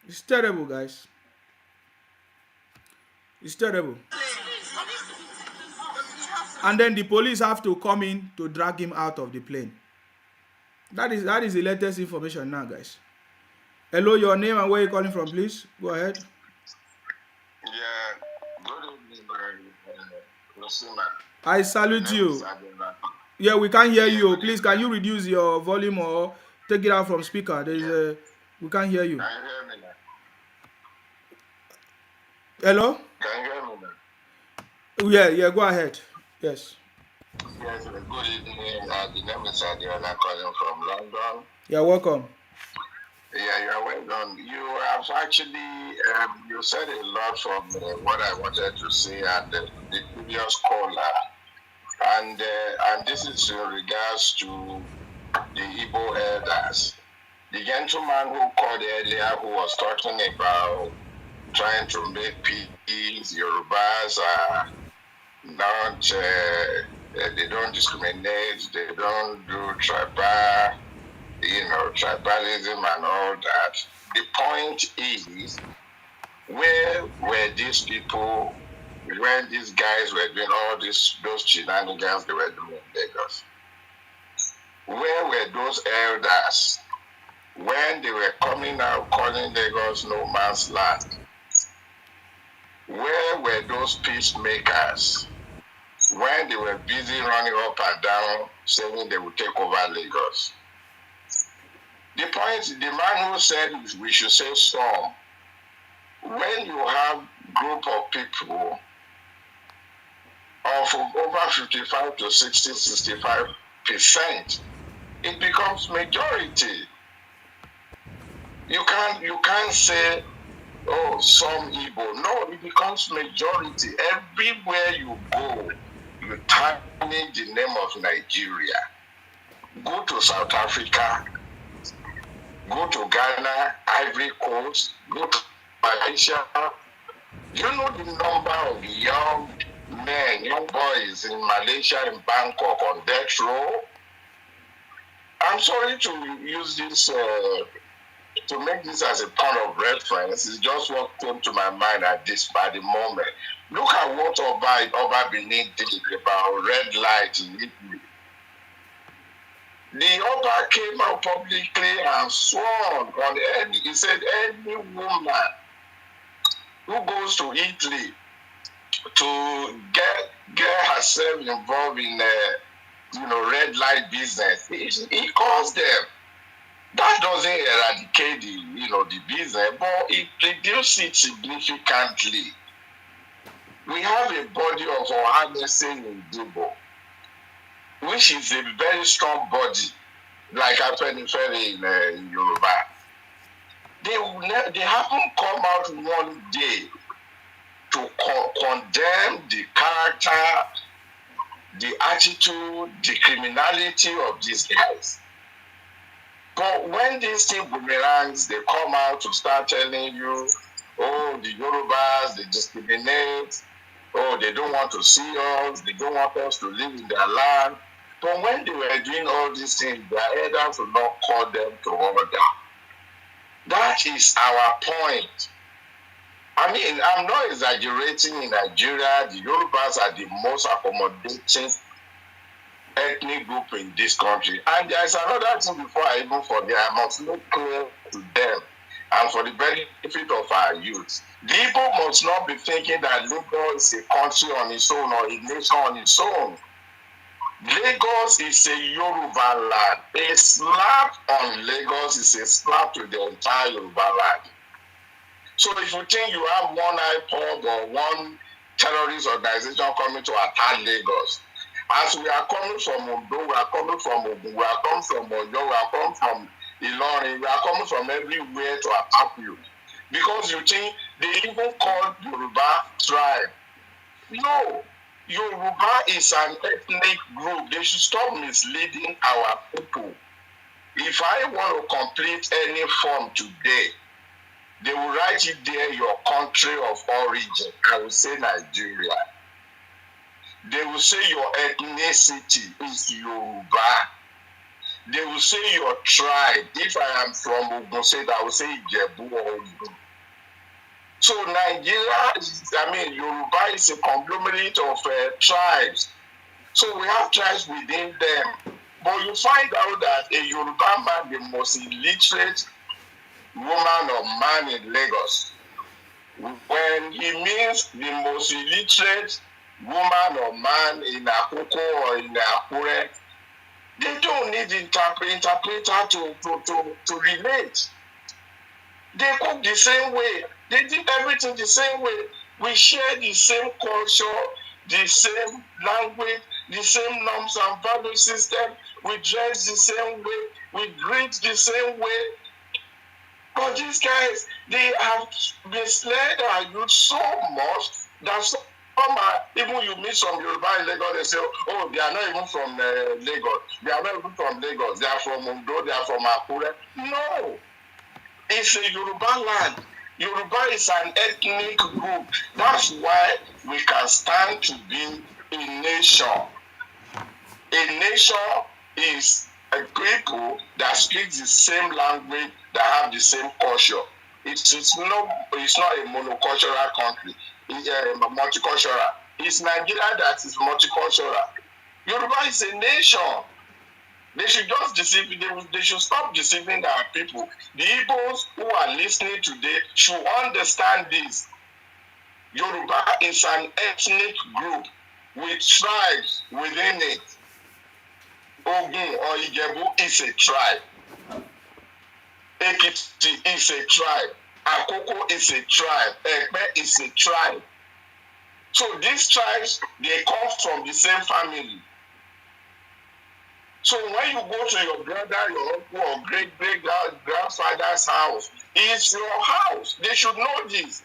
It's terrible, guys. It's terrible. And then the police have to come in to drag him out of the plane. That is the latest information now, guys. Hello, your name and where you're calling from, please. Go ahead. Yeah, good evening, I salute you. Yeah, we can't hear you. Please, can you reduce your volume or take it out from speaker? We can't hear you. Can you hear me now? Hello? Can you hear me now? Yeah, go ahead. Yes. Yes, good evening. The name is Adiola calling from London. You're welcome. Yeah, you're well done. You have actually, you said a lot from what I wanted to say and the previous caller. And this is in regards to the Igbo elders. The gentleman who called earlier, who was talking about trying to make peace, Yorubas are not, they don't discriminate, they don't do tribalism and all that. The point is, where were these people when these guys were doing all those shenanigans they were doing in Lagos? Where were those elders when they were coming out calling Lagos no man's land? Where were those peacemakers when they were busy running up and down saying they would take over Lagos? The point, the man who said we should say some, when you have group of people of over 55 to 65%, it becomes majority. You can't say, oh, some Igbo. No, it becomes majority. Everywhere you go, you tarnish the name of Nigeria. Go to South Africa, go to Ghana, Ivory Coast, go to Malaysia. You know the number of young men, young boys in Malaysia, in Bangkok, on death row? I'm sorry to use this, to make this as a point of reference. It's just what came to my mind at the moment. Look at what Oba Benin did about red light in Italy. The Oba came out publicly and sworn on he said any woman who goes to Italy to get herself involved in red light business, he calls them. That doesn't eradicate the business, but it reduces it significantly. We have a body of harnessing in Igbo. which is a very strong body, like Afenifere in Yoruba. They haven't come out one day to condemn the character, the attitude, the criminality of these guys. But when these things boomerangs, they come out to start telling you, oh, the Yorubas, they discriminate, oh, they don't want to see us, they don't want us to live in their land. But when they were doing all these things, their elders would not call them to order. That is our point. I mean, I'm not exaggerating. In Nigeria, the Yorubas are the most accommodating ethnic group in this country. And there's another thing before I even forget, I must make clear to them and for the benefit of our youth. The Igbo must not be thinking that Lagos is a country on its own or a nation on its own. Lagos is a Yoruba land. A slap on Lagos is a slap to the entire Yoruba land. So if you think you have one IPOB or one terrorist organization coming to attack Lagos, as we are coming from Ondo, we are coming from Ogun, we are coming from Oyo, we are coming from Ilorin, we are coming from everywhere to attack you. Because you think they even call Yoruba tribe. No, Yoruba is an ethnic group. They should stop misleading our people. If I want to complete any form today, they will write it there, your country of origin. I will say Nigeria. They will say your ethnicity is Yoruba. They will say your tribe. If I am from Ogun State, I will say Ijebu or Ogun. So Nigeria, Yoruba is a conglomerate of tribes. So we have tribes within them. But you find out that a Yoruba man, the most illiterate woman or man in Lagos, when he means the most illiterate woman or man in Akoko or in Akure, they don't need interpreter to relate. They cook the same way. They did everything the same way. We share the same culture, the same language, the same norms and value system. We dress the same way. We greet the same way. But these guys, they have misled our youth so much that some are, even you meet some Yoruba in Lagos, they say, oh, they are not even from Lagos. They are not even from Lagos. They are from Ondo, they are from Akure. No. It's a Yoruba land. Yoruba is an ethnic group. That's why we can stand to be a nation. A nation is a people that speak the same language, that have the same culture. It's not a monocultural country. It's multicultural. It's Nigeria that is multicultural. Yoruba is a nation. They should just deceive. They should stop deceiving our people. The Igbos who are listening today should understand this. Yoruba is an ethnic group with tribes within it. Ogun or Ijebu is a tribe. Ekiti is a tribe. Akoko is a tribe. Ekpe is a tribe. So these tribes, they come from the same family. So when you go to your brother, your uncle, or great-great-grandfather's house, it's your house. They should know this.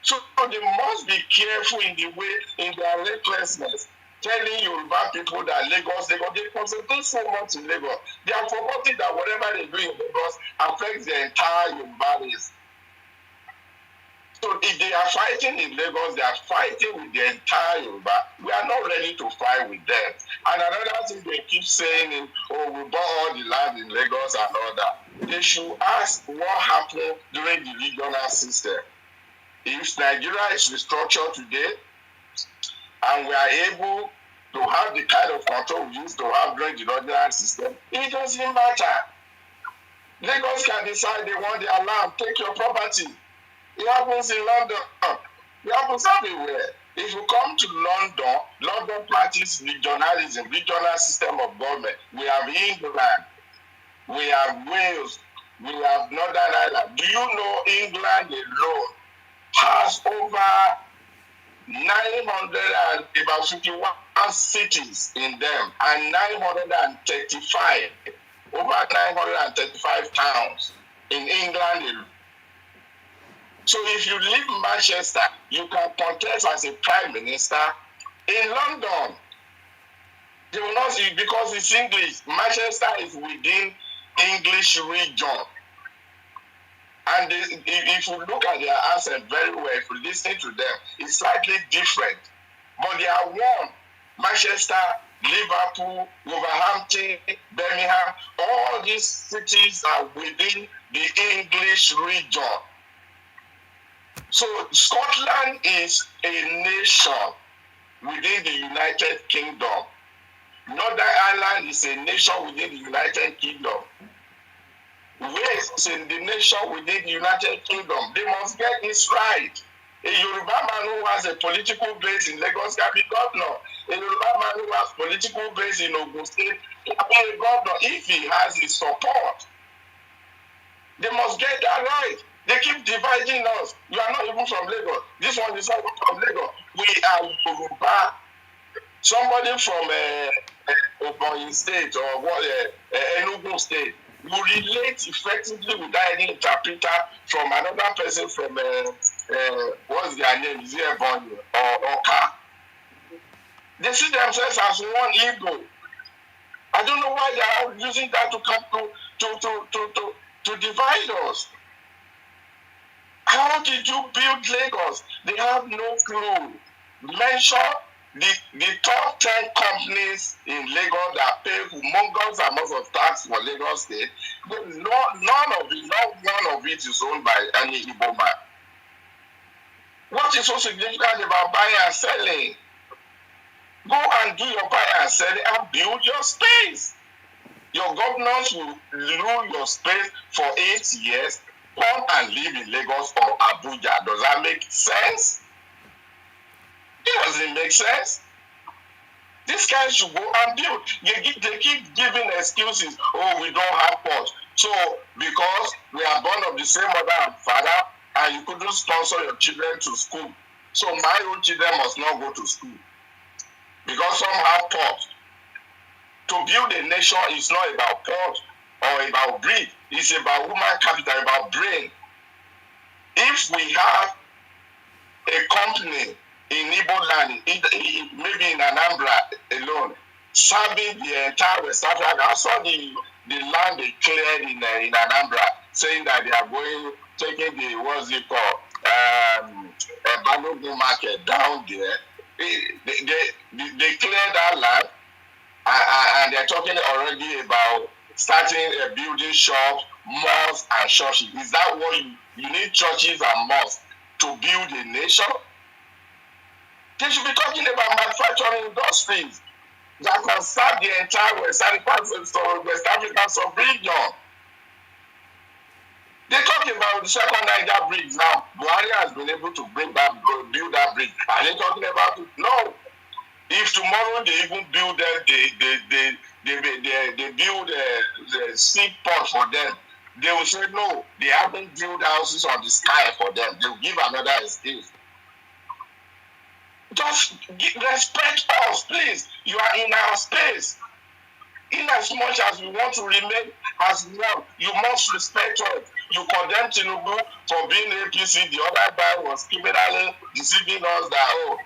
So they must be careful in the way, in their recklessness, telling Yoruba people that Lagos, they concentrate so much in Lagos. They are forgetting that whatever they do in Lagos affects the entire Yoruba race. So if they are fighting in Lagos, they are fighting with the entire Yoruba. We are not ready to fight with them. And another thing they keep saying is, oh, we bought all the land in Lagos and all that. They should ask what happened during the regional system. If Nigeria is restructured today, and we are able to have the kind of control we used to have during the regional system, it doesn't matter. Lagos can decide they want their land, take your property. It happens in London. It happens everywhere. If you come to London, London practices regionalism, regional system of government. We have England, we have Wales, we have Northern Ireland. Do you know England alone has over about 51 cities in them, and 935, over 935 towns in England. So if you live in Manchester, you can contest as a prime minister. In London, they will not see, because it's English. Manchester is within English region. And if you look at their accent very well, if you listen to them, it's slightly different. But they are one. Manchester, Liverpool, Wolverhampton, Birmingham, all these cities are within the English region. So Scotland is a nation within the United Kingdom. Northern Ireland is a nation within the United Kingdom. Wales is a nation within the United Kingdom. They must get this right. A Yoruba man who has a political base in Lagos can be governor. A Yoruba man who has political base in Ogun State can be a governor if he has his support. They must get that right. They keep dividing us. You are not even from Lagos. This one is not from Lagos. We are Yoruba. Somebody from Ogun State or Enugu State will relate effectively without any interpreter from another person from what's their name? Is it Ebonyi or Oka? They see themselves as one Igbo. I don't know why they are using that to come to divide us. How did you build Lagos? They have no clue. Mention the top 10 companies in Lagos that pay humongous amounts of tax for Lagos State. None of it, not one of it is owned by any Igbo man. What is so significant about buying and selling? Go and do your buy and selling and build your space. Your governors will rule your space for 8 years. Come and live in Lagos or Abuja. Does that make sense? It doesn't make sense. These guys should go and build. They keep giving excuses. Oh, we don't have ports. So, because we are born of the same mother and father, and you couldn't sponsor your children to school. So my own children must not go to school. Because some have ports. To build a nation is not about port or about breed. It's about human capital, about brain. If we have a company in Igbo land, maybe in Anambra alone, serving the entire West Africa, I saw the land they cleared in Anambra, saying that they are taking the, what's it called, Balogun market down there. They cleared that land, and they're talking already about starting building shops, mosques, and churches. Is that what you need? Churches and mosques to build a nation? They should be talking about manufacturing industries that can serve the entire West African sub-region. They're talking about the second Niger bridge now. Buhari has been able to build that bridge. Are they talking about it? No. If tomorrow they even build them, they build the seaport for them, they will say no, they haven't built houses on the sky for them. They'll give another excuse. Just respect us, please. You are in our space. In as much as we want to remain as one, you must respect us. You condemn Tinubu for being APC. The other guy was criminally deceiving us that,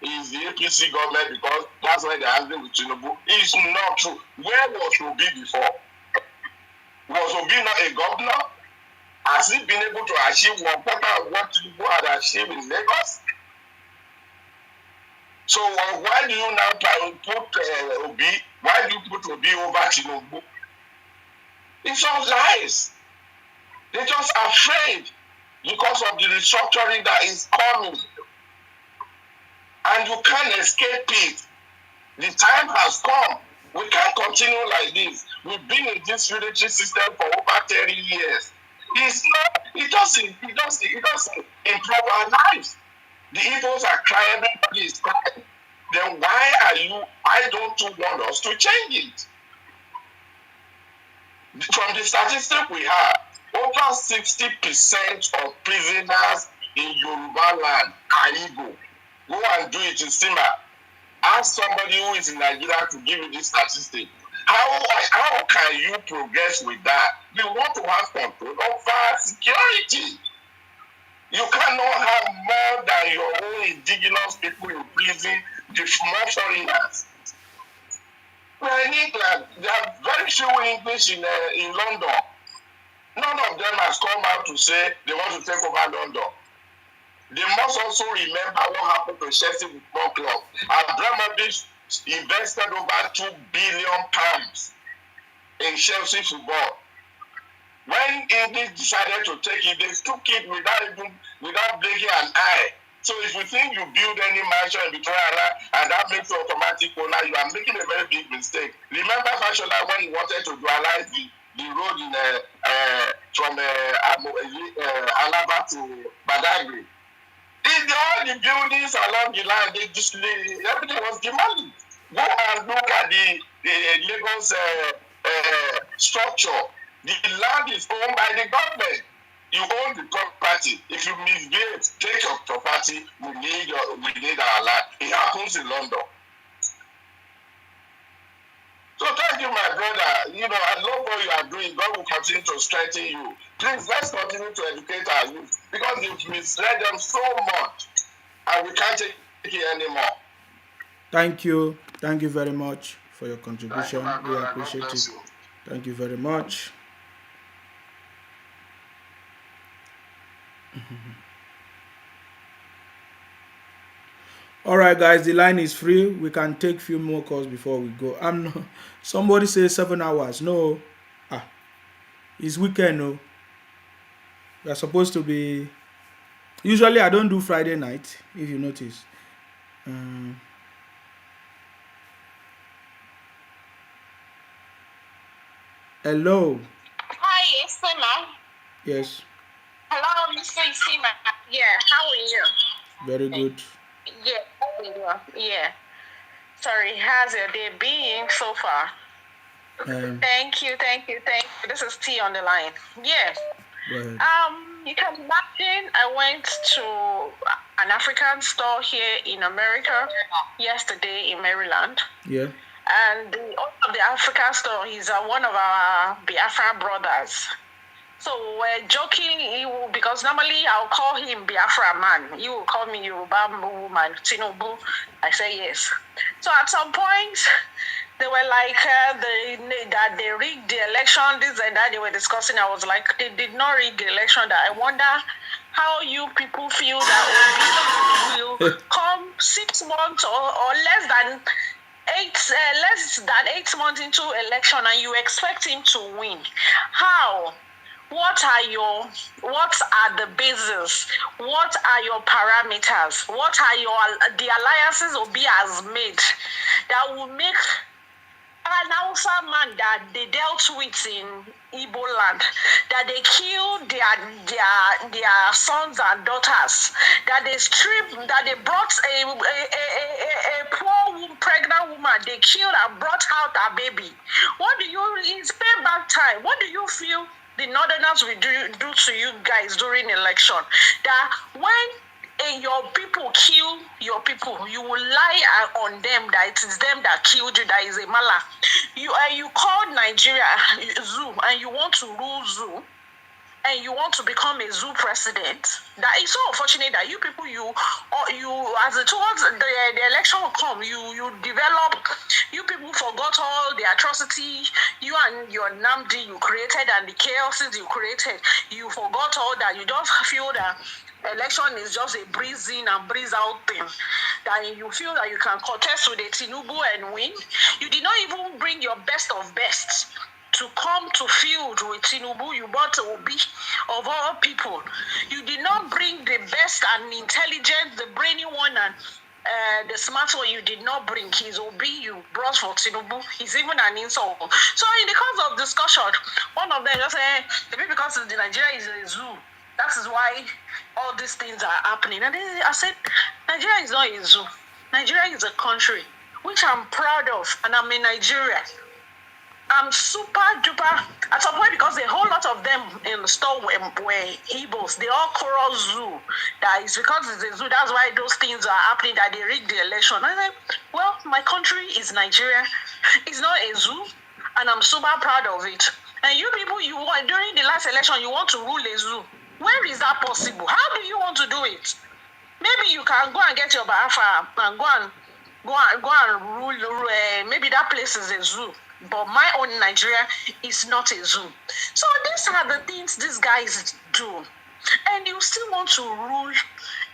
he's the APC government because that's why they're angry with Tinubu. It's not true. Where was Obi before? Was Obi not a governor? Has he been able to achieve one quarter of what Tinubu had achieved in Lagos? So why do you now put Obi? Why do you put Obi over Tinubu? It's all lies. They're just afraid because of the restructuring that is coming. And you can't escape it. The time has come. We can't continue like this. We've been in this unitary system for over 30 years. It doesn't improve our lives. The Igbos are crying, everybody is crying. Then why don't you want us to change it? From the statistics we have, over 60% of prisoners in Yoruba land are Igbo. Go and do it in SEMA. Ask somebody who is in Nigeria to give you this statistic. How can you progress with that? You want to have control over security. You cannot have more than your own indigenous people in prison, the small foreigners. Well, in England, there are very few English in London. None of them has come out to say they want to take over London. They must also remember what happened to Chelsea Football Club. Abramovich invested over £2 billion in Chelsea football. When English decided to take it, they took it without blinking an eye. So if you think you build any mansion in Victoria and that makes you automatic owner, you are making a very big mistake. Remember Fashola when he wanted to dualize the road in from Alaba to Badagry. All the buildings along the line, everything was demanded. Go and look at the Lagos structure. The land is owned by the government. You own the property. If you misbehave, take your property. We need our land. It happens in London. So thank you, my brother. I love what you are doing. God will continue to strengthen you. Please, let's continue to educate our youth because you've misled them so much and we can't take it anymore. Thank you. Thank you very much for your contribution. We appreciate it. Thank you very much. All right, guys, the line is free. We can take few more calls before we go. Somebody says 7 hours. No, it's weekend. No, we are supposed to be. Usually, I don't do Friday night. If you notice. Hello. Hi, it's Sima. Yes. Hello, Mr. Sima. Yeah, how are you? Very good. Yeah. Sorry, how's your day been so far? Thank you. This is T on the line. Yeah. Go ahead. You can imagine I went to an African store here in America yesterday in Maryland. Yeah. And the owner of the African store is one of our Biafra brothers. So we're joking, because normally I'll call him Biafra man. He will call me Yoruba woman, Tinubu. I say yes. So at some point, they were like, that they rigged the election, this and that they were discussing. I was like, they did not rig the election. That I wonder how you people feel that Obi will come 6 months or less than 8 months into election and you expect him to win. How? What are the bases? What are your parameters? What are the alliances Obi has made that will make an Hausa man that they dealt with in Igbo land, that they killed their sons and daughters, that they stripped, that they brought a poor pregnant woman, they killed and brought out her baby. It's payback time. What do you feel the Northerners will do to you guys during election? That when your people kill your people, you will lie on them that it is them that killed you, that is a mala. You called Nigeria zoo and you want to rule zoo and you want to become a zoo president. That is so unfortunate that you people, as towards the election will come, you people forgot all the atrocity you and your Namdi you created and the chaoses you created. You forgot all that. You don't feel that election is just a breeze in and breeze out thing. That you feel that you can contest with a Tinubu and win. You did not even bring your best of best to come to field with Tinubu. You brought Obi of all people. You did not bring the best and intelligent, the brainy one and the smart one. You did not bring his Obi. You brought for Tinubu. He's even an insult. So in the course of discussion, one of them just said, maybe because the Nigeria is a zoo, that is why all these things are happening. And then I said, Nigeria is not a zoo. Nigeria is a country which I'm proud of, and I'm in Nigeria. I'm super duper at some point because a whole lot of them in the store were Igbos. They all chorus zoo. That is because it's a zoo. That's why those things are happening. That they rigged the election. And I, well, my country is Nigeria. It's not a zoo, and I'm super proud of it. And you people, you want during the last election, you want to rule a zoo. Where is that possible? How do you want to do it? Maybe you can go and get your Biafra and go and rule. Maybe that place is a zoo. But my own Nigeria is not a zoo. So these are the things these guys do. And you still want to rule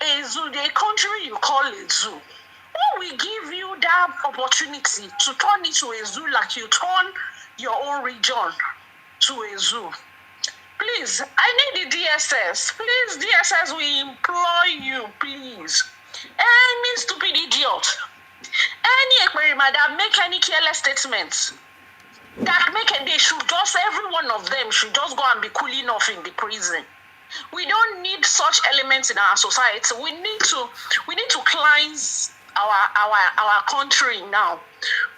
a zoo, the country you call a zoo. Who will give you that opportunity to turn it to a zoo like you turn your own region to a zoo? Please, I need the DSS. Please, DSS, we implore you, please. Any stupid idiot, any ekperima that make any careless statements, they should just, every one of them should just go and be cooling off in the prison. We don't need such elements in our society. We need to cleanse our country now.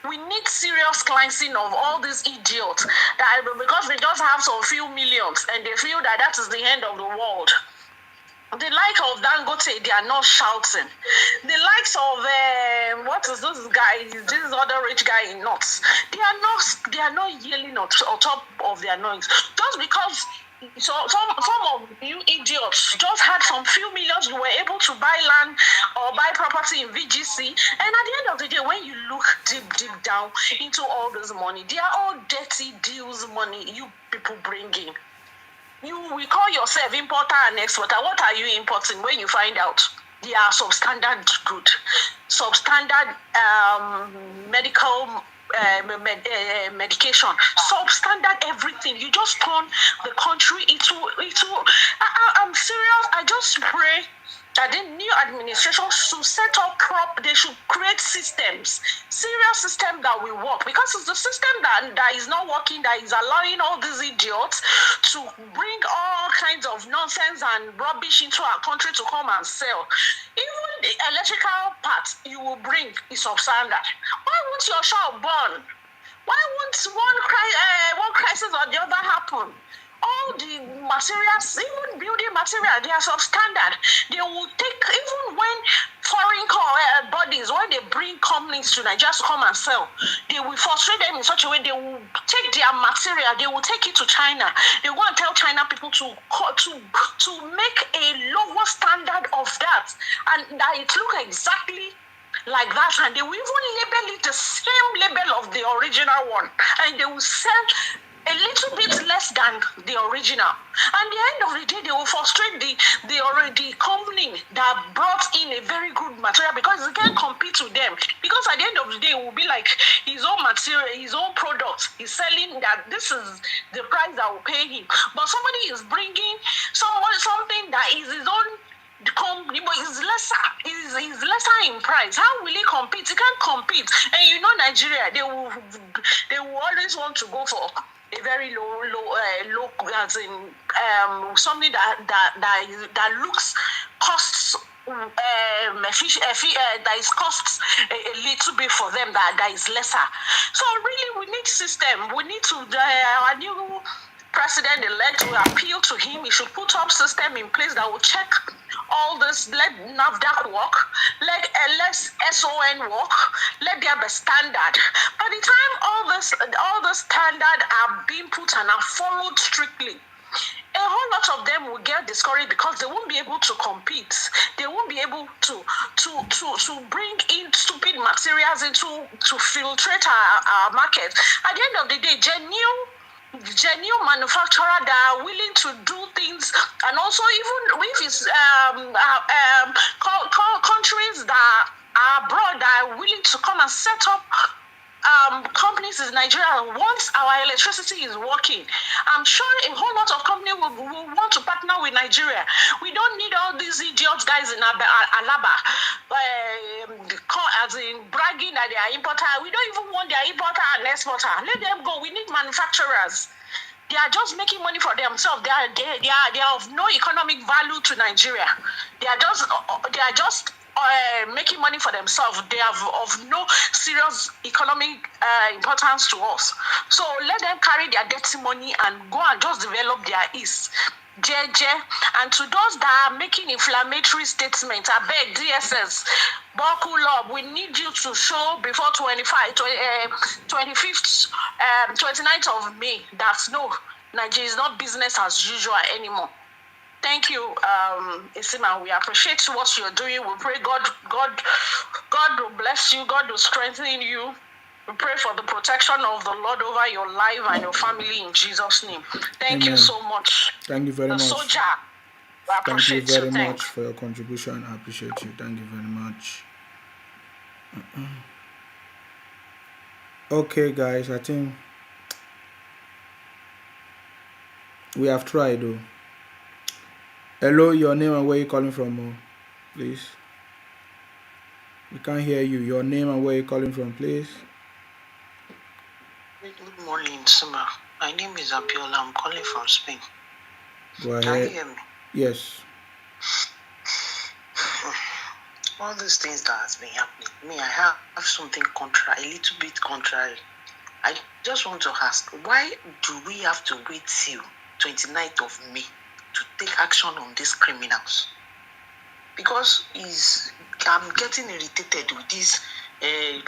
We need serious cleansing of all these idiots that because they just have some few millions and they feel that is the end of the world. The likes of Dangote, they are not shouting. The likes of what is this guy? This other rich guy in North. They are not yelling on top of their noise just because. So some of you idiots just had some few millions. You were able to buy land or buy property in VGC, and at the end of the day, when you look deep down into all this money, they are all dirty deals money you people bring in. We call yourself importer and exporter. What are you importing when you find out they are substandard good, substandard medical medication, substandard everything? You just turn the country into I'm serious. I just pray that the new administration should set up they should create systems, serious system that will work, because it's the system that is not working that is allowing all these idiots to bring all kinds of nonsense and rubbish into our country to come and sell. Even the electrical part you will bring is substandard. Why won't your shop burn? Why won't one crisis or the other happen? All the materials, even building material, they are substandard. They will take, even when foreign bodies, when they bring companies to Nigeria to come and sell, they will frustrate them in such a way, they will take their material, they will take it to China. They will go and tell China people to make a lower standard of that, and that it look exactly like that, and they will even label it the same label of the original one, and they will sell a little bit less than the original. And at the end of the day, they will frustrate the company that brought in a very good material, because they can't compete with them. Because at the end of the day, it will be like his own material, his own product. He's selling that this is the price that will pay him. But somebody is bringing something that is his own company, but is lesser in price. How will he compete? He can't compete. And you know, Nigeria, they will always want to go for a very low, as in something that looks costs that is costs a little bit for them, that is lesser. So really, we need system. We need to our new president-elect will appeal to him. He should put up system in place that will check all this. Let NAFDAC work, let SON work, let there be standard. By the time all the standard are being put and are followed strictly, a whole lot of them will get discouraged because they won't be able to compete. They won't be able to bring in stupid materials to filtrate our market. At the end of the day, genuine manufacturer that are willing to do things, and also even if it's countries that are abroad that are willing to come and set up companies in Nigeria. Once our electricity is working, I'm sure a whole lot of companies will want to partner with Nigeria. We don't need all these idiots guys in Alaba as in bragging that they are importer. We don't even want their importer and exporter. Let them go. We need manufacturers. They are just making money for themselves. They are of no economic value to Nigeria. They are just making money for themselves. They are of no serious economic importance to us. So let them carry their dirty money and go and just develop their ease. JJ, and to those that are making inflammatory statements, I beg DSS, buckle up. We need you to show before 25th, 29th of May that no, Nigeria is not business as usual anymore. Thank you, Isima. We appreciate what you're doing. We pray God will bless you. God will strengthen you. We pray for the protection of the Lord over your life and your family in Jesus' name. Thank you so much. Thank you very much. Soldier. Thank you very much for your contribution. I appreciate you. Thank you very much. Okay, guys, I think we have tried though. Hello, your name and where you calling from, please. We can't hear you. Your name and where you calling from, please. Good morning, Sima. My name is Abiola. I'm calling from Spain. Go ahead. Can you hear me? Yes. All these things that has been happening, me, I have something a little bit contrary. I just want to ask, why do we have to wait till 29th of May to take action on these criminals? Because I'm getting irritated with this.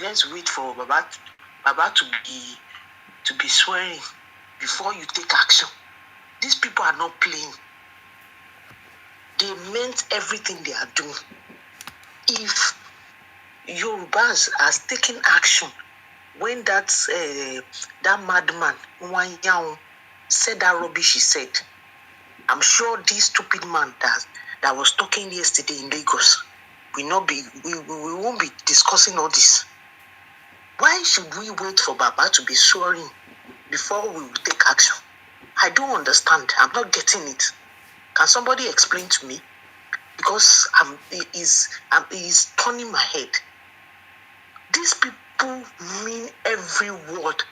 Let's wait for Baba to be swearing before you take action. These people are not playing. They meant everything they are doing. If Yorubas has taken action when that madman Nwanyao said that rubbish he said, I'm sure this stupid man that was talking yesterday in Lagos we won't be discussing all this. Why should we wait for Baba to be swearing before we will take action? I don't understand. I'm not getting it. Can somebody explain to me? Because it's turning my head. These people mean every word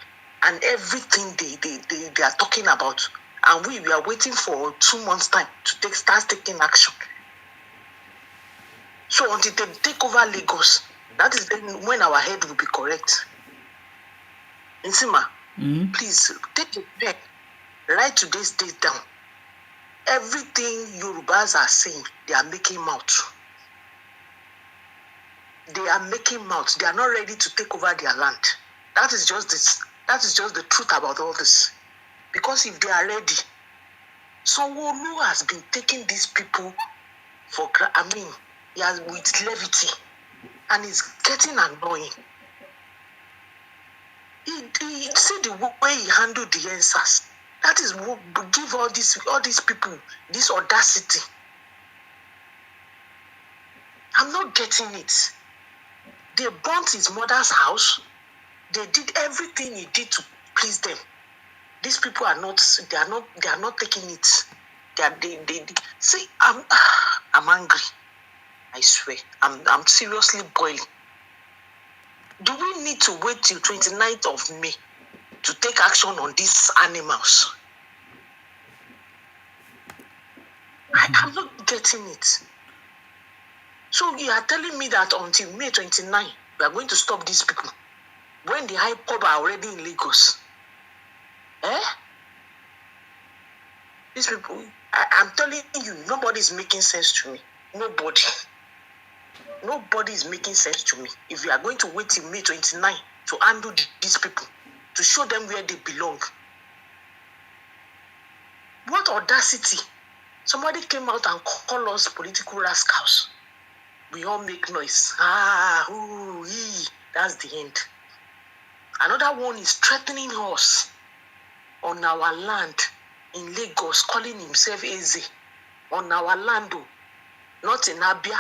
and everything they are talking about. And we are waiting for 2 months' time to start taking action. So until they take over Lagos, that is then when our head will be correct. Nsima, please take a pen, write today's date down. Everything Yorubas are saying, they are making mouth. They are making mouth. They are not ready to take over their land. That is just this. That is just the truth about all this. Because if they are ready, Sanwo-Olu has been taking these people for he has with levity, and it's getting annoying. He see the way he handled the answers. That is what give all these people this audacity. I'm not getting it. They burnt his mother's house. They did everything he did to please them. These people are not. They are not taking it. They see. I'm angry. I swear. I'm seriously boiling. Do we need to wait till 29th of May to take action on these animals? I'm not getting it. So you are telling me that until May 29, we are going to stop these people when the high pub are already in Lagos? These people, I'm telling you, nobody is making sense to me. Nobody. Nobody is making sense to me. If we are going to wait till May 29 to handle these people, to show them where they belong. What audacity. Somebody came out and called us political rascals. We all make noise. That's the end. Another one is threatening us on our land in Lagos, calling himself Eze. On our land, not in Abia.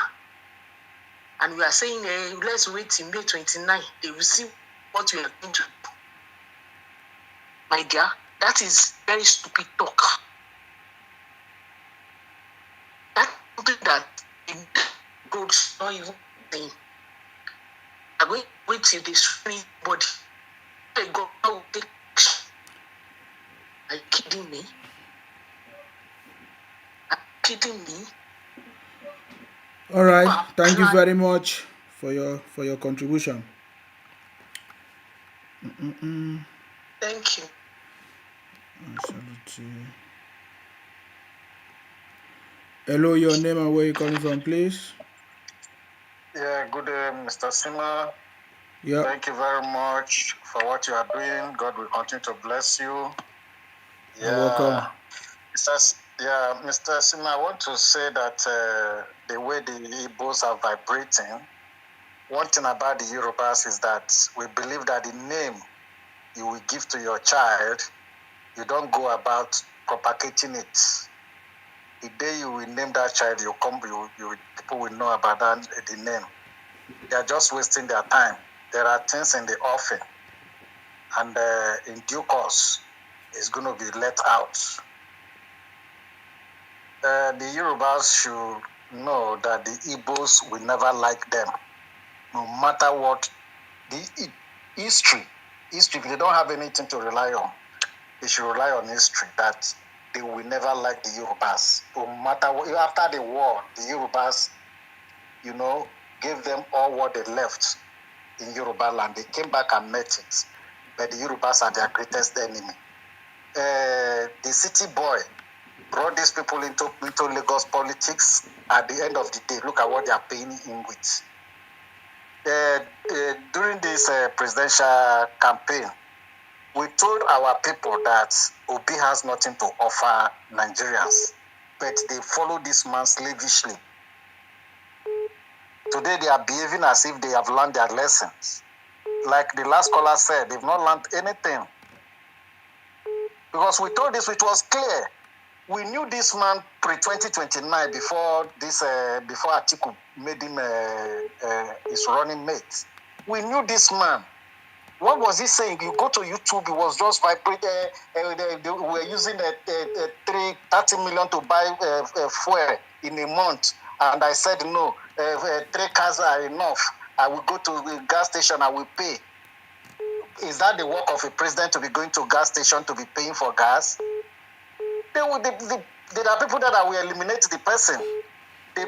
And we are saying, let's wait till May 29. They will see what we are going to do. My dear, that is very stupid talk. That's something that goes not even saying. I'm going to wait till they free body. They go out take. Are you kidding me? Are you kidding me? All right. Thank you very much for your contribution. Thank you. Hello, your name and where you calling from, please? Yeah, good day, Mr. Sima. Yeah. Thank you very much for what you are doing. God will continue to bless you. You're welcome. Mr. Sima, I want to say that the way the Igbos are vibrating, one thing about the Yorubas is that we believe that the name you will give to your child, you don't go about propagating it. The day you will name that child, people will know about the name. They are just wasting their time. There are things in the offing, and in due course, it's going to be let out. The Yorubas should know that the Igbos will never like them, no matter what. The history, if they don't have anything to rely on, they should rely on history, that they will never like the Yorubas. No matter what, after the war, the Yorubas, gave them all what they left in Yoruba land. They came back and met it. But the Yorubas are their greatest enemy. The city boy brought these people into Lagos politics. At the end of the day, look at what they are paying him with. During this presidential campaign, we told our people that Obi has nothing to offer Nigerians, but they follow this man slavishly. Today, they are behaving as if they have learned their lessons. Like the last caller said, they've not learned anything. Because we told this, it was clear. We knew this man pre-2029 before Atiku made him his running mate. We knew this man. What was he saying? You go to YouTube, he was just vibrating. They were using 30 million to buy fuel in a month. And I said, no, 3 cars are enough. I will go to the gas station, I will pay. Is that the work of a president, to be going to gas station to be paying for gas? There are people that will eliminate the person. They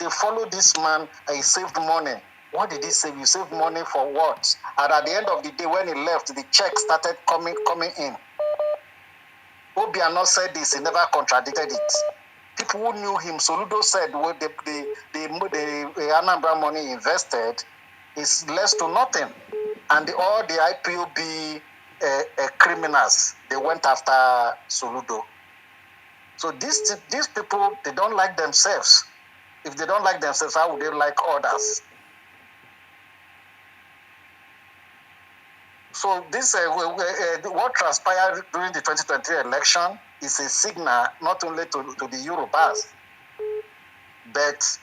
follow this man and he saved money. What did he save? You saved money for what? And at the end of the day, when he left, the check started coming in. Obiano said this, he never contradicted it. People who knew him, Soludo said, well, the Anambra money invested is less to nothing. And all the IPOB criminals, they went after Soludo. So these people, they don't like themselves. If they don't like themselves, how would they like others? So this, what transpired during the 2023 election is a signal not only to the Yorubas, but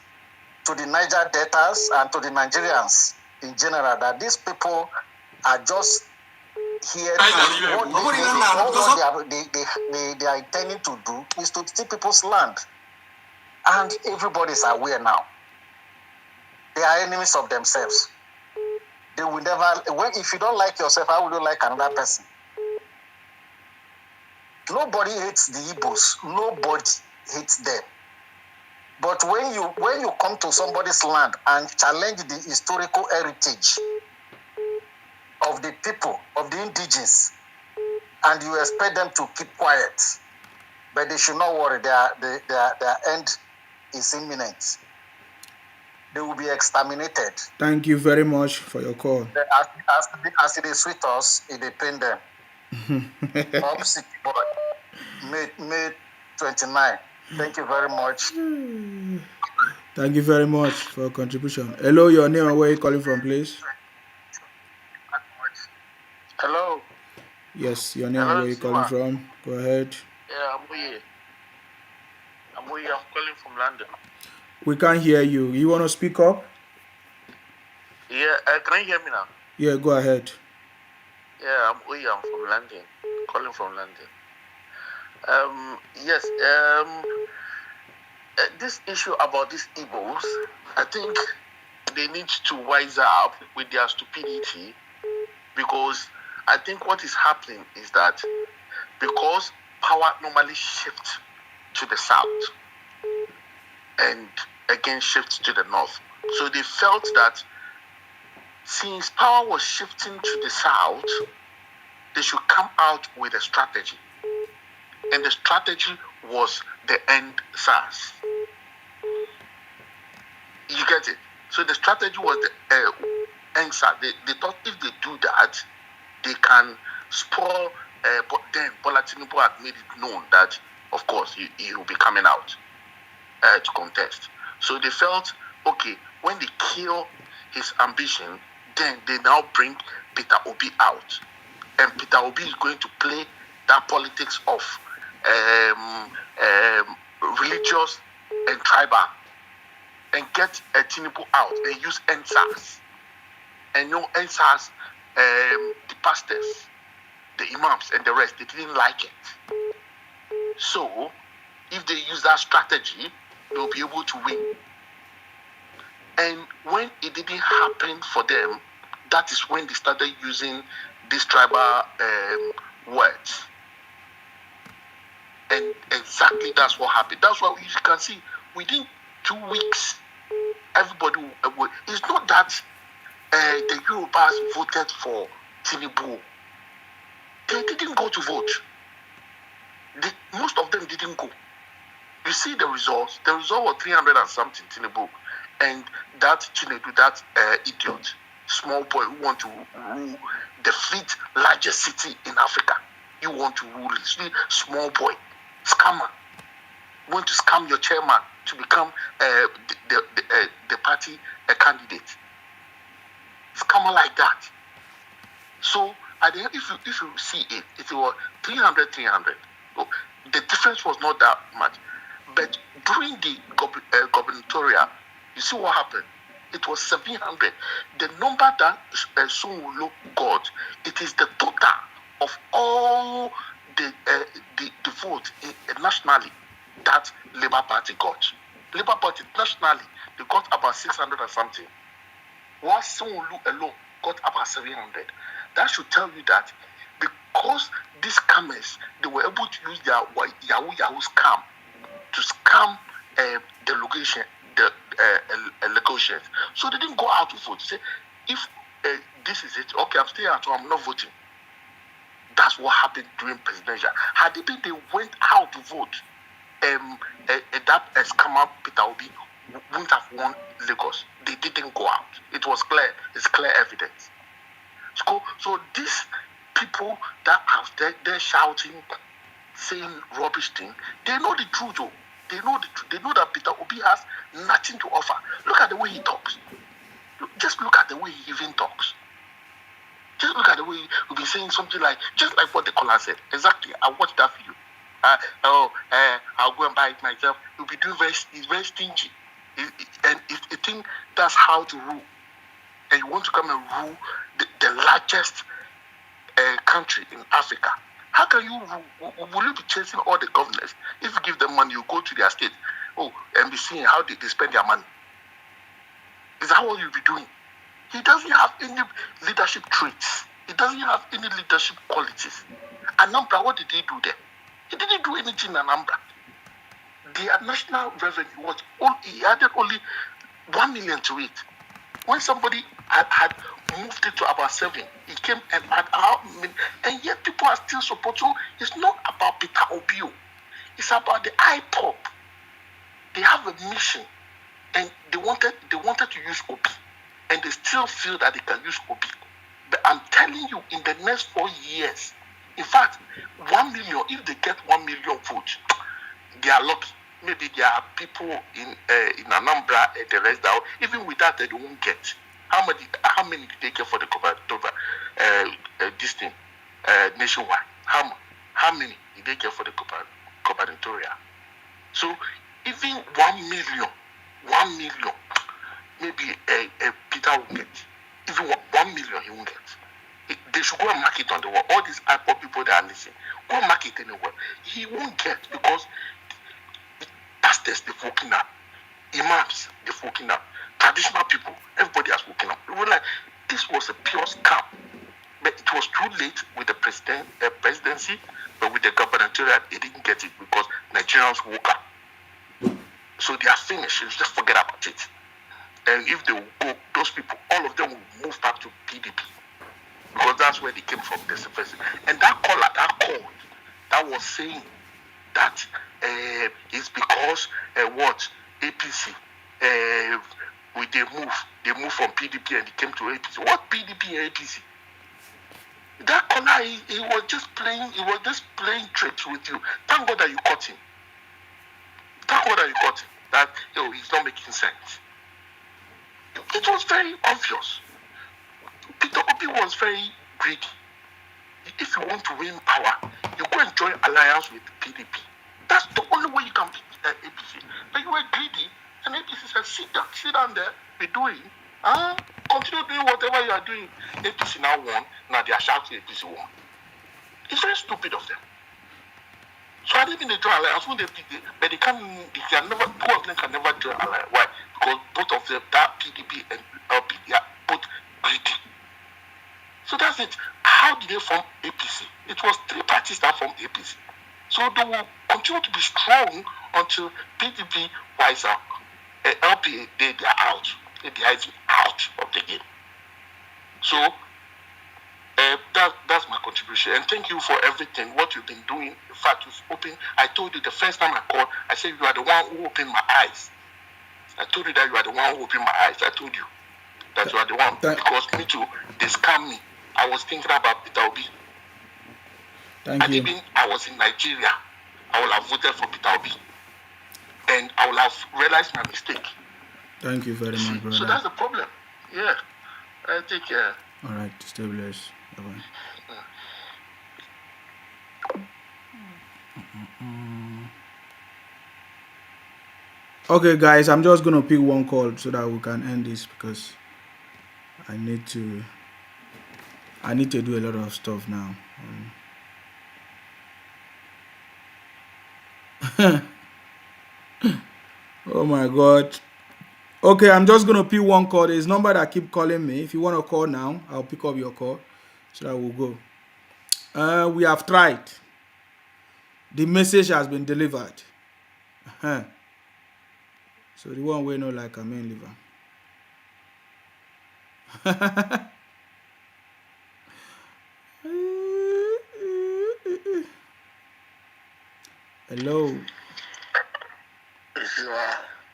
to the Niger Deltas and to the Nigerians in general, that these people are just here. What they are intending to do is to steal people's land. And everybody's aware now. They are enemies of themselves. They will never, if you don't like yourself, how will you like another person? Nobody hates the Igbos. Nobody hates them. But when you come to somebody's land and challenge the historical heritage of the people, of the indigenous, and you expect them to keep quiet, but they should not worry, their end is imminent. They will be exterminated. Thank you very much for your call. As it is with us, it depends them. City boy, May 29. Thank you very much. Thank you very much for your contribution. Hello, your name and where you calling from, please? Hello. Yes, your name and where you calling from. Go ahead. Yeah, I'm here. I'm calling from London. We can't hear you. You want to speak up? Yeah, can you hear me now? Yeah, go ahead. Yeah, I'm from London. Calling from London. Yes. This issue about these Igbos, I think they need to wise up with their stupidity, because I think what is happening is that because power normally shifts to the south, and again shift to the north. So they felt that since power was shifting to the south, they should come out with a strategy. And the strategy was the end SARS. You get it? So the strategy was the end SARS. They thought if they do that, they can spoil, but then Bola Tinubu had made it known that, of course, he will be coming out to contest. So they felt, okay, when they kill his ambition, then they now bring Peter Obi out. And Peter Obi is going to play that politics of religious and tribal and get Tinubu out and use NSAS. And NSAS, the pastors, the imams and the rest, they didn't like it. So, if they use that strategy, they'll be able to win. And when it didn't happen for them, that is when they started using these tribal words. And exactly that's what happened. That's why you can see within 2 weeks, everybody, it's not that the Yorubas voted for Tinubu. They didn't go to vote. Most of them didn't go. You see the results. The result was 300 and something Tinubu. And that Chinedu, that idiot, small boy who want to rule the fifth largest city in Africa. You want to rule it. Small boy, scammer. You want to scam your chairman to become the party candidate. Scammer like that. So at the end, if you see it, it was 300. So the difference was not that much. But during the gubernatorial, you see what happened? It was 700. The number that Sanwo-Olu got, it is the total of all the vote nationally that Labour Party got. Labour Party nationally, they got about 600 or something. While Sanwo-Olu alone got about 700. That should tell you that because these scammers, they were able to use their Yahoo scam to scam the location, the negotiations. So they didn't go out to vote. Say, if this is it, okay, I'm staying at home, I'm not voting. That's what happened during presidential. Had it been they went out to vote, that scammer Peter Obi wouldn't have won Lagos. They didn't go out. It was clear. It's clear evidence. So these people that are they're shouting, saying rubbish thing, they know the truth, though. They know that Peter Obi has nothing to offer. Look at the way he talks. Just look at the way he even talks. Just look at the way he'll be saying something like, just like what the caller said. Exactly, I watched that video. I'll go and buy it myself. He'll be doing he's very stingy. And if you think that's how to rule, and you want to come and rule the largest country in Africa, how can you rule? Will you be chasing all the governors? If you give them money, you go to their state, and be seeing how they spend their money. Is that what you'll be doing? He doesn't have any leadership traits. He doesn't have any leadership qualities. Anambra, what did he do there? He didn't do anything in Anambra. Their national revenue was he added only 1 million to it. When somebody had moved it to about 7, he came and had and yet people are still supporting. It's not about Peter Obi. It's about the IPOP. They have a mission, and they wanted to use Obi, and they still feel that they can use Obi. But I'm telling you, in the next 4 years, in fact, 1 million. If they get 1 million votes, they are lucky. Maybe there are people in Anambra and the rest that even with that they won't get. How many did they get for the this thing nationwide? How many did they get for the gubernatorial? So even 1 million, maybe Peter will get. Even 1 million he won't get. They should go and mark it on the wall. All these IPOP people that are listening, go and mark it anywhere. He won't get because pastors, they've woken up. Imams, they've woken up. Traditional people, everybody has woken up. We were like, this was a pure scam. But it was too late with the presidency, but with the gubernatorial, they didn't get it because Nigerians woke up. So So they are finished. You just forget about it. And if they will go, those people, all of them will move back to PDP. Because that's where they came from, this first. And that call that was saying that it's because what APC they moved from PDP and they came to APC. What PDP and APC? That caller, he was just playing tricks with you. Thank God that you caught him. Thank God that you caught him. That he's not making sense. It was very obvious. Peter Obi was very greedy. If you want to win power, you go and join alliance with PDP. That's the only way you can beat APC. But you were greedy, and APC said, sit down there, be doing. Continue doing whatever you are doing. APC now won, now they are shouting APC won. It's very stupid of them. So I didn't join alliance when but they can never, two of them can never join alliance. Why? Because both of them, that PDP and LP, they are both greedy. So that's it. How did they form APC? It was three parties that formed APC. So they will continue to be strong until PDP wise up. LP, they are out. They are out of the game. So that's my contribution. And thank you for everything, what you've been doing. In fact, you've opened. I told you the first time I called, I said you are the one who opened my eyes. I told you that you are the one who opened my eyes. I told you that you are the one. Because me too, they scammed me. I was thinking about Peter Obi. I was in Nigeria, I would have voted for Peter Obi. And I would have realized my mistake. Thank you very much, brother. So that's the problem. Yeah. Take care. All right. Stay blessed. Bye-bye. Okay, guys, I'm just going to pick one call so that we can end this because I need to do a lot of stuff now. Oh my God. Okay, I'm just gonna pick one call. There's a number that keep calling me. If you want to call now, I'll pick up your call so that we'll go. We have tried. The message has been delivered. So the one we know like a main liver. Hello.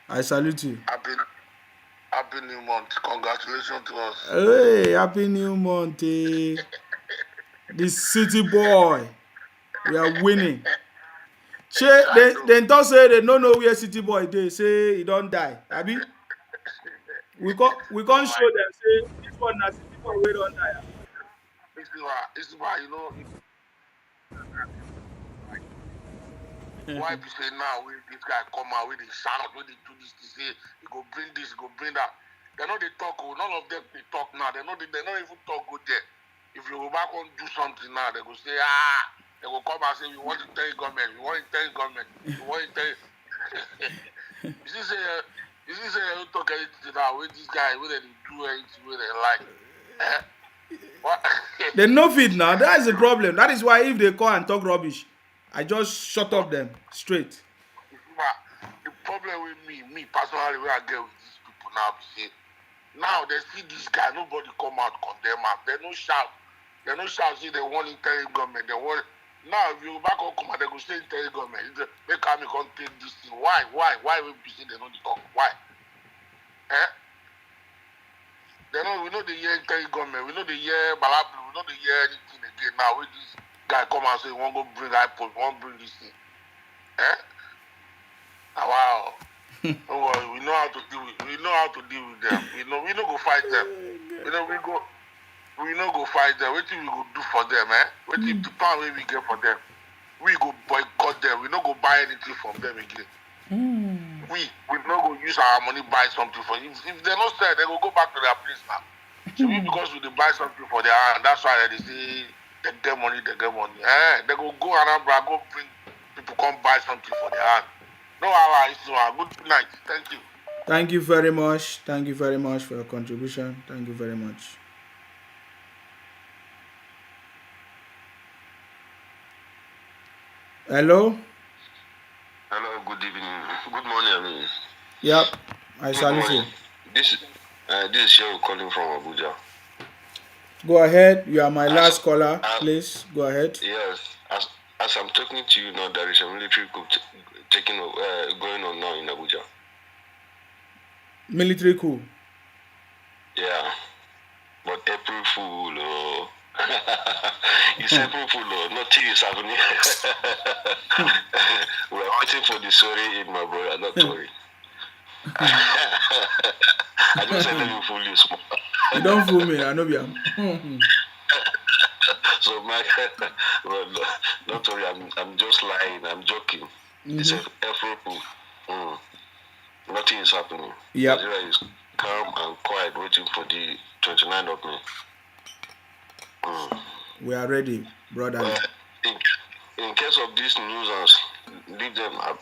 I salute you. Happy New Month. Congratulations to us. Hey, Happy New Month. The city boy. We are winning. They don't say they don't know where city boy they say he don't die. Abi? We can't show them say this one na city boy we don't die. This is why you know why people say now when this guy come out with the shout, when they do this, they say he go bring this, he go bring that. They know they talk, none of them they talk now. They don't even talk good there. If you go back and do something now, they go say, they go come and say, we want to tell you government, we want to tell you government, we want to tell you. You see, say, you talk anything now, with this guy, whether they do anything, whether they like. What? They know fit now. That is the problem. That is why if they call and talk rubbish, I just shut up them straight. The problem with me personally, where I get with these people now, now they see this guy, nobody come out condemn him. They no shout. Say they want interim government. They want. Now if you back on come out, they go say interim government. They come and come take this thing. Why? We be say they don't talk? Why? We know the year interim government. We know the year Balablu. We know the year anything again. Now with this guy come and say, "Want go bring iPod, want bring this thing." Wow. Don't worry, we know how to deal with them. We no go fight them. We no go fight them. What we go do for them, What the power we get for them? We go boycott them. We no go buy anything from them again. We no go use our money buy something for them. If they no sell, they go back to their place now. So because we buy something for their hand, that's why they say they get money. They go around, go bring people come buy something for their hand. No, good night. Thank you. Thank you very much. Thank you very much for your contribution. Thank you very much. Hello? Hello, good evening. Good morning. morning, I mean. Yep, I Good salute morning. you. This is Shehu calling from Abuja. Go ahead. You are my last caller. Please go ahead. Yes, as I'm talking to you now, there is a military coup going on now in Abuja. Military coup. Yeah, but April Fool, oh. It's April Fool, oh. Nothing is happening. We are waiting for the story in my brother, not Tory. I just said let me fool you small. You don't fool me, I know you. So my well, don't worry, I'm just lying, I'm joking. It's a April Fool. Nothing is happening. Yep. Nigeria is calm and quiet, waiting for the 29th of May. We are ready, brother. In case of these nuisance, leave them. I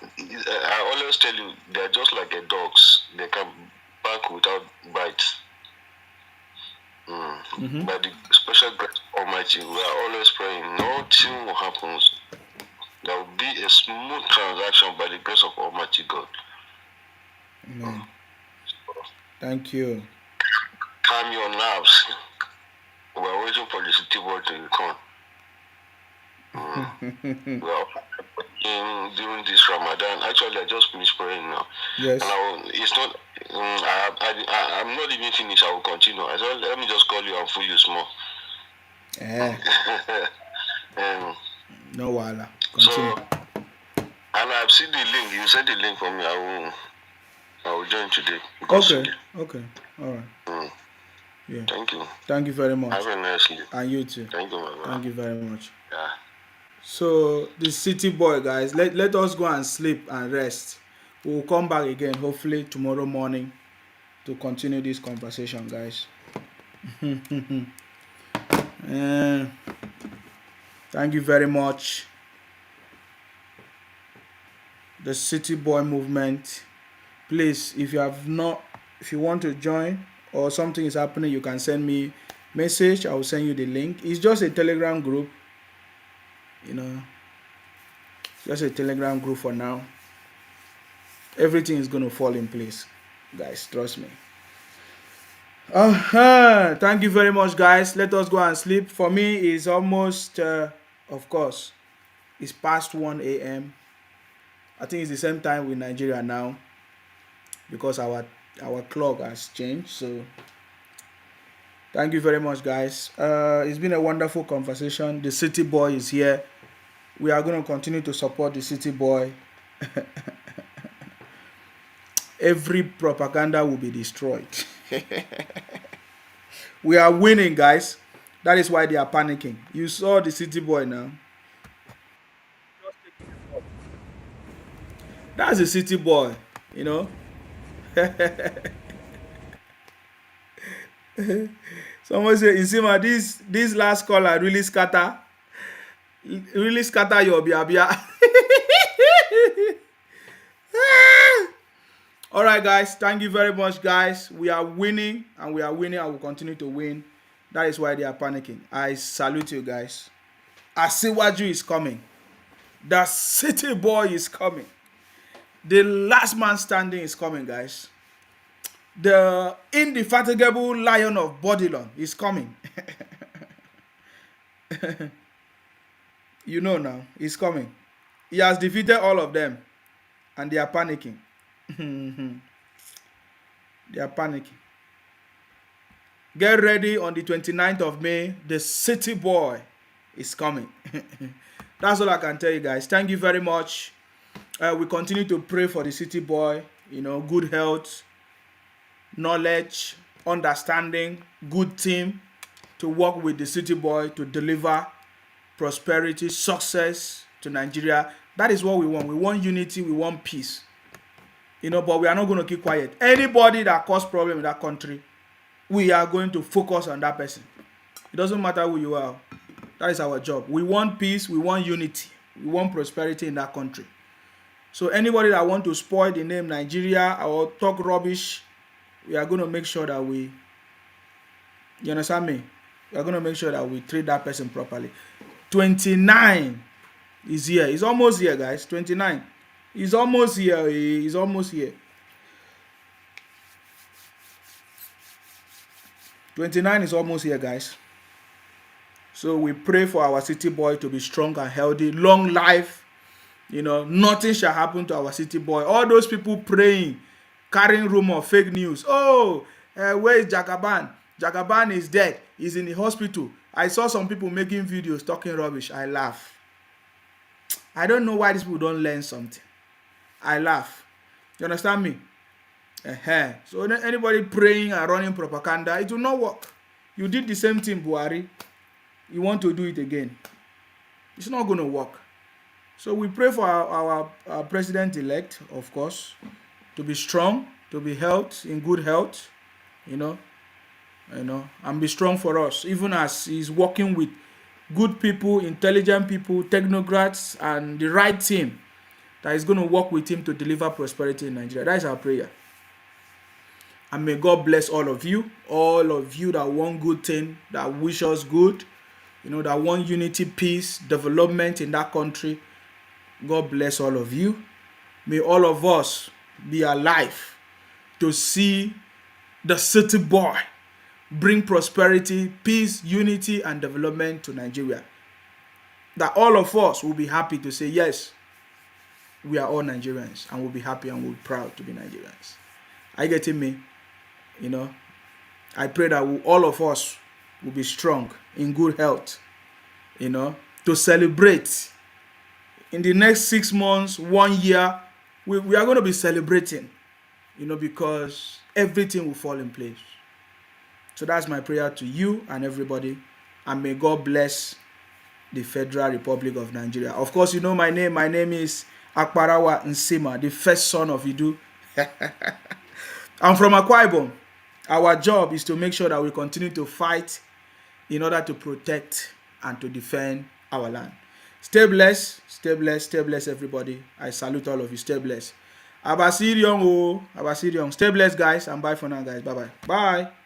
always tell you, they're just like a dogs. They can bark without bites. By the special grace of Almighty, we are always praying. Nothing will happen. There will be a smooth transaction by the grace of Almighty God. Amen. Thank you. Calm your nerves. We are waiting for the city boy to return. We are during this Ramadan. Actually, I just finished praying now. Yes. And it's not. I'm not even finished. I will continue. I said, let me just call you and fool you small. No wala. Continue. So, and I've seen the link. You sent the link for me. I will join today. Okay. All right. Yeah. Thank you. Thank you very much. Have a nice day. And you too. Thank you, my brother. Thank you very much. Yeah. So the city boy, guys, let us go and sleep and rest. We'll come back again, hopefully tomorrow morning, to continue this conversation, guys. Thank you very much. The city boy movement. Please, if you want to join or something is happening, you can send me message. I will send you the link. It's just a Telegram group. Just a Telegram group for now. Everything is going to fall in place, guys, trust me. Thank you very much, guys. Let us go and sleep. For me, it's almost of course it's past 1 a.m. I think it's the same time with Nigeria now, because our clock has changed. So thank you very much, guys. It's been a wonderful conversation. The city boy is here. We are going to continue to support the city boy. Every propaganda will be destroyed. We are winning, guys. That is why they are panicking. You saw the city boy now. That's a city boy, Someone say, Isima, this last caller really scatter your biabia. All right, guys. Thank you very much, guys. We are winning, and we will continue to win. That is why they are panicking. I salute you, guys. Asiwaju is coming. The city boy is coming. The last man standing is coming, guys. The indefatigable lion of Bodilon is coming. You know now, he's coming. He has defeated all of them, and they are panicking. They are panicking. Get ready on the 29th of May. The city boy is coming. That's all I can tell you, guys. Thank you very much. We continue to pray for the city boy. Good health, knowledge, understanding, good team to work with the city boy to deliver prosperity, success to Nigeria. That is what we want. We want unity. We want peace. But we are not going to keep quiet. Anybody that cause problem in that country, we are going to focus on that person. It doesn't matter who you are. That is our job. We want peace. We want unity. We want prosperity in that country. So anybody that want to spoil the name Nigeria or talk rubbish, we are going to make sure that you understand me? We are going to make sure that we treat that person properly. 29 is here. It's almost here, guys. 29. He's almost here. He's almost here. 29 is almost here, guys. So we pray for our city boy to be strong and healthy, long life. You know, nothing shall happen to our city boy. All those people praying, carrying rumor, fake news. Oh, where is Jagaban? Jagaban is dead. He's in the hospital. I saw some people making videos talking rubbish. I laugh. I don't know why these people don't learn something. I laugh. You understand me? So anybody praying and running propaganda, it will not work. You did the same thing, Buhari. You want to do it again. It's not going to work. So we pray for our president-elect, of course, to be strong, to be in good health, you know, and be strong for us, even as he's working with good people, intelligent people, technocrats, and the right team that is going to work with him to deliver prosperity in Nigeria. That is our prayer. And may God bless all of you that want good thing, that wish us good, that want unity, peace, development in that country. God bless all of you. May all of us be alive to see the city boy bring prosperity, peace, unity, and development to Nigeria. That all of us will be happy to say, yes, we are all Nigerians, and we'll be happy and we'll be proud to be Nigerians. Are you getting me? I pray that all of us will be strong, in good health, to celebrate. In the next 6 months, 1 year, we are going to be celebrating, because everything will fall in place. So that's my prayer to you and everybody. And may God bless the Federal Republic of Nigeria. Of course, you know my name. My name is Akparawa Nsima, the first son of Idu. I'm from Akwa Ibom. Our job is to make sure that we continue to fight in order to protect and to defend our land. Stay blessed, stay blessed, stay blessed, everybody. I salute all of you. Stay blessed. Abasirion. Stay blessed, guys, and bye for now, guys. Bye-bye. Bye.